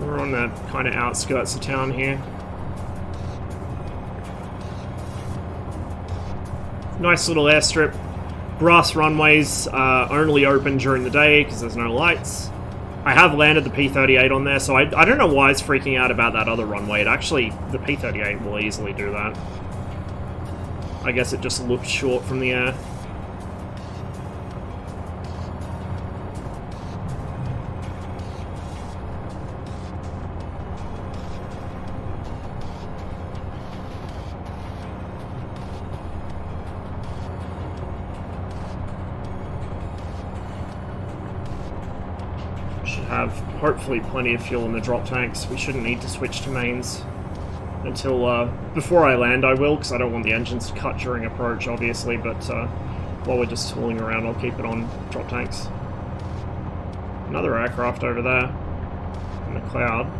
We're on the kind of outskirts of town here. Nice little airstrip. Grass runways only open during the day because there's no lights. I have landed the P-38 on there, so I don't know why it's freaking out about that other runway. It actually, the P-38 will easily do that. I guess it just looked short from the air. Have hopefully plenty of fuel in the drop tanks. We shouldn't need to switch to mains until before I land. I will, because I don't want the engines to cut during approach, obviously, but while we're just tooling around, I'll keep it on drop tanks. Another aircraft over there in the cloud.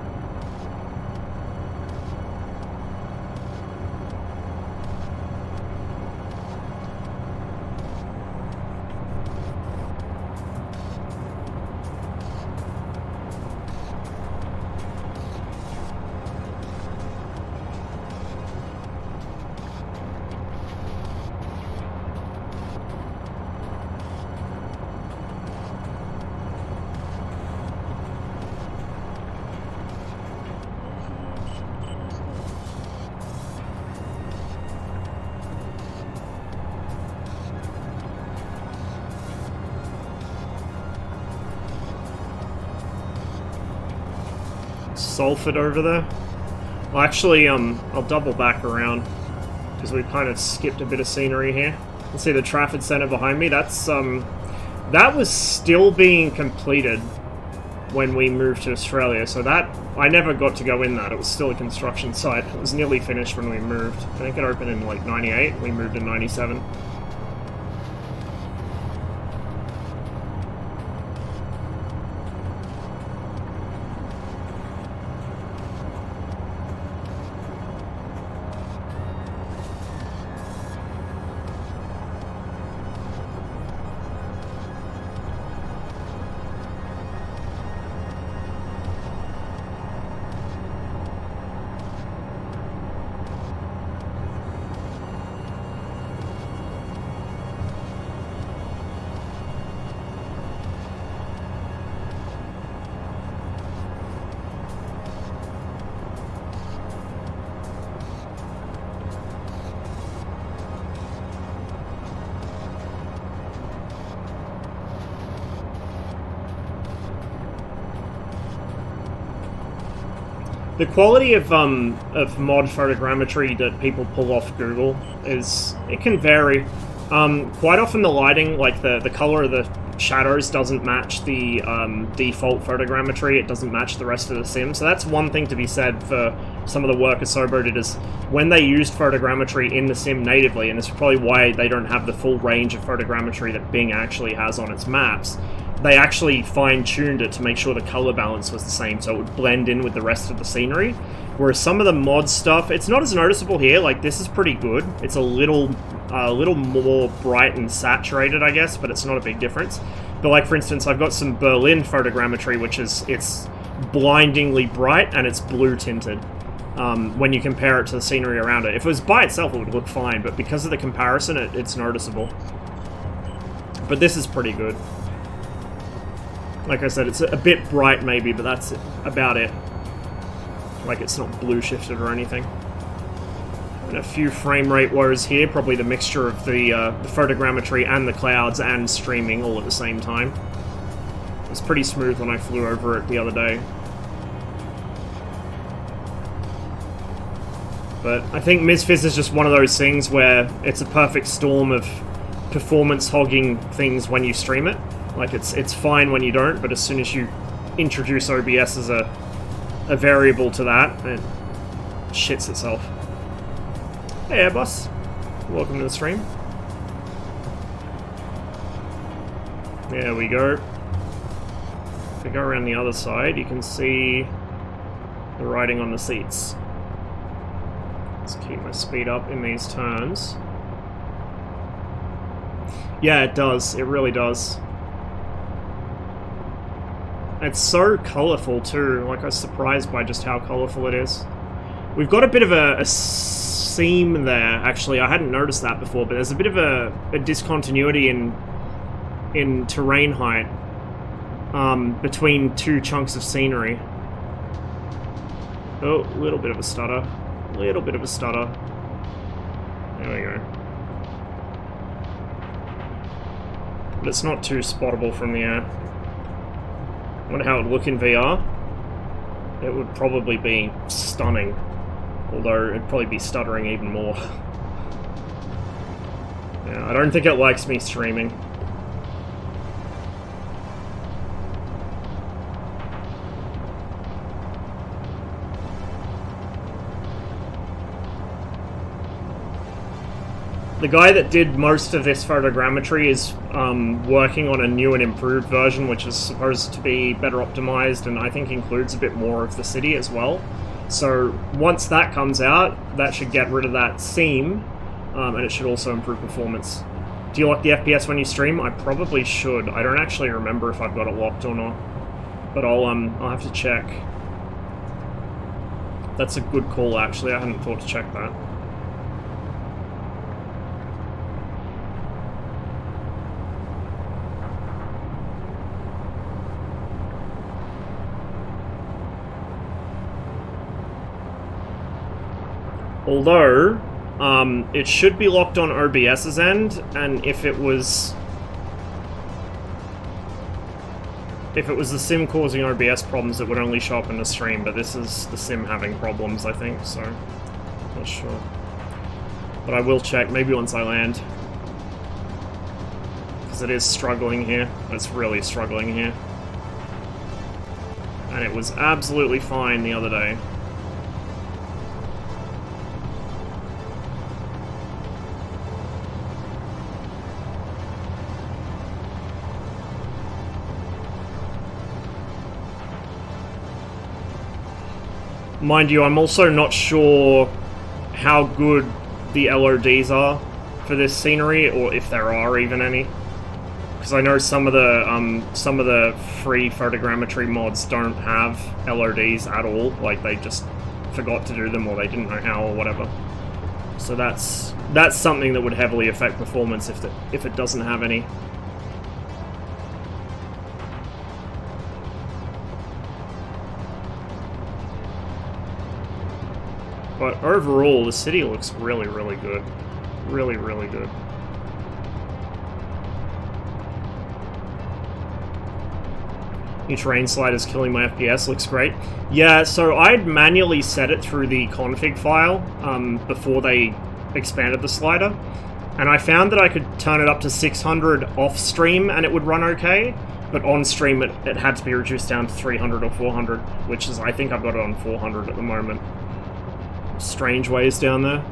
Salford over there. Well, actually, I'll double back around because we kind of skipped a bit of scenery here. You see the Trafford Centre behind me? That's that was still being completed when we moved to Australia, so that I never got to go in that. It was still a construction site. It was nearly finished when we moved. I think it opened in like 98. We moved in 97. The quality of mod photogrammetry that people pull off Google it can vary. Quite often the lighting, like the color of the shadows doesn't match the default photogrammetry, it doesn't match the rest of the sim, so that's one thing to be said for some of the work Asobo did, is when they used photogrammetry in the sim natively, and this is probably why they don't have the full range of photogrammetry that Bing actually has on its maps, they actually fine-tuned it to make sure the color balance was the same, so it would blend in with the rest of the scenery. Whereas some of the mod stuff, it's not as noticeable here. Like, this is pretty good. It's a little more bright and saturated, I guess, but it's not a big difference. But like, for instance, I've got some Berlin photogrammetry, which is, it's blindingly bright and it's blue tinted when you compare it to the scenery around it. If it was by itself, it would look fine, but because of the comparison, it's noticeable. But this is pretty good. Like I said, it's a bit bright maybe, but that's about it. Like, it's not blue shifted or anything. And a few frame rate woes here, probably the mixture of the photogrammetry and the clouds and streaming all at the same time. It was pretty smooth when I flew over it the other day. But I think MSFS is just one of those things where it's a perfect storm of performance hogging things when you stream it. Like, it's fine when you don't, but as soon as you introduce OBS as a variable to that, it shits itself. Hey Airbus, welcome to the stream. There we go. If we go around the other side, you can see the writing on the seats. Let's keep my speed up in these turns. Yeah, it does. It really does. It's so colourful too, like I was surprised by just how colourful it is. We've got a bit of a seam there, actually. I hadn't noticed that before, but there's a bit of a discontinuity in terrain height between two chunks of scenery. Oh, a little bit of a stutter. Little bit of a stutter. There we go. But it's not too spottable from the air. I wonder how it would look in VR. It would probably be stunning, although it'd probably be stuttering even more. Yeah, I don't think it likes me streaming. The guy that did most of this photogrammetry is working on a new and improved version, which is supposed to be better optimized and I think includes a bit more of the city as well. So once that comes out, that should get rid of that seam, and it should also improve performance. Do you lock the FPS when you stream? I probably should. I don't actually remember if I've got it locked or not, but I'll have to check. That's a good call, actually. I hadn't thought to check that. Although, it should be locked on OBS's end, and if it was... if it was the sim causing OBS problems, it would only show up in the stream, but this is the sim having problems, I think, so not sure. But I will check, maybe once I land. Because it is struggling here. It's really struggling here. And it was absolutely fine the other day. Mind you, I'm also not sure how good the LODs are for this scenery, or if there are even any. Because I know some of the free photogrammetry mods don't have LODs at all. Like, they just forgot to do them, or they didn't know how, or whatever. So that's something that would heavily affect performance if it doesn't have any. But overall, the city looks really, really good. Really, really good. New terrain sliders killing my FPS, looks great. Yeah, so I'd manually set it through the config file before they expanded the slider. And I found that I could turn it up to 600 off stream and it would run okay. But on stream, it had to be reduced down to 300 or 400, which is, I think I've got it on 400 at the moment. Strange ways down there.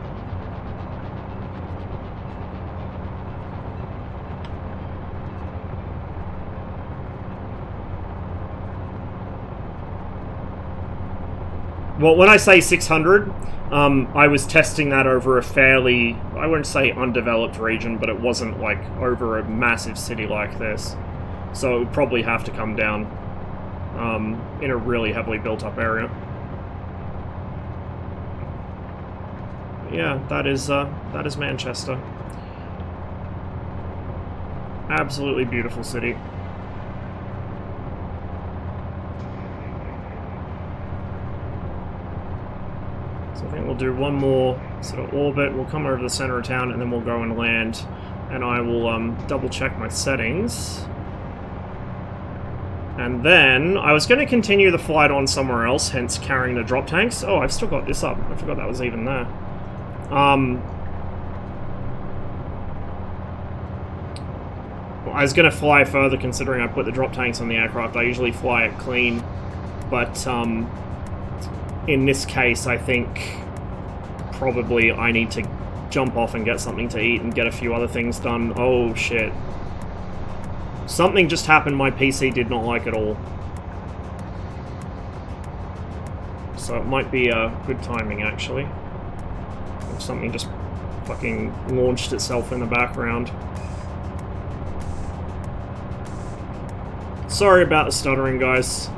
Well, when I say 600, I was testing that over a fairly, I wouldn't say undeveloped region, but it wasn't like over a massive city like this. So it would probably have to come down in a really heavily built up area. Yeah, that is Manchester. Absolutely beautiful city. So I think we'll do one more sort of orbit. We'll come over to the center of town, and then we'll go and land. And I will double check my settings. And then I was going to continue the flight on somewhere else, hence carrying the drop tanks. Oh, I've still got this up. I forgot that was even there. Well, I was going to fly further considering I put the drop tanks on the aircraft. I usually fly it clean, but in this case I think probably I need to jump off and get something to eat and get a few other things done. Oh shit. Something just happened my PC did not like at all. So it might be good timing actually. Something just fucking launched itself in the background. Sorry about the stuttering, guys.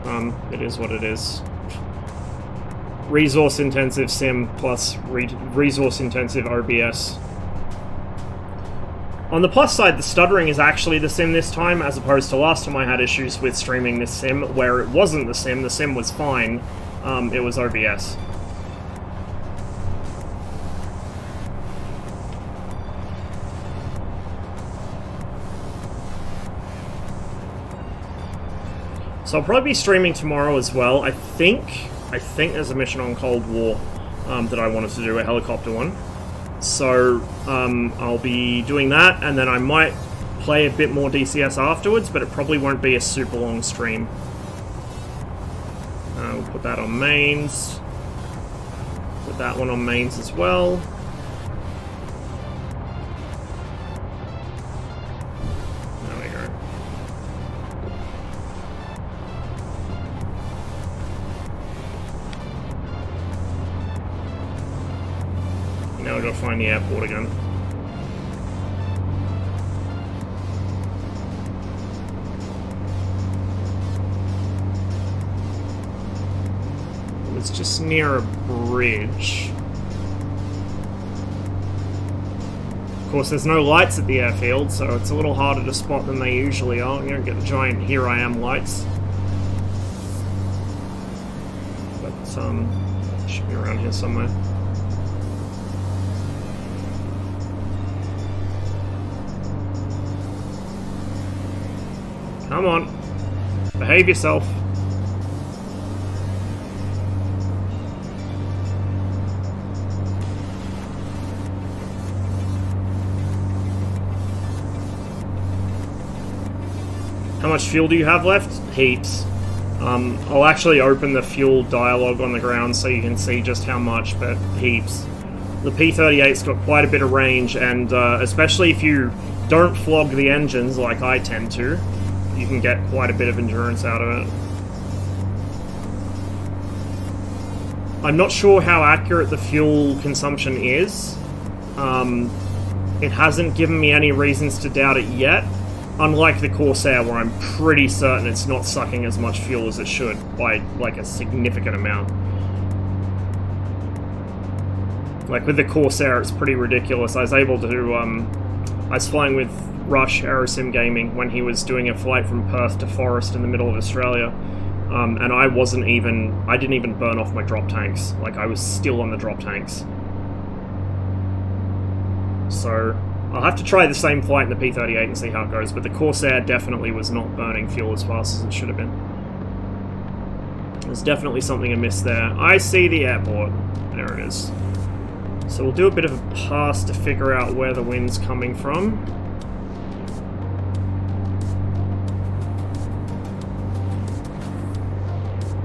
It is what it is. Resource-intensive sim plus resource-intensive OBS. On the plus side, the stuttering is actually the sim this time, as opposed to last time I had issues with streaming this sim, where it wasn't the sim was fine, it was OBS. So I'll probably be streaming tomorrow as well. I think there's a mission on Cold War that I wanted to do, a helicopter one. So I'll be doing that, and then I might play a bit more DCS afterwards, but it probably won't be a super long stream. We'll put that on mains. Put that one on mains as well. Now we've got to find the airport again. It's just near a bridge. Of course, there's no lights at the airfield, so it's a little harder to spot than they usually are. You don't get the giant "Here I Am" lights. But it should be around here somewhere. Come on. behave yourself. How much fuel do you have left? Heaps. I'll actually open the fuel dialogue on the ground so you can see just how much, but heaps. The P-38's got quite a bit of range, and especially if you don't flog the engines like I tend to, you can get quite a bit of endurance out of it. I'm not sure how accurate the fuel consumption is. It hasn't given me any reasons to doubt it yet. Unlike the Corsair, where I'm pretty certain it's not sucking as much fuel as it should by, like, a significant amount. Like, with the Corsair, it's pretty ridiculous. I was able to, I was flying with Rush Aerosim Gaming when he was doing a flight from Perth to Forest in the middle of Australia. And I didn't even burn off my drop tanks. Like, I was still on the drop tanks. So I'll have to try the same flight in the P-38 and see how it goes, but the Corsair definitely was not burning fuel as fast as it should have been. There's definitely something amiss there. I see the airport. There it is. So we'll do a bit of a pass to figure out where the wind's coming from.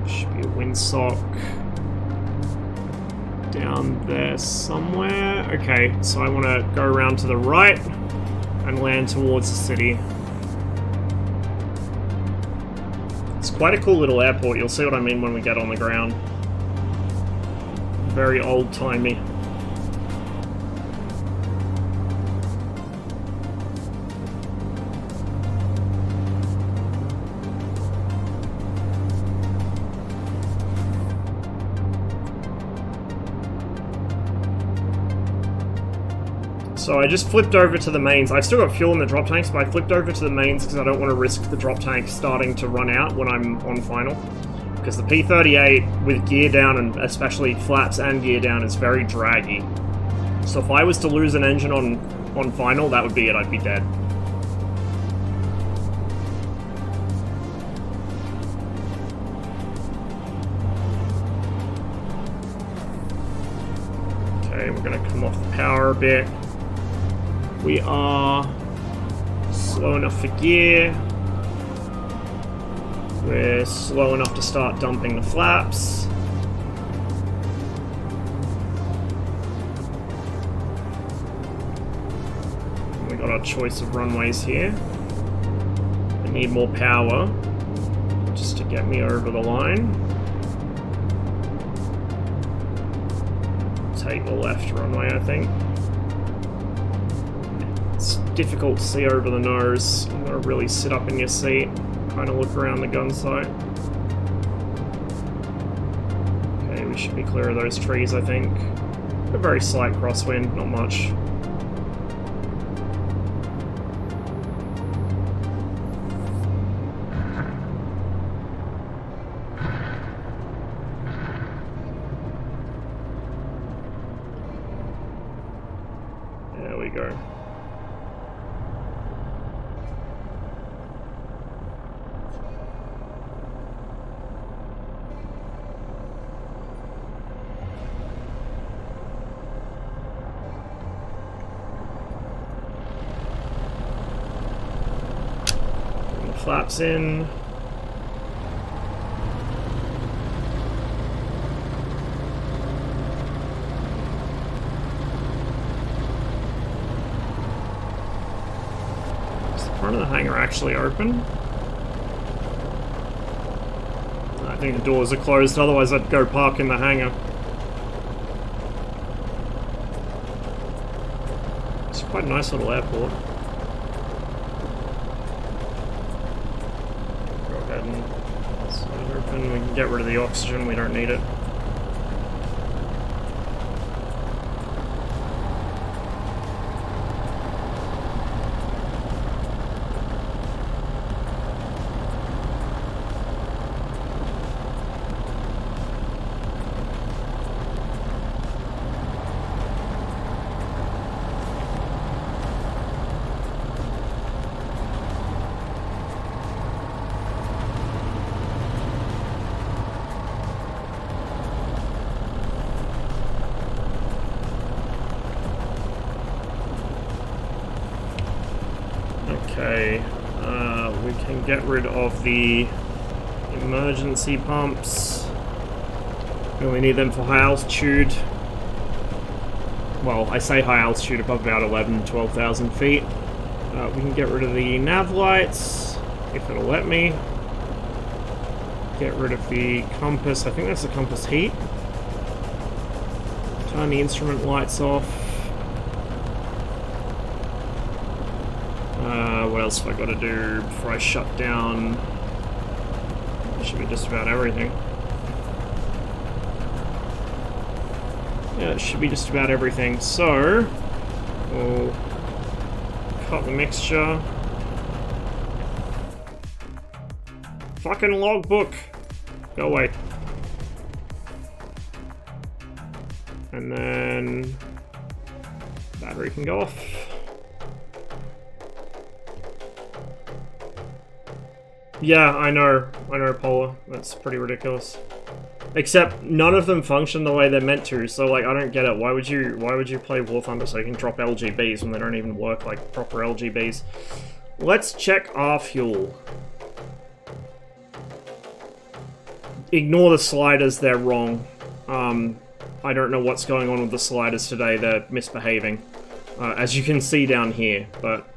Should be a windsock down there somewhere. Okay, so I want to go around to the right and land towards the city. It's quite a cool little airport. You'll see what I mean when we get on the ground. Very old-timey. So I just flipped over to the mains. I've still got fuel in the drop tanks, but I flipped over to the mains because I don't want to risk the drop tank starting to run out when I'm on final. Because the P-38 with gear down, and especially flaps and gear down, is very draggy. So if I was to lose an engine on final, that would be it. I'd be dead. Okay, we're going to come off the power a bit. We are slow enough for gear. We're slow enough to start dumping the flaps. We got our choice of runways here. I need more power just to get me over the line. Take the left runway, I think. It's difficult to see over the nose. I'm going to really sit up in your seat, kind of look around the gun sight. Okay, we should be clear of those trees, I think. A very slight crosswind, not much. There we go. Flaps in. Is the front of the hangar actually open? I think the doors are closed, otherwise I'd go park in the hangar. It's quite a nice little airport. And we can get rid of the oxygen, we don't need it. And get rid of the emergency pumps. We only need them for high altitude. Well, I say high altitude, above about 12,000 feet. We can get rid of the nav lights, if it'll let me. Get rid of the compass. I think that's the compass heat. Turn the instrument lights off. What else have I got to do before I shut down? That should be just about everything. Yeah, it should be just about everything. So, we'll cut the mixture. Fucking logbook! Go away. And then battery can go off. Yeah, I know, Polar. That's pretty ridiculous. Except none of them function the way they're meant to, so like I don't get it. Why would you play War Thunder so you can drop LGBs when they don't even work like proper LGBs? Let's check our fuel. Ignore the sliders, they're wrong. I don't know what's going on with the sliders today, they're misbehaving. As you can see down here, but...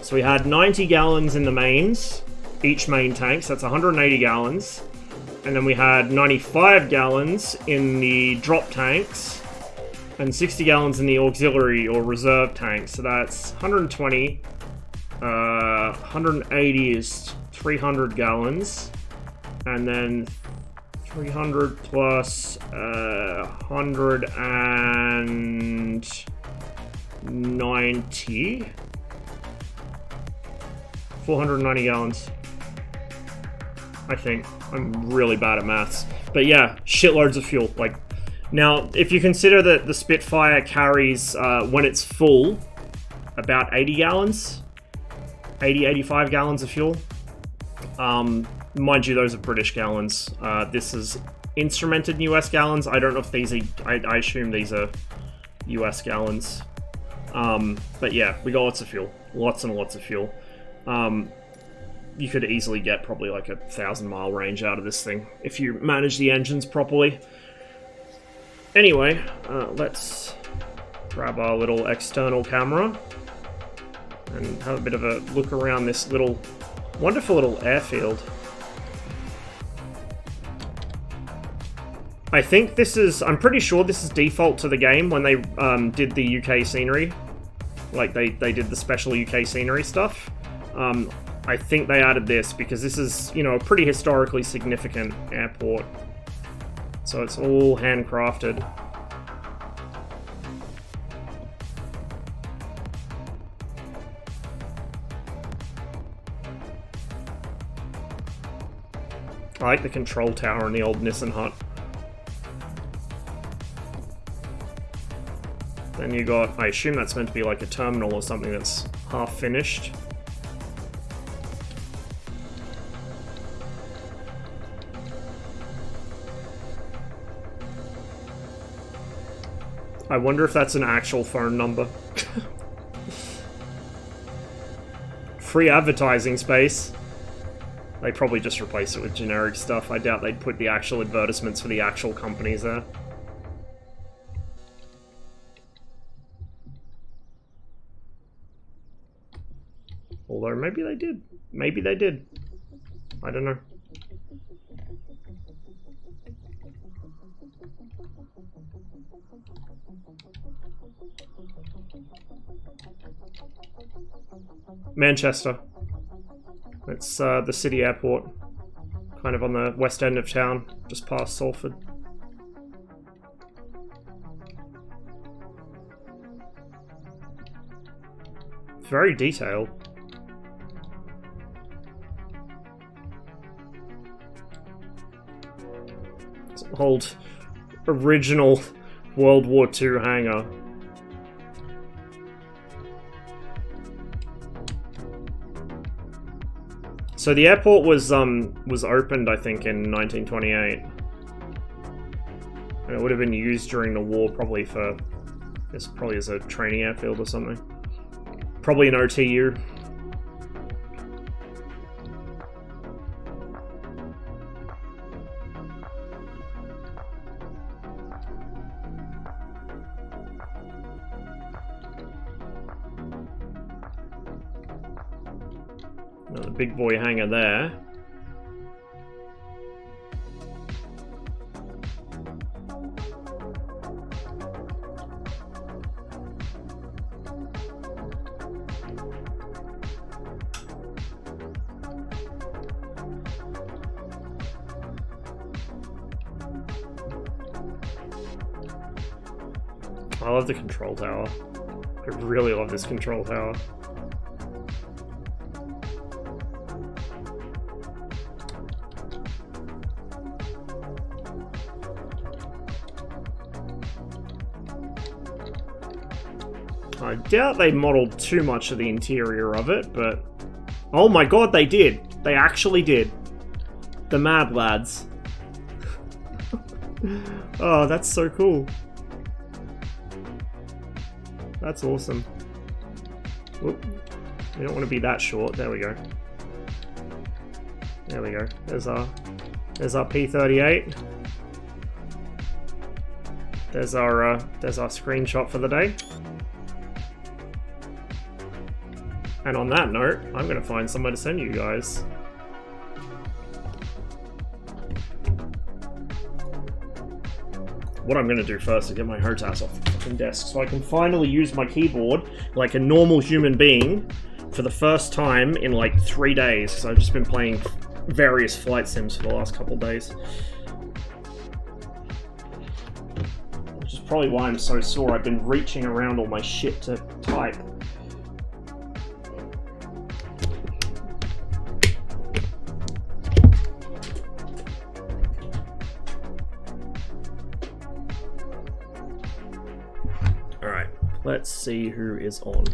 So we had 90 gallons in the mains, each main tank, so that's 180 gallons. And then we had 95 gallons in the drop tanks, and 60 gallons in the auxiliary or reserve tanks, so that's 120. 180 is 300 gallons, and then 300 plus 190, 490 gallons. I think. I'm really bad at maths. But yeah, shitloads of fuel. Like, now, if you consider that the Spitfire carries, when it's full, about 80 gallons, 85 gallons of fuel. Mind you, those are British gallons. This is instrumented in US gallons. I don't know if these are, I assume these are US gallons. But yeah, we got lots of fuel. Lots and lots of fuel. You could easily get probably like a 1,000-mile range out of this thing if you manage the engines properly. Anyway, let's grab our little external camera and have a bit of a look around this little wonderful little airfield. I think this is, I'm pretty sure this is default to the game when they did the UK scenery. Like they did the special UK scenery stuff. I think they added this because this is, you know, a pretty historically significant airport. So it's all handcrafted. I like the control tower in the old Nissan hut. Then you got, I assume that's meant to be like a terminal or something that's half finished. I wonder if that's an actual phone number. Free advertising space. They probably just replace it with generic stuff. I doubt they'd put the actual advertisements for the actual companies there. Although maybe they did. Maybe they did. I don't know. Manchester. It's the city airport. Kind of on the west end of town, just past Salford. Very detailed. It's an old, original World War II hangar. So the airport was opened, I think, in 1928, and it would have been used during the war, probably for this, probably as a training airfield or something. Probably an OTU. Another big boy hangar there. I love the control tower. I really love this control tower. I doubt they modeled too much of the interior of it, but... Oh my god, they did! They actually did. The Mad Lads. Oh, that's so cool. That's awesome. Whoop. We don't want to be that short. There we go. There we go. There's our P38. There's our screenshot for the day. And on that note, I'm going to find somewhere to send you guys. What I'm going to do first is get my HOTAS off the fucking desk so I can finally use my keyboard like a normal human being for the first time in like 3 days, because I've just been playing various flight sims for the last couple days. Which is probably why I'm so sore. I've been reaching around all my shit to type. Let's see who is on.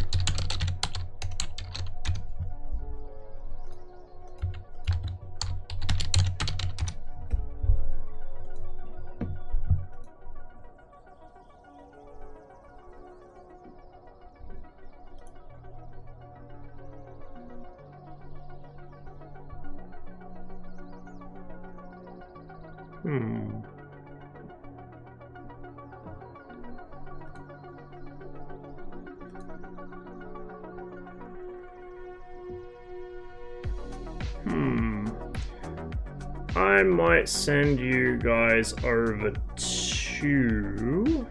I might send you guys over to...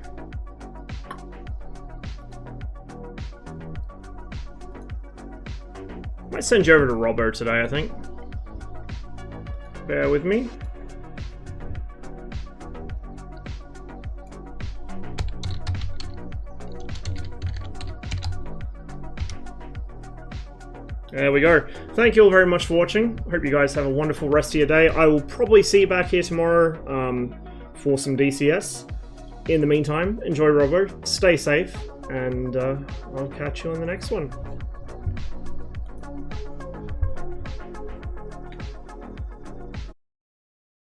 Might send you over to Robbo today, I think. Bear with me. There we go. Thank you all very much for watching. Hope you guys have a wonderful rest of your day. I will probably see you back here tomorrow for some DCS. In the meantime, enjoy Robo, stay safe, and I'll catch you on the next one.